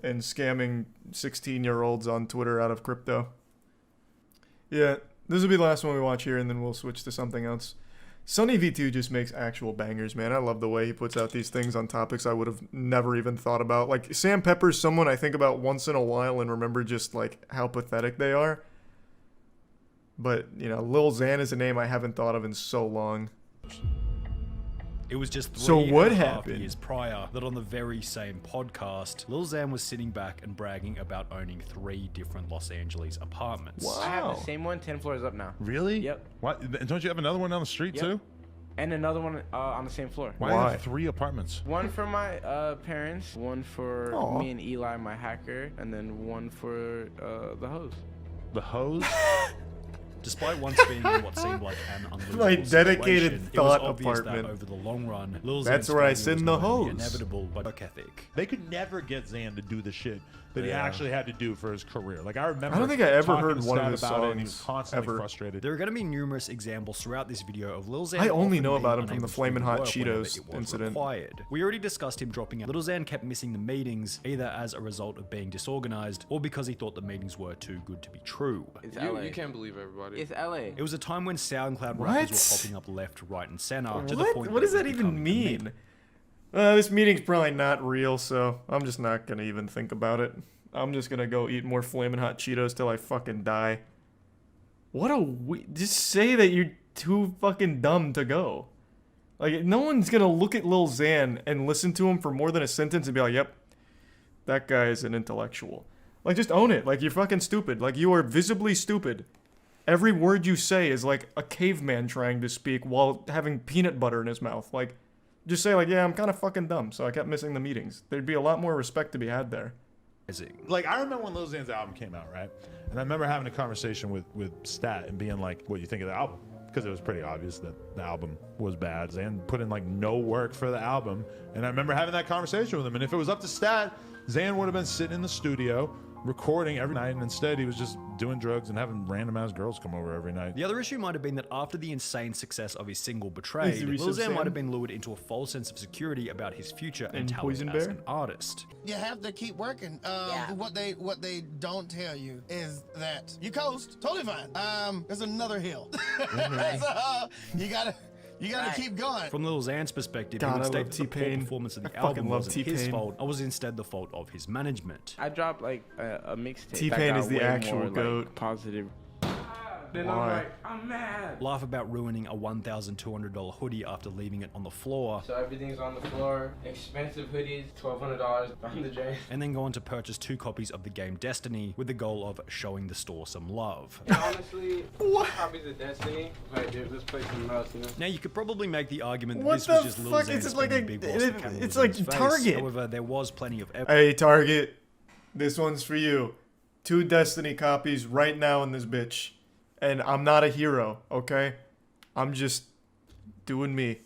and scamming 16-year-olds on Twitter out of crypto. Yeah, this will be the last one we watch here, and then we'll switch to something else. Sunny V2 just makes actual bangers, man. I love the way he puts out these things on topics I would have never even thought about. Like, Sam Pepper's someone I think about once in a while and remember just, like, how pathetic they are. But, you know, Lil Xan is a name I haven't thought of in so long. It was just So three what and a half happened? years prior that on the very same podcast, Lil Xan was sitting back and bragging about owning 3 different Los Angeles apartments. I have the same one 10 floors up now. Really? Yep. What? Don't you have another one down the street Yep. too? And another one on the same floor. Why do you have 3 apartments? One for my parents, one for Aw. me and Eli, my hacker, and then one for the hose. The hose? Despite once being in what seemed like an unlosable My dedicated situation, thought it was obvious apartment. that over the long run, Lil That's Xan's where I failure send was the not only hose. inevitable but work ethic. They could never get Xan to do the shit that he Yeah. actually had to do for his career. Like, I remember. I don't think I ever talking heard to one of Stat his about it, and he was songs constantly ever. frustrated. There are going to be numerous examples throughout this video of Lil Xan. I only often know being about him from unable the to Flamin' do Hot work whenever Cheetos it was incident. required. We already discussed him dropping out. Lil Xan kept missing the meetings, either as a result of being disorganized or because he thought the meetings were too good to be true. You can't believe everybody. It's LA. It was a time when SoundCloud What? rappers were popping up left, right, and center to the point What does it that was even becoming a meme. mean? This meeting's probably not real, so I'm just not gonna even think about it. I'm just gonna go eat more Flamin' Hot Cheetos till I fucking die. What a just say that you're too fucking dumb to go. Like, no one's gonna look at Lil Xan and listen to him for more than a sentence and be like, yep, that guy is an intellectual. Like, just own it. Like, you're fucking stupid. Like, you are visibly stupid. Every word you say is like a caveman trying to speak while having peanut butter in his mouth. Like, just say like, yeah, I'm kind of fucking dumb, so I kept missing the meetings. There'd be a lot more respect to be had there. Like, I remember when Lil Xan's album came out, right? And I remember having a conversation with Stat and being like, what do you think of the album? Because it was pretty obvious that the album was bad. Xan put in like no work for the album. And I remember having that conversation with him. And if it was up to Stat, Xan would have been sitting in the studio recording every night, and instead he was just doing drugs and having random ass girls come over every night. The other issue might have been that after the insane success of his single Betrayed, Lil Xan might have been lured into a false sense of security about his future and talent as an artist. You have to keep working. What they don't tell you is that you coast totally fine. There's another hill. So, you gotta keep going. From Lil Xan's perspective, God, he would I state love that the poor T-Pain. performance of the I fucking album love wasn't his T-Pain. fault, or was instead the fault of his management. I dropped like a mixtape. T-Pain that is got the way actual more, goat. Like, positive. Then Why? I'm like, I'm mad. Laugh about ruining a $1,200 hoodie after leaving it on the floor. So everything's on the floor. Expensive hoodies, $1,200 on the drain. And then go on to purchase 2 copies of the game Destiny with the goal of showing the store some love. And honestly, what? Copies of Destiny. Like, dude, let's play something else, you know? Now you could probably make the argument that What this was the just Lil fuck? Xan It's like spinning a- big balls of it's capitalism like in his face. Target. However, there was plenty of Hey, Target, this one's for you. 2 Destiny copies right now in this bitch. And I'm not a hero, okay? I'm just doing me.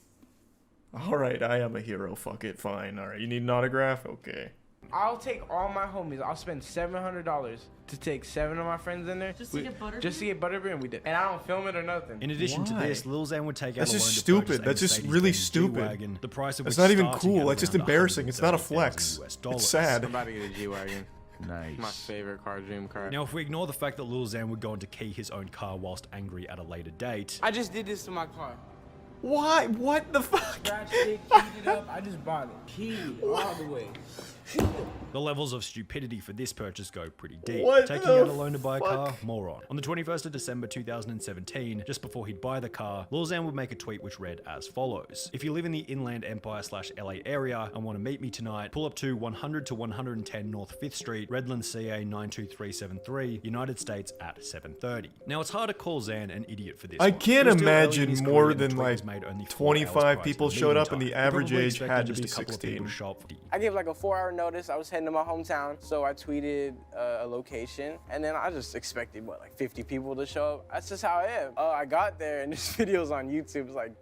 Alright, I am a hero. Fuck it, fine. Alright, you need an autograph? Okay. I'll take all my homies. I'll spend $700 to take 7 of my friends in there. Just to get Butterbeer? Just to get Butterbeer, and we did. And I don't film it or nothing. In addition to Why? this, Lil Xan would take out That's a loan just to stupid. purchase a That's just Mercedes-Benz really stupid. G-Wagon, the price of It's which not even starting cool. at It's just around embarrassing. It's not a $170,000 flex. US It's dollars. sad. I'm about to get a G-Wagon. Nice. My favorite car, dream car. Now, if we ignore the fact that Lil Xan would go on to key his own car whilst angry at a later date, I just did this to my car. Why? What the fuck? Scratched it, keyed it up. I just bought it. Keyed all the way. the levels of stupidity for this purchase go pretty deep. What Taking the out a loan to buy a car, fuck? moron. On the 21st of December 2017, just before he'd buy the car, Lil Xan would make a tweet which read as follows: "If you live in the Inland Empire / LA area and want to meet me tonight, pull up to 100 to 110 North 5th Street, Redlands, CA 92373, United States at 7:30. Now, it's hard to call Xan an idiot for this. I one. can't It was still early in imagine his more career and the than tweet like was made only 4 hours 25 prior to people the showed up meeting and the time. He average probably age expected had to just be a couple of people 16. to show up. I gave like a 4-hour notice. I was heading to my hometown, so I tweeted a location, and then I just expected what, like 50 people to show up. That's just how I am. I got there, and this video's on YouTube. It's like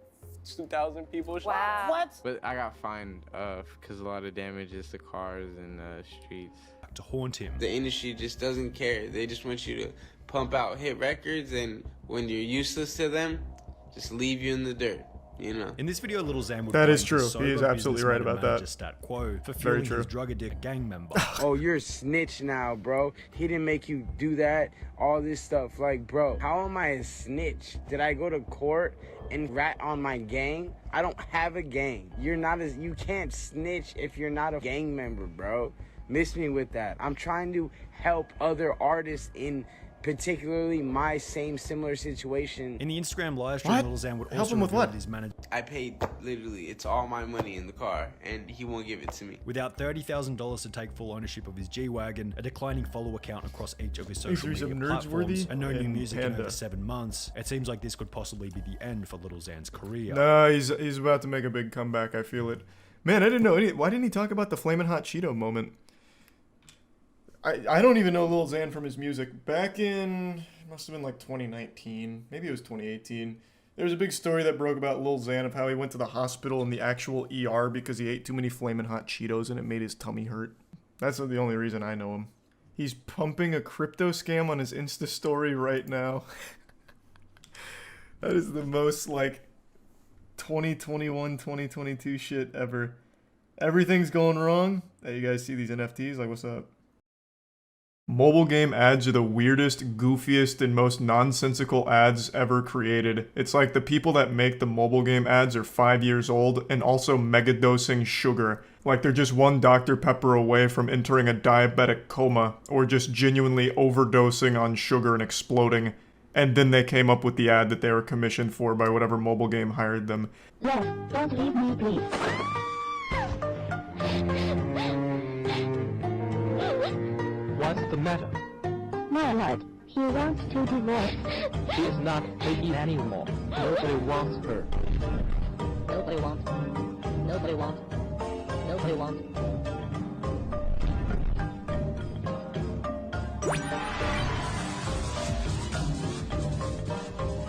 2,000 people. Wow. What? But I got fined because a lot of damages to cars and streets. To haunt him. The industry just doesn't care. They just want you to pump out hit records, and when you're useless to them, just leave you in the dirt. You know. In this video, Lil Xan would That is blame true. his He is sober absolutely right businessman about and that. manager Stat Quo for Very fueling true. his drug addict gang member. Oh, you're a snitch now, bro. He didn't make you do that, all this stuff. Like, bro, how am I a snitch? Did I go to court and rat on my gang? I don't have a gang. You can't snitch if you're not a gang member, bro. Miss me with that. I'm trying to help other artists in particularly my similar situation. In the Instagram live stream, Lil Xan would Help also him with reveal what? his manager I paid literally, it's all my money in the car, and he won't give it to me. without $30,000 to take full ownership of his G-Wagon, a declining follow count across each of his social media 37 platforms, Nerdsworthy and no new and music in Panda. over 7 months. It seems like this could possibly be the end for Lil Xan's career. No, he's about to make a big comeback. I feel it. Man, I didn't know. Why didn't he talk about the Flamin' Hot Cheeto moment? I don't even know Lil Xan from his music. Back in, it must have been like 2019, maybe it was 2018. There was a big story that broke about Lil Xan of how he went to the hospital in the actual ER because he ate too many Flamin' Hot Cheetos and it made his tummy hurt. That's the only reason I know him. He's pumping a crypto scam on his Insta story right now. That is the most, like, 2021, 2022 shit ever. Everything's going wrong. Hey, you guys see these NFTs? Like, what's up? Mobile game ads are the weirdest, goofiest, and most nonsensical ads ever created. It's like the people that make the mobile game ads are 5 years old and also megadosing sugar. Like they're just one Dr. Pepper away from entering a diabetic coma, or just genuinely overdosing on sugar and exploding. And then they came up with the ad that they were commissioned for by whatever mobile game hired them. Yes, don't leave me, please. What's the matter? My lord, he wants to divorce. She is not Peggy anymore. Nobody wants her. Nobody wants. Nobody wants. Nobody wants.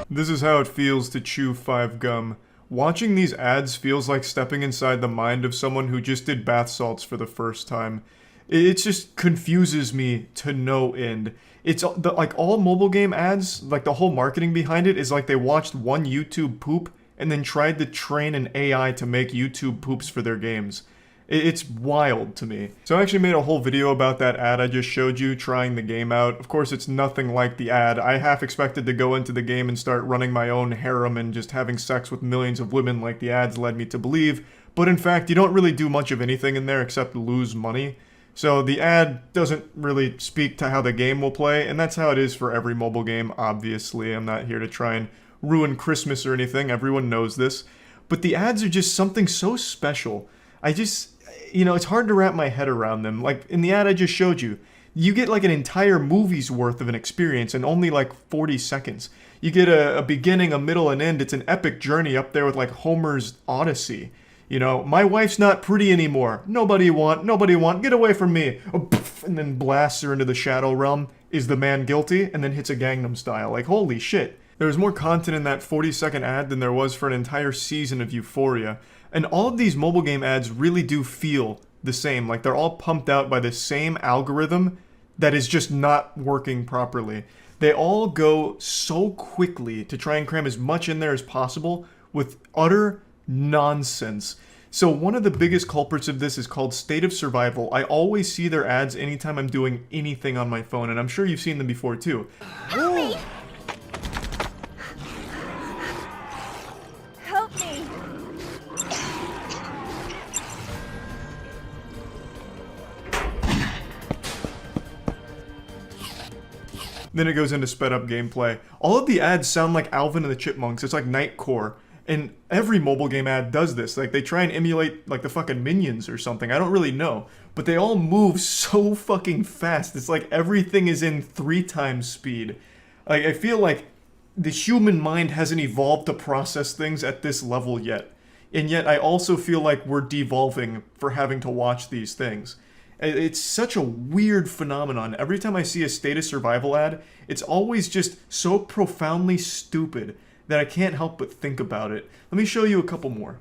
This is how it feels to chew 5 gum. Watching these ads feels like stepping inside the mind of someone who just did bath salts for the first time. It just confuses me to no end. It's like all mobile game ads, like the whole marketing behind it is like they watched one YouTube poop and then tried to train an AI to make YouTube poops for their games. It's wild to me. So I actually made a whole video about that ad I just showed you, trying the game out. Of course, it's nothing like the ad. I half expected to go into the game and start running my own harem and just having sex with millions of women like the ads led me to believe. But in fact, you don't really do much of anything in there except lose money. So the ad doesn't really speak to how the game will play, and that's how it is for every mobile game, obviously. I'm not here to try and ruin Christmas or anything, everyone knows this. But the ads are just something so special. It's hard to wrap my head around them. Like, in the ad I just showed you, you get like an entire movie's worth of an experience in only like 40 seconds. You get a beginning, a middle, and end. It's an epic journey up there with like Homer's Odyssey. You know, my wife's not pretty anymore. Nobody want, get away from me. And then blasts her into the shadow realm. Is the man guilty? And then hits a Gangnam Style. Like, holy shit. There was more content in that 40-second ad than there was for an entire season of Euphoria. And all of these mobile game ads really do feel the same. Like, they're all pumped out by the same algorithm that is just not working properly. They all go so quickly to try and cram as much in there as possible with utter nonsense. So one of the biggest culprits of this is called State of Survival. I always see their ads anytime I'm doing anything on my phone, and I'm sure you've seen them before too. Help me! Help me! Then it goes into sped up gameplay. All of the ads sound like Alvin and the Chipmunks. It's like Nightcore. And every mobile game ad does this. Like, they try and emulate, like, the fucking Minions or something. I don't really know. But they all move so fucking fast. It's like everything is in 3 times speed. Like, I feel like the human mind hasn't evolved to process things at this level yet. And yet, I also feel like we're devolving for having to watch these things. It's such a weird phenomenon. Every time I see a State of Survival ad, it's always just so profoundly stupid that I can't help but think about it. Let me show you a couple more.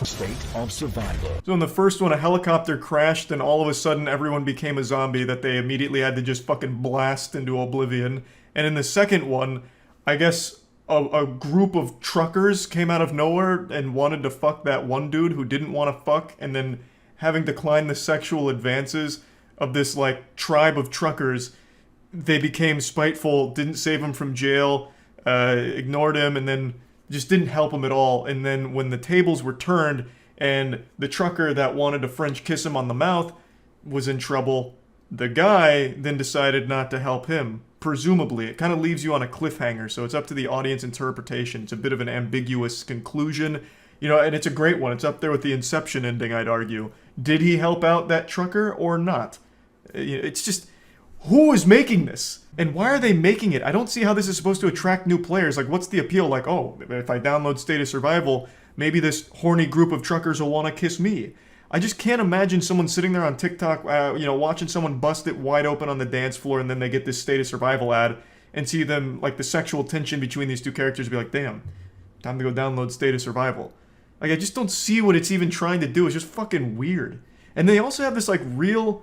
State of Survival. So in the first one, a helicopter crashed and all of a sudden everyone became a zombie that they immediately had to just fucking blast into oblivion. And in the second one, I guess a group of truckers came out of nowhere and wanted to fuck that one dude who didn't want to fuck, and then having declined the sexual advances of this like tribe of truckers, they became spiteful, didn't save him from jail, ignored him, and then just didn't help him at all. And then when the tables were turned and the trucker that wanted to French kiss him on the mouth was in trouble. The guy then decided not to help him. Presumably, it kind of leaves you on a cliffhanger, so it's up to the audience interpretation. It's a bit of an ambiguous conclusion, you know, and it's a great one. It's up there with the Inception ending, I'd argue. Did he help out that trucker or not? It's just, who is making this? And why are they making it? I don't see how this is supposed to attract new players. Like, what's the appeal? Like, oh, if I download State of Survival, maybe this horny group of truckers will want to kiss me. I just can't imagine someone sitting there on TikTok, you know, watching someone bust it wide open on the dance floor, and then they get this State of Survival ad, and see them, like, the sexual tension between these two characters, be like, damn, time to go download State of Survival. Like, I just don't see what it's even trying to do. It's just fucking weird. And they also have this, like, real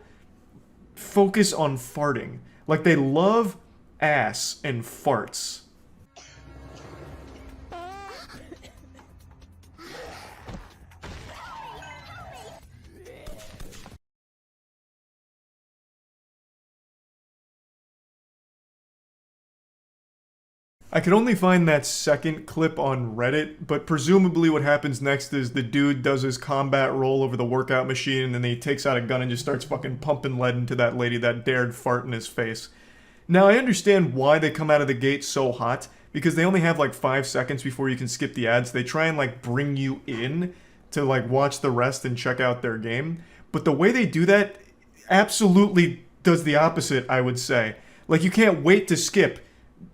focus on farting. Like, they love ass and farts. I could only find that second clip on Reddit, but presumably what happens next is the dude does his combat roll over the workout machine, and then he takes out a gun and just starts fucking pumping lead into that lady that dared fart in his face. Now, I understand why they come out of the gate so hot, because they only have like 5 seconds before you can skip the ads. They try and like bring you in to like watch the rest and check out their game. But the way they do that absolutely does the opposite, I would say. Like, you can't wait to skip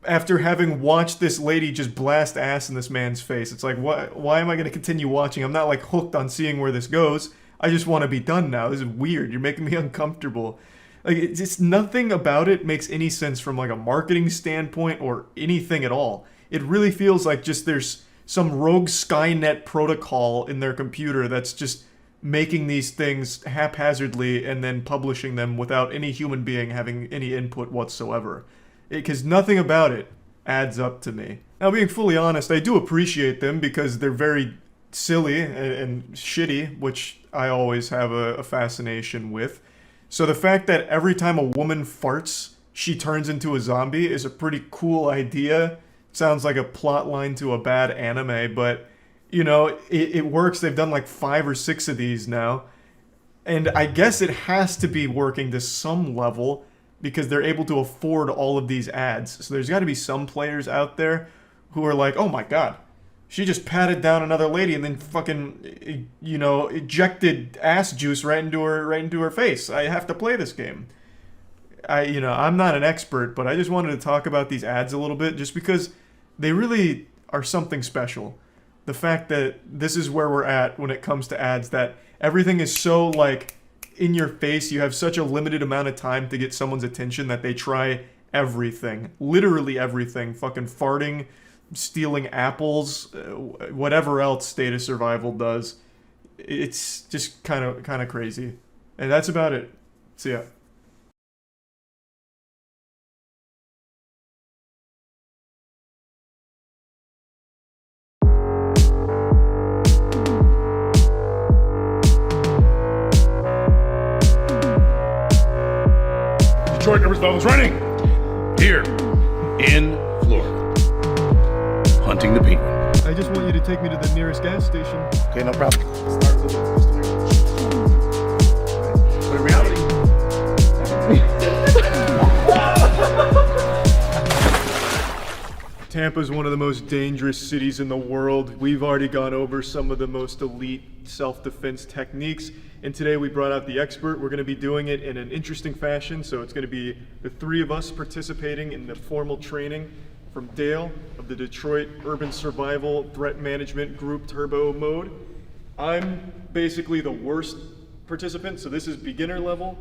after having watched this lady just blast ass in this man's face. It's like, why am I going to continue watching? I'm not like hooked on seeing where this goes. I just want to be done now. This is weird. You're making me uncomfortable. Like, it's just nothing about it makes any sense from like a marketing standpoint or anything at all. It really feels like just there's some rogue Skynet protocol in their computer that's just making these things haphazardly and then publishing them without any human being having any input whatsoever. Because nothing about it adds up to me. Now, being fully honest, I do appreciate them because they're very silly and shitty, which I always have a fascination with. So the fact that every time a woman farts, she turns into a zombie is a pretty cool idea. Sounds like a plot line to a bad anime, but, you know, it works. They've done like 5 or 6 of these now. And I guess it has to be working to some level, because they're able to afford all of these ads. So there's got to be some players out there who are like, oh my god, she just patted down another lady and then fucking, you know, ejected ass juice right into her face. I have to play this game. I'm not an expert, but I just wanted to talk about these ads a little bit just because they really are something special. The fact that this is where we're at when it comes to ads, that everything is so like in your face, you have such a limited amount of time to get someone's attention that they try everything. Literally everything. Fucking farting, stealing apples, whatever else State of Survival does. It's just kind of crazy. And that's about it. See ya. Detroit Rivers Levels running here in Florida, hunting the penguin. I just want you to take me to the nearest gas station. Okay, no problem. But in reality, Tampa is one of the most dangerous cities in the world. We've already gone over some of the most elite self-defense techniques, and today we brought out the expert. We're going to be doing it in an interesting fashion, so it's going to be the 3 of us participating in the formal training from Dale of the Detroit Urban Survival Threat Management Group Turbo Mode. I'm basically the worst participant, so this is beginner level.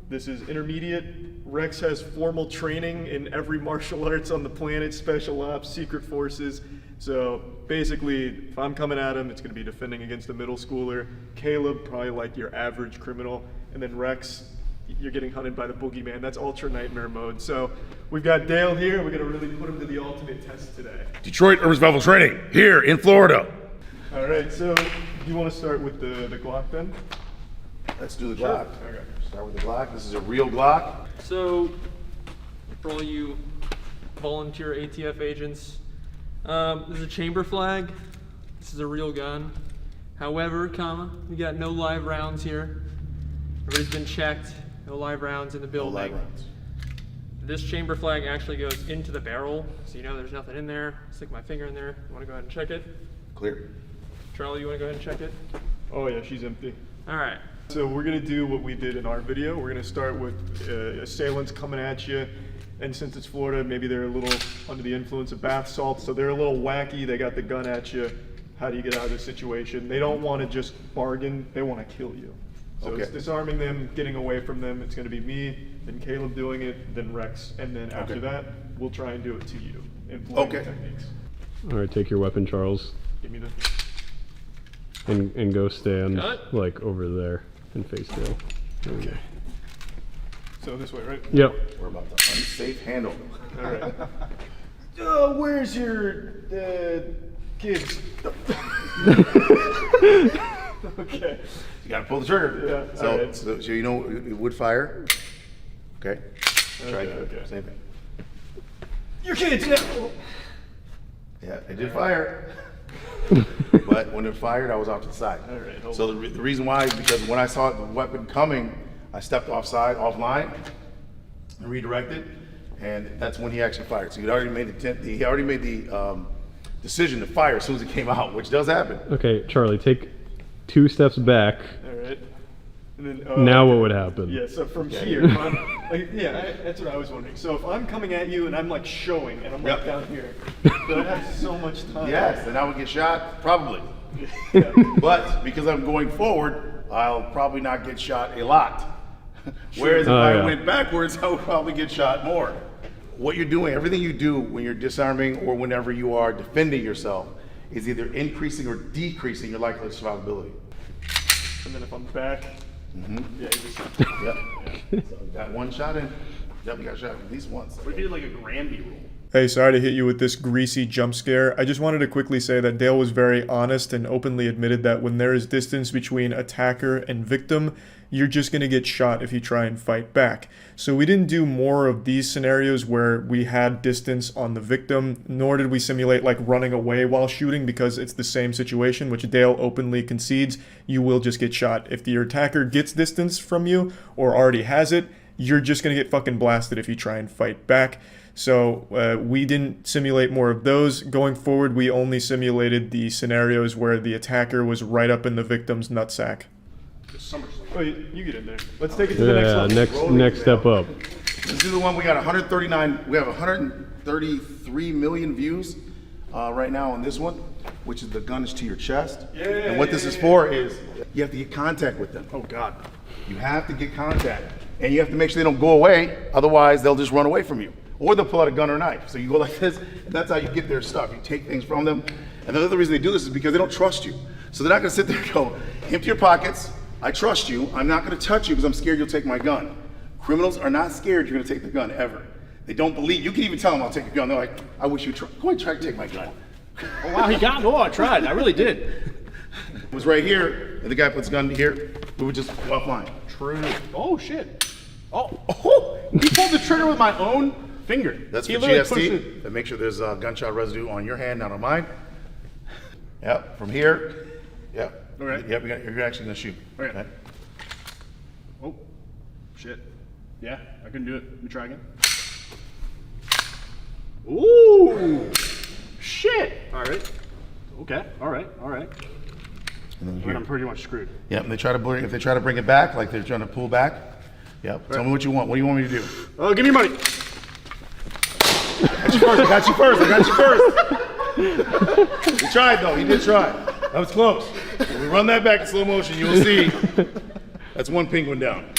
This is intermediate. Rex has formal training in every martial arts on the planet, special ops, secret forces. So basically, if I'm coming at him, it's going to be defending against a middle schooler. Caleb, probably like your average criminal. And then Rex, you're getting hunted by the boogeyman. That's ultra nightmare mode. So we've got Dale here. We're going to really put him to the ultimate test today. Detroit Urban Survival training here in Florida. All right, so do you want to start with the Glock then? Let's do the Sure. Glock. Okay. Start with the Glock. This is a real Glock. So, for all you volunteer ATF agents, this is a chamber flag. This is a real gun. However, we got no live rounds here. Everybody's been checked. No live rounds in the building. No live rounds. This chamber flag actually goes into the barrel, so you know there's nothing in there. Stick my finger in there. You want to go ahead and check it? Clear. Charlie, you want to go ahead and check it? Oh yeah, she's empty. All right. So we're gonna do what we did in our video. We're gonna start with assailants coming at you. And since it's Florida, maybe they're a little under the influence of bath salts, so they're a little wacky. They got the gun at you. How do you get out of this situation? They don't want to just bargain, they want to kill you. So it's disarming them, getting away from them. It's going to be me, then Caleb doing it, then Rex, and then after that, we'll try and do it to you. Employing techniques. All right, take your weapon, Charles. Give me the... And go stand like over there and face Dale. Okay. So this way, right? Yep. We're about to unsafe handle. All right. Where's your kids? Okay. You gotta pull the trigger. Yeah. So, so you know it would fire. Okay. Try okay. Same thing. Your kids now. Yeah, it did fire. But when it fired, I was off to the side. All right, so the reason why is because when I saw the weapon coming, I stepped offline, and redirected, and that's when he actually fired. So he already made the decision to fire as soon as it came out, which does happen. Okay, Charlie, take 2 steps back. All right. And then, now what would happen? Yeah, so from here, if I'm, that's what I was wondering. So if I'm coming at you and I'm like showing, and I'm like down here, but I have so much time. Yes, and I would get shot, probably. But because I'm going forward, I'll probably not get shot a lot. Whereas if I went backwards, I would probably get shot more. What you're doing, everything you do when you're disarming or whenever you are defending yourself is either increasing or decreasing your likelihood of survivability. And then if I'm back, yeah, yep. So got one shot in. Yep, you got shot at least once. What if you did like a Granby rule? Hey, sorry to hit you with this greasy jump scare. I just wanted to quickly say that Dale was very honest and openly admitted that when there is distance between attacker and victim, you're just going to get shot if you try and fight back. So we didn't do more of these scenarios where we had distance on the victim, nor did we simulate like running away while shooting, because it's the same situation, which Dale openly concedes. You will just get shot. If your attacker gets distance from you or already has it, you're just going to get fucking blasted if you try and fight back. So we didn't simulate more of those. Going forward, we only simulated the scenarios where the attacker was right up in the victim's nutsack. Oh, you get in there. Let's take it to the next level. Next step up. This is the one we got 139. We have 133 million views right now on this one, which is the gun is to your chest. Yeah, and what this is for is you have to get contact with them. Oh God. You have to get contact, and you have to make sure they don't go away. Otherwise, they'll just run away from you, or they'll pull out a gun or knife. So you go like this, and that's how you get their stuff. You take things from them, and the other reason they do this is because they don't trust you. So they're not going to sit there and go, empty your pockets. I trust you. I'm not going to touch you because I'm scared you'll take my gun. Criminals are not scared you're going to take the gun ever. They don't believe. You can even tell them I'll take your gun. They're like, I wish you'd try. Go ahead and try to take my gun. Oh wow, he got. Oh, I tried. I really did. It was right here, and the guy puts the gun here. We would just go offline. True. Oh shit. Oh, he pulled the trigger with my own finger. That's for he literally pushed GST. it. And make sure there's gunshot residue on your hand, not on mine. Yep. From here. Yep. Okay. Yep. You're actually gonna shoot. Okay. Oh, shit. Yeah, I couldn't do it. Let me try again. Ooh, shit. All right. Okay. All right. And I'm pretty much screwed. Yep. And they try to bring. If they try to bring it back, like they're trying to pull back. Yep. Tell me what you want. What do you want me to do? Oh, give me money. I got you first. He tried though. He did try. That was close. When we run that back in slow motion, you will see that's one penguin down.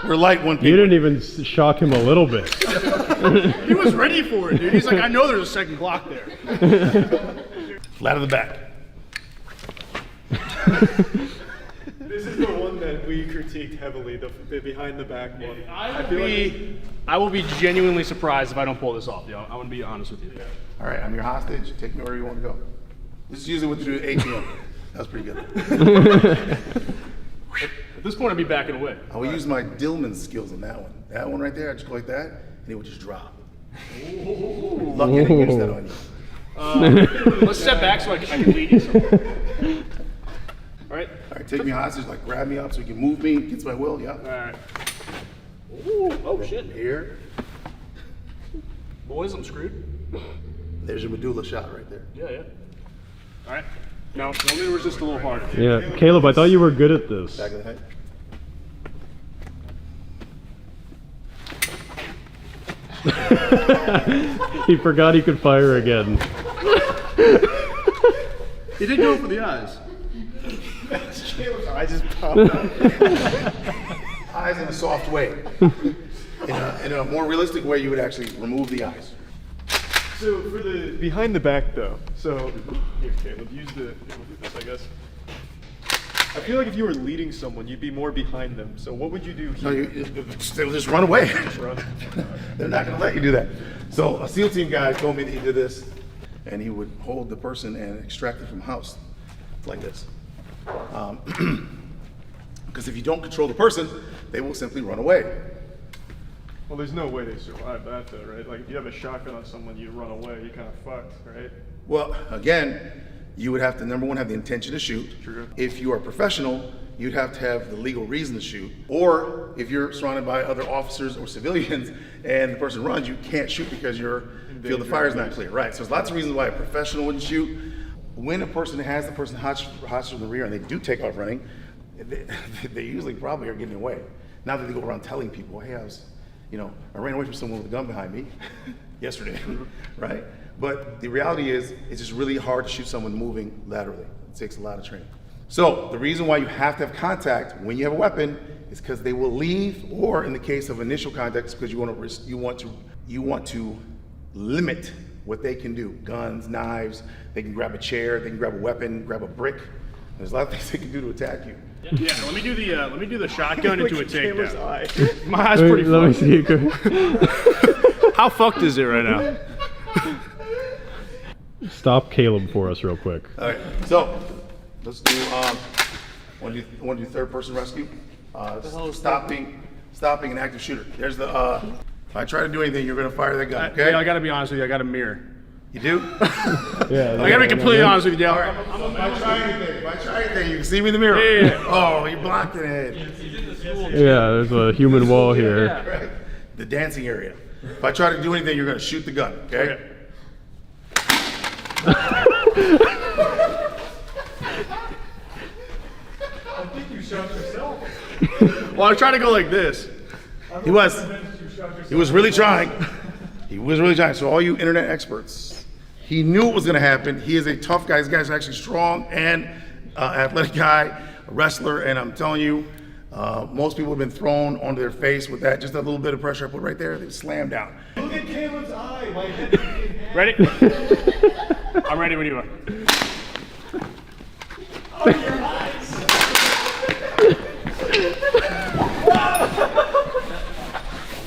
We're light one penguin. You didn't even shock him a little bit. He was ready for it, dude. He's like, I know there's a second clock there. Flat of the back. This is the one that we critiqued heavily, the behind the back one. I will be genuinely surprised if I don't pull this off, yo. I'm gonna be honest with you. All right, I'm your hostage. Take me wherever you want to go. This is usually what you do at ATM. That was pretty good. At this point, I'd be backing away. I will use my Dillman skills on that one. That one right there, I just go like that, and it would just drop. Lucky I didn't use that on you. Let's step back so I can lead you somewhere. take me hostage, like grab me up so you can move me against my will. Yeah. All right. Ooh, oh shit. Here. Boys, I'm screwed. There's your medulla shot right there. Yeah, yeah. All right. Now, let me resist a little harder. Yeah, Caleb, I thought you were good at this. Back of the head. He forgot he could fire again. He did go for the eyes. I just popped out. Eyes in a soft way. In a more realistic way, you would actually remove the eyes. So for the behind the back though, so here Caleb, use the, we'll do this I guess. I feel like if you were leading someone, you'd be more behind them. So what would you do here? No, they'll just run away. Just run. They're not going to let you do that. So a SEAL team guy told me that he did this, and he would hold the person and extract it from house, like this. Because if you don't control the person, they will simply run away. Well, there's no way they survive that though, right? Like if you have a shotgun on someone, you run away, you kind of fucked, right? Well, again, you would have to, number one, have the intention to shoot. True. If you are a professional, you'd have to have the legal reason to shoot. Or if you're surrounded by other officers or civilians and the person runs, you can't shoot because your field of fire is not clear. Right, so there's lots of reasons why a professional wouldn't shoot. When a person has the person hostage in the rear and they do take off running, they usually probably are getting away. Not that they go around telling people, hey, I ran away from someone with a gun behind me yesterday, right? But the reality is, it's just really hard to shoot someone moving laterally. It takes a lot of training. So the reason why you have to have contact when you have a weapon is because they will leave, or in the case of initial contact, it's because you want to limit what they can do. Guns, knives, they can grab a chair, they can grab a weapon, grab a brick. There's a lot of things they can do to attack you. Yeah, let me do the shotgun into a takedown. My eye's pretty fucked. Let me see it go. How fucked is it right now? Stop Caleb for us real quick. All right, so let's do, want to do third person rescue? Stopping an active shooter. There's the, if I try to do anything, you're gonna fire that gun, okay? Yeah, I gotta be honest with you, I got a mirror. You do? Yeah. I gotta be completely honest with you, Dale. All right, if I try anything, you can see me in the mirror. Yeah. Oh, you're blocking it. Yeah, there's a human wall here. Right. The dancing area. If I try to do anything, you're gonna shoot the gun, okay? I think you shot yourself. Well, I was trying to go like this. He was really trying. He was really trying. So all you internet experts, he knew it was gonna happen. He is a tough guy. This guy's actually strong and athletic guy, a wrestler, and I'm telling you, most people have been thrown onto their face with that. Just that little bit of pressure I put right there, they slammed down. Look at Caleb's eye. My head. Ready? I'm ready when you are. Oh, your eyes.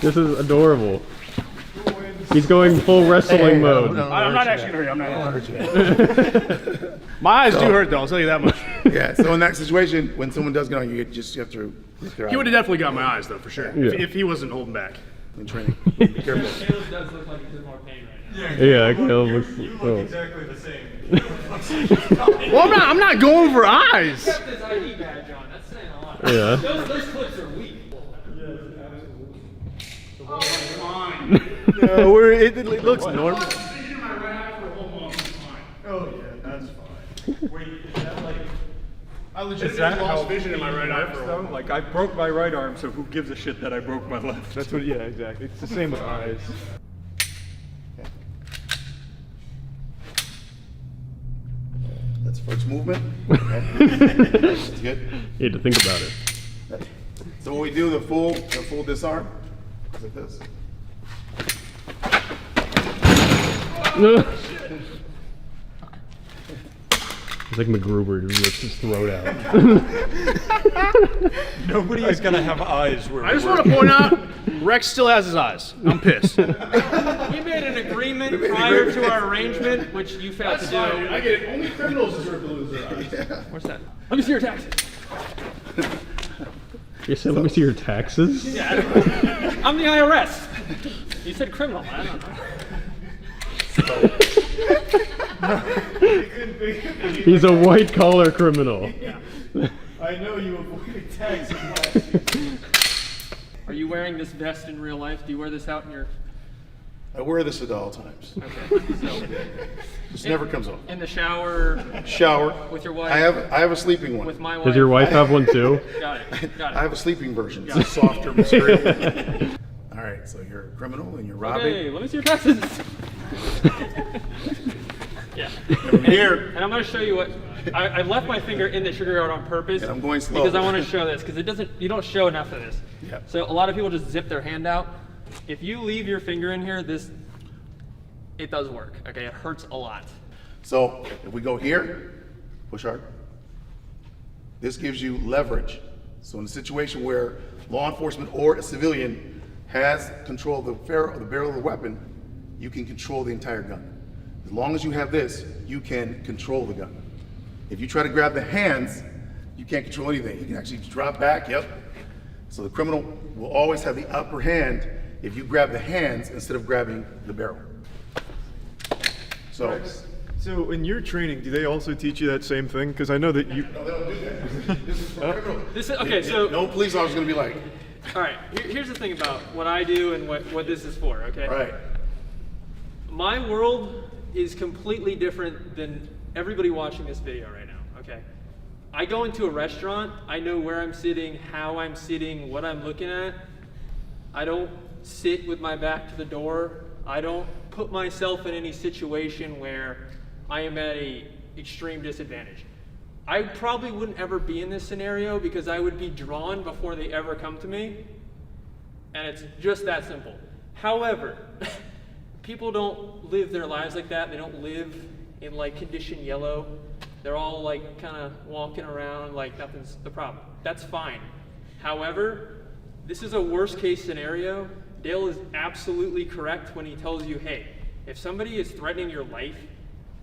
This is adorable. He's going full wrestling mode. I'm not actually gonna hurt you. I'm not gonna hurt you. My eyes do hurt though, I'll tell you that much. Yeah, so in that situation, when someone does get on you, you just have to look their He would eye. have definitely got my eyes though, for sure. Yeah. If he wasn't holding back. In training. Be careful. Caleb does look like he's in more pain right now. Yeah, Caleb looks. You Oh. look exactly the same. Well, I'm not going for eyes. He kept his ID badge on. That's saying a lot. Yeah. Those clips are weak. Oh, fine. No, it looks normal. Oh yeah, that's fine. Wait, is that like? I legitimately lost vision in my right eye for a while. Like I broke my right arm, so who gives a shit that I broke my left? That's what. Yeah, exactly. It's the same with eyes. That's first movement. Okay. That's good. You had to think about it. So when we do the full disarm, it's like this. It's like MacGruber who rips his throat out. Nobody is gonna have eyes. Where I just want to point out, Rex still has his eyes. I'm pissed. We made an agreement prior to our arrangement, which you failed to do. I get it. Only criminals deserve to lose their eyes. Yeah. What's that? Let me see your taxes. You said, let me see your taxes? Yeah, I'm the IRS. You said criminal. I don't know. He's a white collar criminal. Yeah. I know you avoided taxes last year. Are you wearing this vest in real life? Do you wear this out in your... I wear this at all times. Okay. So, This never comes off. in the shower. Shower. With your wife. I have a sleeping one. With my wife. Does your wife have one too? Got it. Got it. I have a sleeping version. It's Got a it. softer material. All right, so you're a criminal and you're robbing. Okay, let me see your taxes. Yeah. Here. And I'm going to show you what I left my finger in the sugar guard on purpose. And I'm going slow. Because I want to show this because you don't show enough of this. Yeah. So a lot of people just zip their hand out. If you leave your finger in here, it does work. Okay, it hurts a lot. So if we go here, push hard. This gives you leverage. So in a situation where law enforcement or a civilian has control of the barrel of the weapon, you can control the entire gun. As long as you have this, you can control the gun. If you try to grab the hands, you can't control anything. You can actually drop back, yep. So the criminal will always have the upper hand if you grab the hands instead of grabbing the barrel. So in your training, do they also teach you that same thing? Because I know that you... No, they don't do that. This is for criminal. Okay, so... No police officer is going to be like... All right, here's the thing about what I do and what this is for, okay? All right. My world is completely different than everybody watching this video right now, okay? I go into a restaurant, I know where I'm sitting, how I'm sitting, what I'm looking at. I don't sit with my back to the door. I don't put myself in any situation where I am at an extreme disadvantage. I probably wouldn't ever be in this scenario because I would be drawn before they ever come to me. And it's just that simple. However, people don't live their lives like that. They don't live in like condition yellow. They're all like kind of walking around like nothing's the problem. That's fine. However, this is a worst case scenario. Dale is absolutely correct when he tells you, hey, if somebody is threatening your life,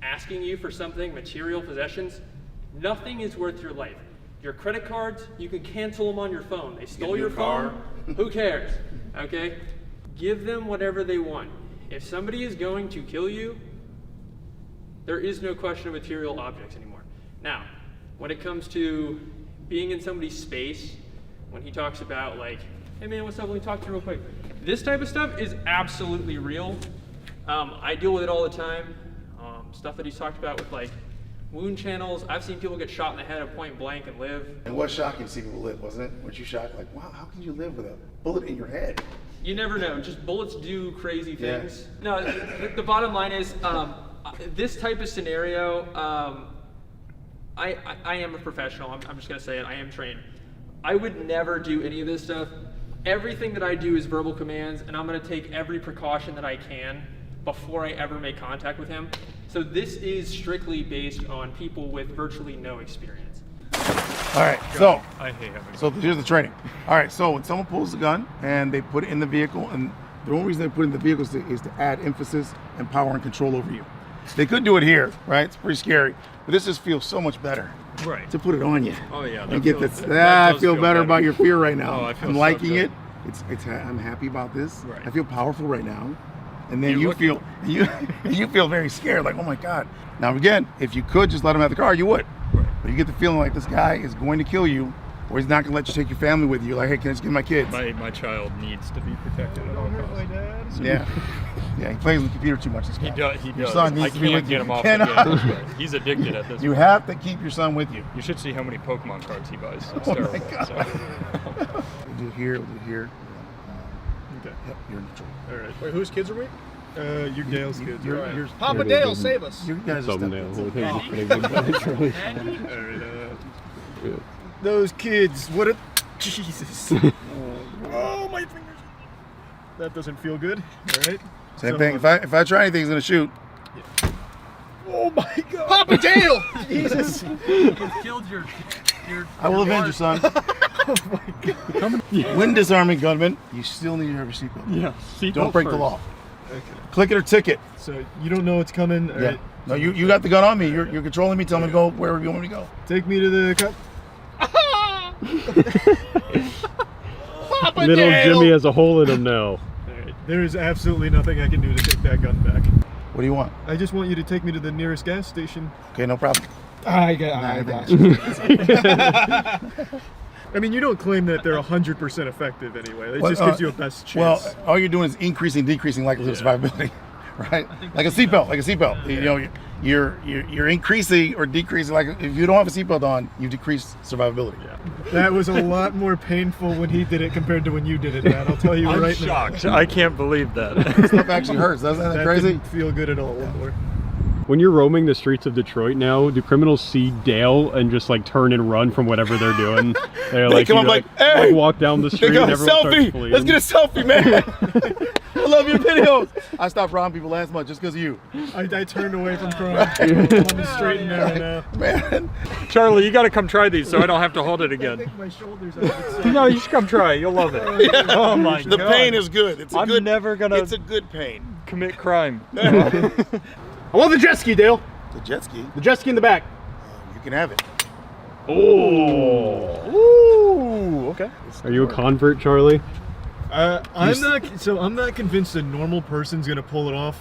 asking you for something, material possessions, nothing is worth your life. Your credit cards, you can cancel them on your phone. They stole your phone, who cares, okay? Give them whatever they want. If somebody is going to kill you, there is no question of material objects anymore. Now, when it comes to being in somebody's space, when he talks about like, hey man, what's up, let me talk to you real quick. This type of stuff is absolutely real. I deal with it all the time. Stuff that he's talked about with like wound channels. I've seen people get shot in the head at point blank and live. And what shocking to see people live, wasn't it? Weren't you shocked? Like, wow, how can you live with a bullet in your head? You never know. Just bullets do crazy things. Yeah. No, the bottom line is this type of scenario, I am a professional. I'm just going to say it. I am trained. I would never do any of this stuff. Everything that I do is verbal commands, and I'm going to take every precaution that I can before I ever make contact with him. So this is strictly based on people with virtually no experience. All right, so I hate having so here's the training. All right, so when someone pulls the gun and they put it in the vehicle, and the only reason they put it in the vehicle is to add emphasis and power and control over you. They could do it here, right? It's pretty scary, but this just feels so much better. Right. To put it on you. Oh yeah. And get this. I feel better about your fear right now. Oh, I feel I'm so liking good. it. I'm happy about this. Right. I feel powerful right now. And then you feel very scared, like, oh my God. Now again, if you could just let him have the car, you would. Right. But you get the feeling like this guy is going to kill you, or he's not going to let you take your family with you. Like, hey, can I just get my kids? My child needs to be protected at all costs. Yeah. Yeah, he plays on the computer too much. This guy. He Your does. son needs I to be can't with get you. him off Cannot. the game. He's addicted at this You point. have to keep your son with you. You should see how many Pokemon cards he buys. It's Oh terrible. my God. So. We'll do here, we'll do here. Okay. Yep, you're in control. All right. Wait, whose kids are we? You're Dale's kids. Yours. Papa Dale, save us. You guys are Those kids, what a... Jesus. Oh, my fingers. That doesn't feel good. All right. Same thing. If I try anything, he's gonna shoot. Oh my God. Papa Dale! Jesus. You've killed your I will avenge you, son. Oh my God. When disarming gunman, you still need to have your seatbelt. Yeah. Don't break the law. Okay. Click it or ticket. So you don't know what's coming. All Yeah. right. No, you got the gun on me. You're controlling me. Tell me to go wherever you want me to go. Take me to the cop. Papa Little Dale! Jimmy has a hole in him now. All right. There is absolutely nothing I can do to take that gun back. What do you want? I just want you to take me to the nearest gas station. Okay, no problem. I got I mean, you don't claim that they're 100% effective anyway. It just gives you a best chance. Well, all you're doing is increasing, decreasing likelihood of survivability, right? Like a seatbelt. You know, you're increasing or decreasing. Like if you don't have a seatbelt on, you decrease survivability. That was a lot more painful when he did it compared to when you did it, man. I'll tell you I'm right shocked. now. I can't believe that. Stuff actually hurts. Doesn't that crazy? Didn't feel good at all anymore. When you're roaming the streets of Detroit now, do criminals see Dale and just like turn and run from whatever they're doing? They're They come up like, hey, walk down the street they go, and everyone starts selfie. fleeing. Let's get a selfie, man. I love your videos. I stopped robbing people last month just because of you. I turned away from crime. I'm straight and narrow now. Man. Charlie, you got to come try these so I don't have to hold it again. I think my shoulders are No, you should come try it. You'll love it. Oh my god. The pain is good. It's a good. Never gonna. It's a good pain. Commit crime. I want the jet ski, Dale. The jet ski? The jet ski in the back. You can have it. Oh. Ooh. Okay. Are you a convert, Charlie? I'm not convinced a normal person's gonna pull it off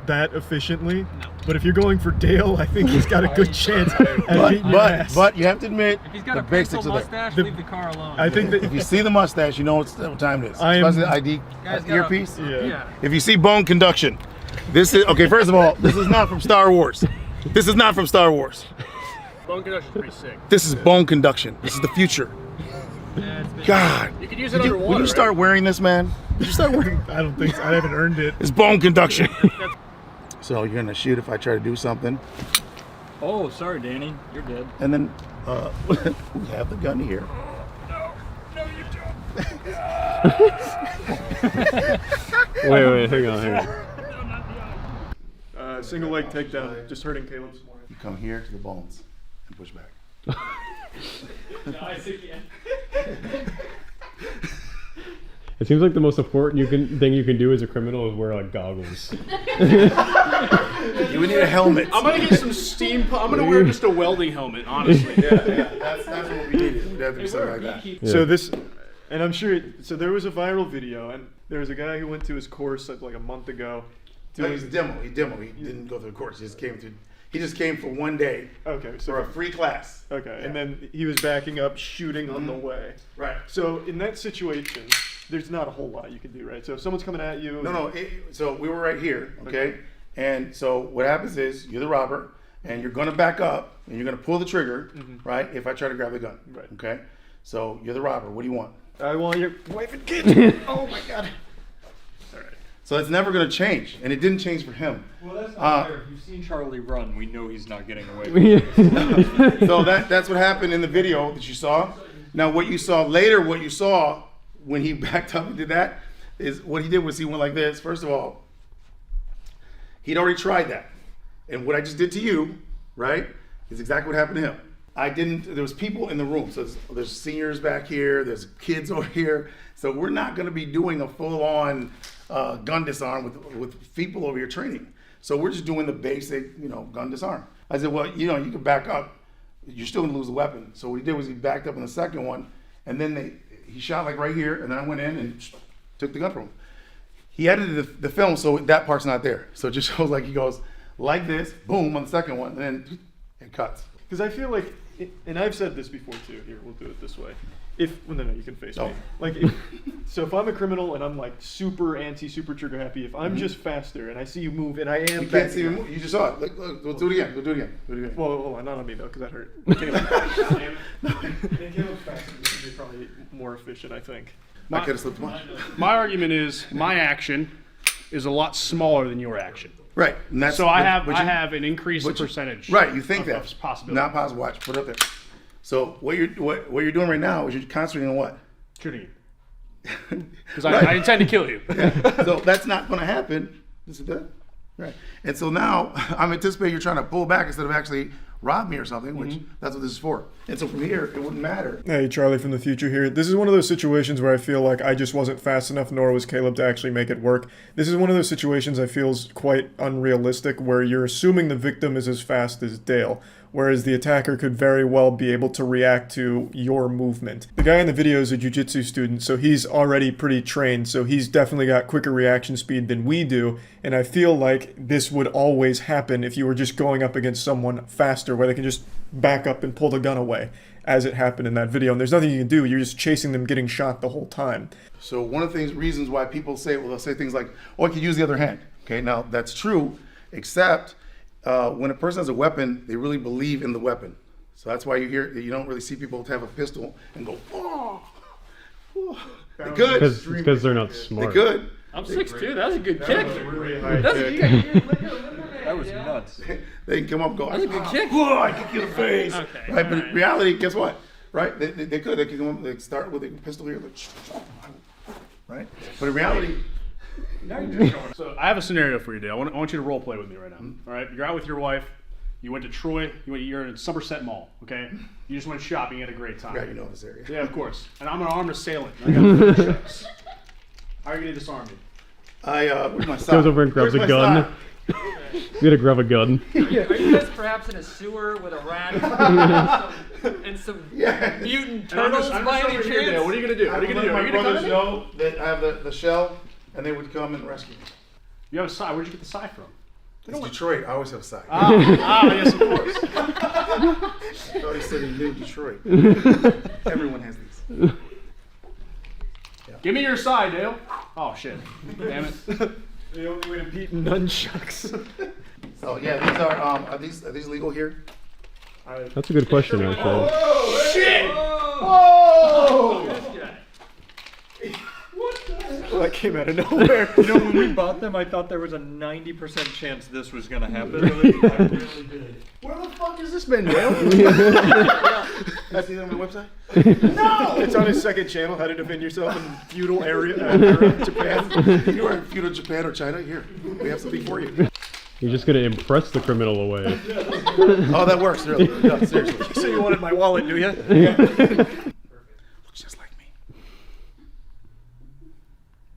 that efficiently. No. But if you're going for Dale, I think he's got a good chance at beating your ass. But you have to admit, If he's got the a basics pencil are mustache, there. leave the car alone. I think that If you see the mustache, you know what time it is. Especially the ID earpiece. Yeah. If you see bone conduction, this is okay. First of all, this is not from Star Wars. This is not from Star Wars. Bone conduction's pretty sick. This is bone conduction. This is the future. God. You could use it underwater. When you start wearing this, man, did you start wearing? I don't think so. I haven't earned it. It's bone conduction. So you're gonna shoot if I try to do something, Oh, sorry, Danny. You're dead. and then we have the gun here. Wait, hang on. Single leg takedown, just hurting Caleb's. You come here to the bones and push back. Nice again. It seems like the most important thing you can do as a criminal is wear like goggles. We need a helmet. I'm gonna get some steam. I'm gonna wear just a welding helmet, honestly. Yeah. That's what we needed. We'd have to do something like that. Yeah. So this, and I'm sure. So there was a viral video, and there was a guy who went to his course like a month ago. No, he's a demo. He didn't go through the course. He just came for one day. Okay, so for a free class. Okay, and then he was backing up, shooting on the way. Right. So in that situation, there's not a whole lot you can do, right? So if someone's coming at you. No. So we were right here, okay? And so what happens is you're the robber, and you're going to back up, and you're going to pull the trigger, right? If I try to grab the gun, right? Okay. So you're the robber. What do you want? I want your wife and kids. Oh my god. All right. So it's never going to change, and it didn't change for him. Well, that's not fair. If you've seen Charlie run, we know he's not getting away. So that's what happened in the video that you saw. Now what you saw later, what you saw when he backed up and did that, is what he did was he went like this. First of all, he'd already tried that. And what I just did to you, right, is exactly what happened to him. There was people in the room. So there's seniors back here, there's kids over here. So we're not gonna be doing a full-on gun disarm with people over here training. So we're just doing the basic, gun disarm. I said, well, you can back up. You're still gonna lose the weapon. So what he did was he backed up in the second one, and then he shot like right here, and then I went in and took the gun from him. He edited the film so that part's not there. So it just shows like he goes like this, boom, on the second one, and then it cuts. Because I feel like, and I've said this before too, here, we'll do it this way. No, you can face me. Like, so if I'm a criminal and I'm like super super trigger happy, if I'm just faster and I see you move and I am. You can't see me move. You just saw it. Look, we'll do it again. We'll do it again. Well, hold on, not on me though, because that hurt. Caleb's faster. This would be probably more efficient, I think. I could have slipped much. My argument is my action is a lot smaller than your action. Right. And that's, so I have an increased percentage. Right. You think that's possible. Not possible. Watch. Put it up there. So what you're doing right now is you're concentrating on what? Shooting you. Because I intend to kill you. Yeah. So that's not going to happen. This is that. Right. And so now I'm anticipating you're trying to pull back instead of actually rob me or something, which that's what this is for. And so from here, it wouldn't matter. Hey, Charlie from the future here. This is one of those situations where I feel like I just wasn't fast enough, nor was Caleb, to actually make it work. This is one of those situations I feel is quite unrealistic, where you're assuming the victim is as fast as Dale, whereas the attacker could very well be able to react to your movement. The guy in the video is a jiu-jitsu student, so he's already pretty trained, so he's definitely got quicker reaction speed than we do, and I feel like this would always happen if you were just going up against someone faster, where they can just back up and pull the gun away, as it happened in that video. And there's nothing you can do. You're just chasing them getting shot the whole time. So one of the reasons why people say, well, they'll say things like, oh, I could use the other hand. Okay, now that's true, except when a person has a weapon, they really believe in the weapon. So that's why you don't really see people have a pistol and go, oh. They're good. Because they're not smart. They're good. I'm 6'2". That was a good kick. That's a good kick. That was nuts. They can come up and go, That's a good kick. Whoa, I kick you in the face. Okay, Right, but alright. in reality, guess what? Right? They could. They can come up, they start with a pistol here, like, right? But in reality, So I have a scenario for you, Dale. I want you to role play with me right now. All right, you're out with your wife. You went to Troy. You're in Somerset Mall. Okay, you just went shopping. You had a great time. yeah, you know this area. Yeah, of course. And I'm an armed assailant. I got push-ups. How are you gonna disarm me? Where's my sock? Goes over and grabs Where's a my gun. sock? You gotta grab a gun. Are you guys perhaps in a sewer with a rat and some mutant turtles by any chance? What are you gonna do? What are you gonna do? My Are you gonna brothers come in? know that I have the shell, and they would come and rescue me. You have a sigh. Where'd you get the sigh from? It's Detroit. I always have a side. Yes, of course. I thought he said he knew Detroit. Everyone has these. Give me your side, Dale. Oh shit! Damn it. The only way to beat nunchucks. So yeah, these are these legal here? That's a good question, actually. Oh shit! Oh! Well, that came out of nowhere. You know, when we bought them, I thought there was a 90% chance this was going to happen. I really did. Where the fuck has this been, Dale? I see that on my website. No! It's on his second channel, How to Defend Yourself in Feudal Era, Japan. You are in feudal Japan or China? Here, we have something for you. You're just gonna impress the criminal away. Oh, that works, really. No, seriously. So you wanted my wallet, do you? Looks just like me.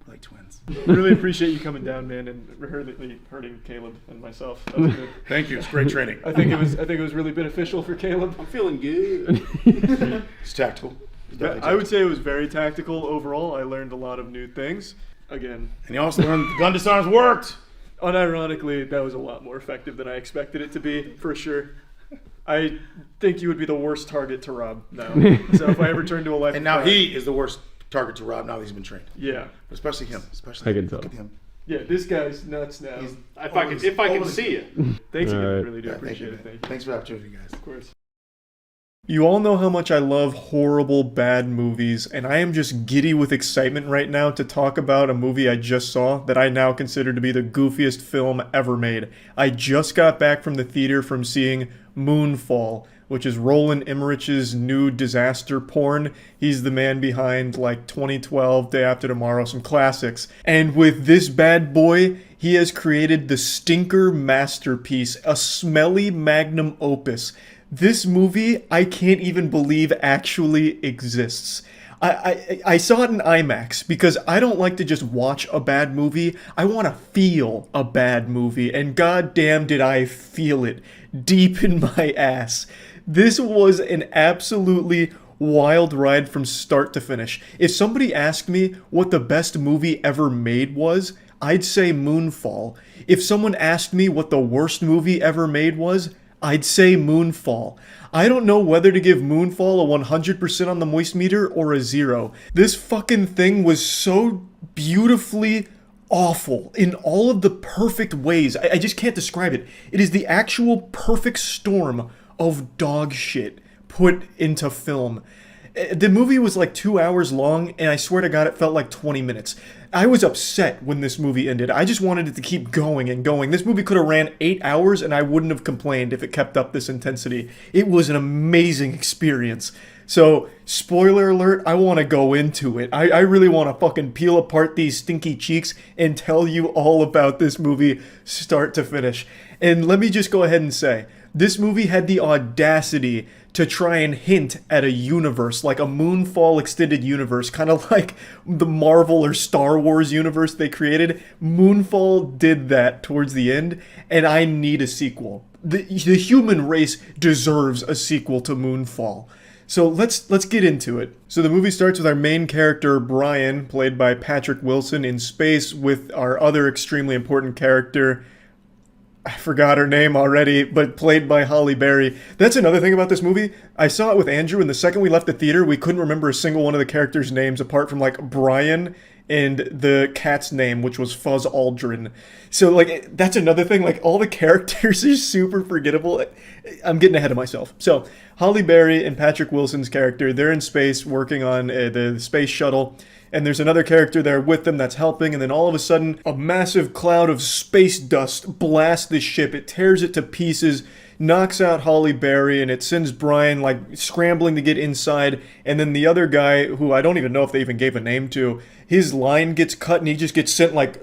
We're like twins. Really appreciate you coming down, man, and hurting Caleb and myself. That was good. Thank you. It's great training. I think it was really beneficial for Caleb. I'm feeling good. It's tactical. I would say it was very tactical overall. I learned a lot of new things. Again. And you also learned gun disarms worked. Unironically, that was a lot more effective than I expected it to be, for sure. I think you would be the worst target to rob now. So if I ever turn to a life, and now he is the worst target to rob now that he's been trained. Yeah, but especially him. Especially I can tell. Look at him. Yeah, this guy's nuts now. If I can see you. Thanks again. Right. Really do appreciate it. Thank you. Thanks for the opportunity, guys. Of course. You all know how much I love horrible, bad movies, and I am just giddy with excitement right now to talk about a movie I just saw that I now consider to be the goofiest film ever made. I just got back from the theater from seeing Moonfall, which is Roland Emmerich's new disaster porn. He's the man behind, like, 2012, Day After Tomorrow, some classics. And with this bad boy, he has created the stinker masterpiece, a smelly magnum opus. This movie, I can't even believe actually exists. I saw it in IMAX because I don't like to just watch a bad movie. I want to feel a bad movie, and goddamn did I feel it deep in my ass. This was an absolutely wild ride from start to finish. If somebody asked me what the best movie ever made was, I'd say Moonfall. If someone asked me what the worst movie ever made was, I'd say Moonfall. I don't know whether to give Moonfall a 100% on the moist meter or a 0. This fucking thing was so beautifully awful in all of the perfect ways. I just can't describe it. It is the actual perfect storm of dog shit put into film. The movie was like 2 hours long, and I swear to God, it felt like 20 minutes. I was upset when this movie ended. I just wanted it to keep going and going. This movie could have ran 8 hours, and I wouldn't have complained if it kept up this intensity. It was an amazing experience. So, spoiler alert, I want to go into it. I really want to fucking peel apart these stinky cheeks and tell you all about this movie start to finish. And let me just go ahead and say, this movie had the audacity to try and hint at a universe, like a Moonfall extended universe, kind of like the Marvel or Star Wars universe they created. Moonfall did that towards the end, and I need a sequel. The human race deserves a sequel to Moonfall. So let's get into it. So the movie starts with our main character, Brian, played by Patrick Wilson, in space with our other extremely important character, I forgot her name already, but played by Halle Berry. That's another thing about this movie. I saw it with Andrew, and the second we left the theater, we couldn't remember a single one of the characters' names apart from like Brian and the cat's name, which was Fuzz Aldrin. So like that's another thing. Like all the characters are super forgettable. I'm getting ahead of myself. So Halle Berry and Patrick Wilson's character, they're in space working on the space shuttle. And there's another character there with them that's helping, and then all of a sudden, a massive cloud of space dust blasts the ship. It tears it to pieces, knocks out Halle Berry, and it sends Brian, like, scrambling to get inside. And then the other guy, who I don't even know if they even gave a name to, his line gets cut, and he just gets sent, like,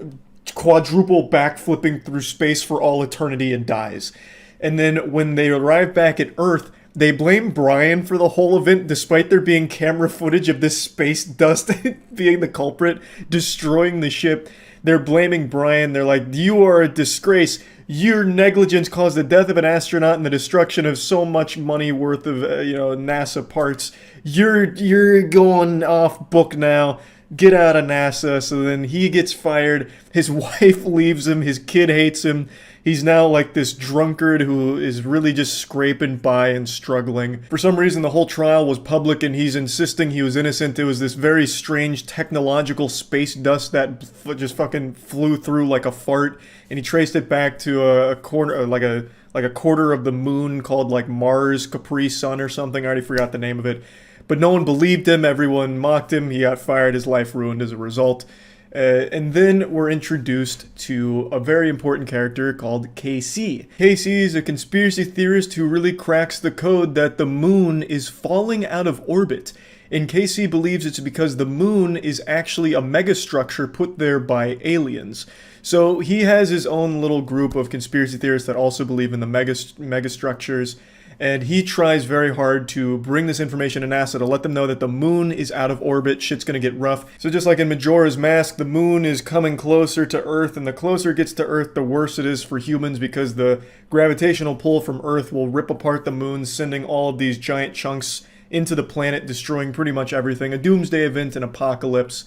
quadruple backflipping through space for all eternity and dies. And then when they arrive back at Earth, they blame Brian for the whole event, despite there being camera footage of this space dust being the culprit, destroying the ship. They're blaming Brian. They're like, you are a disgrace. Your negligence caused the death of an astronaut and the destruction of so much money worth of, NASA parts. You're going off book now. Get out of NASA. So then he gets fired. His wife leaves him. His kid hates him. He's now like this drunkard who is really just scraping by and struggling. For some reason, the whole trial was public and he's insisting he was innocent. It was this very strange technological space dust that just fucking flew through like a fart. And he traced it back to a corner, like a quarter of the moon called like Mars Capri Sun or something. I already forgot the name of it. But no one believed him. Everyone mocked him. He got fired. His life ruined as a result. And then we're introduced to a very important character called KC. KC is a conspiracy theorist who really cracks the code that the moon is falling out of orbit. And KC believes it's because the moon is actually a megastructure put there by aliens. So he has his own little group of conspiracy theorists that also believe in the megastructures. And he tries very hard to bring this information to NASA to let them know that the moon is out of orbit, shit's gonna get rough. So just like in Majora's Mask, the moon is coming closer to Earth, and the closer it gets to Earth, the worse it is for humans because the gravitational pull from Earth will rip apart the moon, sending all of these giant chunks into the planet, destroying pretty much everything. A doomsday event, an apocalypse.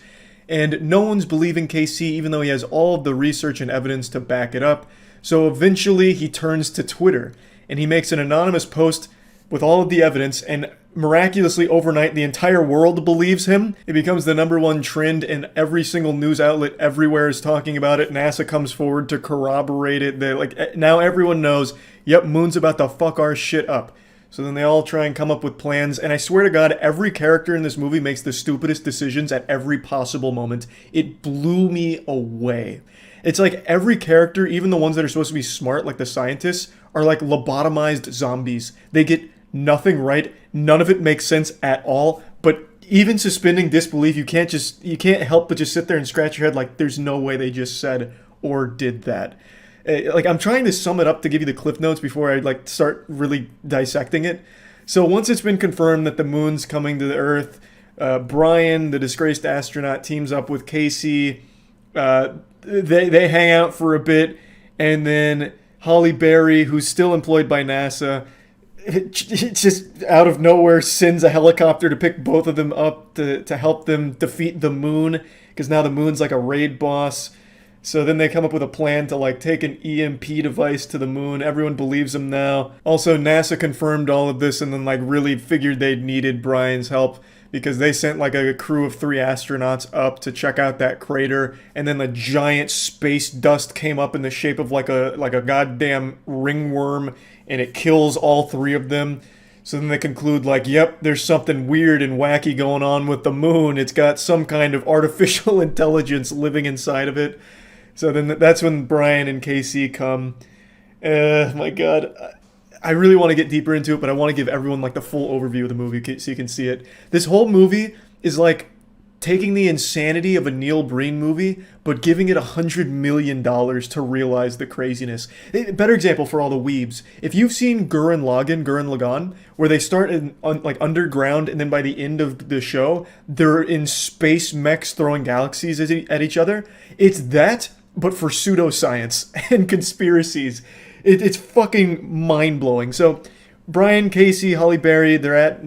And no one's believing KC, even though he has all of the research and evidence to back it up. So eventually he turns to Twitter. And he makes an anonymous post with all of the evidence, and miraculously overnight, the entire world believes him. It becomes the #1 trend, and every single news outlet everywhere is talking about it. NASA comes forward to corroborate it. Now everyone knows, yep, moon's about to fuck our shit up. So then they all try and come up with plans, and I swear to God, every character in this movie makes the stupidest decisions at every possible moment. It blew me away. It's like every character, even the ones that are supposed to be smart, like the scientists, are like lobotomized zombies. They get nothing right. None of it makes sense at all. But even suspending disbelief, you can't help but just sit there and scratch your head like there's no way they just said or did that. Like I'm trying to sum it up to give you the cliff notes before I like start really dissecting it. So once it's been confirmed that the moon's coming to the Earth, Brian, the disgraced astronaut, teams up with Casey. They hang out for a bit, and then Halle Berry, who's still employed by NASA, just out of nowhere sends a helicopter to pick both of them up to help them defeat the moon, because now the moon's like a raid boss. So then they come up with a plan to like take an EMP device to the moon. Everyone believes them now. Also, NASA confirmed all of this and then like really figured they needed Brian's help, because they sent like a crew of 3 astronauts up to check out that crater, and then the giant space dust came up in the shape of like a goddamn ringworm, and it kills all 3 of them. So then they conclude like, yep, there's something weird and wacky going on with the moon. It's got some kind of artificial intelligence living inside of it. So then that's when Brian and KC come. My God. I really want to get deeper into it, but I want to give everyone like the full overview of the movie so you can see it. This whole movie is like taking the insanity of a Neil Breen movie, but giving it $100 million to realize the craziness. A better example for all the weebs. If you've seen Gurren Lagann, where they start like underground, and then by the end of the show, they're in space mechs throwing galaxies at each other. It's that, but for pseudoscience and conspiracies. It's fucking mind-blowing. So Brian, Casey, Holly Berry, they're at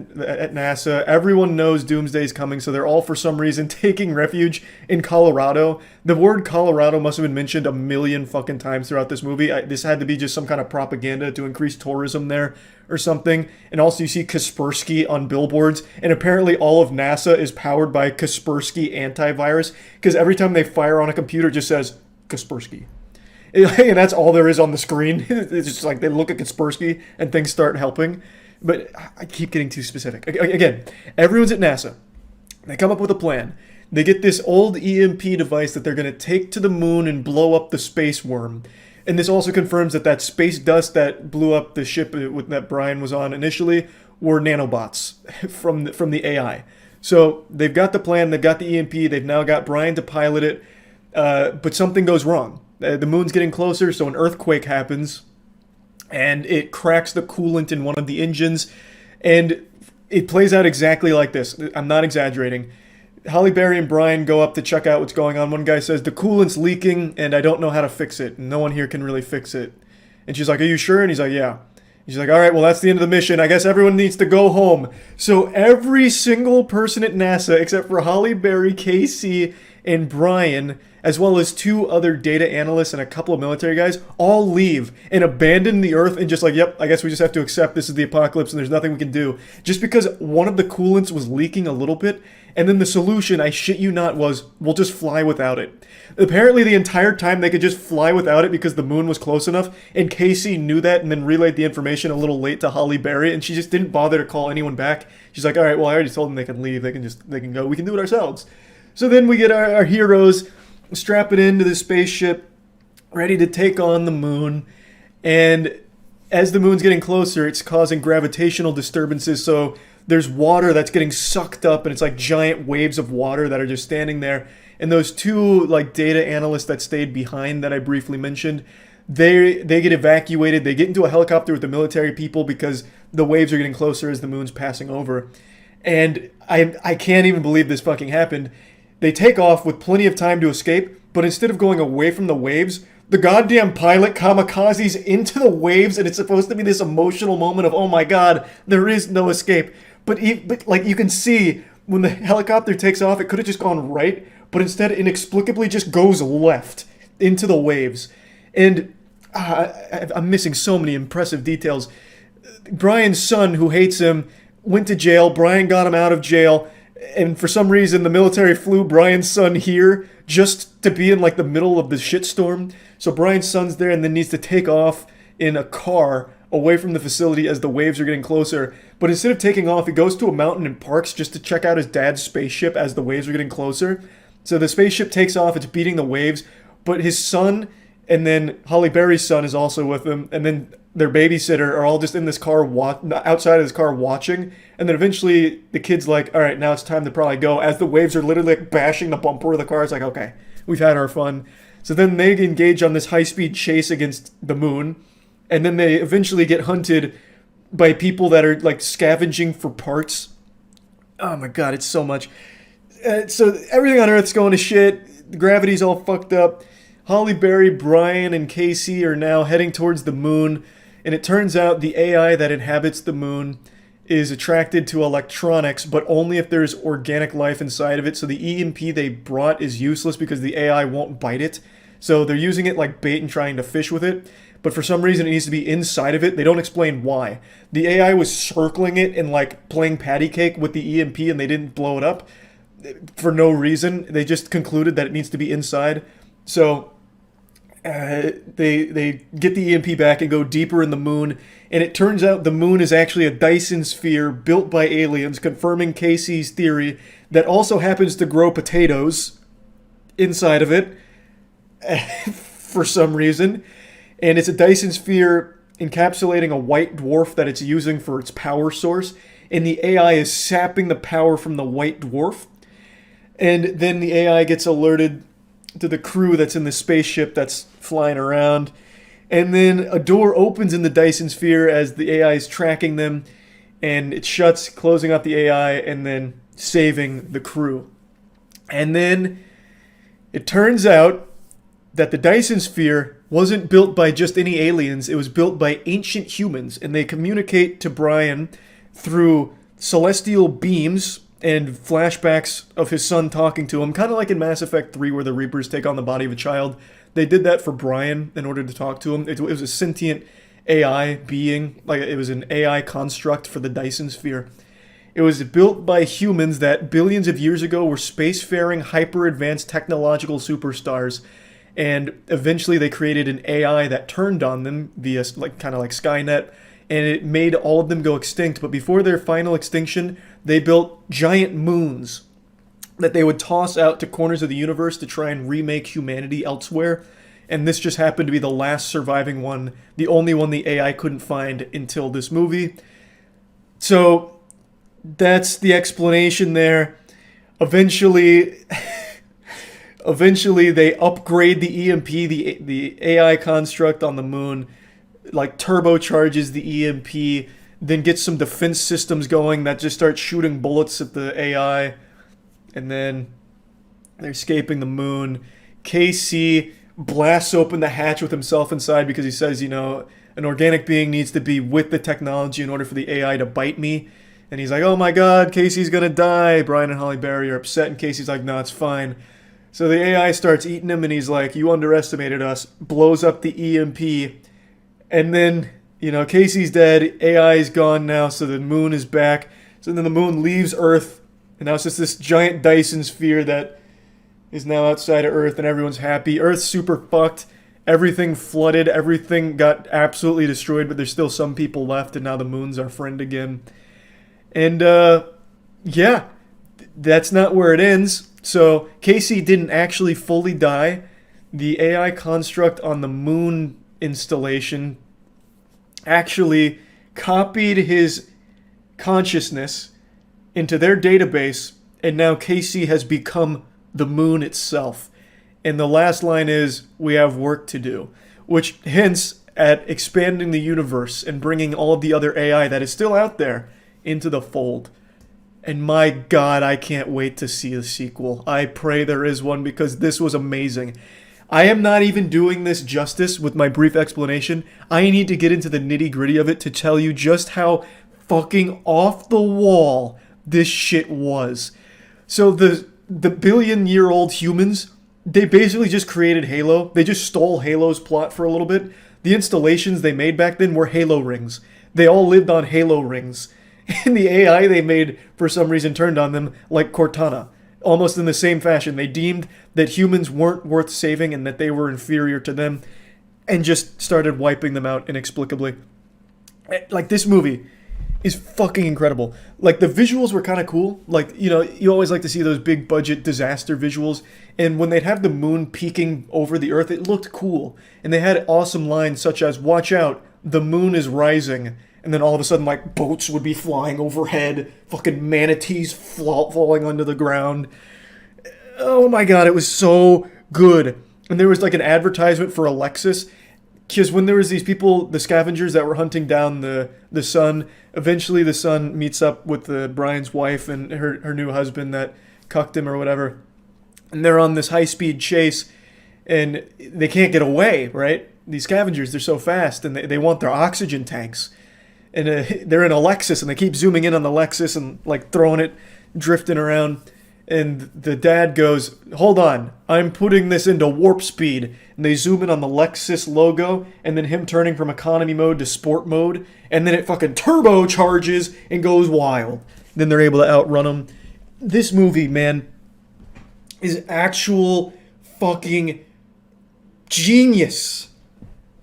NASA. Everyone knows Doomsday's coming, so they're all for some reason taking refuge in Colorado. The word Colorado must have been mentioned a million fucking times throughout this movie. This had to be just some kind of propaganda to increase tourism there or something. And also you see Kaspersky on billboards, and apparently all of NASA is powered by Kaspersky antivirus, because every time they fire on a computer it just says Kaspersky. And that's all there is on the screen. It's just like they look at Kaspersky and things start helping. But I keep getting too specific. Again, everyone's at NASA. They come up with a plan. They get this old EMP device that they're going to take to the moon and blow up the space worm. And this also confirms that that space dust that blew up the ship that Brian was on initially were nanobots from the AI. So they've got the plan. They've got the EMP. They've now got Brian to pilot it. But something goes wrong. The moon's getting closer, so an earthquake happens, and it cracks the coolant in one of the engines, and it plays out exactly like this. I'm not exaggerating. Halle Berry and Brian go up to check out what's going on. One guy says, the coolant's leaking, and I don't know how to fix it. No one here can really fix it. And she's like, are you sure? And he's like, yeah. She's like, all right, well, that's the end of the mission. I guess everyone needs to go home. So every single person at NASA, except for Halle Berry, Casey, and Brian, as well as 2 other data analysts and a couple of military guys, all leave and abandon the Earth and just like, yep, I guess we just have to accept this is the apocalypse and there's nothing we can do. Just because one of the coolants was leaking a little bit, and then the solution, I shit you not, was we'll just fly without it. Apparently the entire time they could just fly without it because the moon was close enough, and Casey knew that and then relayed the information a little late to Halle Berry, and she just didn't bother to call anyone back. She's like, all right, well, I already told them they can leave. They can go. We can do it ourselves. So then we get our heroes strapping into the spaceship, ready to take on the moon. And as the moon's getting closer, it's causing gravitational disturbances. So there's water that's getting sucked up, and it's like giant waves of water that are just standing there. And those 2 like data analysts that stayed behind that I briefly mentioned, they get evacuated. They get into a helicopter with the military people because the waves are getting closer as the moon's passing over. And I can't even believe this fucking happened. They take off with plenty of time to escape, but instead of going away from the waves, the goddamn pilot kamikazes into the waves, and it's supposed to be this emotional moment of, oh my god, there is no escape. But like you can see, when the helicopter takes off, it could have just gone right, but instead inexplicably just goes left into the waves. And I'm missing so many impressive details. Brian's son, who hates him, went to jail. Brian got him out of jail. And for some reason, the military flew Brian's son here just to be in like the middle of the shitstorm. So Brian's son's there and then needs to take off in a car away from the facility as the waves are getting closer. But instead of taking off, he goes to a mountain and parks just to check out his dad's spaceship as the waves are getting closer. So the spaceship takes off, it's beating the waves, but his son and then Halle Berry's son is also with him, and then their babysitter are all just in this car, outside of this car watching. And then eventually the kid's like, all right, now it's time to probably go. As the waves are literally like bashing the bumper of the car, it's like, okay, we've had our fun. So then they engage on this high-speed chase against the moon, and then they eventually get hunted by people that are like scavenging for parts. Oh my god, it's so much. So everything on Earth's going to shit. The gravity's all fucked up. Halle Berry, Brian, and Casey are now heading towards the moon, and it turns out the AI that inhabits the moon is attracted to electronics, but only if there's organic life inside of it. So the EMP they brought is useless because the AI won't bite it. So they're using it like bait and trying to fish with it, but for some reason it needs to be inside of it. They don't explain why. The AI was circling it and like playing patty cake with the EMP, and they didn't blow it up for no reason. They just concluded that it needs to be inside. So they get the EMP back and go deeper in the moon, and it turns out the moon is actually a Dyson sphere built by aliens, confirming Casey's theory that also happens to grow potatoes inside of it for some reason. And it's a Dyson sphere encapsulating a white dwarf that it's using for its power source, and the AI is sapping the power from the white dwarf. And then the AI gets alerted to the crew that's in the spaceship that's flying around. And then a door opens in the Dyson sphere as the AI is tracking them, and it shuts, closing out the AI and then saving the crew. And then it turns out that the Dyson sphere wasn't built by just any aliens. It was built by ancient humans, and they communicate to Brian through celestial beams and flashbacks of his son talking to him, kind of like in Mass Effect 3 where the Reapers take on the body of a child. They did that for Brian in order to talk to him. It was a sentient AI being, like it was an AI construct for the Dyson Sphere. It was built by humans that billions of years ago were spacefaring, hyper-advanced technological superstars, and eventually they created an AI that turned on them via kind of like Skynet, and it made all of them go extinct. But before their final extinction, they built giant moons that they would toss out to corners of the universe to try and remake humanity elsewhere. And this just happened to be the last surviving one, the only one the AI couldn't find until this movie. So that's the explanation there. Eventually they upgrade the EMP, the AI construct on the moon, like turbocharges the EMP, then gets some defense systems going that just start shooting bullets at the AI, and then they're escaping the moon. Casey blasts open the hatch with himself inside because he says, you know, an organic being needs to be with the technology in order for the AI to bite me. And he's like, oh my god, Casey's gonna die. Brian and Halle Berry are upset, and Casey's like, no, it's fine. So the AI starts eating him, and he's like, you underestimated us. Blows up the EMP. And then, you know, Casey's dead. AI's gone now, so the moon is back. So then the moon leaves Earth, and now it's just this giant Dyson sphere that is now outside of Earth, and everyone's happy. Earth's super fucked. Everything flooded. Everything got absolutely destroyed, but there's still some people left, and now the moon's our friend again. And, yeah, that's not where it ends. So Casey didn't actually fully die. The AI construct on the moon installation actually copied his consciousness into their database, and now Casey has become the moon itself. And the last line is, we have work to do, which hints at expanding the universe and bringing all of the other AI that is still out there into the fold. And my god, I can't wait to see a sequel. I pray there is one, because this was amazing. I am not even doing this justice with my brief explanation. I need to get into the nitty-gritty of it to tell you just how fucking off the wall this shit was. So the billion-year-old humans, they basically just created Halo. They just stole Halo's plot for a little bit. The installations they made back then were Halo rings. They all lived on Halo rings. And the AI they made, for some reason, turned on them like Cortana. Almost in the same fashion. They deemed that humans weren't worth saving and that they were inferior to them, and just started wiping them out inexplicably. Like, this movie is fucking incredible. Like, the visuals were kind of cool. Like, you know, you always like to see those big budget disaster visuals. And when they'd have the moon peeking over the Earth, it looked cool. And they had awesome lines such as, watch out, the moon is rising. And then all of a sudden, like, boats would be flying overhead. Fucking manatees falling onto the ground. Oh my god, it was so good. And there was, like, an advertisement for Alexis. Because when there was these people, the scavengers that were hunting down the son, eventually the son meets up with Brian's wife and her new husband that cucked him or whatever. And they're on this high-speed chase, and they can't get away, right? These scavengers, they're so fast, and they want their oxygen tanks. And they're in a Lexus, and they keep zooming in on the Lexus and, like, throwing it, drifting around. And the dad goes, hold on, I'm putting this into warp speed. And they zoom in on the Lexus logo, and then him turning from economy mode to sport mode. And then it fucking turbocharges and goes wild. Then they're able to outrun him. This movie, man, is actual fucking genius.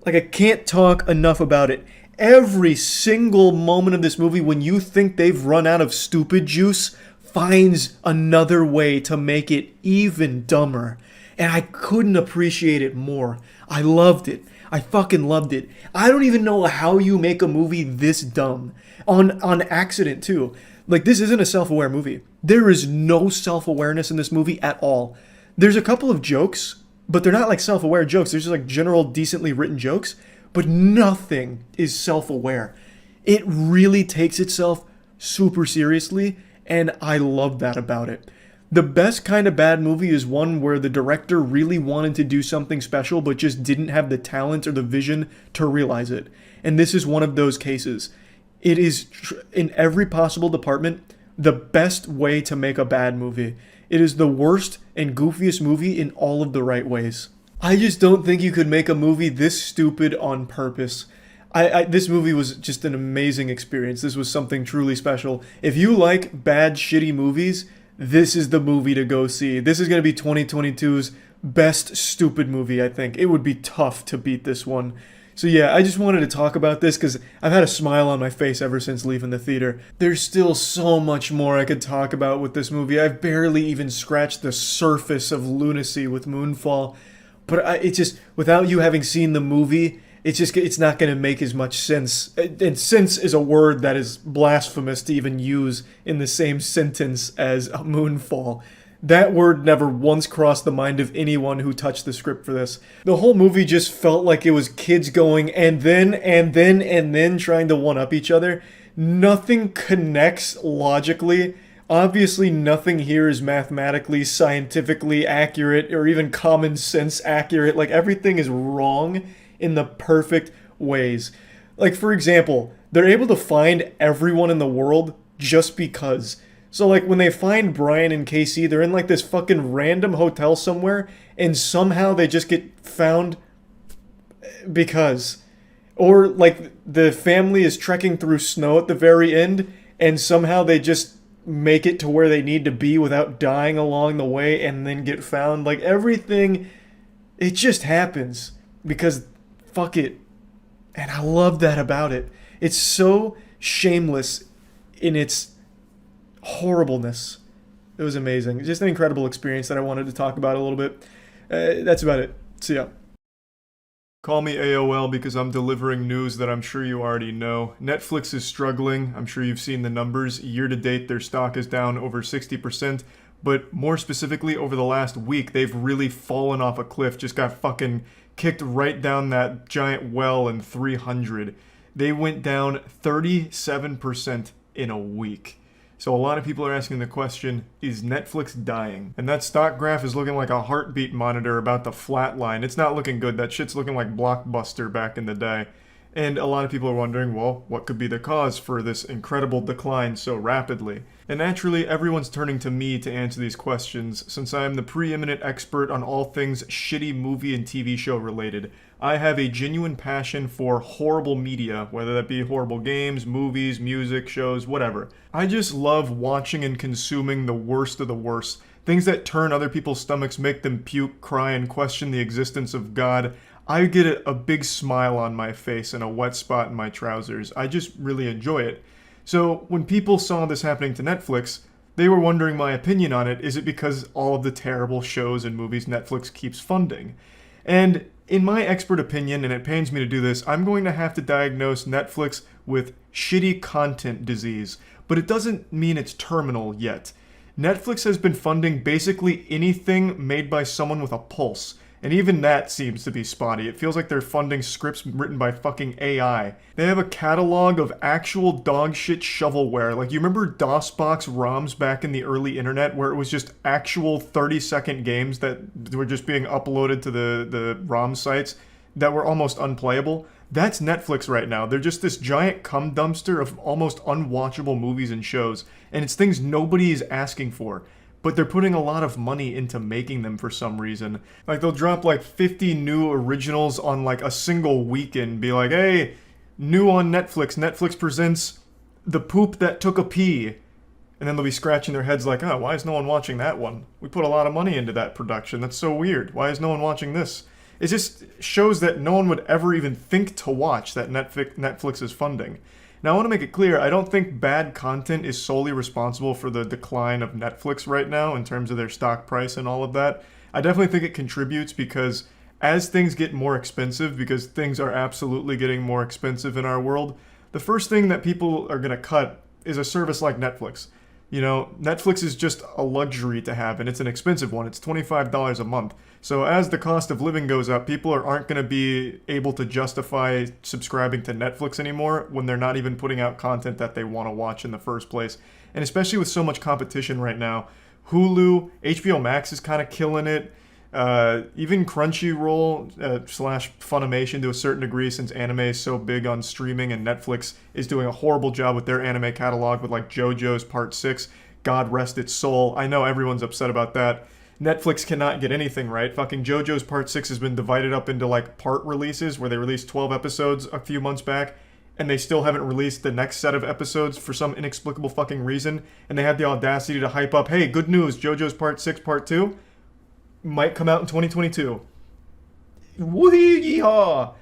Like, I can't talk enough about it. Every single moment of this movie, when you think they've run out of stupid juice, finds another way to make it even dumber. And I couldn't appreciate it more. I loved it. I fucking loved it. I don't even know how you make a movie this dumb. On accident, too. Like, this isn't a self-aware movie. There is no self-awareness in this movie at all. There's a couple of jokes, but they're not like self-aware jokes. They're just like general, decently written jokes. But nothing is self-aware. It really takes itself super seriously, and I love that about it. The best kind of bad movie is one where the director really wanted to do something special but just didn't have the talent or the vision to realize it. And this is one of those cases. It is, in every possible department, the best way to make a bad movie. It is the worst and goofiest movie in all of the right ways. I just don't think you could make a movie this stupid on purpose. This movie was just an amazing experience. This was something truly special. If you like bad, shitty movies, this is the movie to go see. This is going to be 2022's best stupid movie, I think. It would be tough to beat this one. So yeah, I just wanted to talk about this because I've had a smile on my face ever since leaving the theater. There's still so much more I could talk about with this movie. I've barely even scratched the surface of lunacy with Moonfall. But it's just, without you having seen the movie, it's not going to make as much sense. And sense is a word that is blasphemous to even use in the same sentence as Moonfall. That word never once crossed the mind of anyone who touched the script for this. The whole movie just felt like it was kids going and then trying to one-up each other. Nothing connects logically. Obviously, nothing here is mathematically, scientifically accurate, or even common sense accurate. Like, everything is wrong in the perfect ways. Like, for example, they're able to find everyone in the world just because. So, like, when they find Brian and Casey, they're in, like, this fucking random hotel somewhere, and somehow they just get found because. Or, like, the family is trekking through snow at the very end, and somehow they just make it to where they need to be without dying along the way and then get found. Like, everything, it just happens because fuck it. And I love that about it. It's so shameless in its horribleness. It was amazing. Just an incredible experience that I wanted to talk about a little bit. That's about it. See ya. Call me AOL because I'm delivering news that I'm sure you already know. Netflix is struggling. I'm sure you've seen the numbers. Year to date, their stock is down over 60%. But more specifically, over the last week, they've really fallen off a cliff. Just got fucking kicked right down that giant well in 300. They went down 37% in a week. So a lot of people are asking the question, is Netflix dying? And that stock graph is looking like a heartbeat monitor about to flatline. It's not looking good. That shit's looking like Blockbuster back in the day. And a lot of people are wondering, well, what could be the cause for this incredible decline so rapidly? And naturally, everyone's turning to me to answer these questions, since I am the preeminent expert on all things shitty movie and TV show related. I have a genuine passion for horrible media, whether that be horrible games, movies, music, shows, whatever. I just love watching and consuming the worst of the worst. Things that turn other people's stomachs, make them puke, cry, and question the existence of God. I get a big smile on my face and a wet spot in my trousers. I just really enjoy it. So when people saw this happening to Netflix, they were wondering my opinion on it. Is it because all of the terrible shows and movies Netflix keeps funding? And in my expert opinion, and it pains me to do this, I'm going to have to diagnose Netflix with shitty content disease. But it doesn't mean it's terminal yet. Netflix has been funding basically anything made by someone with a pulse. And even that seems to be spotty. It feels like they're funding scripts written by fucking AI. They have a catalog of actual dog shit shovelware. Like, you remember DOSBox ROMs back in the early internet where it was just actual 30-second games that were just being uploaded to the ROM sites that were almost unplayable? That's Netflix right now. They're just this giant cum dumpster of almost unwatchable movies and shows. And it's things nobody is asking for. But they're putting a lot of money into making them for some reason. Like, they'll drop like 50 new originals on like a single weekend. Be like, hey, new on Netflix. Netflix presents The Poop That Took a Pee. And then they'll be scratching their heads like, oh, why is no one watching that one? We put a lot of money into that production. That's so weird. Why is no one watching this? It just shows that no one would ever even think to watch that Netflix is funding. Now, I want to make it clear, I don't think bad content is solely responsible for the decline of Netflix right now in terms of their stock price and all of that. I definitely think it contributes because as things get more expensive, because things are absolutely getting more expensive in our world, the first thing that people are going to cut is a service like Netflix. You know, Netflix is just a luxury to have, and it's an expensive one. It's $25 a month. So as the cost of living goes up, people aren't going to be able to justify subscribing to Netflix anymore when they're not even putting out content that they want to watch in the first place. And especially with so much competition right now, Hulu, HBO Max is kind of killing it. Even Crunchyroll slash Funimation to a certain degree, since anime is so big on streaming, and Netflix is doing a horrible job with their anime catalog with like JoJo's Part 6. God rest its soul. I know everyone's upset about that. Netflix cannot get anything right. Fucking JoJo's Part 6 has been divided up into like part releases where they released 12 episodes a few months back, and they still haven't released the next set of episodes for some inexplicable fucking reason. And they had the audacity to hype up, hey, good news, JoJo's Part 6 Part 2 might come out in 2022. Woo-hee-haw!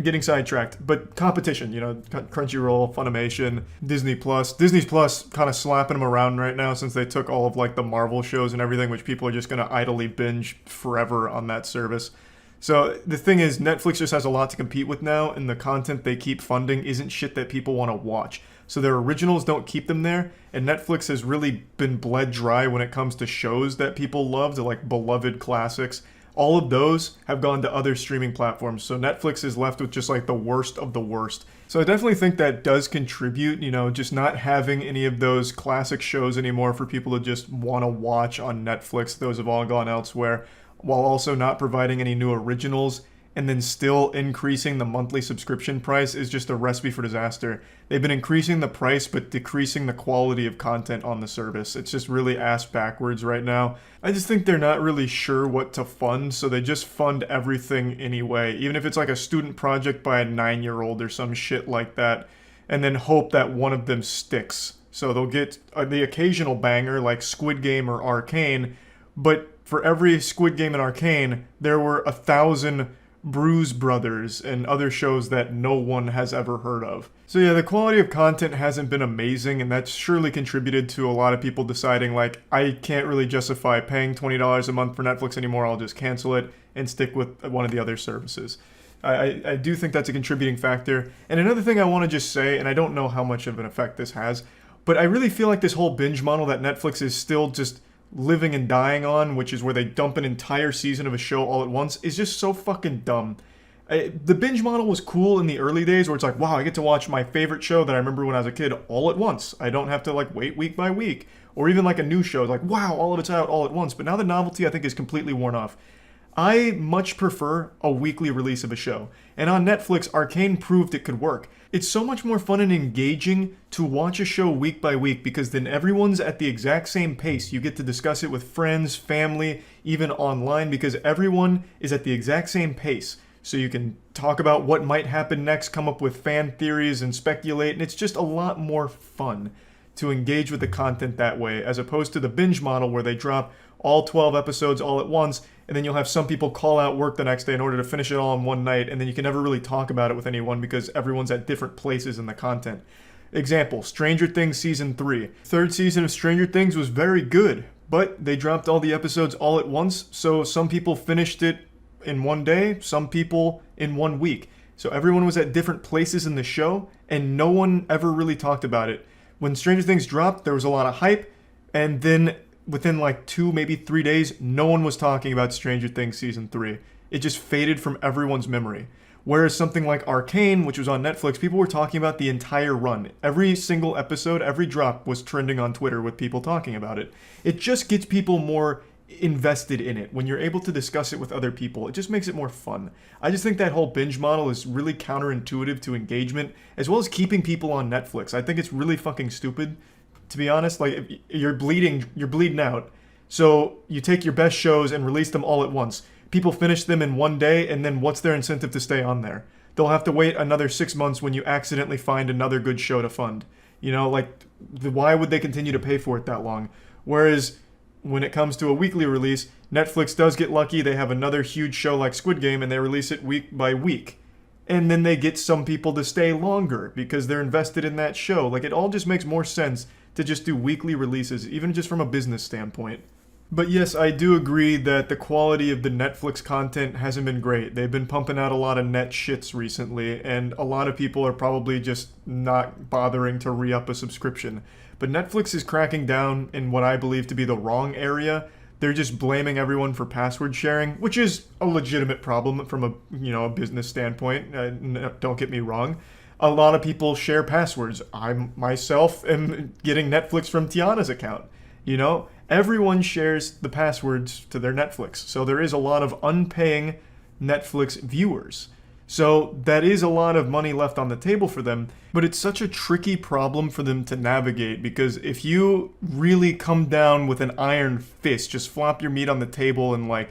Getting sidetracked. But competition, you know, Crunchyroll, Funimation, Disney Plus. Disney Plus kind of slapping them around right now since they took all of like the Marvel shows and everything, which people are just going to idly binge forever on that service. So the thing is, Netflix just has a lot to compete with now, and the content they keep funding isn't shit that people want to watch. So their originals don't keep them there, and Netflix has really been bled dry when it comes to shows that people love, to like beloved classics. All of those have gone to other streaming platforms, so Netflix is left with just like the worst of the worst. So I definitely think that does contribute, you know, just not having any of those classic shows anymore for people to just want to watch on Netflix. Those have all gone elsewhere, while also not providing any new originals, and then still increasing the monthly subscription price is just a recipe for disaster. They've been increasing the price but decreasing the quality of content on the service. It's just really ass backwards right now. I just think they're not really sure what to fund, so they just fund everything anyway, even if it's like a student project by a 9-year-old or some shit like that, and then hope that one of them sticks. So they'll get the occasional banger like Squid Game or Arcane, but for every Squid Game and Arcane, there were 1,000 Bruise Brothers and other shows that no one has ever heard of. So yeah, the quality of content hasn't been amazing, and that's surely contributed to a lot of people deciding like, I can't really justify paying $20 a month for Netflix anymore, I'll just cancel it and stick with one of the other services. I do think that's a contributing factor. And another thing I want to just say, and I don't know how much of an effect this has, but I really feel like this whole binge model that Netflix is still just living and dying on, which is where they dump an entire season of a show all at once, is just so fucking dumb. The binge model was cool in the early days where it's like, wow, I get to watch my favorite show that I remember when I was a kid all at once. I don't have to like wait week by week. Or even like a new show, like, wow, all of it's out all at once. But now the novelty, I think, is completely worn off. I much prefer a weekly release of a show. And on Netflix, Arcane proved it could work. It's so much more fun and engaging to watch a show week by week because then everyone's at the exact same pace. You get to discuss it with friends, family, even online, because everyone is at the exact same pace. So you can talk about what might happen next, come up with fan theories and speculate, and it's just a lot more fun to engage with the content that way, as opposed to the binge model where they drop all 12 episodes all at once, and then you'll have some people call out work the next day in order to finish it all in one night, and then you can never really talk about it with anyone because everyone's at different places in the content. Example, Stranger Things Season 3. Third season of Stranger Things was very good, but they dropped all the episodes all at once, so some people finished it in one day, some people in 1 week. So everyone was at different places in the show, and no one ever really talked about it. When Stranger Things dropped, there was a lot of hype, and then within like 2, maybe 3 days, no one was talking about Stranger Things Season 3. It just faded from everyone's memory. Whereas something like Arcane, which was on Netflix, people were talking about the entire run. Every single episode, every drop was trending on Twitter with people talking about it. It just gets people more invested in it. When you're able to discuss it with other people, it just makes it more fun. I just think that whole binge model is really counterintuitive to engagement, as well as keeping people on Netflix. I think it's really fucking stupid, to be honest. Like, if you're bleeding out. So you take your best shows and release them all at once. People finish them in one day, and then what's their incentive to stay on there? They'll have to wait another 6 months when you accidentally find another good show to fund. You know, like, why would they continue to pay for it that long? Whereas when it comes to a weekly release, Netflix does get lucky. They have another huge show like Squid Game, and they release it week by week. And then they get some people to stay longer because they're invested in that show. Like, it all just makes more sense to just do weekly releases, even just from a business standpoint. But yes, I do agree that the quality of the Netflix content hasn't been great. They've been pumping out a lot of net shits recently, and a lot of people are probably just not bothering to re-up a subscription. But Netflix is cracking down in what I believe to be the wrong area. They're just blaming everyone for password sharing, which is a legitimate problem from a business standpoint. Don't get me wrong. A lot of people share passwords. I myself am getting Netflix from Tiana's account. You know, everyone shares the passwords to their Netflix. So there is a lot of unpaying Netflix viewers. So that is a lot of money left on the table for them, but it's such a tricky problem for them to navigate, because if you really come down with an iron fist, just flop your meat on the table and like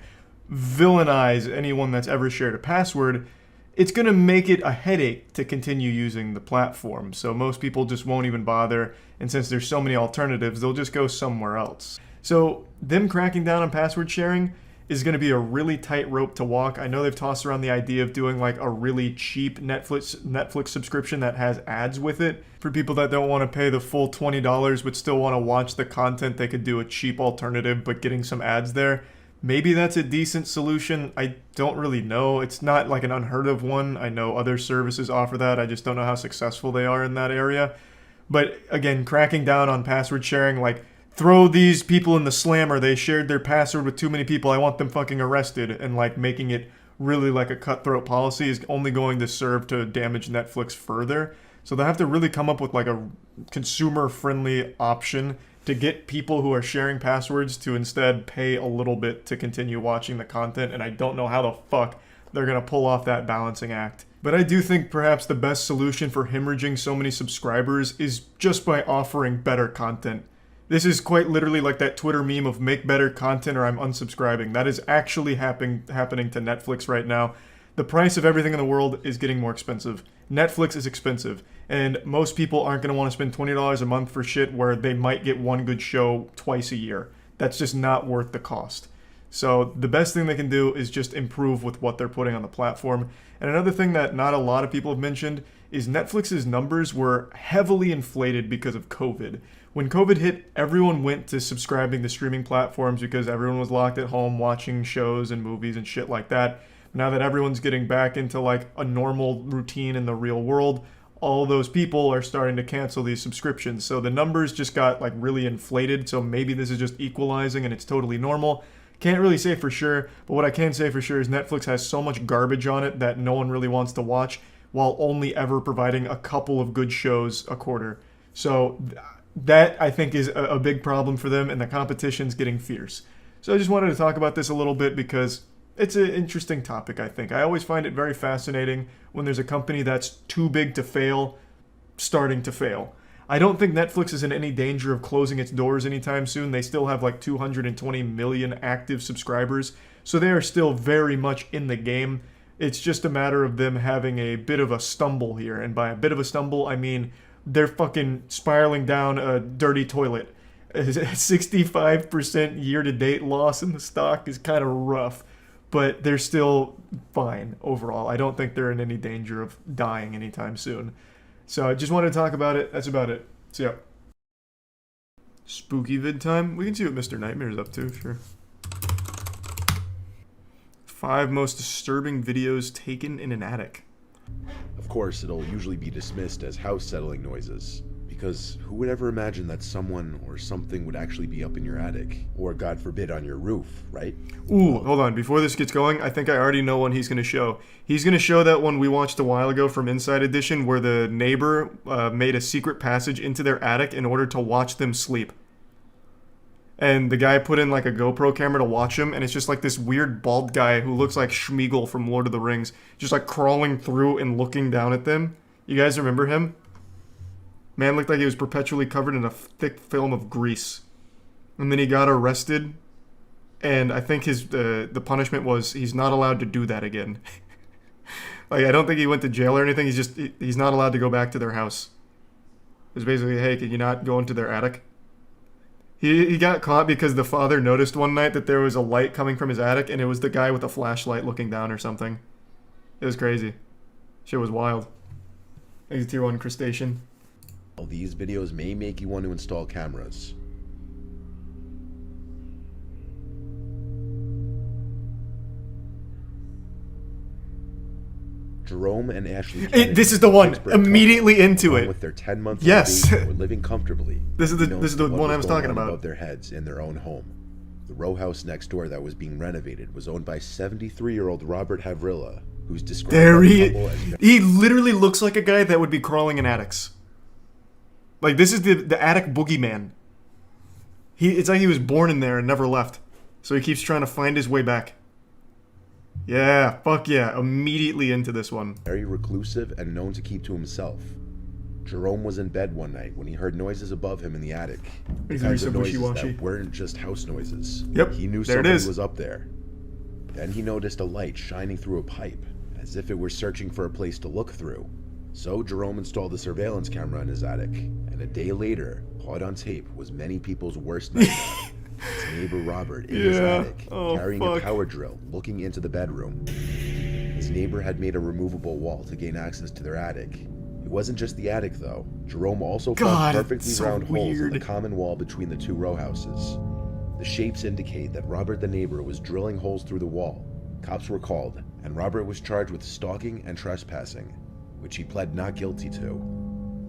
villainize anyone that's ever shared a password, it's going to make it a headache to continue using the platform. So most people just won't even bother, and since there's so many alternatives, they'll just go somewhere else. So them cracking down on password sharing is going to be a really tight rope to walk. I know they've tossed around the idea of doing like a really cheap Netflix subscription that has ads with it. For people that don't want to pay the full $20 but still want to watch the content, they could do a cheap alternative but getting some ads there. Maybe that's a decent solution. I don't really know. It's not like an unheard of one. I know other services offer that. I just don't know how successful they are in that area. But again, cracking down on password sharing, like, throw these people in the slammer, they shared their password with too many people, I want them fucking arrested, and like making it really like a cutthroat policy is only going to serve to damage Netflix further. So they have to really come up with like a consumer-friendly option to get people who are sharing passwords to instead pay a little bit to continue watching the content, and I don't know how the fuck they're gonna pull off that balancing act. But I do think perhaps the best solution for hemorrhaging so many subscribers is just by offering better content. This is quite literally like that Twitter meme of make better content or I'm unsubscribing. That is actually happening to Netflix right now. The price of everything in the world is getting more expensive. Netflix is expensive, and most people aren't going to want to spend $20 a month for shit where they might get one good show twice a year. That's just not worth the cost. So the best thing they can do is just improve with what they're putting on the platform. And another thing that not a lot of people have mentioned is Netflix's numbers were heavily inflated because of COVID. When COVID hit, everyone went to subscribing to streaming platforms because everyone was locked at home watching shows and movies and shit like that. Now that everyone's getting back into like a normal routine in the real world, all those people are starting to cancel these subscriptions. So the numbers just got like really inflated. So maybe this is just equalizing and it's totally normal. Can't really say for sure, but what I can say for sure is Netflix has so much garbage on it that no one really wants to watch, while only ever providing a couple of good shows a quarter. So that, I think, is a big problem for them, and the competition's getting fierce. So I just wanted to talk about this a little bit because it's an interesting topic, I think. I always find it very fascinating when there's a company that's too big to fail, starting to fail. I don't think Netflix is in any danger of closing its doors anytime soon. They still have like 220 million active subscribers, so they are still very much in the game. It's just a matter of them having a bit of a stumble here, and by a bit of a stumble, I mean they're fucking spiraling down a dirty toilet. A 65% year-to-date loss in the stock is kind of rough, but they're still fine overall. I don't think they're in any danger of dying anytime soon. So I just wanted to talk about it. That's about it. See ya. Spooky vid time? We can see what Mr. Nightmare's up to, sure. 5 most disturbing videos taken in an attic. Of course, it'll usually be dismissed as house settling noises, because who would ever imagine that someone or something would actually be up in your attic, or God forbid on your roof, right? Ooh, hold on. Before this gets going, I think I already know one he's going to show. He's going to show that one we watched a while ago from Inside Edition where the neighbor made a secret passage into their attic in order to watch them sleep. And the guy put in like a GoPro camera to watch him, and it's just like this weird bald guy who looks like Schmeagol from Lord of the Rings, just like crawling through and looking down at them. You guys remember him? Man looked like he was perpetually covered in a thick film of grease. And then he got arrested, and I think his the punishment was he's not allowed to do that again. Like, I don't think he went to jail or anything, he's not allowed to go back to their house. It was basically, hey, can you not go into their attic? He got caught because the father noticed one night that there was a light coming from his attic, and it was the guy with a flashlight looking down or something. It was crazy. Shit was wild. He's a tier 1 crustacean. These videos may make you want to install cameras. Jerome and Ashley Kennedy, this is the one. Immediately into it. With their 10-month-old yes. baby, were living comfortably. This is the one I was talking about. Above their heads in their own home. The row house next door that was being renovated was owned by 73-year-old Robert Havrilla, who's described as he literally looks like a guy that would be crawling in attics. Like, this is the attic boogeyman. It's like he was born in there and never left. So he keeps trying to find his way back. Yeah, fuck yeah. Immediately into this one. Very reclusive and known to keep to himself. Jerome was in bed one night when he heard noises above him in the attic. The kinds of noises that weren't just house noises. Yep, he knew there it somebody is. was up there. Then he noticed a light shining through a pipe, as if it were searching for a place to look through. So Jerome installed a surveillance camera in his attic, and a day later, caught on tape was many people's worst nightmare. His neighbor Robert in his attic, carrying a power drill, looking into the bedroom. His neighbor had made a removable wall to gain access to their attic. It wasn't just the attic, though. Jerome also found perfectly round holes in the common wall between the two row houses. The shapes indicate that Robert the neighbor was drilling holes through the wall. Cops were called, and Robert was charged with stalking and trespassing, which he pled not guilty to.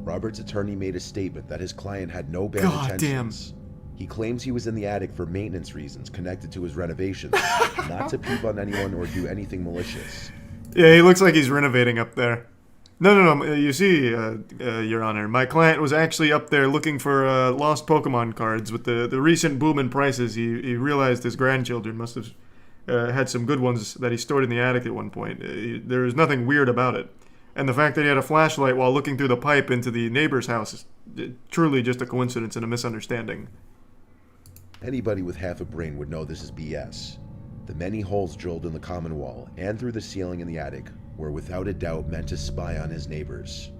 Robert's attorney made a statement that his client had no bad intentions. He claims he was in the attic for maintenance reasons connected to his renovations, not to peep on anyone or do anything malicious. Yeah, he looks like he's renovating up there. No. You see, Your Honor, my client was actually up there looking for lost Pokemon cards. With the recent boom in prices, he realized his grandchildren must have had some good ones that he stored in the attic at one point. There was nothing weird about it. And the fact that he had a flashlight while looking through the pipe into the neighbor's house is truly just a coincidence and a misunderstanding. Anybody with half a brain would know this is BS. The many holes drilled in the common wall and through the ceiling in the attic were without a doubt meant to spy on his neighbors.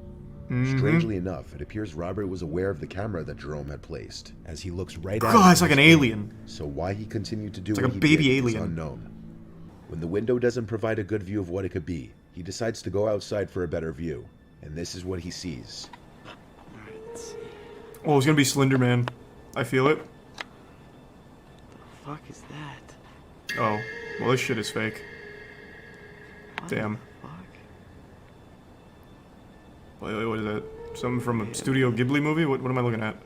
Strangely enough, it appears Robert was aware of the camera that Jerome had placed, as he looks right at God, it's like an alien. So why he continued to do it's what like a he baby did alien. is unknown. When the window doesn't provide a good view of what it could be, he decides to go outside for a better view, and this is what he sees. Oh, it's gonna be Slender Man. I feel it. What the fuck is that? Oh, well, this shit is fake. Damn. Wait, what is that? Something from a Studio Ghibli movie? What am I looking at?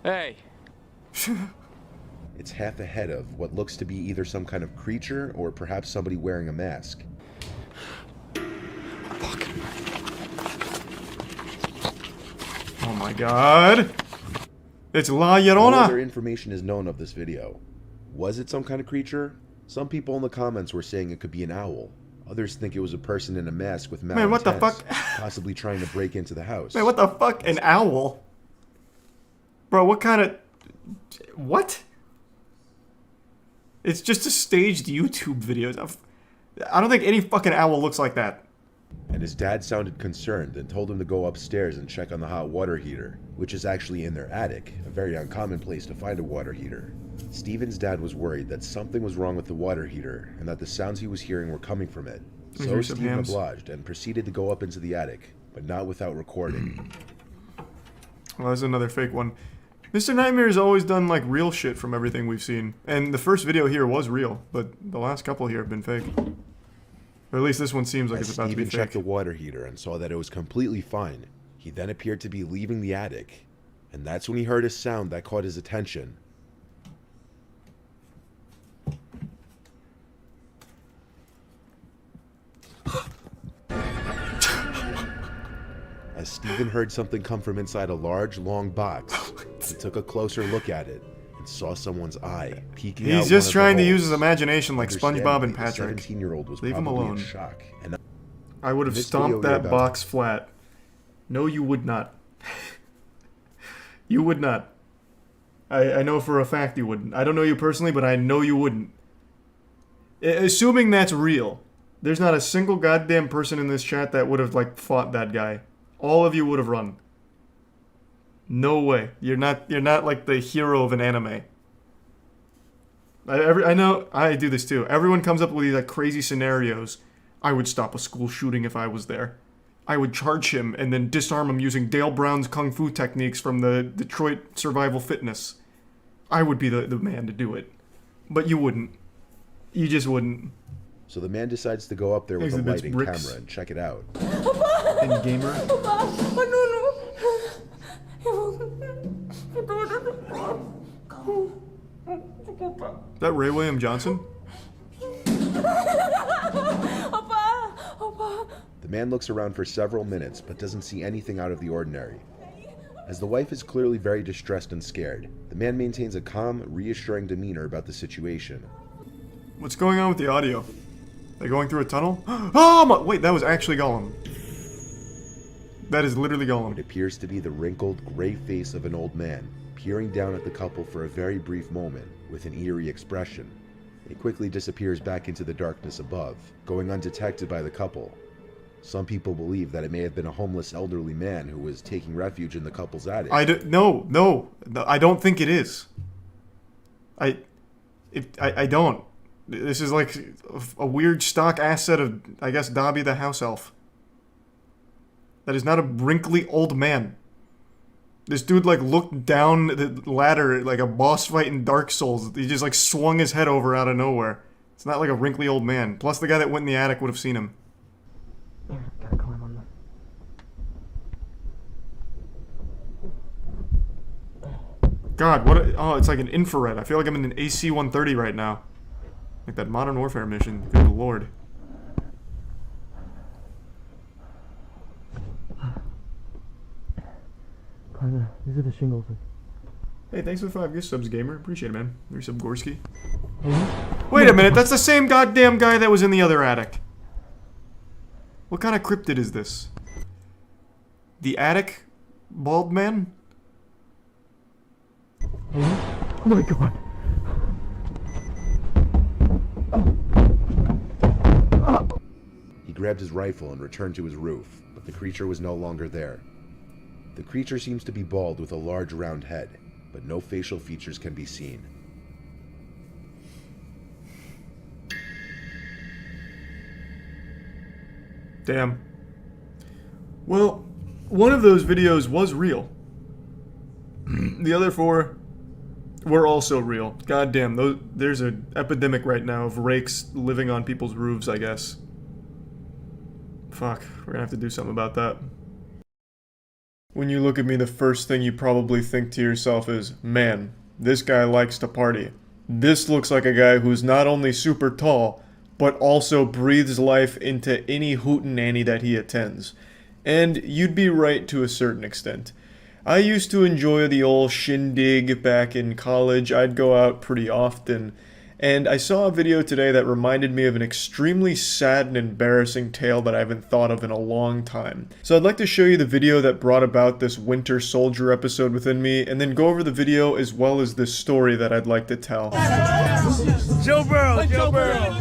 Hey. It's half ahead of what looks to be either some kind of creature or perhaps somebody wearing a mask. Oh my god! It's La No Llorona! other information is known of this video. Was it some kind of creature? Some people in the comments were saying it could be an owl. Others think it was a person in a mask with malintent, Man, what the fuck? possibly trying to break into the house. Man, what the fuck? An owl? Bro, what kind of... What? It's just a staged YouTube video. I don't think any fucking owl looks like that. And his dad sounded concerned and told him to go upstairs and check on the hot water heater, which is actually in their attic, a very uncommon place to find a water heater. Steven's dad was worried that something was wrong with the water heater and that the sounds he was hearing were coming from it. So Steven obliged and proceeded to go up into the attic, but not without recording. Well, that's another fake one. Mr. Nightmare has always done, like, real shit from everything we've seen. And the first video here was real, but the last couple here have been fake. Or at least this one seems like it's about to be Steven fake. checked the water heater and saw that it was completely fine. He then appeared to be leaving the attic, and that's when he heard a sound that caught his attention. As Steven heard something come from inside a large, long box, he took a closer look at it and saw someone's eye peeking out. He's just one trying of to the use holes. his imagination like SpongeBob and Understandably, Patrick. The 17-year-old was Leave him probably alone. in shock. And I would have in this stomped video, you're that about box flat. No, you would not. You would not. I know for a fact you wouldn't. I don't know you personally, but I know you wouldn't. Assuming that's real, there's not a single goddamn person in this chat that would have, like, fought that guy. All of you would have run. No way. You're not like the hero of an anime. I know I do this too. Everyone comes up with these like crazy scenarios. I would stop a school shooting if I was there. I would charge him and then disarm him using Dale Brown's kung fu techniques from the Detroit Survival Fitness. I would be the man to do it. But you wouldn't. You just wouldn't. So the man decides to go up there with a Exhibits lighting bricks. camera and check it out. In gamer. Is that Ray William Johnson? The man looks around for several minutes but doesn't see anything out of the ordinary. As the wife is clearly very distressed and scared, the man maintains a calm, reassuring demeanor about the situation. What's going on with the audio? They going through a tunnel? Oh my, wait, that was actually Gollum. That is literally Gollum. It appears to be the wrinkled, gray face of an old man, peering down at the couple for a very brief moment, with an eerie expression. It quickly disappears back into the darkness above, going undetected by the couple. Some people believe that it may have been a homeless elderly man who was taking refuge in the couple's attic. No, I don't think it is. I don't. This is like a weird stock asset of, I guess, Dobby the house elf. That is not a wrinkly old man. This dude like looked down the ladder like a boss fight in Dark Souls. He just like swung his head over out of nowhere. It's not like a wrinkly old man. Plus the guy that went in the attic would have seen him. Yeah, gotta climb on that. God, what oh, it's like an infrared. I feel like I'm in an AC-130 right now. Like that Modern Warfare mission. Good lord. These are the shingles. Hey, thanks for the 5 gift subs, gamer. Appreciate it, man. Here's some Gorski. Wait a minute, that's the same goddamn guy that was in the other attic. What kind of cryptid is this? The attic bald man? Oh my god. He grabbed his rifle and returned to his roof, but the creature was no longer there. The creature seems to be bald with a large round head, but no facial features can be seen. Damn. Well, one of those videos was real. The other 4 were also real. Goddamn, there's an epidemic right now of rakes living on people's roofs, I guess. Fuck, we're gonna have to do something about that. When you look at me, the first thing you probably think to yourself is, man, this guy likes to party. This looks like a guy who's not only super tall, but also breathes life into any hootenanny that he attends. And you'd be right to a certain extent. I used to enjoy the old shindig back in college. I'd go out pretty often. And I saw a video today that reminded me of an extremely sad and embarrassing tale that I haven't thought of in a long time. So I'd like to show you the video that brought about this Winter Soldier episode within me, and then go over the video as well as this story that I'd like to tell. Joe Burrow, Joe Burrow.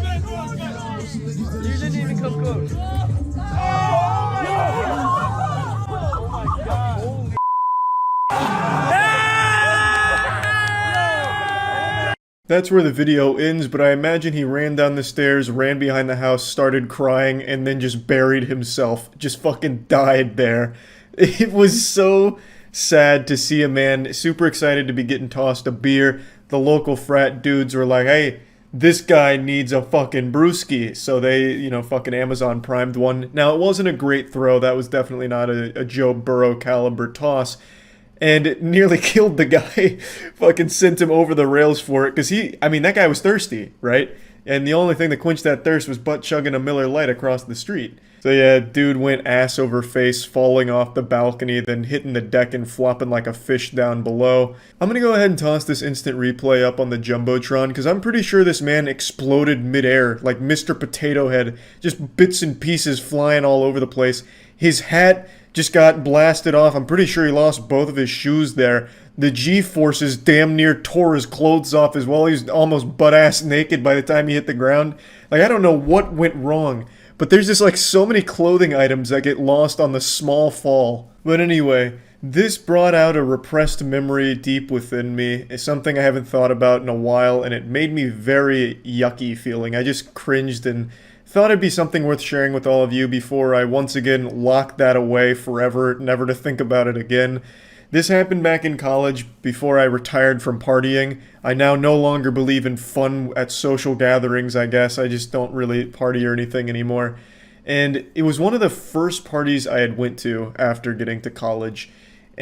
You didn't even come close. That's where the video ends, but I imagine he ran down the stairs, ran behind the house, started crying, and then just buried himself. Just fucking died there. It was so sad to see a man super excited to be getting tossed a beer. The local frat dudes were like, hey, this guy needs a fucking brewski. So they, you know, fucking Amazon primed one. Now, it wasn't a great throw. That was definitely not a Joe Burrow caliber toss. And it nearly killed the guy. Fucking sent him over the rails for it. Because that guy was thirsty, right? And the only thing that quenched that thirst was butt chugging a Miller Lite across the street. So yeah, dude went ass over face, falling off the balcony, then hitting the deck and flopping like a fish down below. I'm gonna go ahead and toss this instant replay up on the Jumbotron, because I'm pretty sure this man exploded midair, like Mr. Potato Head. Just bits and pieces flying all over the place. His hat just got blasted off. I'm pretty sure he lost both of his shoes there. The G-forces damn near tore his clothes off as well. He was almost butt-ass naked by the time he hit the ground. Like, I don't know what went wrong, but there's just like so many clothing items that get lost on the small fall. But anyway, this brought out a repressed memory deep within me. It's something I haven't thought about in a while, and it made me very yucky feeling. I just cringed and thought it'd be something worth sharing with all of you before I once again locked that away forever, never to think about it again. This happened back in college before I retired from partying. I now no longer believe in fun at social gatherings, I guess. I just don't really party or anything anymore. And it was one of the first parties I had went to after getting to college.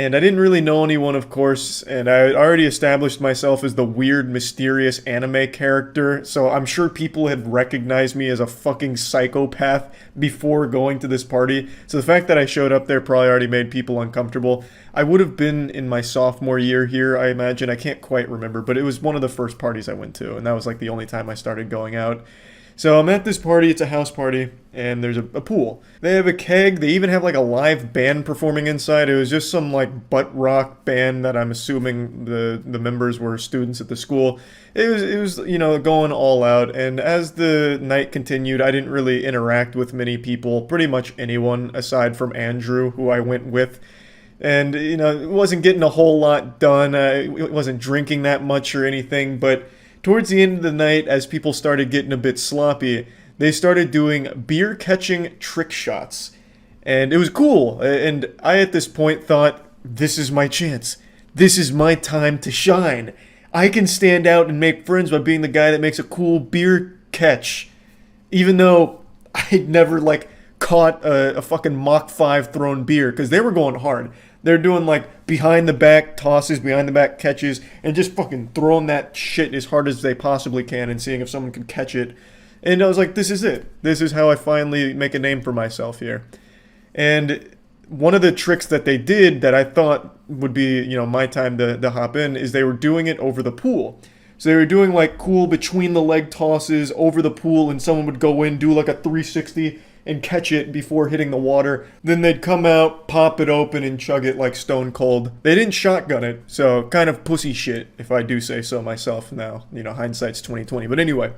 And I didn't really know anyone, of course, and I had already established myself as the weird, mysterious anime character, so I'm sure people had recognized me as a fucking psychopath before going to this party. So the fact that I showed up there probably already made people uncomfortable. I would have been in my sophomore year here, I imagine. I can't quite remember, but it was one of the first parties I went to, and that was like the only time I started going out. So I'm at this party, it's a house party, and there's a pool. They have a keg, they even have like a live band performing inside. It was just some like butt rock band that I'm assuming the members were students at the school. It was you know, going all out, and as the night continued, I didn't really interact with many people, pretty much anyone aside from Andrew, who I went with. And, you know, wasn't getting a whole lot done, wasn't drinking that much or anything, but towards the end of the night, as people started getting a bit sloppy, they started doing beer-catching trick shots. And it was cool. And I, at this point, thought, this is my chance. This is my time to shine. I can stand out and make friends by being the guy that makes a cool beer catch. Even though I'd never, like, caught a fucking Mach 5 thrown beer, because they were going hard. They're doing like behind the back tosses, behind the back catches, and just fucking throwing that shit as hard as they possibly can and seeing if someone can catch it. And I was like, this is it. This is how I finally make a name for myself here. And one of the tricks that they did that I thought would be, you know, my time to hop in is they were doing it over the pool. So they were doing like cool between the leg tosses over the pool, and someone would go in, do like a 360 and catch it before hitting the water. Then they'd come out, pop it open, and chug it like Stone Cold. They didn't shotgun it, so kind of pussy shit, if I do say so myself now. You know, hindsight's 20/20. But anyway,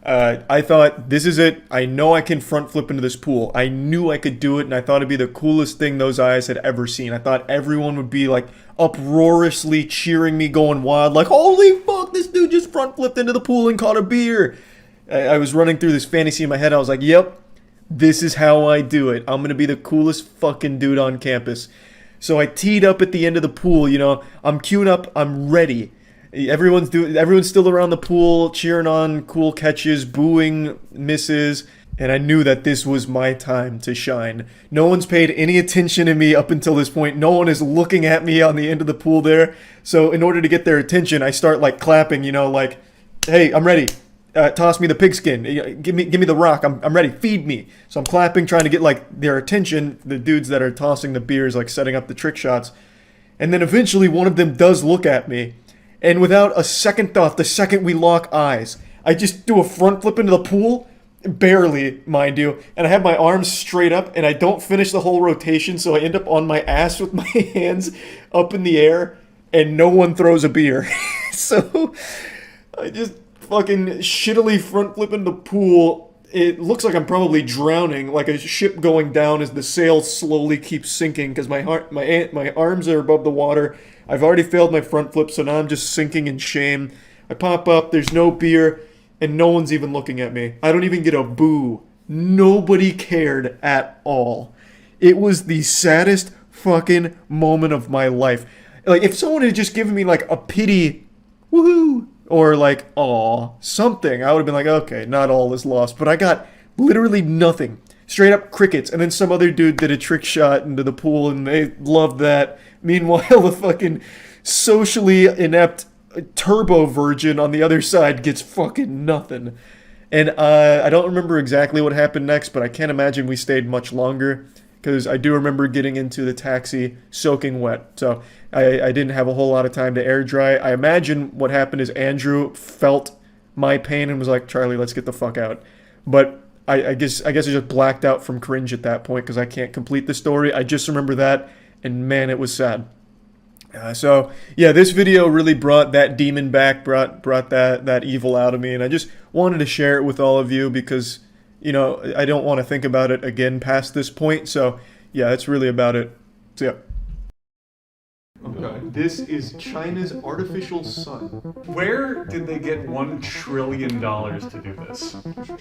I thought, this is it. I know I can front flip into this pool. I knew I could do it, and I thought it'd be the coolest thing those eyes had ever seen. I thought everyone would be like uproariously cheering me, going wild, like, holy fuck, this dude just front flipped into the pool and caught a beer. I was running through this fantasy in my head. I was like, yep. This is how I do it. I'm gonna be the coolest fucking dude on campus. So I teed up at the end of the pool, you know. I'm queuing up, I'm ready. Everyone's still around the pool, cheering on cool catches, booing misses, and I knew that this was my time to shine. No one's paid any attention to me up until this point. No one is looking at me on the end of the pool there. So in order to get their attention, I start like clapping, you know, like, hey, I'm ready. Toss me the pigskin. Give me the rock. I'm ready. Feed me. So I'm clapping, trying to get like their attention. The dudes that are tossing the beers, like setting up the trick shots. And then eventually one of them does look at me. And without a second thought, the second we lock eyes, I just do a front flip into the pool. Barely, mind you. And I have my arms straight up and I don't finish the whole rotation. So I end up on my ass with my hands up in the air. And no one throws a beer. So I just fucking shittily front flip in the pool. It looks like I'm probably drowning, like a ship going down as the sail slowly keeps sinking because my arms are above the water. I've already failed my front flip, so now I'm just sinking in shame. I pop up, there's no beer, and no one's even looking at me. I don't even get a boo. Nobody cared at all. It was the saddest fucking moment of my life. Like, if someone had just given me like a pity, woohoo, or like, aw, something, I would have been like, okay, not all is lost. But I got literally nothing. Straight up crickets. And then some other dude did a trick shot into the pool and they loved that. Meanwhile, the fucking socially inept turbo virgin on the other side gets fucking nothing. And I don't remember exactly what happened next, but I can't imagine we stayed much longer. Because I do remember getting into the taxi soaking wet. So I didn't have a whole lot of time to air dry. I imagine what happened is Andrew felt my pain and was like, Charlie, let's get the fuck out. But I guess I just blacked out from cringe at that point because I can't complete the story. I just remember that, and man, it was sad. So yeah, this video really brought that demon back, brought that evil out of me, and I just wanted to share it with all of you because, you know, I don't want to think about it again past this point. So yeah, that's really about it. So yeah. Okay. This is China's artificial sun. Where did they get $1 trillion to do this?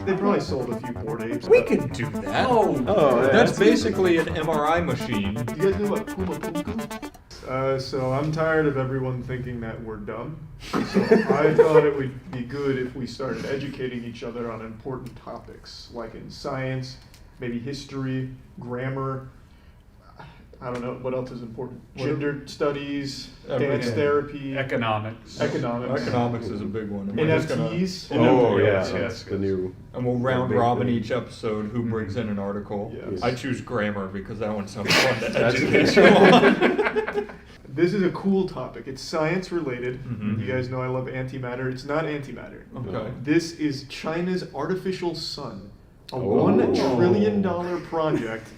They probably sold a few bored apes. We could do that. Oh, that's basically an MRI machine. Do you guys know about Puma Puka? So I'm tired of everyone thinking that we're dumb. So I thought it would be good if we started educating each other on important topics, like in science, maybe history, grammar. I don't know what else is important. What- Gender studies, Everything. dance therapy, Economics. Economics is a big one. NFTs. Oh, yes. The new. And we'll round big robin thing. each episode who brings in an article. Yes. I choose grammar because that one sounds fun to That's educate. This is a cool topic. It's science related. Mhm. You guys know I love antimatter. It's not antimatter. Okay. This is China's artificial sun, a Oh. $1 trillion project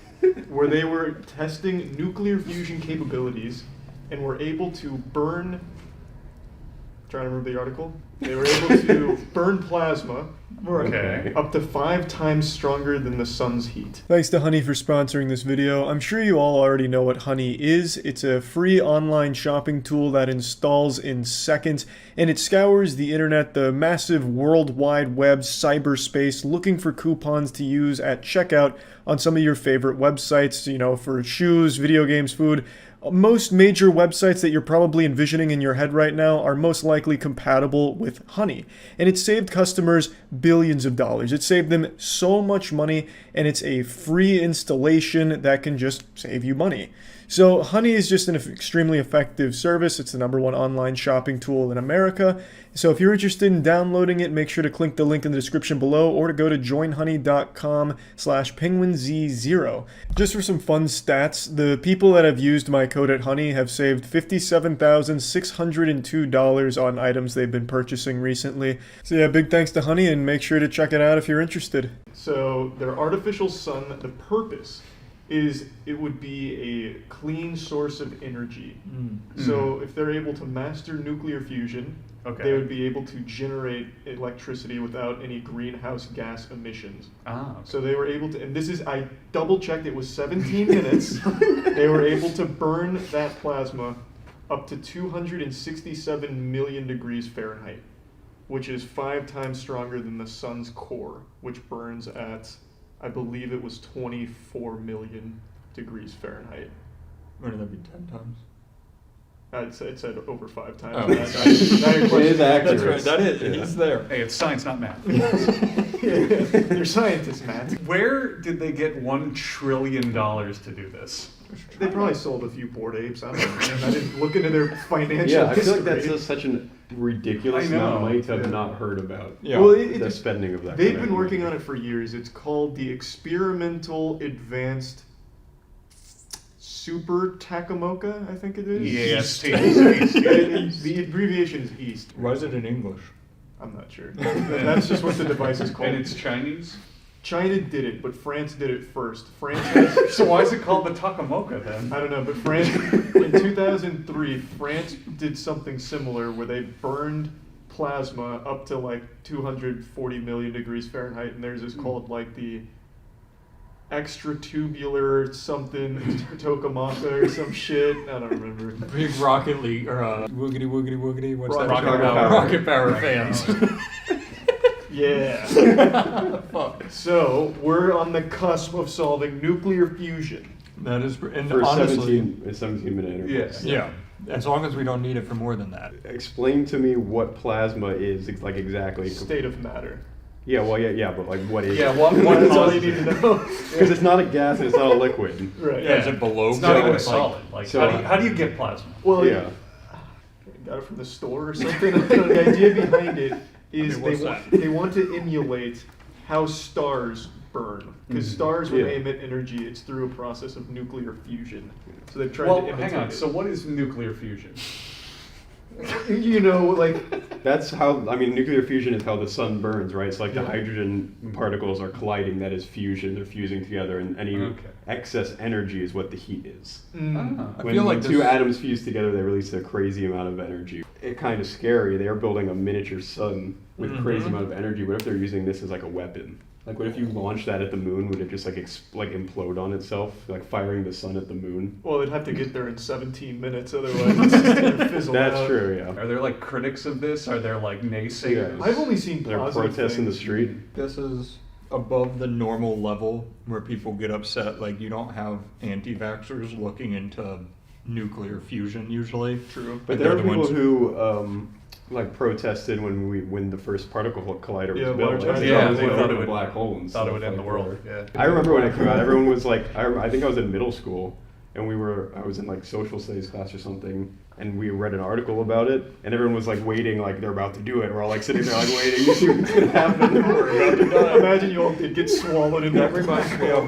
where they were testing nuclear fusion capabilities and were able to burn. Trying to remember the article. They were able to burn plasma Okay. up to 5 times stronger than the sun's heat. Thanks to Honey for sponsoring this video. I'm sure you all already know what Honey is. It's a free online shopping tool that installs in seconds, and it scours the internet, the massive world wide web cyberspace, looking for coupons to use at checkout on some of your favorite websites, you know, for shoes, video games, food. Most major websites that you're probably envisioning in your head right now are most likely compatible with Honey. And it saved customers billions of dollars. It saved them so much money, and it's a free installation that can just save you money. So Honey is just an extremely effective service. It's the #1 online shopping tool in America. So if you're interested in downloading it, make sure to click the link in the description below or to go to joinhoney.com/Penguinz0. Just for some fun stats, the people that have used my code at Honey have saved $57,602 on items they've been purchasing recently. So yeah, big thanks to Honey, and make sure to check it out if you're interested. So their artificial sun, the purpose is it would be a clean source of energy. So if they're able to master nuclear fusion, they would be able to generate electricity without any greenhouse gas emissions. So they were able to, and this is, I double checked, it was 17 minutes. They were able to burn that plasma up to 267 million degrees Fahrenheit, which is 5 times stronger than the sun's core, which burns at, I believe it was 24 million degrees Fahrenheit. Wouldn't that be 10 times? It said over 5 times. Oh, Now it is accurate. That's right. That is. It's there. Hey, it's science, not math. You're scientists, Matt. Where did they get $1 trillion to do this? They probably sold a few Bored Apes. I don't know. I didn't look into their financial Yeah, I feel history. like that's just such a ridiculous amount of money to have not heard about. Yeah. Well, the spending of that. They've been working on it for years. It's called the Experimental Advanced Super Takamoka, I think it is. EAST. The abbreviation is EAST. Why is it in English? I'm not sure. That's just what the device is called. And it's Chinese? China did it, but France did it first. France has, So why is it called the Takamoka then? I don't know, but France, in 2003, France did something similar where they burned plasma up to like 240 million degrees Fahrenheit, and theirs is called like the extratubular something Tokamaka or some shit. I don't remember. Big Rocket League, or woogity woogity woogity, what's that? Rocket Power fans. Yeah. So we're on the cusp of solving nuclear fusion. That is, and For honestly, 17-minute intervals. yeah. As long as we don't need it for more than that. Explain to me what plasma is, like exactly. State of matter. Yeah, well, yeah, but like what is? Yeah, what That's all you need to know. Because it's not a gas and it's not a liquid. Right. Yeah, is it below? It's not even a like, solid. Like, so, how do you get plasma? Well, yeah. Got it from the store or something. The idea behind it is they want to emulate how stars burn. Because stars, when they emit energy, it's through a process of nuclear fusion. So they've tried to imitate hang on. it. So what is nuclear fusion? You know, like... That's how, I mean, nuclear fusion is how the sun burns, right? It's like the hydrogen particles are colliding, that is fusion, they're fusing together, and any excess energy is what the heat is. I When feel like two atoms fuse together, they release a crazy amount of energy. It's kind of scary. They are building a miniature sun with crazy amount of energy. What if they're using this as like a weapon? Like, what if you launched that at the moon? Would it just like implode on itself, like firing the sun at the moon? Well, it'd have to get there in 17 minutes, otherwise it's just gonna fizzle out. That's true, yeah. Are there like critics of this? Are there like naysayers? I've only seen There are positive protests in the things. street. This is above the normal level where people get upset. Like, you don't have anti-vaxxers looking into nuclear fusion usually. True. But there are people who like protested when the first particle collider was built. They thought it would black hole and thought it would stuff end the like world. that. Yeah. I remember when it came out, everyone was like, I think I was in middle school, and I was in like social studies class or something, and we read an article about it, and everyone was like waiting, like they're about to do it. We're all like sitting there like waiting to see what's gonna happen. We're about to die. Imagine you all did get swallowed in That reminds me of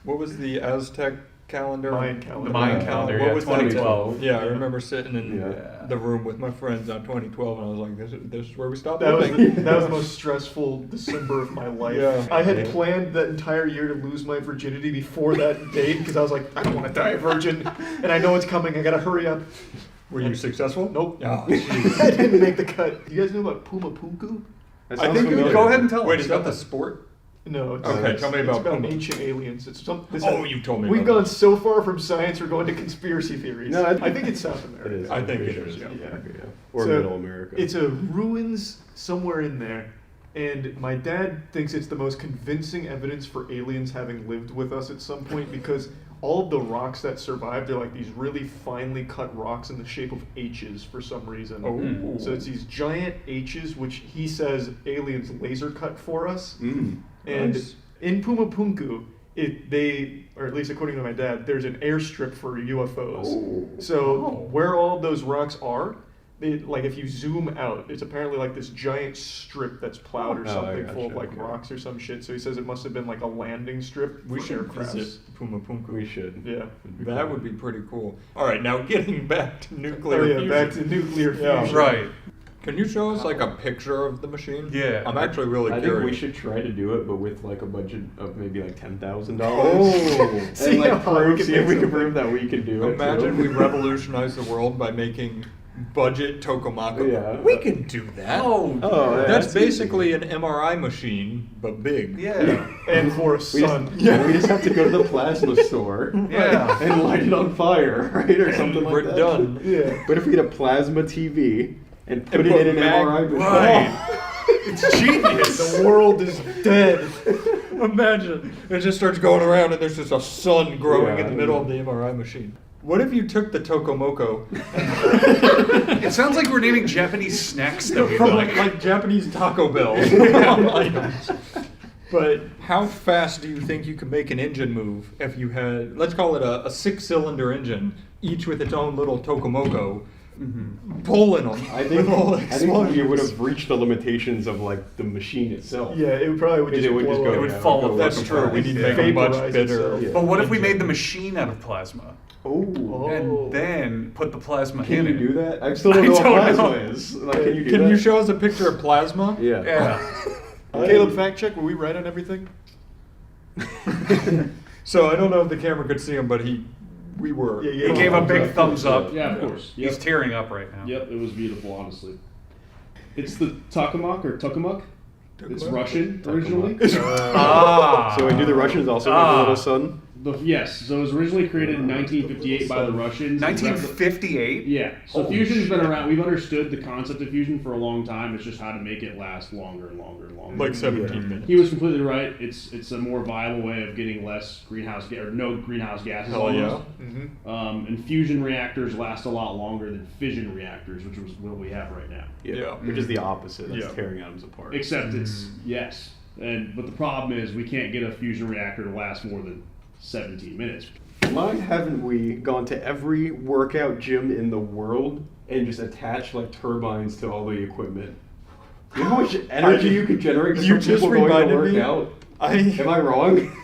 what was the Aztec calendar? Mayan calendar. The Mayan calendar. What Yeah, was 2012. that? Yeah, I remember sitting in the room with my friends on 2012, and I was like, "This is where we stop That was, living." that was the most stressful December of my life. Yeah. I had planned that entire year to lose my virginity before that date because I was like, I don't want to die a virgin, and I know it's coming. I gotta hurry up. Were you successful? Nope. Oh, I didn't make the cut. You guys know about Puma Punku? I think you go ahead and tell us. Wait, is that the sport? No. It's, Okay, tell me it's about about Puma. ancient aliens. It's some. You told me. We've about gone so far from science, we're going to conspiracy theories. No, I think it's South America. It is. I think it Sure is. it's Yeah. South America, yeah. Or So, Middle America. It's a ruins somewhere in there, and my dad thinks it's the most convincing evidence for aliens having lived with us at some point because all of the rocks that survived are like these really finely cut rocks in the shape of H's for some reason. Oh. So it's these giant H's which he says aliens laser cut for us. And Nice. in Puma Punku, or at least according to my dad, there's an airstrip for UFOs. So where all those rocks are, like if you zoom out, it's apparently like this giant strip that's plowed or something full of like rocks or some shit. So he says it must have been like a landing strip. We for should aircrafts. visit Puma Punku. We should. Yeah. That would be pretty cool. All right, now getting back to nuclear Oh yeah, fusion. back to nuclear Yeah, fusion. right. Can you show us like a picture of the machine? Yeah. I'm actually really I curious. think we should try to do it, but with like a budget of maybe like $10,000. Oh. And like see if we can prove that we can do it. Imagine too. we revolutionize the world by making budget tokamaka. Yeah. We can do that. Oh, yeah, that's that's basically an MRI machine, but big. Yeah. And for a We sun. just have to go to the plasma store Yeah. and light it on fire, right? Or something like We're that. done. Yeah. But if we had a plasma TV and put And it put in an MRI machine. Right. It's genius. The world is dead. Imagine. It just starts going around and there's just a sun growing Yeah, in the middle of the MRI machine. What if you took the Tokomoko It sounds like we're naming Japanese snacks that we from like. like Japanese Taco Bell items? But how fast do you think you could make an engine move if you had, let's call it a 6-cylinder engine, each with its own little Tokomoko, pulling them? I think we would have reached the limitations of like the machine itself. Yeah, it probably would just It would just blow go. up. It would fall go apart. That's like a true. We flash. need to Yeah. make a much Vaporize bigger. itself. But what if we made the machine out of plasma? Oh. And then put the plasma Can in you it? do that? I still don't know what plasma is. Like, can you do Can that? you show us a picture of plasma? Yeah. Yeah. Caleb, fact check. Were we right on everything? So I don't know if the camera could see him, but we were. Yeah, He gave a big thumbs up. Yeah, of course. He's Yep. tearing up right now. Yep, it was beautiful, honestly. It's the Tokamak. It's Russian originally. So we do the Russians also make a little sun? Yes, so it was originally created in 1958 by the Russians. 1958? Yeah. So Holy fusion's been shit. around. We've understood the concept of fusion for a long time. It's just how to make it last longer and longer and longer. Like 17 minutes. He was completely right. It's a more viable way of getting less greenhouse gas or no greenhouse gases. Hell yeah. Almost. And fusion reactors last a lot longer than fission reactors, which is what we have right now. Yeah. Which is the opposite. That's Yeah. tearing atoms apart. Except it's yes, but the problem is we can't get a fusion reactor to last more than 17 minutes. Why haven't we gone to every workout gym in the world and just attached like turbines to all the equipment? You know how much energy you could generate You from just people going to reminded work me. out? Am I wrong?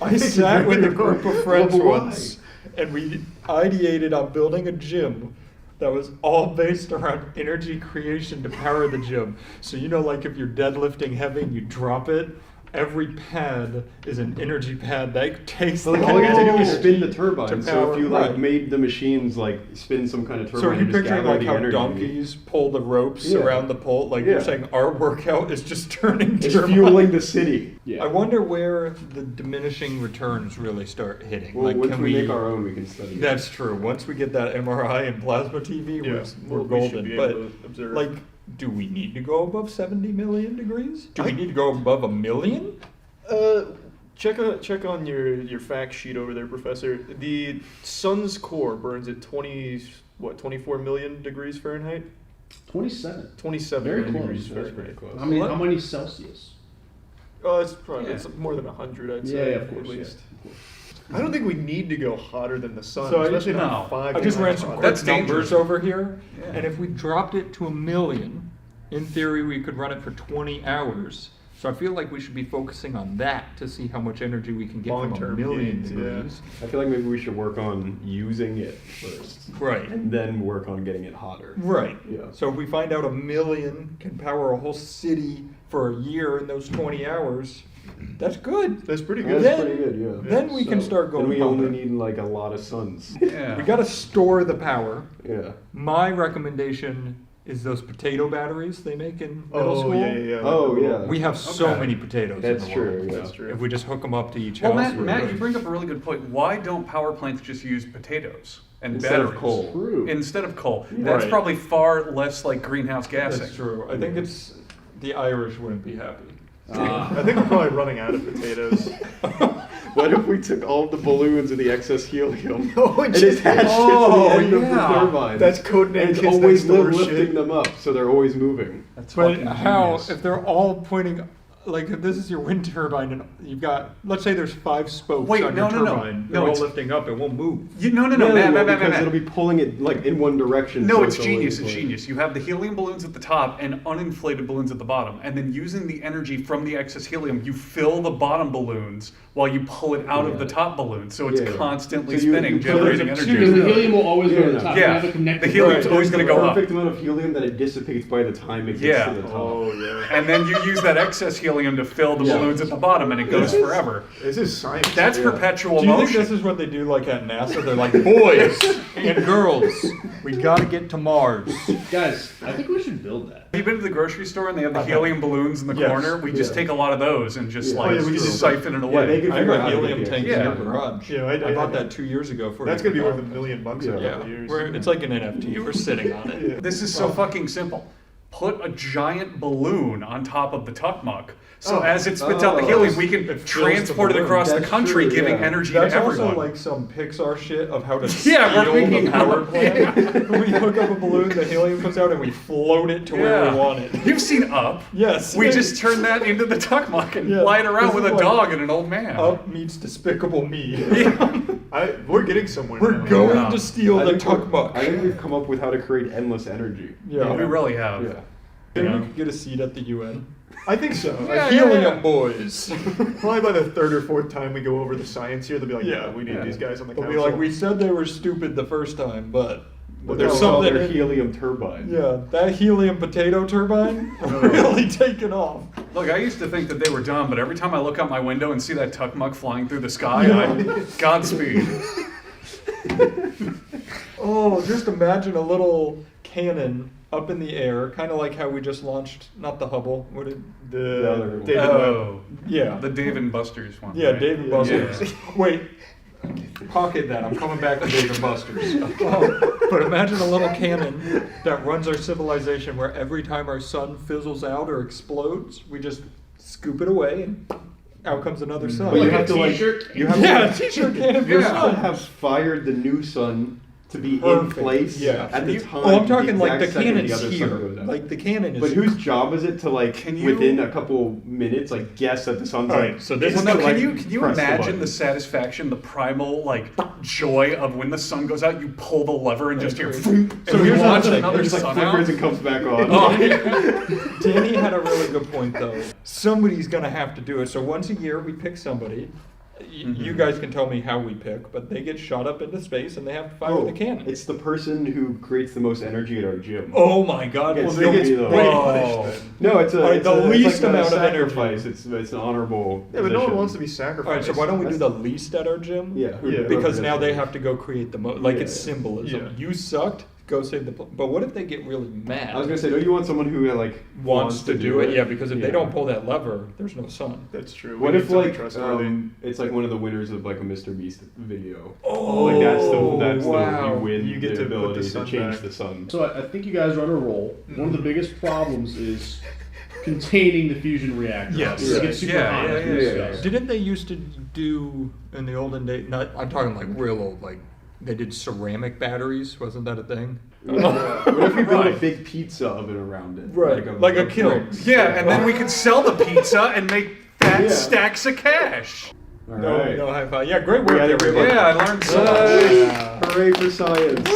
I sat with a group of friends But why? once, and we ideated on building a gym that was all based around energy creation to power the gym. So you know, like if you're deadlifting heavy and you drop it, every pad is an energy pad that takes So like, the all you have to do is energy spin the to turbine. So power- if you like right. made the machines like spin some kind of turbine, So are you and just picturing gather like the how energy. donkeys pull the ropes Yeah. around the pole? Like Yeah. you're saying our workout is just turning It's turbines. fueling the city. Yeah. I wonder where the diminishing returns really start hitting. Well, like, once can we make our own, we can study it. That's true. Once we get that MRI and plasma TV, Yeah, we're we should golden. be But able to observe. like, do we need to go above 70 million degrees? Do we need to go above 1 million? Check on your fact sheet over there, Professor. The sun's core burns at 24 million degrees Fahrenheit? 27. 27 Very million close. degrees Very, Fahrenheit. very close. How many Celsius? Oh, it's probably Yeah. it's more than 100, I'd Yeah, say. of course. At least. Yeah, of course. I don't think we need to go hotter than the sun, So especially I, not 5 I just ran times some hotter. quick numbers over here, and if we dropped it to 1 million, in theory we could run it for 20 hours. So I feel like we should be focusing on that to see how much energy we can get from 1 million degrees. I feel like maybe we should work on using it first. Right. And then work on getting it hotter. Right. Yeah. So if we find out 1 million can power a whole city for a year in those 20 hours, that's good. That's pretty That's Then, pretty good, yeah. then we can start going Then we only hotter. need like a lot of suns. We got to store the power. Yeah. My recommendation is those potato batteries they make in middle Oh, school. yeah. Oh, yeah. We have so Okay. many potatoes. That's in the true, world. yeah. That's true. If we just hook them up to each Well, house. Matt, you bring up a really good point. Why don't power plants just use potatoes and Instead of batteries? coal. True. Instead of coal. Yeah. That's Right. probably far less like greenhouse gassing. That's true. I think it's the Irish wouldn't be happy. I think we're probably running out of potatoes. What if we took all the balloons and the excess helium Oh, and attached it to the end of the turbine? That's codename And Kids always Next Door lifting shit. them up, so they're always moving. That's But fucking how, genius. if they're all pointing, like if this is your wind turbine and you've got, let's say there's 5 spokes Wait, on no, your no, no. turbine, No, they're all it's- lifting up, it won't move. No, Yeah, because it'll be pulling it like in one direction. No, so it's always, genius. It's like- genius. You have the helium balloons at the top and uninflated balloons at the bottom, and then using the energy from the excess helium, you fill the bottom balloons while you pull it out of the top balloon, so it's Yeah. constantly So you- spinning, you- generating so energy. there's a Because the helium will always go to the top. You Yeah, have a connected the helium's right. always going to go up. Perfect amount of helium that it dissipates by the time it gets Yeah. to the top. Oh, yeah. And then you use that excess helium to fill the Yeah. balloons at the bottom, and it goes forever. This is science. That's Yeah. perpetual Do you think motion. this is what they do like at NASA? They're like, boys and girls, we gotta get to Mars. Guys, I think we should build that. Have you been to the grocery store and they have the helium balloons in the Yes. corner? We just take a lot of those and just Yeah. like Oh, yeah, we just siphon it Yeah, away. they can I have figure a out how to helium get tank the in Yeah. your garage. Yeah, I bought that 2 years ago for That's you. going to be worth $1 million in a Yeah, couple years. it's like an NFT. We're sitting on it. This is so fucking simple. Put a giant balloon on top of the Tuckmuck. So as it spits out the helium, we can It fills transport the it across the That's country, true, giving yeah. energy That's to everyone. also like some Pixar shit of how to Yeah, we're steal thinking the power about- plant. We hook up a balloon, the helium comes out, and we float it to where we want it. You've seen Up. Yes. We just turn that into the Tuckmuck and Yeah. fly it around This with is a like dog and an old man. Up meets Despicable Me. We're getting somewhere We're now. going Yeah. to steal I the think we're- Tuckmuck. I think we've come up with how to create endless energy. Yeah. We really have. Yeah. Maybe we could get a seat at the UN. I think so. Helium boys. Probably by the 3rd or 4th time we go over the science here, they'll be like, yeah, we need Yeah. these guys on the They'll council. be like, we said they were stupid the first time, but there's There's something. their helium turbine. Yeah, that helium potato turbine really taken off. Look, I used to think that they were dumb, but every time I look out my window and see that Tuckmuck flying through the sky, Godspeed. Oh, just imagine a little cannon up in the air, kind of like how we just launched, not the Hubble, what did The other one. David Oh, yeah, the Dave and Buster's one. yeah, right? Dave and Buster's. Wait, pocket that. I'm coming back to Dave and Buster's. But imagine a little cannon that runs our civilization, where every time our sun fizzles out or explodes, we just scoop it away and out comes another sun. But you Like have a to like t-shirt? you have Yeah, to, t-shirt cannon for you sun. have fired the new sun to be in Perfect. place Yeah. at the time. Oh, I'm talking like the exact second cannon's other sun here. goes out. Like the cannon is. But whose job is it to like Can you- within a couple minutes like guess that the sun's All right, like? so this Well, is now, the, can like, you press the imagine button. the satisfaction, the primal like joy of when the sun goes out, you pull the lever and just hear, boom, So and here's you launch the thing. another It just like sun flickers out. and comes back on. Oh, Danny had a really good point though. Somebody's gonna have to do it. So once a year we pick somebody. You guys can tell me how we pick, but they get shot up into space and they have to fire the cannon. It's the person who creates the most energy at our gym. Oh my God! Gets Well, to be the- whoa. No, it's a All right, it's the a, least it's like amount a of energy. sacrifice. It's an honorable. Yeah, but no one position. wants to be All sacrificed. right, so why don't we do the least at our gym? Yeah, Because now they have to go create the most. Like Yeah, it's yeah. symbolism. Yeah. You sucked. Go save the. But what if they get really mad? I was gonna say, don't you want someone who like wants to do it? Yeah, because if they Yeah. don't pull that lever, there's no sun. That's true. What We if need someone like trustworthy. it's like one of the winners of like a Mr. Beast video? Oh, like that's wow. the you win You get the to put the ability to sun change back. the sun. So I think you guys are on a roll. One of the biggest problems is containing the fusion reactor. Yes. It gets super Yeah, hot. yeah, as we yeah, discussed. Didn't they used to do in the olden days? Not, I'm talking like real old. Like they did ceramic batteries. Wasn't that a thing? What if we build a Right. big pizza oven around it? Right, like a kiln. brick. yeah, and then we could sell the pizza and make fat Yeah. stacks of cash. No high five. Yeah, great work, everybody. Yeah, I learned so much. Nice. Hooray for science.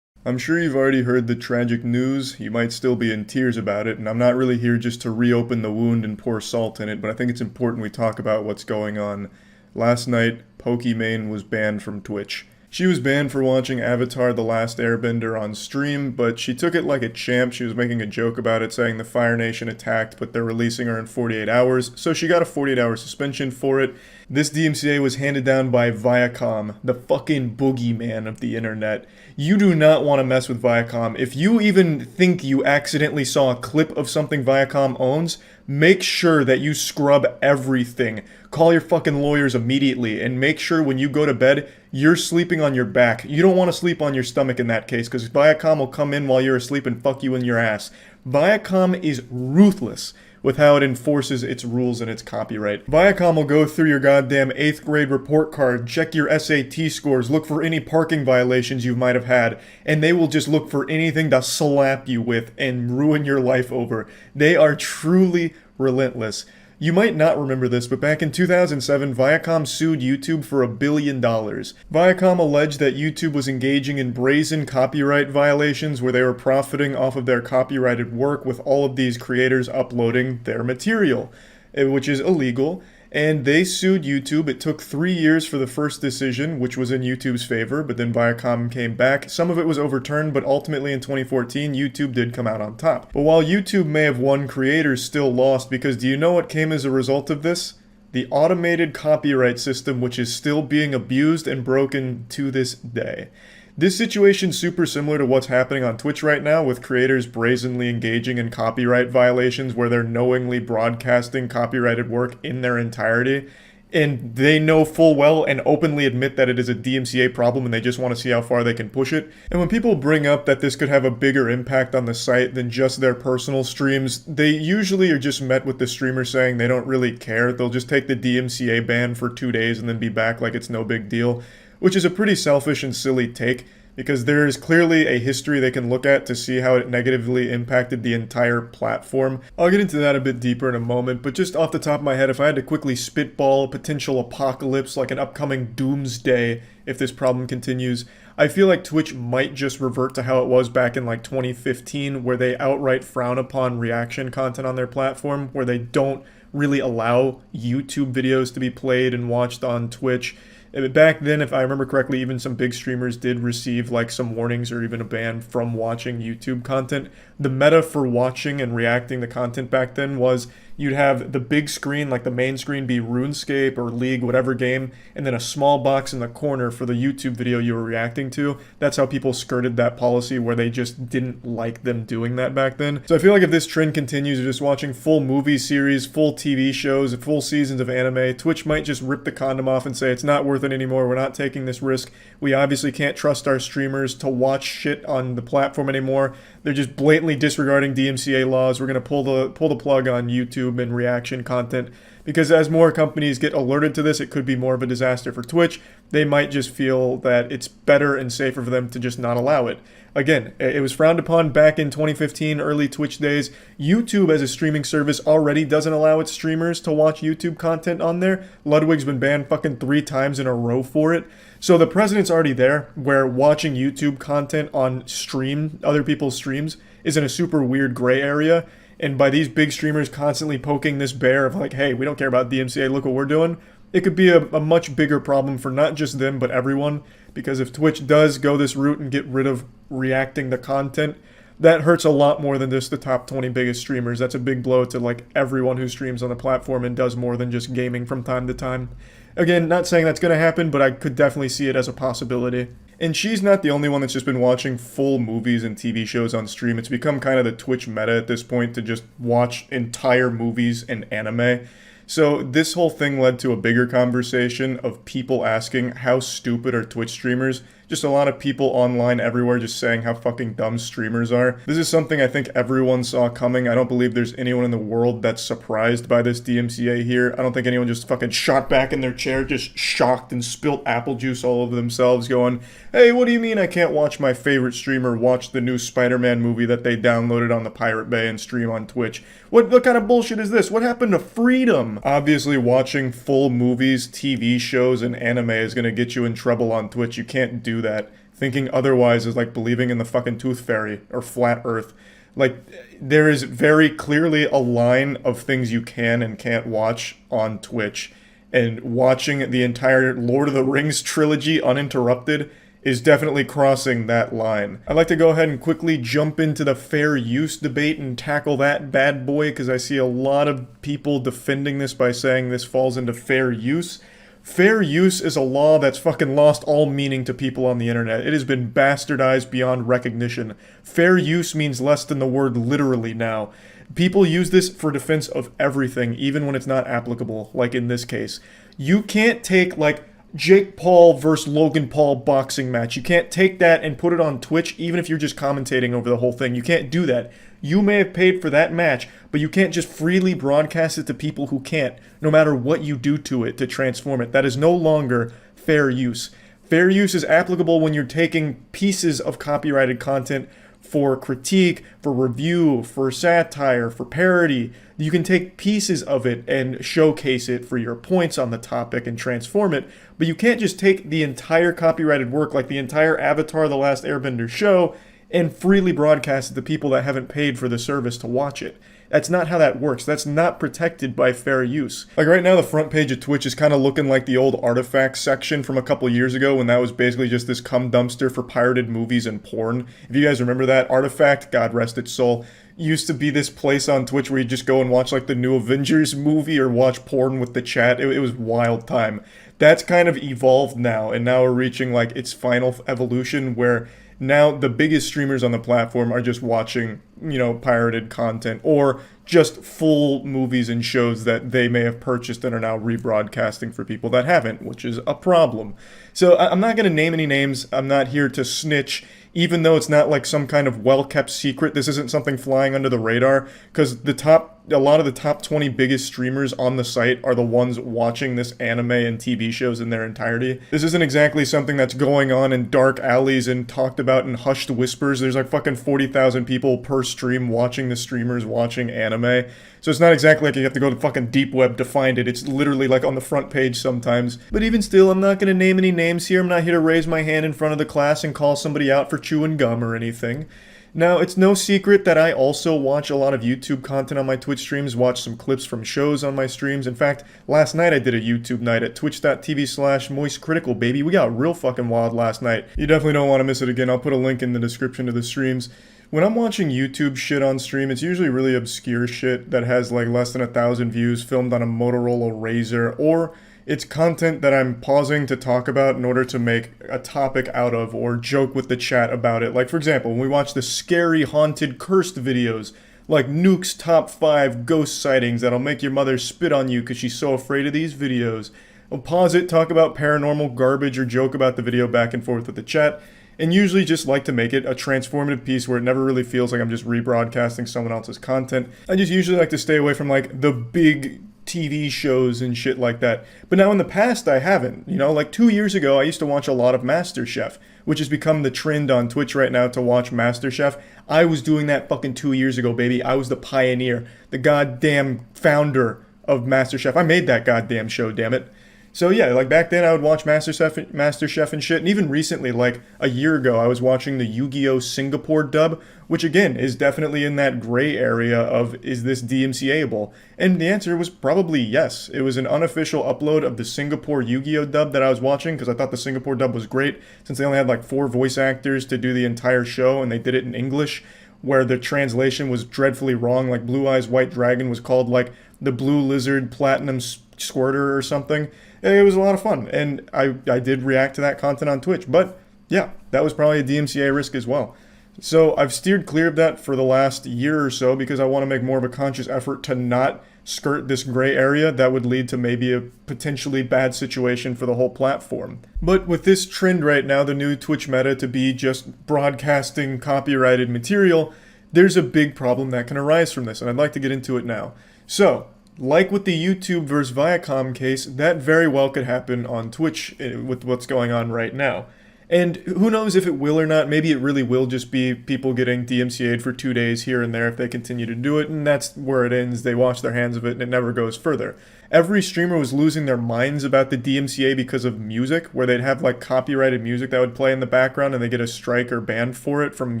I'm sure you've already heard the tragic news. You might still be in tears about it, and I'm not really here just to reopen the wound and pour salt in it, but I think it's important we talk about what's going on. Last night, Pokimane was banned from Twitch. She was banned for watching Avatar: The Last Airbender on stream, but she took it like a champ. She was making a joke about it, saying the Fire Nation attacked, but they're releasing her in 48 hours, so she got a 48-hour suspension for it. This DMCA was handed down by Viacom, the fucking boogeyman of the internet. You do not want to mess with Viacom. If you even think you accidentally saw a clip of something Viacom owns, make sure that you scrub everything. Call your fucking lawyers immediately, and make sure when you go to bed, you're sleeping on your back. You don't want to sleep on your stomach in that case, because Viacom will come in while you're asleep and fuck you in your ass. Viacom is ruthless with how it enforces its rules and its copyright. Viacom will go through your goddamn 8th grade report card, check your SAT scores, look for any parking violations you might have had, and they will just look for anything to slap you with and ruin your life over. They are truly relentless. You might not remember this, but back in 2007, Viacom sued YouTube for $1 billion. Viacom alleged that YouTube was engaging in brazen copyright violations where they were profiting off of their copyrighted work with all of these creators uploading their material, which is illegal. And they sued YouTube. It took 3 years for the first decision, which was in YouTube's favor, but then Viacom came back. Some of it was overturned, but ultimately in 2014, YouTube did come out on top. But while YouTube may have won, creators still lost, because do you know what came as a result of this? The automated copyright system, which is still being abused and broken to this day. This situation's super similar to what's happening on Twitch right now, with creators brazenly engaging in copyright violations where they're knowingly broadcasting copyrighted work in their entirety, and they know full well and openly admit that it is a DMCA problem and they just want to see how far they can push it. And when people bring up that this could have a bigger impact on the site than just their personal streams, they usually are just met with the streamer saying they don't really care. They'll just take the DMCA ban for 2 days and then be back like it's no big deal, which is a pretty selfish and silly take, because there is clearly a history they can look at to see how it negatively impacted the entire platform. I'll get into that a bit deeper in a moment, but just off the top of my head, if I had to quickly spitball a potential apocalypse, like an upcoming doomsday if this problem continues, I feel like Twitch might just revert to how it was back in like 2015, where they outright frown upon reaction content on their platform, where they don't really allow YouTube videos to be played and watched on Twitch. Back then, if I remember correctly, even some big streamers did receive like some warnings or even a ban from watching YouTube content. The meta for watching and reacting to content back then was you'd have the big screen, like the main screen, be RuneScape or League, whatever game, and then a small box in the corner for the YouTube video you were reacting to. That's how people skirted that policy, where they just didn't like them doing that back then. So I feel like if this trend continues of just watching full movie series, full TV shows, full seasons of anime, Twitch might just rip the condom off and say it's not worth it anymore. We're not taking this risk. We obviously can't trust our streamers to watch shit on the platform anymore. They're just blatantly disregarding DMCA laws. We're going to pull the plug on YouTube and reaction content, because as more companies get alerted to this, it could be more of a disaster for Twitch. They might just feel that it's better and safer for them to just not allow it. Again, it was frowned upon back in 2015, early Twitch days. YouTube as a streaming service already doesn't allow its streamers to watch YouTube content on there. Ludwig's been banned fucking 3 times in a row for it. So the precedent's already there, where watching YouTube content on stream, other people's streams, is in a super weird gray area. And by these big streamers constantly poking this bear of like, hey, we don't care about DMCA, look what we're doing, it could be a much bigger problem for not just them, but everyone. Because if Twitch does go this route and get rid of reacting to content, that hurts a lot more than just the top 20 biggest streamers. That's a big blow to like everyone who streams on the platform and does more than just gaming from time to time. Again, not saying that's going to happen, but I could definitely see it as a possibility. And she's not the only one that's just been watching full movies and TV shows on stream. It's become kind of the Twitch meta at this point to just watch entire movies and anime. So this whole thing led to a bigger conversation of people asking how stupid are Twitch streamers. Just a lot of people online everywhere just saying how fucking dumb streamers are. This is something I think everyone saw coming. I don't believe there's anyone in the world that's surprised by this DMCA here. I don't think anyone just fucking shot back in their chair, just shocked and spilt apple juice all over themselves going, hey, what do you mean I can't watch my favorite streamer watch the new Spider-Man movie that they downloaded on the Pirate Bay and stream on Twitch? What kind of bullshit is this? What happened to freedom? Obviously, watching full movies, TV shows, and anime is going to get you in trouble on Twitch. You can't do that. Thinking otherwise is like believing in the fucking tooth fairy or flat earth. Like, there is very clearly a line of things you can and can't watch on Twitch. And watching the entire Lord of the Rings trilogy uninterrupted is definitely crossing that line. I'd like to go ahead and quickly jump into the fair use debate and tackle that bad boy, because I see a lot of people defending this by saying this falls into fair use. Fair use is a law that's fucking lost all meaning to people on the internet. It has been bastardized beyond recognition. Fair use means less than the word literally now. People use this for defense of everything, even when it's not applicable, like in this case. You can't take, like, Jake Paul versus Logan Paul boxing match. You can't take that and put it on Twitch, even if you're just commentating over the whole thing. You can't do that. You may have paid for that match, but you can't just freely broadcast it to people who can't, no matter what you do to it to transform it. That is no longer fair use. Fair use is applicable when you're taking pieces of copyrighted content for critique, for review, for satire, for parody. You can take pieces of it and showcase it for your points on the topic and transform it, but you can't just take the entire copyrighted work, like the entire Avatar: The Last Airbender show, and freely broadcast it to people that haven't paid for the service to watch it. That's not how that works. That's not protected by fair use. Like right now, the front page of Twitch is kind of looking like the old artifacts section from a couple years ago when that was basically just this cum dumpster for pirated movies and porn. If you guys remember that, Artifact, God rest its soul, used to be this place on Twitch where you just go and watch like the new Avengers movie or watch porn with the chat. It was wild time. That's kind of evolved now, and now we're reaching like its final evolution where now the biggest streamers on the platform are just watching, you know, pirated content or just full movies and shows that they may have purchased and are now rebroadcasting for people that haven't, which is a problem. So I'm not going to name any names. I'm not here to snitch, even though it's not like some kind of well-kept secret. This isn't something flying under the radar, because a lot of the top 20 biggest streamers on the site are the ones watching this anime and TV shows in their entirety. This isn't exactly something that's going on in dark alleys and talked about in hushed whispers. There's like fucking 40,000 people per stream watching the streamers watching anime. So it's not exactly like you have to go to fucking deep web to find it. It's literally like on the front page sometimes. But even still, I'm not going to name any names here. I'm not here to raise my hand in front of the class and call somebody out for chewing gum or anything. Now, it's no secret that I also watch a lot of YouTube content on my Twitch streams, watch some clips from shows on my streams. In fact, last night I did a YouTube night at twitch.tv/moistcritikal, baby. We got real fucking wild last night. You definitely don't want to miss it again. I'll put a link in the description to the streams. When I'm watching YouTube shit on stream, it's usually really obscure shit that has like less than 1,000 views filmed on a Motorola Razr, or it's content that I'm pausing to talk about in order to make a topic out of or joke with the chat about it. Like, for example, when we watch the scary, haunted, cursed videos, like Nuke's top 5 ghost sightings that'll make your mother spit on you because she's so afraid of these videos. I'll pause it, talk about paranormal garbage, or joke about the video back and forth with the chat, and usually just like to make it a transformative piece where it never really feels like I'm just rebroadcasting someone else's content. I just usually like to stay away from like the big TV shows and shit like that. But now in the past I haven't. You know, like 2 years ago I used to watch a lot of MasterChef, which has become the trend on Twitch right now to watch MasterChef. I was doing that fucking 2 years ago, baby. I was the pioneer, the goddamn founder of MasterChef. I made that goddamn show, damn it. So yeah, like back then I would watch MasterChef and shit, and even recently, like a year ago, I was watching the Yu-Gi-Oh! Singapore dub, which again is definitely in that gray area of, is this DMCA-able? And the answer was probably yes. It was an unofficial upload of the Singapore Yu-Gi-Oh! Dub that I was watching, because I thought the Singapore dub was great, since they only had like 4 voice actors to do the entire show, and they did it in English, where the translation was dreadfully wrong. Like Blue Eyes White Dragon was called like the Blue Lizard Platinum Squirter or something. It was a lot of fun, and I did react to that content on Twitch. But yeah, that was probably a DMCA risk as well. So I've steered clear of that for the last year or so because I want to make more of a conscious effort to not skirt this gray area that would lead to maybe a potentially bad situation for the whole platform. But with this trend right now, the new Twitch meta to be just broadcasting copyrighted material, there's a big problem that can arise from this, and I'd like to get into it now. So, like with the YouTube versus Viacom case, that very well could happen on Twitch with what's going on right now. And who knows if it will or not. Maybe it really will just be people getting DMCA'd for 2 days here and there if they continue to do it, and that's where it ends. They wash their hands of it and it never goes further. Every streamer was losing their minds about the DMCA because of music, where they'd have like copyrighted music that would play in the background and they get a strike or banned for it from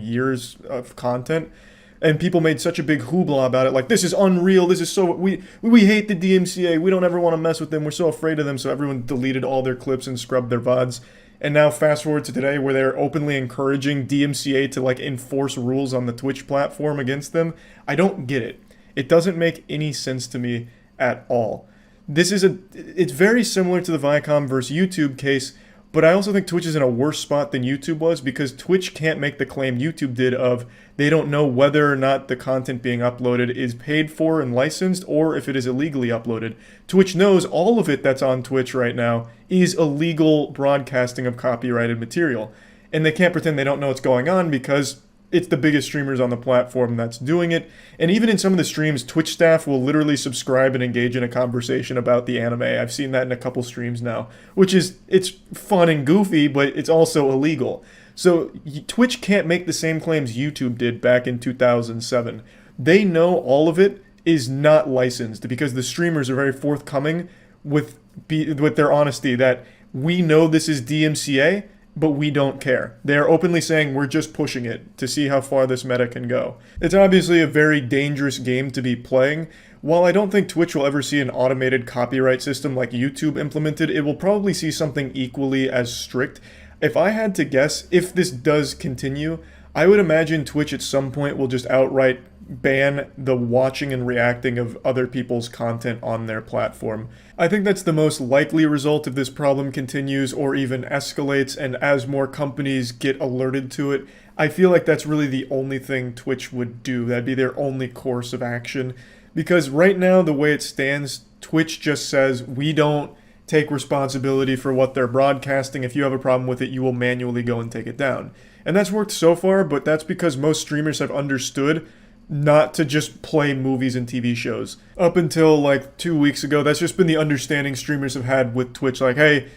years of content. And people made such a big hoopla about it, like, this is unreal, this is so, we hate the DMCA, we don't ever want to mess with them, we're so afraid of them, so everyone deleted all their clips and scrubbed their VODs. And now fast forward to today where they're openly encouraging DMCA to like enforce rules on the Twitch platform against them. I don't get it. It doesn't make any sense to me at all. It's very similar to the Viacom versus YouTube case, but I also think Twitch is in a worse spot than YouTube was because Twitch can't make the claim YouTube did of they don't know whether or not the content being uploaded is paid for and licensed or if it is illegally uploaded. Twitch knows all of it that's on Twitch right now is illegal broadcasting of copyrighted material. And they can't pretend they don't know what's going on because it's the biggest streamers on the platform that's doing it. And even in some of the streams, Twitch staff will literally subscribe and engage in a conversation about the anime. I've seen that in a couple streams now, it's fun and goofy, but it's also illegal. So Twitch can't make the same claims YouTube did back in 2007. They know all of it is not licensed because the streamers are very forthcoming with their honesty that we know this is DMCA, but we don't care. They are openly saying we're just pushing it to see how far this meta can go. It's obviously a very dangerous game to be playing. While I don't think Twitch will ever see an automated copyright system like YouTube implemented, it will probably see something equally as strict. If I had to guess, if this does continue, I would imagine Twitch at some point will just outright ban the watching and reacting of other people's content on their platform. I think that's the most likely result if this problem continues or even escalates, and as more companies get alerted to it, I feel like that's really the only thing Twitch would do. That'd be their only course of action. Because right now, the way it stands, Twitch just says, we don't take responsibility for what they're broadcasting. If you have a problem with it, you will manually go and take it down. And that's worked so far, but that's because most streamers have understood not to just play movies and TV shows. Up until like 2 weeks ago, that's just been the understanding streamers have had with Twitch. Like, hey,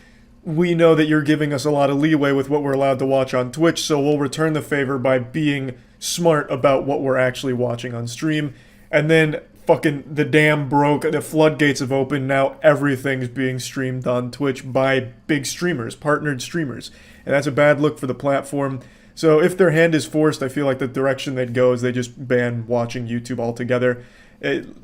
we know that you're giving us a lot of leeway with what we're allowed to watch on Twitch, so we'll return the favor by being smart about what we're actually watching on stream. And then fucking the dam broke, the floodgates have opened, now everything's being streamed on Twitch by big streamers, partnered streamers. And that's a bad look for the platform. So if their hand is forced, I feel like the direction they'd go is they just ban watching YouTube altogether.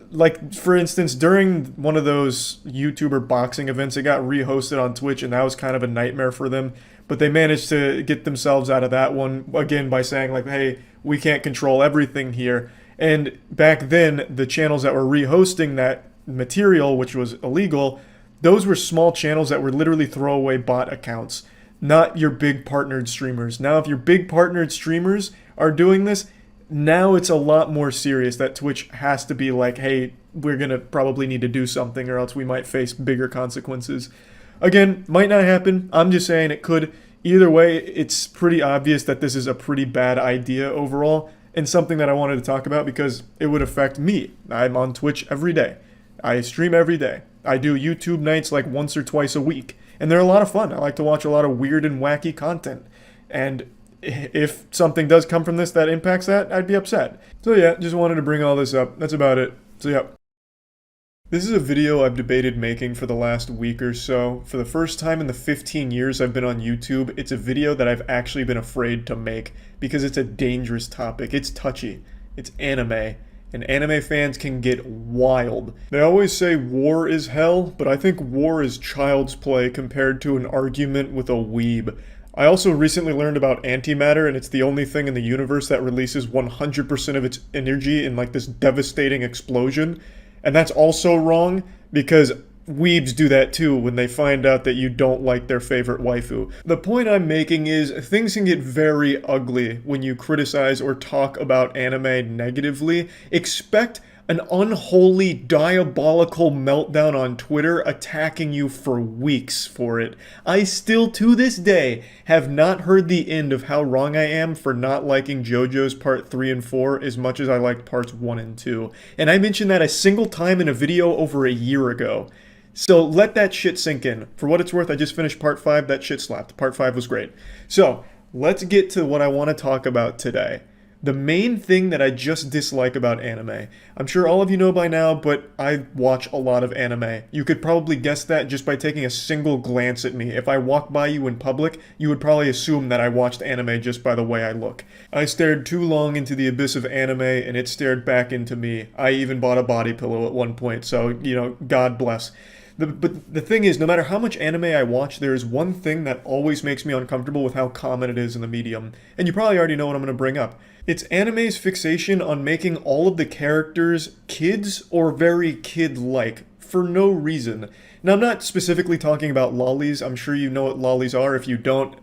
Like, for instance, during one of those YouTuber boxing events, it got rehosted on Twitch, and that was kind of a nightmare for them. But they managed to get themselves out of that one, again, by saying, like, hey, we can't control everything here. And back then, the channels that were rehosting that material, which was illegal, those were small channels that were literally throwaway bot accounts, not your big partnered streamers. Now, if your big partnered streamers are doing this, now it's a lot more serious that Twitch has to be like, hey, we're going to probably need to do something or else we might face bigger consequences. Again, might not happen. I'm just saying it could. Either way, it's pretty obvious that this is a pretty bad idea overall and something that I wanted to talk about because it would affect me. I'm on Twitch every day. I stream every day. I do YouTube nights like once or twice a week. And they're a lot of fun. I like to watch a lot of weird and wacky content. And if something does come from this that impacts that, I'd be upset. So yeah, just wanted to bring all this up. That's about it. So yeah. This is a video I've debated making for the last week or so. For the first time in the 15 years I've been on YouTube, it's a video that I've actually been afraid to make because it's a dangerous topic. It's touchy. It's anime. And anime fans can get wild. They always say war is hell, but I think war is child's play compared to an argument with a weeb. I also recently learned about antimatter, and it's the only thing in the universe that releases 100% of its energy in like this devastating explosion. And that's also wrong because weebs do that too when they find out that you don't like their favorite waifu. The point I'm making is things can get very ugly when you criticize or talk about anime negatively. Expect an unholy, diabolical meltdown on Twitter attacking you for weeks for it. I still, to this day, have not heard the end of how wrong I am for not liking JoJo's Part 3 and 4 as much as I liked Parts 1 and 2. And I mentioned that a single time in a video over a year ago. So let that shit sink in. For what it's worth, I just finished Part 5. That shit slapped. Part 5 was great. So let's get to what I want to talk about today. The main thing that I just dislike about anime. I'm sure all of you know by now, but I watch a lot of anime. You could probably guess that just by taking a single glance at me. If I walked by you in public, you would probably assume that I watched anime just by the way I look. I stared too long into the abyss of anime, and it stared back into me. I even bought a body pillow at one point, so, God bless. But the thing is, no matter how much anime I watch, there is one thing that always makes me uncomfortable with how common it is in the medium. And you probably already know what I'm going to bring up. It's anime's fixation on making all of the characters kids or very kid-like, for no reason. Now, I'm not specifically talking about lollies. I'm sure you know what lollies are. If you don't,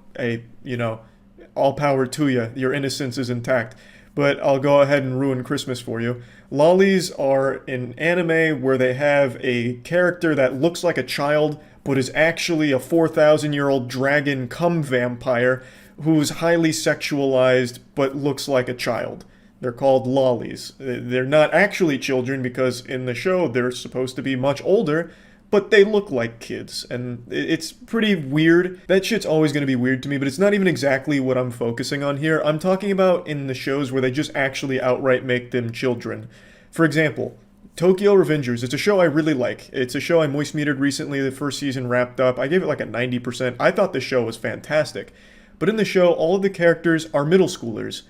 all power to you. Your innocence is intact. But I'll go ahead and ruin Christmas for you. Lollies are an anime where they have a character that looks like a child, but is actually a 4,000-year-old dragon cum vampire who's highly sexualized but looks like a child. They're called lollies. They're not actually children because in the show they're supposed to be much older, but they look like kids, and it's pretty weird. That shit's always going to be weird to me, but it's not even exactly what I'm focusing on here. I'm talking about in the shows where they just actually outright make them children. For example, Tokyo Revengers. It's a show I really like. It's a show I moist metered recently. The first season wrapped up. I gave it like a 90%. I thought the show was fantastic. But in the show, all of the characters are middle schoolers.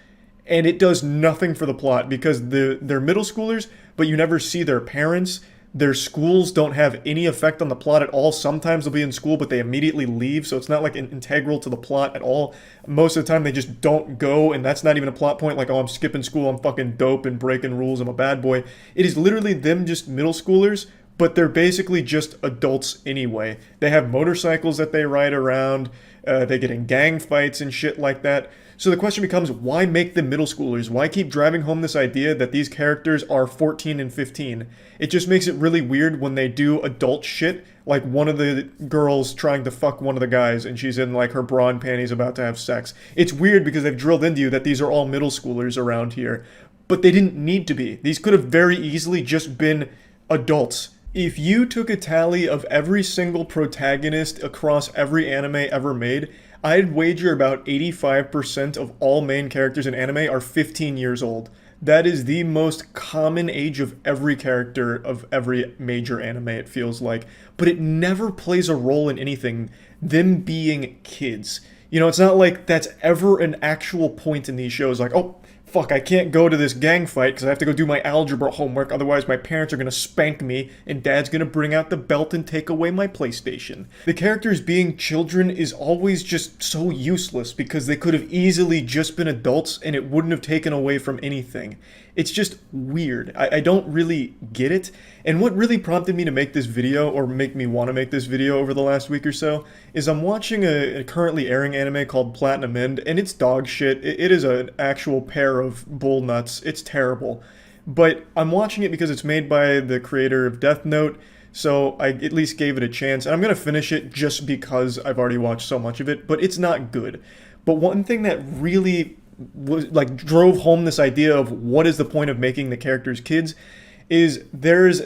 And it does nothing for the plot because they're middle schoolers, but you never see their parents. Their schools don't have any effect on the plot at all. Sometimes they'll be in school, but they immediately leave, so it's not like integral to the plot at all. Most of the time, they just don't go, and that's not even a plot point like, oh, I'm skipping school, I'm fucking dope and breaking rules, I'm a bad boy. It is literally them just middle schoolers, but they're basically just adults anyway. They have motorcycles that they ride around, they get in gang fights and shit like that. So the question becomes, why make them middle schoolers? Why keep driving home this idea that these characters are 14 and 15? It just makes it really weird when they do adult shit, like one of the girls trying to fuck one of the guys and she's in like her bra and panties about to have sex. It's weird because they've drilled into you that these are all middle schoolers around here, but they didn't need to be. These could have very easily just been adults. If you took a tally of every single protagonist across every anime ever made, I'd wager about 85% of all main characters in anime are 15 years old. That is the most common age of every character of every major anime, it feels like. But it never plays a role in anything, them being kids. It's not like that's ever an actual point in these shows, like, oh, fuck, I can't go to this gang fight because I have to go do my algebra homework, otherwise my parents are going to spank me and dad's going to bring out the belt and take away my PlayStation. The characters being children is always just so useless because they could have easily just been adults and it wouldn't have taken away from anything. It's just weird. I don't really get it. And what really prompted me to make this video, or make me want to make this video over the last week or so, is I'm watching a currently airing anime called Platinum End, and it's dog shit. It is an actual pair of bull nuts. It's terrible. But I'm watching it because it's made by the creator of Death Note, so I at least gave it a chance. And I'm going to finish it just because I've already watched so much of it, but it's not good. But one thing that really drove home this idea of what is the point of making the characters kids is there's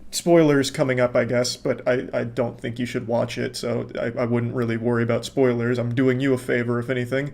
spoilers coming up, I guess, but I don't think you should watch it, so I wouldn't really worry about spoilers. I'm doing you a favor, if anything.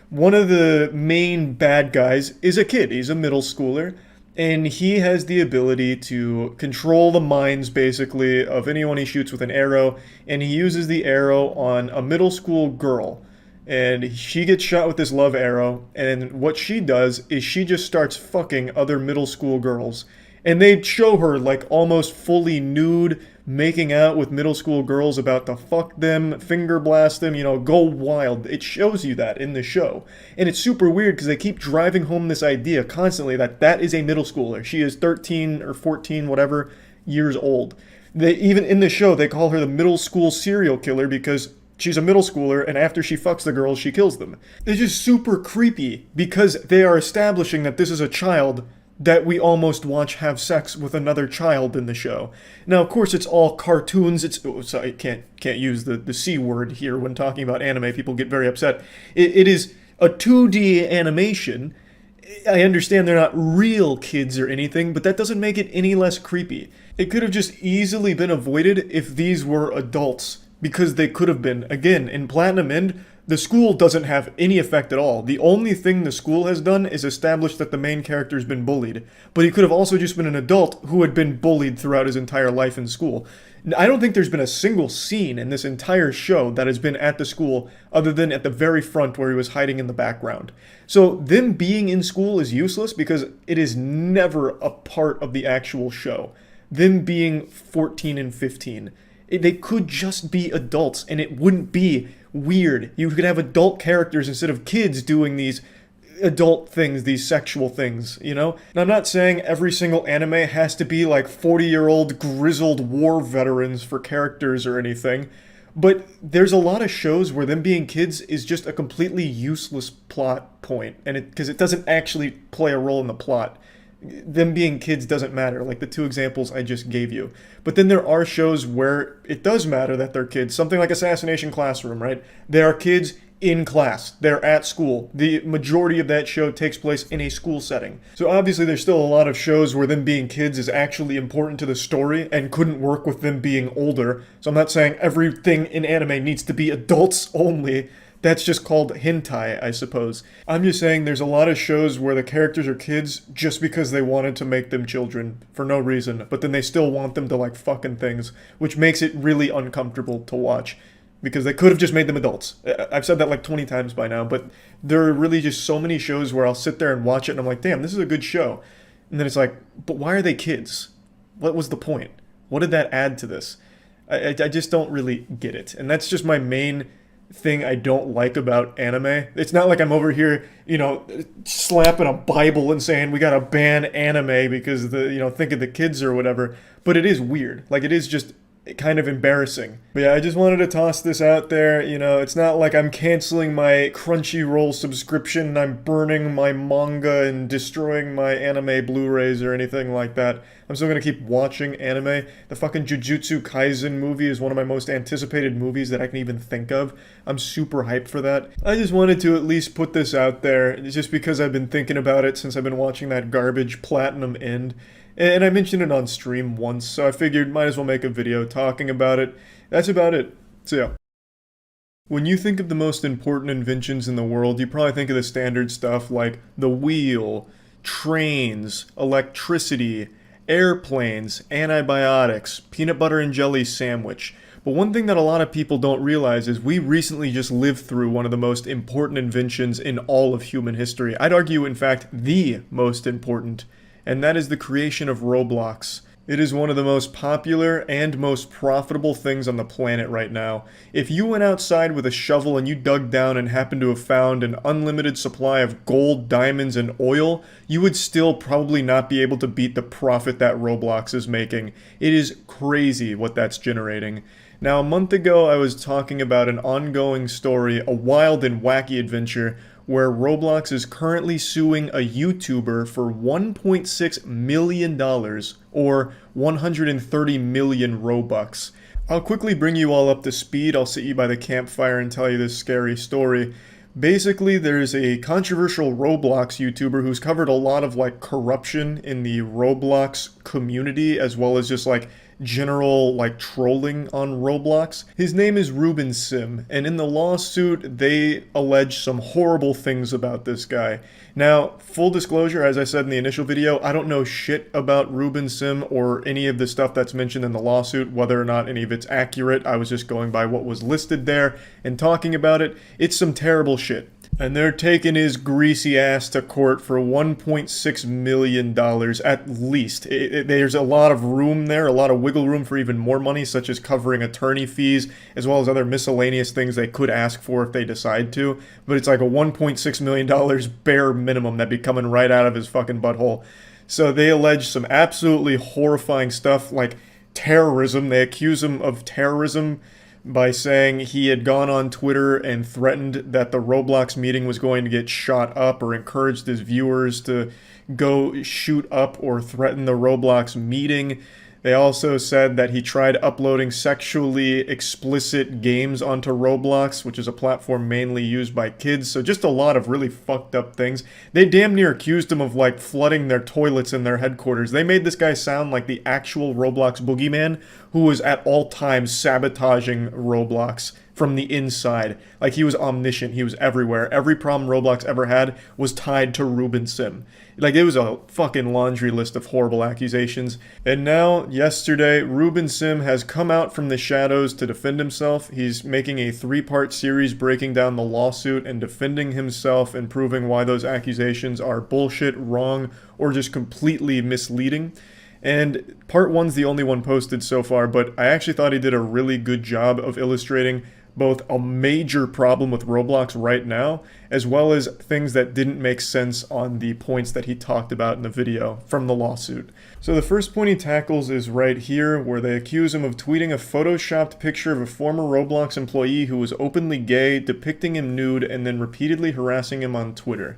One of the main bad guys is a kid. He's a middle schooler, and he has the ability to control the minds, basically, of anyone he shoots with an arrow, and he uses the arrow on a middle school girl. And she gets shot with this love arrow, and what she does is she just starts fucking other middle school girls. And they show her like almost fully nude, making out with middle school girls, about to fuck them, finger blast them, go wild. It shows you that in the show. And it's super weird because they keep driving home this idea constantly that is a middle schooler. She is 13 or 14, whatever, years old. Even in the show, they call her the middle school serial killer because she's a middle schooler, and after she fucks the girls, she kills them. It's just super creepy because they are establishing that this is a child that we almost watch have sex with another child in the show. Now, of course, it's all cartoons. I can't use the C word here when talking about anime. People get very upset. It is a 2D animation. I understand they're not real kids or anything, but that doesn't make it any less creepy. It could have just easily been avoided if these were adults, because they could have been. Again, in Platinum End, the school doesn't have any effect at all. The only thing the school has done is establish that the main character's been bullied. But he could have also just been an adult who had been bullied throughout his entire life in school. I don't think there's been a single scene in this entire show that has been at the school other than at the very front where he was hiding in the background. So them being in school is useless because it is never a part of the actual show. Them being 14 and 15. They could just be adults and it wouldn't be weird. You could have adult characters instead of kids doing these adult things, these sexual things, you know? And I'm not saying every single anime has to be like 40-year-old grizzled war veterans for characters or anything, but there's a lot of shows where them being kids is just a completely useless plot point, and because it doesn't actually play a role in the plot. Them being kids doesn't matter, like the two examples I just gave you. But then there are shows where it does matter that they're kids. Something like Assassination Classroom, right? They are kids in class. They're at school. The majority of that show takes place in a school setting. So obviously there's still a lot of shows where them being kids is actually important to the story and couldn't work with them being older. So I'm not saying everything in anime needs to be adults only. That's just called hentai, I suppose. I'm just saying there's a lot of shows where the characters are kids just because they wanted to make them children for no reason, but then they still want them to like fucking things, which makes it really uncomfortable to watch because they could have just made them adults. I've said that like 20 times by now, but there are really just so many shows where I'll sit there and watch it and I'm like, damn, this is a good show. And then it's like, but why are they kids? What was the point? What did that add to this? I just don't really get it. And that's just my main thing I don't like about anime. It's not like I'm over here, you know, slapping a Bible and saying we gotta ban anime because think of the kids or whatever. But it is weird. Like, it is just kind of embarrassing. But yeah, I just wanted to toss this out there. You know, it's not like I'm canceling my Crunchyroll subscription and I'm burning my manga and destroying my anime Blu-rays or anything like that. I'm still gonna keep watching anime. The fucking Jujutsu Kaisen movie is one of my most anticipated movies that I can even think of. I'm super hyped for that. I just wanted to at least put this out there, just because I've been thinking about it since I've been watching that garbage Platinum End. And I mentioned it on stream once, so I figured might as well make a video talking about it. That's about it. So yeah. When you think of the most important inventions in the world, you probably think of the standard stuff like the wheel, trains, electricity, airplanes, antibiotics, peanut butter and jelly sandwich. But one thing that a lot of people don't realize is we recently just lived through one of the most important inventions in all of human history. I'd argue, in fact, the most important. And that is the creation of Roblox. It is one of the most popular and most profitable things on the planet right now. If you went outside with a shovel and you dug down and happened to have found an unlimited supply of gold, diamonds, and oil, you would still probably not be able to beat the profit that Roblox is making. It is crazy what that's generating. Now, a month ago, I was talking about an ongoing story, a wild and wacky adventure, where Roblox is currently suing a YouTuber for $1.6 million, or 130 million Robux. I'll quickly bring you all up to speed. I'll sit you by the campfire and tell you this scary story. Basically, there's a controversial Roblox YouTuber who's covered a lot of like corruption in the Roblox community, as well as just like general like trolling on Roblox. His name is Penguinz0, and in the lawsuit they allege some horrible things about this guy. Now, full disclosure, as I said in the initial video, I don't know shit about Penguinz0 or any of the stuff that's mentioned in the lawsuit, whether or not any of it's accurate. I was just going by what was listed there and talking about it. It's some terrible shit. And they're taking his greasy ass to court for $1.6 million at least. There's a lot of room there, a lot of wiggle room for even more money, such as covering attorney fees, as well as other miscellaneous things they could ask for if they decide to. But it's like a $1.6 million bare minimum that'd be coming right out of his fucking butthole. So they allege some absolutely horrifying stuff like terrorism. They accuse him of terrorism, by saying he had gone on Twitter and threatened that the Roblox meeting was going to get shot up, or encouraged his viewers to go shoot up or threaten the Roblox meeting. They also said that he tried uploading sexually explicit games onto Roblox, which is a platform mainly used by kids, so just a lot of really fucked up things. They damn near accused him of, like, flooding their toilets in their headquarters. They made this guy sound like the actual Roblox boogeyman, who was at all times sabotaging Roblox from the inside. Like, he was omniscient, he was everywhere. Every problem Roblox ever had was tied to Penguinz0. Like, it was a fucking laundry list of horrible accusations. And now, yesterday, Penguinz0 has come out from the shadows to defend himself. He's making a 3-part series breaking down the lawsuit and defending himself and proving why those accusations are bullshit, wrong, or just completely misleading. And part 1's the only one posted so far, but I actually thought he did a really good job of illustrating both a major problem with Roblox right now, as well as things that didn't make sense on the points that he talked about in the video from the lawsuit. So the first point he tackles is right here, where they accuse him of tweeting a photoshopped picture of a former Roblox employee who was openly gay, depicting him nude, and then repeatedly harassing him on Twitter.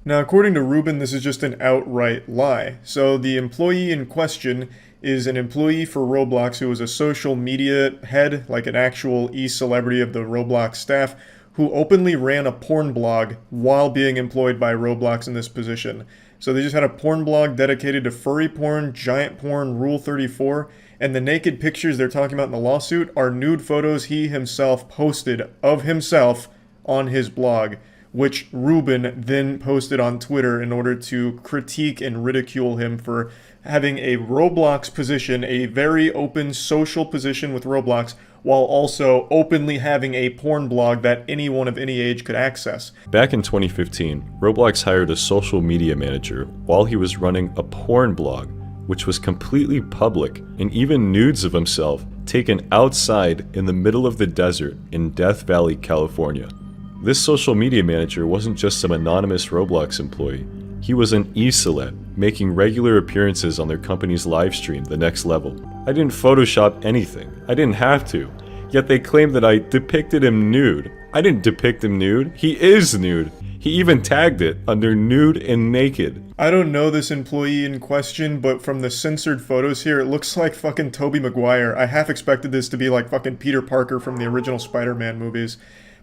Now, according to Ruben, this is just an outright lie. So the employee in question is an employee for Roblox who is a social media head, like an actual e-celebrity of the Roblox staff, who openly ran a porn blog while being employed by Roblox in this position. So they just had a porn blog dedicated to furry porn, giant porn, Rule 34, and the naked pictures they're talking about in the lawsuit are nude photos he himself posted of himself on his blog, which Ruben then posted on Twitter in order to critique and ridicule him for having a Roblox position, a very open social position with Roblox, while also openly having a porn blog that anyone of any age could access. Back in 2015, Roblox hired a social media manager while he was running a porn blog, which was completely public, and even nudes of himself taken outside in the middle of the desert in Death Valley, California. This social media manager wasn't just some anonymous Roblox employee. He was an e-celeb, making regular appearances on their company's livestream, The Next Level. I didn't Photoshop anything. I didn't have to. Yet they claim that I depicted him nude. I didn't depict him nude. He is nude. He even tagged it under nude and naked. I don't know this employee in question, but from the censored photos here, it looks like fucking Tobey Maguire. I half expected this to be like fucking Peter Parker from the original Spider-Man movies.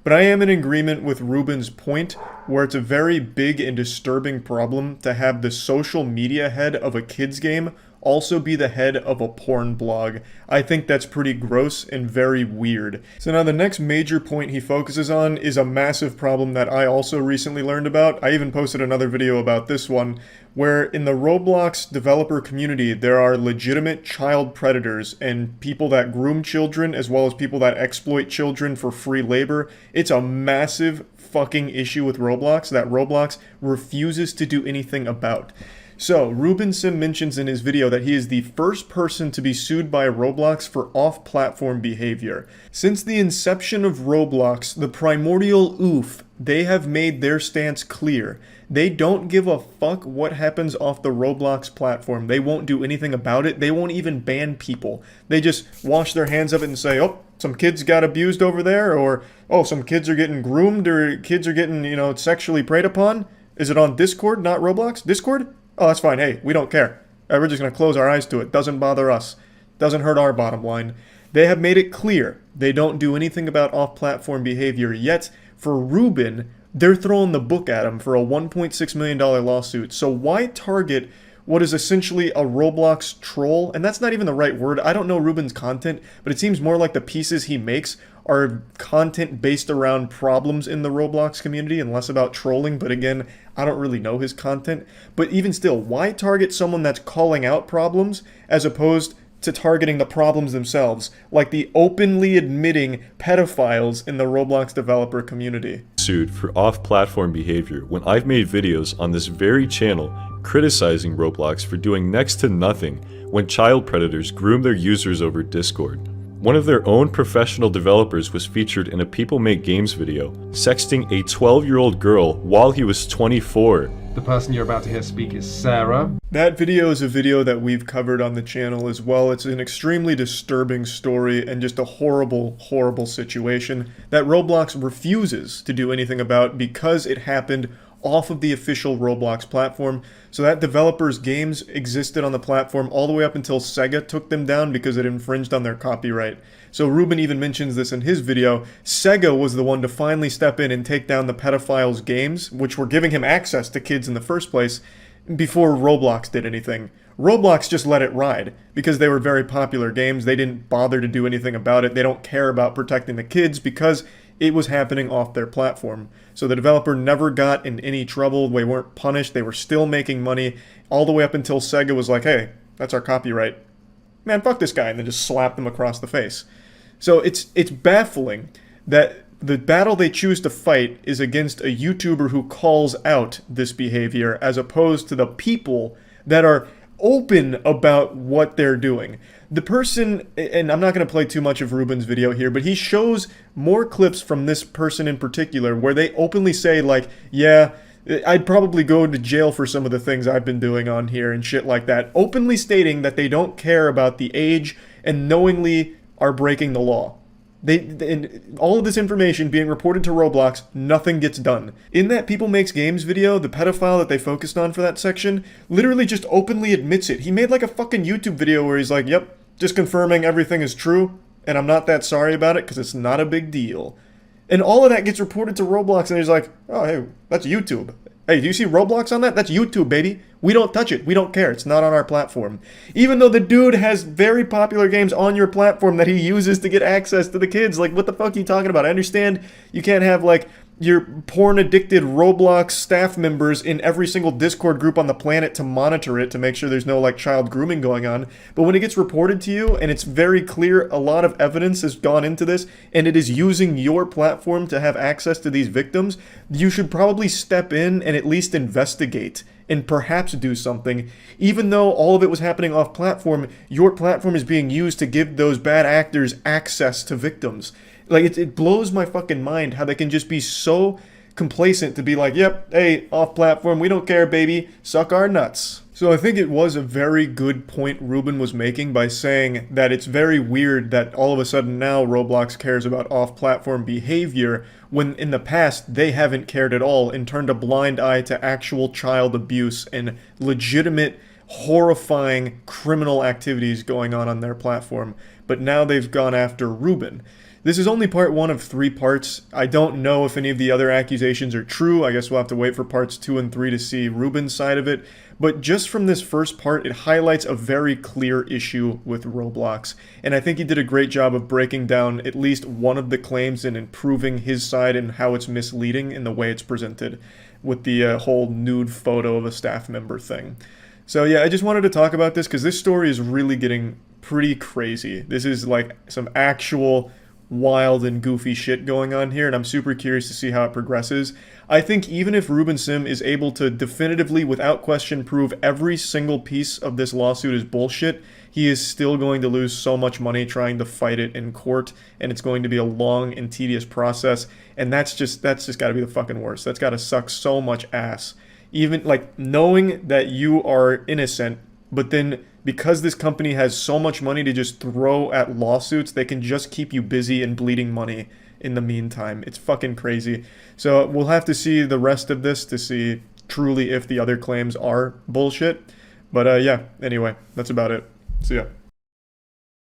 But I am in agreement with Ruben's point, where it's a very big and disturbing problem to have the social media head of a kids game also be the head of a porn blog. I think that's pretty gross and very weird. So now the next major point he focuses on is a massive problem that I also recently learned about. I even posted another video about this one, where in the Roblox developer community there are legitimate child predators and people that groom children as well as people that exploit children for free labor. It's a massive fucking issue with Roblox that Roblox refuses to do anything about. So, Penguinz0 mentions in his video that he is the first person to be sued by Roblox for off-platform behavior. Since the inception of Roblox, the primordial oof, they have made their stance clear. They don't give a fuck what happens off the Roblox platform. They won't do anything about it. They won't even ban people. They just wash their hands of it and say, oh, some kids got abused over there, or, oh, some kids are getting groomed, or kids are getting, sexually preyed upon. Is it on Discord, not Roblox? Discord? Oh, that's fine. Hey, we don't care. We're just going to close our eyes to it. Doesn't bother us. Doesn't hurt our bottom line. They have made it clear they don't do anything about off-platform behavior, yet for Ruben, they're throwing the book at him for a $1.6 million lawsuit. So why target what is essentially a Roblox troll? And that's not even the right word. I don't know Ruben's content, but it seems more like the pieces he makes are content based around problems in the Roblox community and less about trolling. But again, I don't really know his content. But even still, why target someone that's calling out problems as opposed to targeting the problems themselves, like the openly admitting pedophiles in the Roblox developer community? Sued for off-platform behavior when I've made videos on this very channel criticizing Roblox for doing next to nothing when child predators groom their users over Discord. One of their own professional developers was featured in a People Make Games video, sexting a 12-year-old girl while he was 24. The person you're about to hear speak is Sarah. That video is a video that we've covered on the channel as well. It's an extremely disturbing story and just a horrible, horrible situation that Roblox refuses to do anything about because it happened off of the official Roblox platform. So that developers' games existed on the platform all the way up until Sega took them down because it infringed on their copyright. So Ruben even mentions this in his video. Sega was the one to finally step in and take down the pedophiles' games, which were giving him access to kids in the first place, before Roblox did anything. Roblox just let it ride because they were very popular games. They didn't bother to do anything about it. They don't care about protecting the kids because it was happening off their platform. So the developer never got in any trouble. They weren't punished. They were still making money all the way up until Sega was like, hey, that's our copyright. Man, fuck this guy, and then just slapped them across the face. So it's baffling that the battle they choose to fight is against a YouTuber who calls out this behavior as opposed to the people that are open about what they're doing. The person, and I'm not going to play too much of Ruben's video here, but he shows more clips from this person in particular where they openly say like, yeah, I'd probably go to jail for some of the things I've been doing on here and shit like that, openly stating that they don't care about the age and knowingly are breaking the law. And all of this information being reported to Roblox, nothing gets done. In that People Makes Games video, the pedophile that they focused on for that section literally just openly admits it. He made like a fucking YouTube video where he's like, yep, just confirming everything is true, and I'm not that sorry about it because it's not a big deal. And all of that gets reported to Roblox, and he's like, oh, hey, that's YouTube. Hey, do you see Roblox on that? That's YouTube, baby. We don't touch it. We don't care. It's not on our platform. Even though the dude has very popular games on your platform that he uses to get access to the kids. Like, what the fuck are you talking about? I understand you can't have, like, your porn-addicted Roblox staff members in every single Discord group on the planet to monitor it to make sure there's no, like, child grooming going on. But when it gets reported to you, and it's very clear a lot of evidence has gone into this, and it is using your platform to have access to these victims, you should probably step in and at least investigate and perhaps do something. Even though all of it was happening off platform, your platform is being used to give those bad actors access to victims. Like, it blows my fucking mind how they can just be so complacent to be like, yep, hey, off platform, we don't care, baby, suck our nuts. So I think it was a very good point Ruben was making by saying that it's very weird that all of a sudden now Roblox cares about off-platform behavior when in the past they haven't cared at all and turned a blind eye to actual child abuse and legitimate, horrifying criminal activities going on their platform. But now they've gone after Ruben. This is only part 1 of 3 parts. I don't know if any of the other accusations are true. I guess we'll have to wait for parts 2 and 3 to see Ruben's side of it. But just from this first part, it highlights a very clear issue with Roblox. And I think he did a great job of breaking down at least one of the claims and improving his side and how it's misleading in the way it's presented with the whole nude photo of a staff member thing. So yeah, I just wanted to talk about this because this story is really getting pretty crazy. This is like some actual wild and goofy shit going on here, and I'm super curious to see how it progresses. I think even if Ruben0 is able to definitively, without question, prove every single piece of this lawsuit is bullshit, he is still going to lose so much money trying to fight it in court, and it's going to be a long and tedious process, and that's just gotta be the fucking worst. That's gotta suck so much ass. Even, like, knowing that you are innocent, but then because this company has so much money to just throw at lawsuits, they can just keep you busy and bleeding money in the meantime. It's fucking crazy. So we'll have to see the rest of this to see truly if the other claims are bullshit. But yeah, anyway, that's about it. See ya.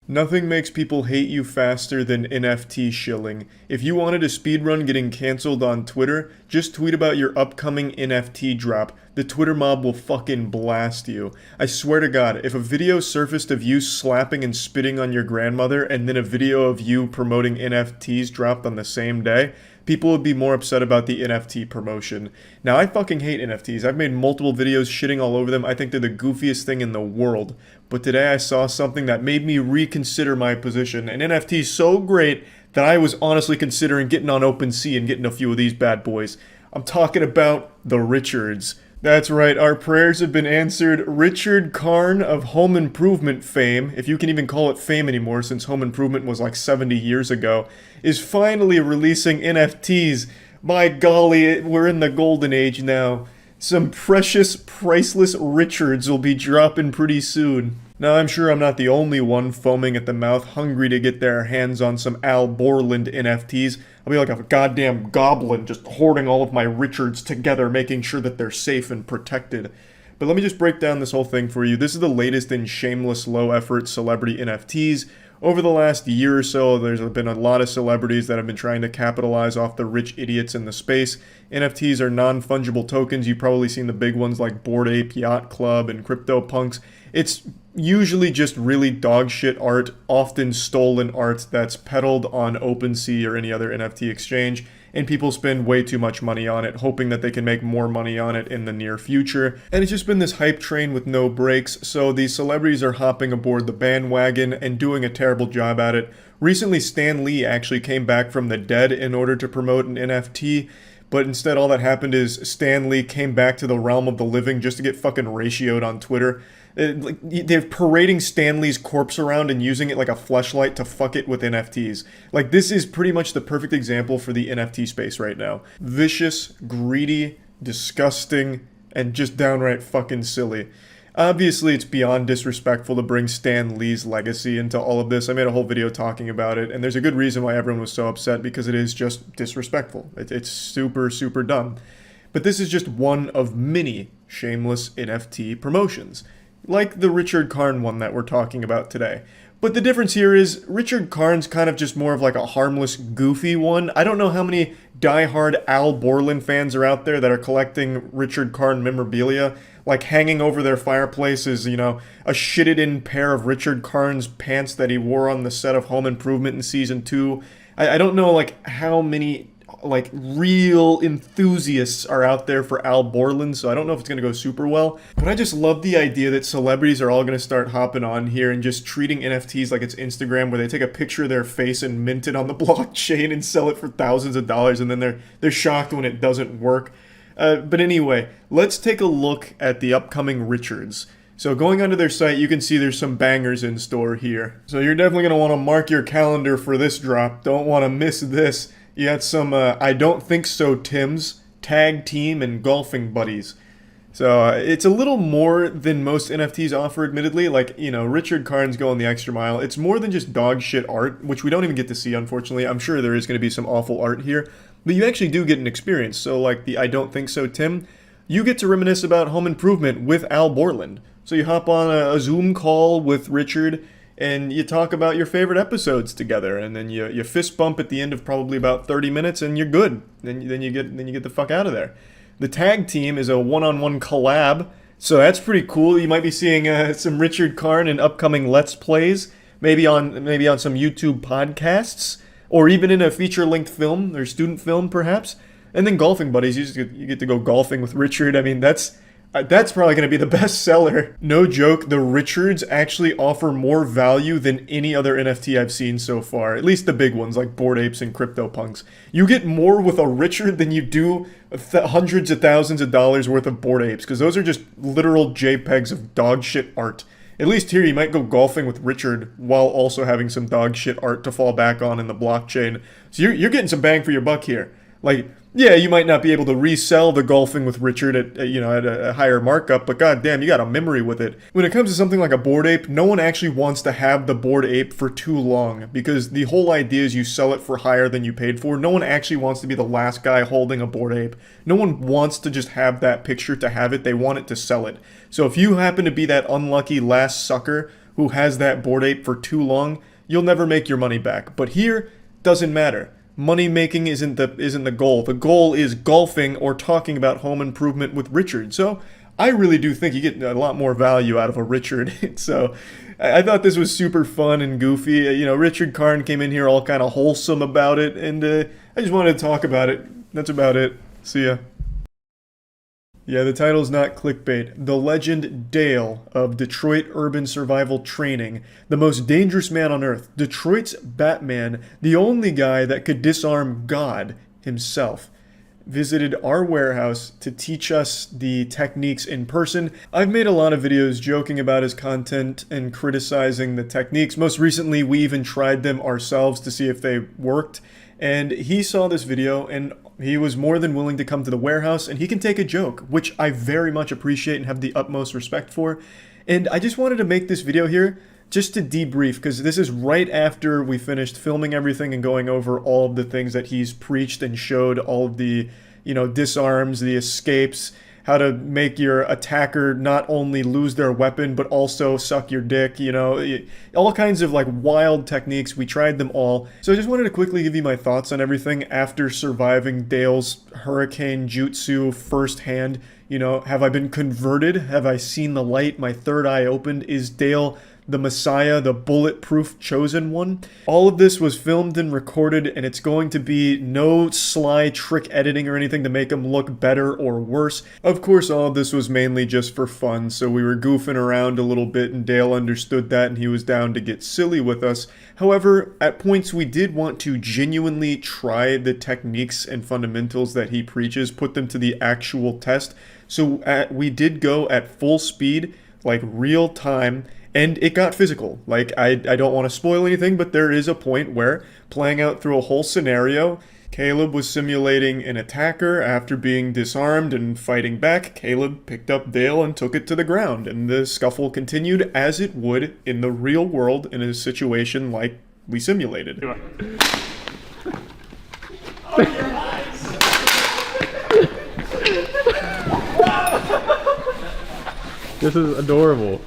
Nothing makes people hate you faster than NFT shilling. If you wanted a speedrun getting cancelled on Twitter, just tweet about your upcoming NFT drop. The Twitter mob will fucking blast you. I swear to God, if a video surfaced of you slapping and spitting on your grandmother and then a video of you promoting NFTs dropped on the same day, people would be more upset about the NFT promotion. Now, I fucking hate NFTs. I've made multiple videos shitting all over them. I think they're the goofiest thing in the world. But today I saw something that made me reconsider my position. An NFT is so great that I was honestly considering getting on OpenSea and getting a few of these bad boys. I'm talking about the Richards. That's right, our prayers have been answered. Richard Karn of Home Improvement fame, if you can even call it fame anymore since Home Improvement was like 70 years ago, is finally releasing NFTs. My golly, we're in the golden age now. Some precious, priceless Richards will be dropping pretty soon. Now, I'm sure I'm not the only one foaming at the mouth, hungry to get their hands on some Al Borland NFTs. I'll be like a goddamn goblin, just hoarding all of my Richards together, making sure that they're safe and protected. But let me just break down this whole thing for you. This is the latest in shameless, low-effort celebrity NFTs. Over the last year or so, there's been a lot of celebrities that have been trying to capitalize off the rich idiots in the space. NFTs are non-fungible tokens. You've probably seen the big ones like Bored Ape, Yacht Club, and CryptoPunks. It's usually just really dog shit art, often stolen art that's peddled on OpenSea or any other NFT exchange, and people spend way too much money on it, hoping that they can make more money on it in the near future. And it's just been this hype train with no brakes, so these celebrities are hopping aboard the bandwagon and doing a terrible job at it. Recently, Stan Lee actually came back from the dead in order to promote an NFT, but instead all that happened is Stan Lee came back to the realm of the living just to get fucking ratioed on Twitter. They're parading Stan Lee's corpse around and using it like a fleshlight to fuck it with NFTs. Like, this is pretty much the perfect example for the NFT space right now. Vicious, greedy, disgusting, and just downright fucking silly. Obviously, it's beyond disrespectful to bring Stan Lee's legacy into all of this. I made a whole video talking about it, and there's a good reason why everyone was so upset, because it is just disrespectful. It's super, super dumb. But this is just one of many shameless NFT promotions, like the Richard Karn one that we're talking about today. But the difference here is Richard Karn's kind of just more of like a harmless, goofy one. I don't know how many diehard Al Borland fans are out there that are collecting Richard Karn memorabilia, like hanging over their fireplaces, you know, a shitted-in pair of Richard Karn's pants that he wore on the set of Home Improvement in Season 2. I don't know, like, how many like real enthusiasts are out there for Al Borland, so I don't know if it's going to go super well. But I just love the idea that celebrities are all going to start hopping on here and just treating NFTs like it's Instagram, where they take a picture of their face and mint it on the blockchain and sell it for thousands of dollars, and then they're shocked when it doesn't work. But anyway, let's take a look at the upcoming Richards. So going onto their site, you can see there's some bangers in store here. So you're definitely going to want to mark your calendar for this drop. Don't want to miss this. You got some I Don't Think So Tims, Tag Team, and Golfing Buddies. So it's a little more than most NFTs offer, admittedly. Like, you know, Richard Karn's going the extra mile. It's more than just dog shit art, which we don't even get to see, unfortunately. I'm sure there is going to be some awful art here, but you actually do get an experience. So like the I Don't Think So Tim, you get to reminisce about Home Improvement with Al Borland. So you hop on a Zoom call with Richard, and you talk about your favorite episodes together, and then you fist bump at the end of probably about 30 minutes, and you're good. Then you get the fuck out of there. The Tag Team is a one-on-one collab, so that's pretty cool. You might be seeing some Richard Karn in upcoming Let's Plays, maybe on some YouTube podcasts, or even in a feature-length film or student film, perhaps. And then Golfing Buddies, you get to go golfing with Richard. I mean, that's probably going to be the best seller. No joke, the Richards actually offer more value than any other NFT I've seen so far. At least the big ones like Bored Apes and CryptoPunks. You get more with a Richard than you do hundreds of thousands of dollars worth of Bored Apes, because those are just literal JPEGs of dog shit art. At least here you might go golfing with Richard while also having some dog shit art to fall back on in the blockchain. So you're getting some bang for your buck here. Like, yeah, you might not be able to resell the Golfing with Richard at a higher markup, but goddamn, you got a memory with it. When it comes to something like a Bored Ape, no one actually wants to have the Bored Ape for too long, because the whole idea is you sell it for higher than you paid for. No one actually wants to be the last guy holding a Bored Ape. No one wants to just have that picture to have it. They want it to sell it. So if you happen to be that unlucky last sucker who has that Bored Ape for too long, you'll never make your money back. But here, doesn't matter. Money making isn't the goal. The goal is golfing or talking about Home Improvement with Richard. So I really do think you get a lot more value out of a Richard. So I thought this was super fun and goofy. You know, Richard Karn came in here all kind of wholesome about it, and I just wanted to talk about it. That's about it. See ya. Yeah, the title's not clickbait. The legend Dale of Detroit Urban Survival Training, the most dangerous man on Earth, Detroit's Batman, the only guy that could disarm God himself, visited our warehouse to teach us the techniques in person. I've made a lot of videos joking about his content and criticizing the techniques. Most recently, we even tried them ourselves to see if they worked. And he saw this video and he was more than willing to come to the warehouse, and he can take a joke, which I very much appreciate and have the utmost respect for. And I just wanted to make this video here just to debrief, because this is right after we finished filming everything and going over all of the things that he's preached and showed, all of the, you know, disarms, the escapes, how to make your attacker not only lose their weapon, but also suck your dick, you know, all kinds of like wild techniques. We tried them all. So I just wanted to quickly give you my thoughts on everything after surviving Dale's hurricane jutsu firsthand. You know, have I been converted? Have I seen the light? My third eye opened? Is Dale the Messiah, the bulletproof chosen one? All of this was filmed and recorded, and it's going to be no sly trick editing or anything to make him look better or worse. Of course, all of this was mainly just for fun, so we were goofing around a little bit, and Dale understood that, and he was down to get silly with us. However, at points we did want to genuinely try the techniques and fundamentals that he preaches, put them to the actual test. So we did go at full speed, like real time, and it got physical. Like, I don't want to spoil anything, but there is a point where, playing out through a whole scenario, Caleb was simulating an attacker after being disarmed and fighting back. Caleb picked up Dale and took it to the ground, and the scuffle continued as it would in the real world in a situation like we simulated. This is adorable.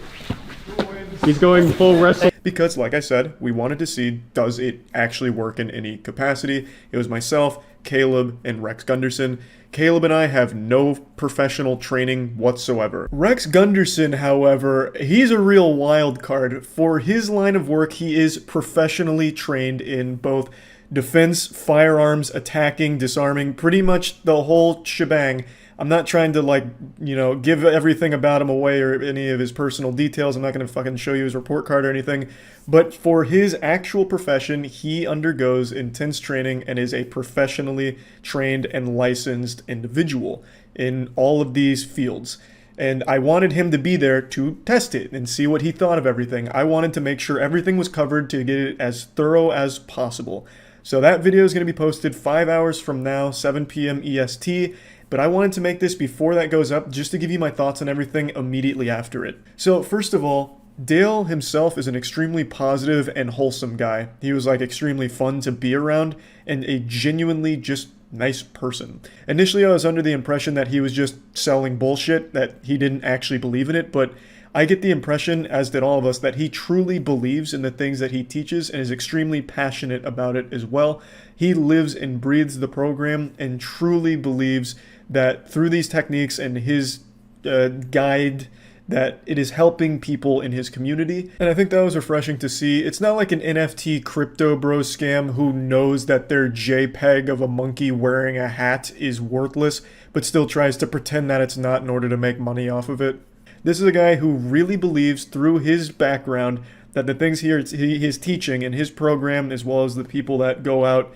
He's going full wrestle. Because, like I said, we wanted to see, does it actually work in any capacity? It was myself, Caleb, and Rex Gunderson. Caleb and I have no professional training whatsoever. Rex Gunderson, however, he's a real wild card. For his line of work, he is professionally trained in both defense, firearms, attacking, disarming, pretty much the whole shebang. I'm not trying to, like, you know, give everything about him away or any of his personal details. I'm not going to fucking show you his report card or anything. But for his actual profession, he undergoes intense training and is a professionally trained and licensed individual in all of these fields. And I wanted him to be there to test it and see what he thought of everything. I wanted to make sure everything was covered to get it as thorough as possible. So that video is going to be posted 5 hours from now, 7 p.m. EST. But I wanted to make this before that goes up, just to give you my thoughts on everything immediately after it. So first of all, Dale himself is an extremely positive and wholesome guy. He was like extremely fun to be around and a genuinely just nice person. Initially, I was under the impression that he was just selling bullshit, that he didn't actually believe in it, but I get the impression, as did all of us, that he truly believes in the things that he teaches and is extremely passionate about it as well. He lives and breathes the program and truly believes that through these techniques and his guide, that it is helping people in his community. And I think that was refreshing to see. It's not like an NFT crypto bro scam who knows that their JPEG of a monkey wearing a hat is worthless, but still tries to pretend that it's not in order to make money off of it. This is a guy who really believes through his background that the things he is teaching in his program, as well as the people that go out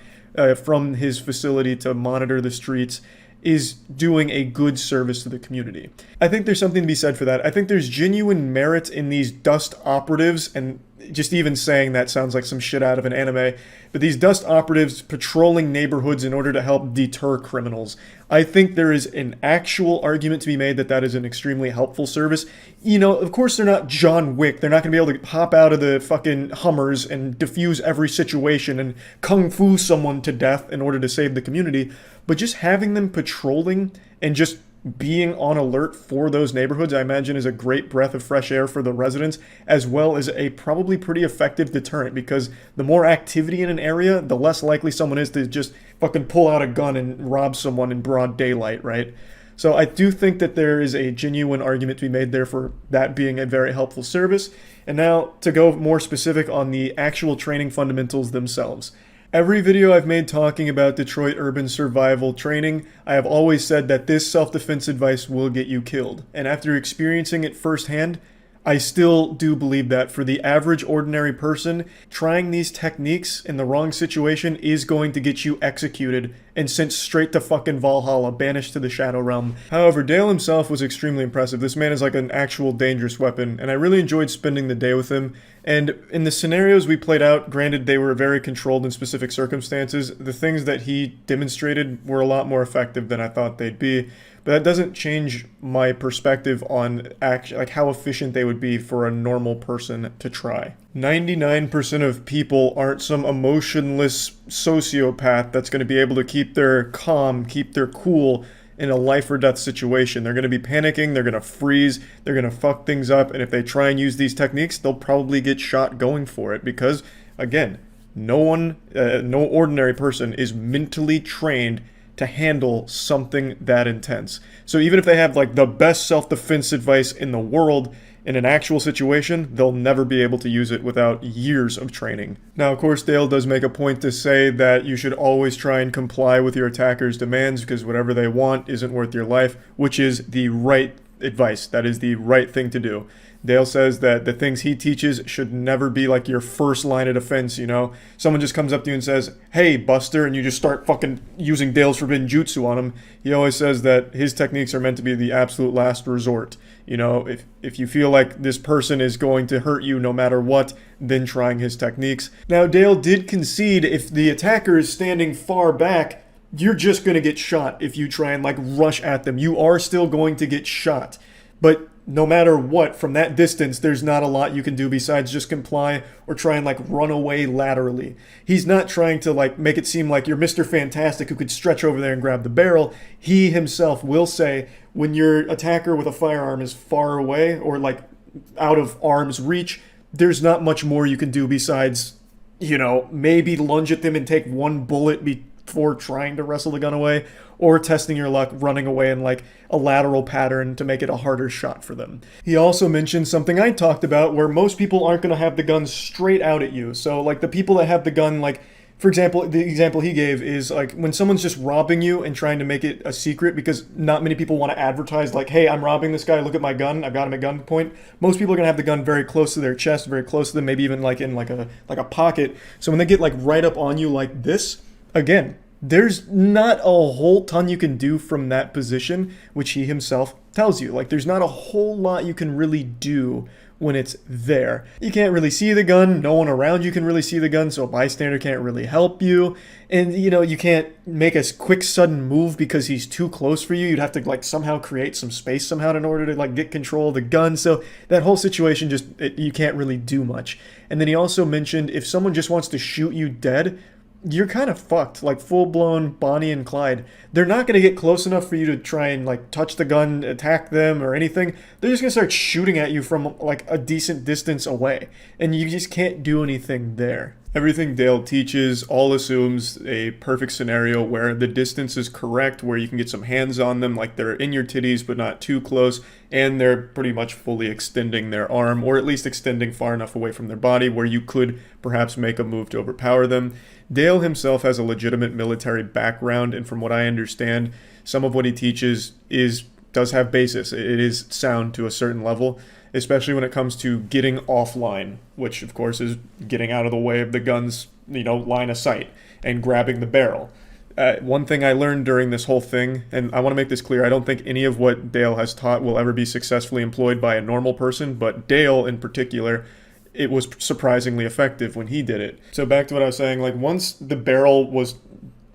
from his facility to monitor the streets, is doing a good service to the community. I think there's something to be said for that. I think there's genuine merit in these dust operatives, and just even saying that sounds like some shit out of an anime, but these dust operatives patrolling neighborhoods in order to help deter criminals. I think there is an actual argument to be made that that is an extremely helpful service. You know, of course they're not John Wick. They're not going to be able to hop out of the fucking Hummers and defuse every situation and kung fu someone to death in order to save the community. But just having them patrolling and just being on alert for those neighborhoods, I imagine, is a great breath of fresh air for the residents, as well as a probably pretty effective deterrent, because the more activity in an area, the less likely someone is to just fucking pull out a gun and rob someone in broad daylight, right? So I do think that there is a genuine argument to be made there for that being a very helpful service. And now to go more specific on the actual training fundamentals themselves. Every video I've made talking about Detroit urban survival training, I have always said that this self-defense advice will get you killed. And after experiencing it firsthand, I still do believe that for the average ordinary person, trying these techniques in the wrong situation is going to get you executed and sent straight to fucking Valhalla, banished to the Shadow Realm. However, Dale himself was extremely impressive. This man is like an actual dangerous weapon, and I really enjoyed spending the day with him. And in the scenarios we played out, granted they were very controlled in specific circumstances, the things that he demonstrated were a lot more effective than I thought they'd be. But that doesn't change my perspective on like how efficient they would be for a normal person to try. 99% of people aren't some emotionless sociopath that's going to be able to keep their calm, keep their cool in a life or death situation. They're going to be panicking, they're going to freeze, they're going to fuck things up, and if they try and use these techniques, they'll probably get shot going for it because, again, no ordinary person is mentally trained to handle something that intense. So even if they have like the best self-defense advice in the world, in an actual situation, they'll never be able to use it without years of training. Now, of course, Dale does make a point to say that you should always try and comply with your attacker's demands because whatever they want isn't worth your life, which is the right advice. That is the right thing to do. Dale says that the things he teaches should never be like your first line of defense, you know? Someone just comes up to you and says, "Hey, Buster," and you just start fucking using Dale's forbidden jutsu on him. He always says that his techniques are meant to be the absolute last resort. You know, if you feel like this person is going to hurt you no matter what, then trying his techniques. Now, Dale did concede if the attacker is standing far back, you're just going to get shot if you try and like rush at them. You are still going to get shot. But no matter what, from that distance, there's not a lot you can do besides just comply or try and like run away laterally. He's not trying to like make it seem like you're Mr. Fantastic who could stretch over there and grab the barrel. He himself will say when your attacker with a firearm is far away or like out of arm's reach, there's not much more you can do besides, you know, maybe lunge at them and take one bullet before trying to wrestle the gun away, or testing your luck running away in like a lateral pattern to make it a harder shot for them. He also mentioned something I talked about where most people aren't going to have the gun straight out at you. So like the people that have the gun, like for example, the example he gave is like when someone's just robbing you and trying to make it a secret because not many people want to advertise like, "Hey, I'm robbing this guy, look at my gun, I've got him at gunpoint." Most people are going to have the gun very close to their chest, very close to them, maybe even like in like a pocket. So when they get like right up on you like this, again, there's not a whole ton you can do from that position, which he himself tells you. Like, there's not a whole lot you can really do when it's there. You can't really see the gun. No one around you can really see the gun, so a bystander can't really help you. And, you know, you can't make a quick, sudden move because he's too close for you. You'd have to, like, somehow create some space somehow in order to, like, get control of the gun. So that whole situation just, you can't really do much. And then he also mentioned if someone just wants to shoot you dead, you're kind of fucked, like full-blown Bonnie and Clyde. They're not going to get close enough for you to try and like touch the gun, attack them or anything. They're just going to start shooting at you from like a decent distance away, and you just can't do anything there. Everything Dale teaches all assumes a perfect scenario where the distance is correct, where you can get some hands on them, like they're in your titties but not too close, and they're pretty much fully extending their arm, or at least extending far enough away from their body where you could perhaps make a move to overpower them. Dale himself has a legitimate military background, and from what I understand, some of what he teaches does have basis. It is sound to a certain level, especially when it comes to getting offline, which of course is getting out of the way of the gun's, you know, line of sight and grabbing the barrel. One thing I learned during this whole thing, and I want to make this clear, I don't think any of what Dale has taught will ever be successfully employed by a normal person, but Dale in particular, it was surprisingly effective when he did it. So back to what I was saying, like once the barrel was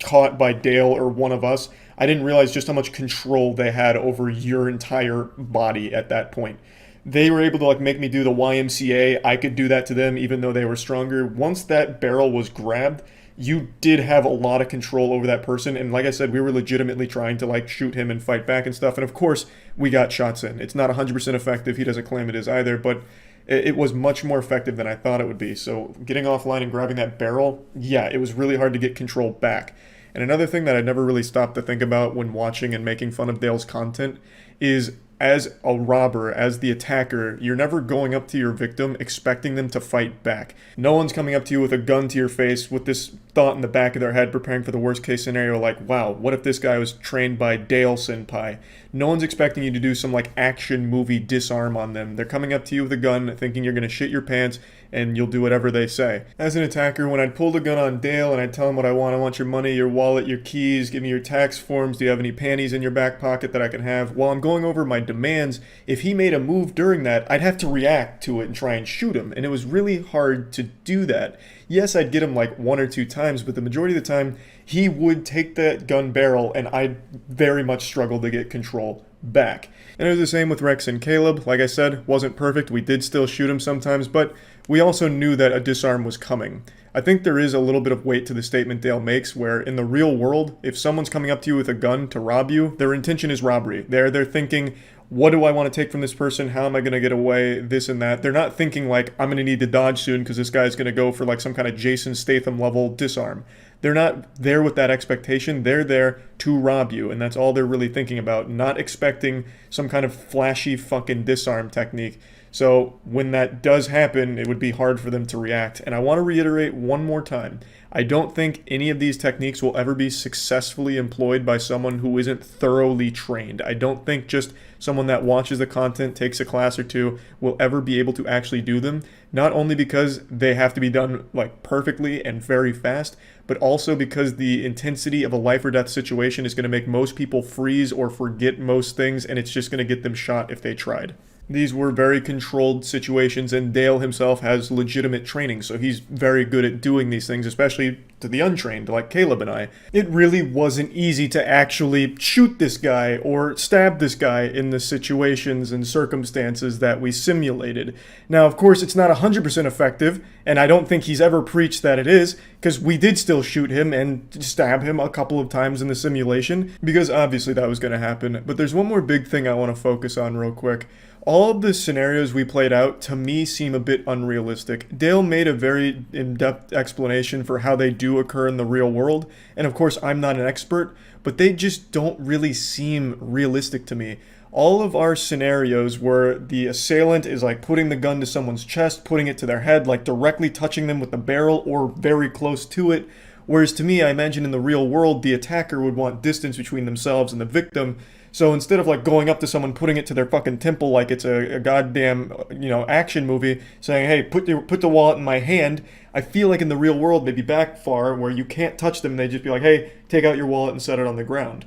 caught by Dale or one of us, I didn't realize just how much control they had over your entire body at that point. They were able to like make me do the YMCA. I could do that to them even though they were stronger. Once that barrel was grabbed, you did have a lot of control over that person. And like I said, we were legitimately trying to like shoot him and fight back and stuff. And of course, we got shots in. It's not 100% effective. He doesn't claim it is either, but it was much more effective than I thought it would be. So getting offline and grabbing that barrel, yeah, it was really hard to get control back. And another thing that I never really stopped to think about when watching and making fun of Dale's content is as a robber, as the attacker, you're never going up to your victim expecting them to fight back. No one's coming up to you with a gun to your face with this thought in the back of their head preparing for the worst case scenario like, wow, what if this guy was trained by Dale Senpai? No one's expecting you to do some like action movie disarm on them. They're coming up to you with a gun thinking you're gonna shit your pants and you'll do whatever they say. As an attacker, when I'd pull the gun on Dale and I'd tell him what I want your money, your wallet, your keys, give me your tax forms, do you have any panties in your back pocket that I can have? While I'm going over my demands, if he made a move during that, I'd have to react to it and try and shoot him, and it was really hard to do that. Yes, I'd get him like 1 or 2 times, but the majority of the time, he would take that gun barrel and I'd very much struggle to get control back. And it was the same with Rex and Caleb. Like I said, wasn't perfect. We did still shoot him sometimes, but we also knew that a disarm was coming. I think there is a little bit of weight to the statement Dale makes where in the real world, if someone's coming up to you with a gun to rob you, their intention is robbery. They're thinking, what do I want to take from this person? How am I going to get away? This and that. They're not thinking like, I'm going to need to dodge soon because this guy's going to go for like some kind of Jason Statham level disarm. They're not there with that expectation. They're there to rob you, and that's all they're really thinking about, not expecting some kind of flashy fucking disarm technique. So when that does happen, it would be hard for them to react. And I want to reiterate one more time, I don't think any of these techniques will ever be successfully employed by someone who isn't thoroughly trained. I don't think just someone that watches the content, takes a class or two, will ever be able to actually do them. Not only because they have to be done like perfectly and very fast, but also because the intensity of a life or death situation is going to make most people freeze or forget most things, and it's just going to get them shot if they tried. These were very controlled situations, and Dale himself has legitimate training, so he's very good at doing these things, especially to the untrained, like Caleb and I. It really wasn't easy to actually shoot this guy or stab this guy in the situations and circumstances that we simulated. Now, of course, it's not 100% effective, and I don't think he's ever preached that it is, because we did still shoot him and stab him a couple of times in the simulation, because obviously that was going to happen. But there's one more big thing I want to focus on real quick. All of the scenarios we played out, to me, seem a bit unrealistic. Dale made a very in-depth explanation for how they do occur in the real world, and of course, I'm not an expert, but they just don't really seem realistic to me. All of our scenarios where the assailant is like putting the gun to someone's chest, putting it to their head, like directly touching them with the barrel or very close to it, whereas to me, I imagine in the real world, the attacker would want distance between themselves and the victim. So instead of like going up to someone, putting it to their fucking temple like it's a goddamn, action movie, saying, hey, put the wallet in my hand, I feel like in the real world they'd be back far where you can't touch them. They'd just be like, hey, take out your wallet and set it on the ground.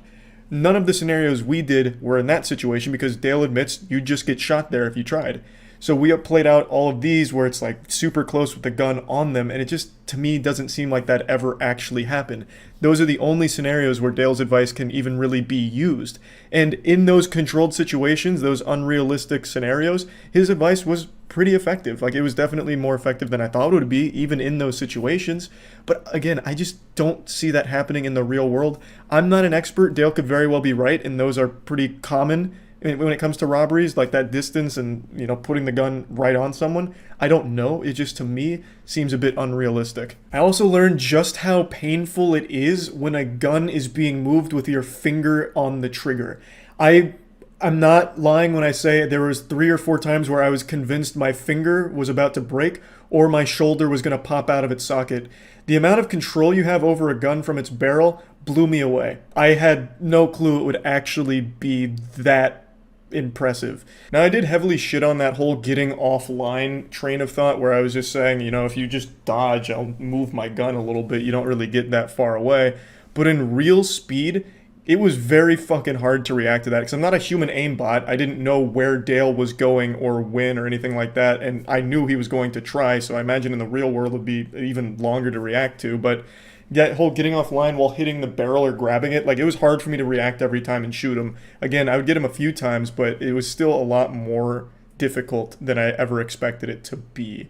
None of the scenarios we did were in that situation because Dale admits you'd just get shot there if you tried. So we have played out all of these where it's like super close with the gun on them, and it just, to me, doesn't seem like that ever actually happened. Those are the only scenarios where Dale's advice can even really be used. And in those controlled situations, those unrealistic scenarios, his advice was pretty effective. Like, it was definitely more effective than I thought it would be, even in those situations. But again, I just don't see that happening in the real world. I'm not an expert. Dale could very well be right, and those are pretty common when it comes to robberies, like that distance and, putting the gun right on someone. I don't know. It just, to me, seems a bit unrealistic. I also learned just how painful it is when a gun is being moved with your finger on the trigger. I'm not lying when I say there was 3 or 4 times where I was convinced my finger was about to break or my shoulder was going to pop out of its socket. The amount of control you have over a gun from its barrel blew me away. I had no clue it would actually be that impressive. Now, I did heavily shit on that whole getting offline train of thought where I was just saying, if you just dodge, I'll move my gun a little bit. You don't really get that far away. But in real speed, it was very fucking hard to react to that because I'm not a human aimbot. I didn't know where Dale was going or when or anything like that, and I knew he was going to try, so I imagine in the real world it would be even longer to react to. But that whole getting offline while hitting the barrel or grabbing it, like, it was hard for me to react every time and shoot him. Again, I would get him a few times, but it was still a lot more difficult than I ever expected it to be.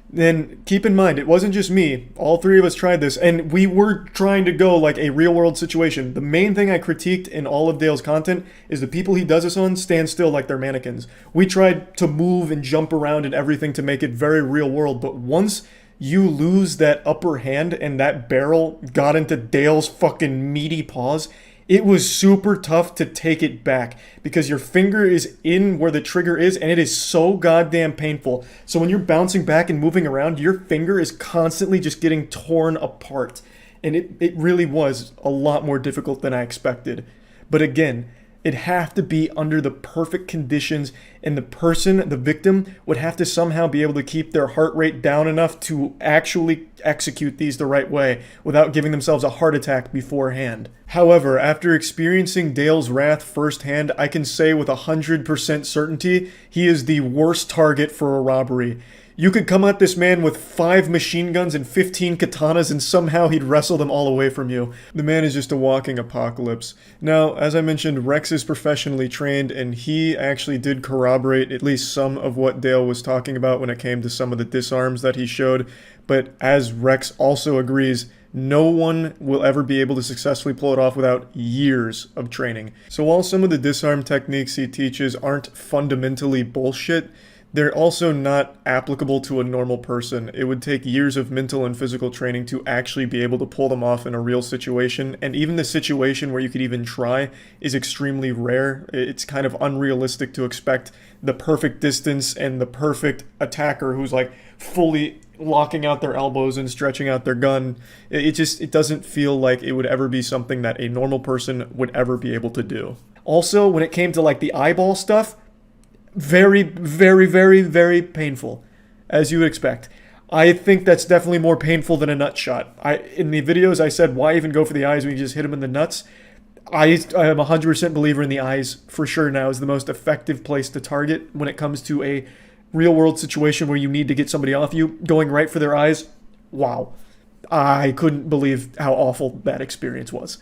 Then keep in mind, it wasn't just me. All 3 of us tried this, and we were trying to go like a real-world situation. The main thing I critiqued in all of Dale's content is the people he does this on stand still like they're mannequins. We tried to move and jump around and everything to make it very real-world, but once you lose that upper hand and that barrel got into Dale's fucking meaty paws, it was super tough to take it back because your finger is in where the trigger is and it is so goddamn painful. So when you're bouncing back and moving around, your finger is constantly just getting torn apart. And it really was a lot more difficult than I expected. But again, it'd have to be under the perfect conditions, and the person, the victim, would have to somehow be able to keep their heart rate down enough to actually execute these the right way without giving themselves a heart attack beforehand. However, after experiencing Dale's wrath firsthand, I can say with 100% certainty, he is the worst target for a robbery. You could come at this man with 5 machine guns and 15 katanas and somehow he'd wrestle them all away from you. The man is just a walking apocalypse. Now, as I mentioned, Rex is professionally trained and he actually did corroborate at least some of what Dale was talking about when it came to some of the disarms that he showed. But as Rex also agrees, no one will ever be able to successfully pull it off without years of training. So while some of the disarm techniques he teaches aren't fundamentally bullshit, they're also not applicable to a normal person. It would take years of mental and physical training to actually be able to pull them off in a real situation, and even the situation where you could even try is extremely rare. It's kind of unrealistic to expect the perfect distance and the perfect attacker who's like fully locking out their elbows and stretching out their gun. It doesn't feel like it would ever be something that a normal person would ever be able to do. Also, when it came to like the eyeball stuff, very, very, very, very painful, as you would expect. I think that's definitely more painful than a nut shot. In the videos I said, why even go for the eyes when you just hit them in the nuts? I am a 100% believer in the eyes for sure now is the most effective place to target when it comes to a real world situation where you need to get somebody off you. Going right for their eyes, wow. I couldn't believe how awful that experience was.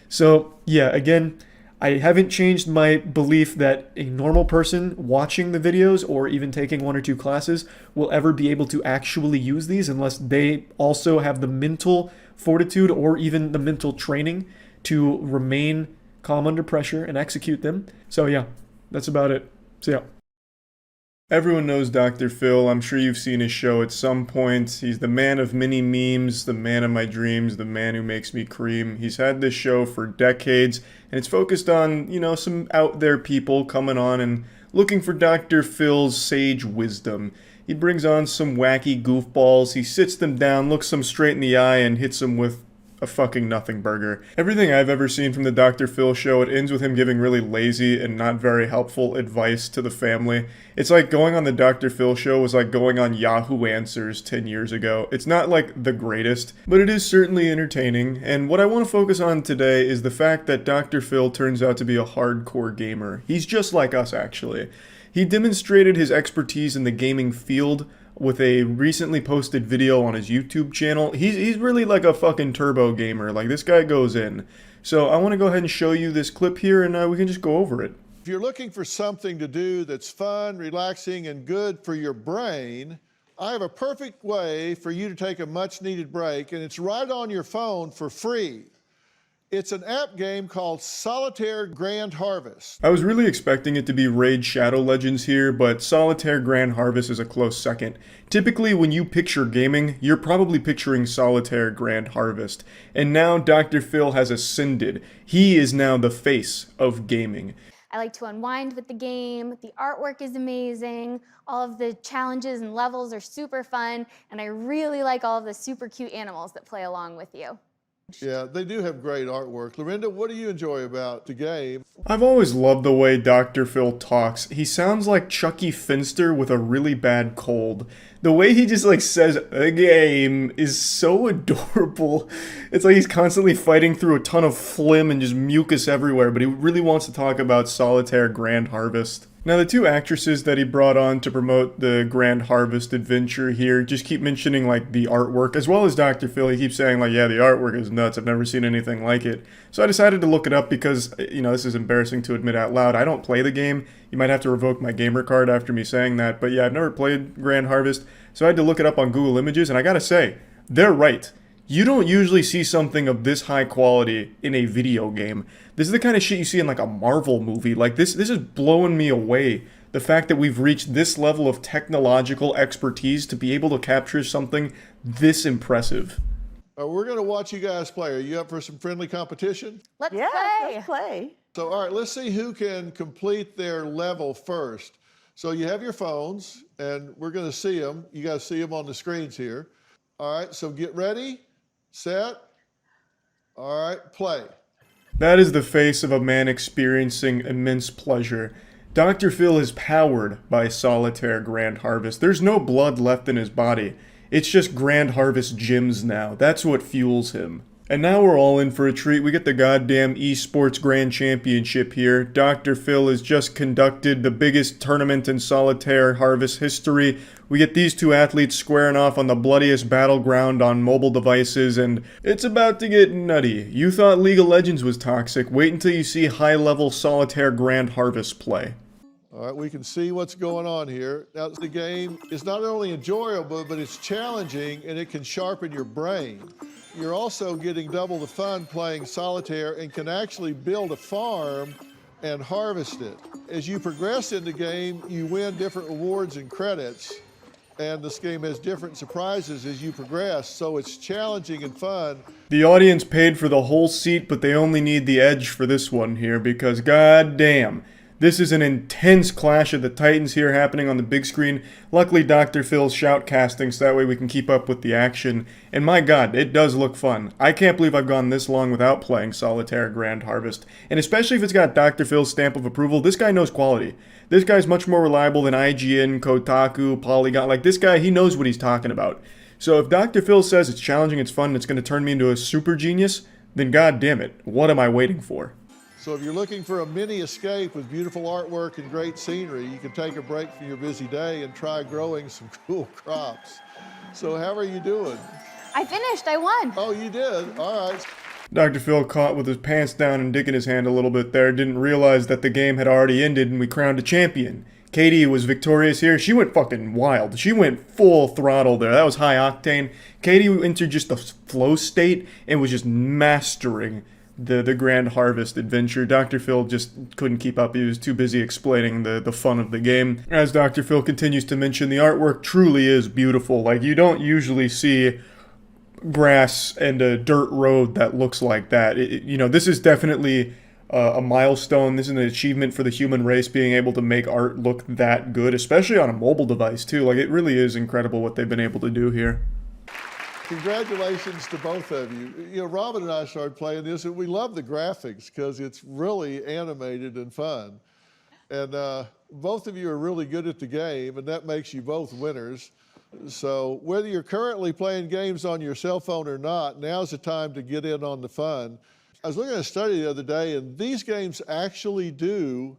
So yeah, again, I haven't changed my belief that a normal person watching the videos or even taking 1 or 2 classes will ever be able to actually use these unless they also have the mental fortitude or even the mental training to remain calm under pressure and execute them. So yeah, that's about it. See ya. Everyone knows Dr. Phil. I'm sure you've seen his show at some point. He's the man of many memes, the man of my dreams, the man who makes me cream. He's had this show for decades, and it's focused on, you know, some out there people coming on and looking for Dr. Phil's sage wisdom. He brings on some wacky goofballs, he sits them down, looks them straight in the eye, and hits them with a fucking nothing burger. Everything I've ever seen from the Dr. Phil show, it ends with him giving really lazy and not very helpful advice to the family. It's like going on the Dr. Phil show was like going on Yahoo Answers 10 years ago. It's not like the greatest, but it is certainly entertaining, and what I want to focus on today is the fact that Dr. Phil turns out to be a hardcore gamer. He's just like us, actually. He demonstrated his expertise in the gaming field with a recently posted video on his YouTube channel. He's really like a fucking turbo gamer. Like, this guy goes in. So I want to go ahead and show you this clip here, and we can just go over it. If you're looking for something to do that's fun, relaxing, and good for your brain, I have a perfect way for you to take a much-needed break, and it's right on your phone for free. It's an app game called Solitaire Grand Harvest. I was really expecting it to be Raid Shadow Legends here, but Solitaire Grand Harvest is a close second. Typically, when you picture gaming, you're probably picturing Solitaire Grand Harvest. And now Dr. Phil has ascended. He is now the face of gaming. I like to unwind with the game. The artwork is amazing. All of the challenges and levels are super fun. And I really like all of the super cute animals that play along with you. Yeah, they do have great artwork. Lorinda, what do you enjoy about the game? I've always loved the way Dr. Phil talks. He sounds like Chucky Finster with a really bad cold. The way he just like says a game is so adorable. It's like he's constantly fighting through a ton of phlegm and just mucus everywhere, but he really wants to talk about Solitaire Grand Harvest. Now, the 2 actresses that he brought on to promote the Grand Harvest adventure here just keep mentioning, like, the artwork, as well as Dr. Phil. He keeps saying, like, yeah, the artwork is nuts. I've never seen anything like it. So I decided to look it up because, you know, this is embarrassing to admit out loud. I don't play the game. You might have to revoke my gamer card after me saying that. But yeah, I've never played Grand Harvest, so I had to look it up on Google Images, and I gotta say, they're right. You don't usually see something of this high quality in a video game. This is the kind of shit you see in like a Marvel movie. Like this is blowing me away. The fact that we've reached this level of technological expertise to be able to capture something this impressive. We're going to watch you guys play. Are you up for some friendly competition? Let's play. So, all right, let's see who can complete their level first. So you have your phones, and we're going to see them. You guys see them on the screens here. All right, so get ready, set. All right, play. That is the face of a man experiencing immense pleasure. Dr. Phil is powered by Solitaire Grand Harvest. There's no blood left in his body. It's just Grand Harvest gems now. That's what fuels him. And now we're all in for a treat. We get the goddamn esports grand championship here. Dr. Phil has just conducted the biggest tournament in Solitaire Harvest history. We get these two athletes squaring off on the bloodiest battleground on mobile devices, and it's about to get nutty. You thought League of Legends was toxic. Wait until you see high-level Solitaire Grand Harvest play. All right, we can see what's going on here. Now, the game is not only enjoyable, but it's challenging, and it can sharpen your brain. You're also getting double the fun playing solitaire and can actually build a farm and harvest it. As you progress in the game, you win different rewards and credits, and this game has different surprises as you progress, so it's challenging and fun. The audience paid for the whole seat, but they only need the edge for this one here, because goddamn, this is an intense clash of the titans here happening on the big screen. Luckily, Dr. Phil's shoutcasting, so that way we can keep up with the action. And my god, it does look fun. I can't believe I've gone this long without playing Solitaire Grand Harvest. And especially if it's got Dr. Phil's stamp of approval, this guy knows quality. This guy's much more reliable than IGN, Kotaku, Polygon. Like, this guy, he knows what he's talking about. So if Dr. Phil says it's challenging, it's fun, and it's going to turn me into a super genius, then god damn it, what am I waiting for? So if you're looking for a mini escape with beautiful artwork and great scenery, you can take a break from your busy day and try growing some cool crops. So how are you doing? I finished, I won. Oh, you did? All right. Dr. Phil caught with his pants down and dick in his hand a little bit there, didn't realize that the game had already ended and we crowned a champion. Katie was victorious here. She went fucking wild. She went full throttle there. That was high octane. Katie entered just the flow state and was just mastering the Grand Harvest adventure. Dr. Phil just couldn't keep up. He was too busy explaining the fun of the game. As Dr. Phil continues to mention, the artwork truly is beautiful. Like, you don't usually see grass and a dirt road that looks like that. You know, this is definitely a milestone. This is an achievement for the human race, being able to make art look that good, especially on a mobile device too. Like, it really is incredible what they've been able to do here. Congratulations to both of you. You know, Robin and I started playing this, and we love the graphics because it's really animated and fun. And both of you are really good at the game, and that makes you both winners. So whether you're currently playing games on your cell phone or not, now's the time to get in on the fun. I was looking at a study the other day, and these games actually do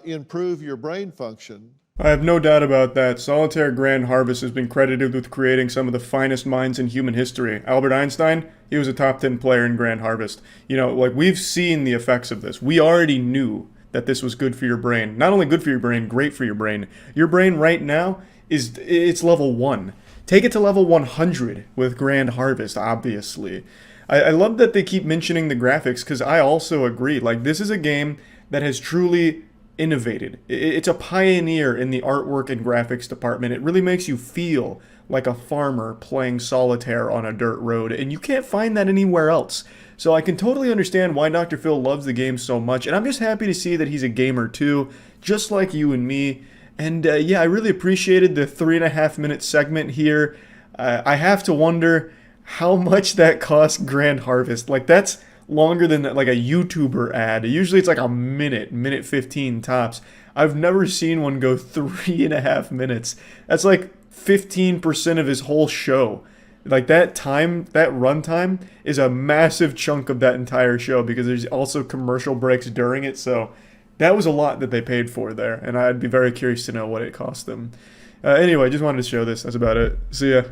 improve your brain function. I have no doubt about that. Solitaire Grand Harvest has been credited with creating some of the finest minds in human history. Albert Einstein, he was a top 10 player in Grand Harvest. You know, like, we've seen the effects of this. We already knew that this was good for your brain. Not only good for your brain, great for your brain. Your brain right now it's level 1. Take it to level 100 with Grand Harvest, obviously. I love that they keep mentioning the graphics, because I also agree. Like, this is a game that has truly innovated. It's a pioneer in the artwork and graphics department. It really makes you feel like a farmer playing solitaire on a dirt road, and you can't find that anywhere else. So I can totally understand why Dr. Phil loves the game so much, and I'm just happy to see that he's a gamer too, just like you and me. And yeah, I really appreciated the 3.5-minute segment here. I have to wonder how much that cost Grand Harvest. Like, that's longer than like a YouTuber ad. Usually it's like a minute 15 tops. I've never seen one go 3.5 minutes. That's like 15% of his whole show. Like, that time, that runtime is a massive chunk of that entire show, because there's also commercial breaks during it. So that was a lot that they paid for there, and I'd be very curious to know what it cost them. Anyway, just wanted to show this. That's about it. See ya.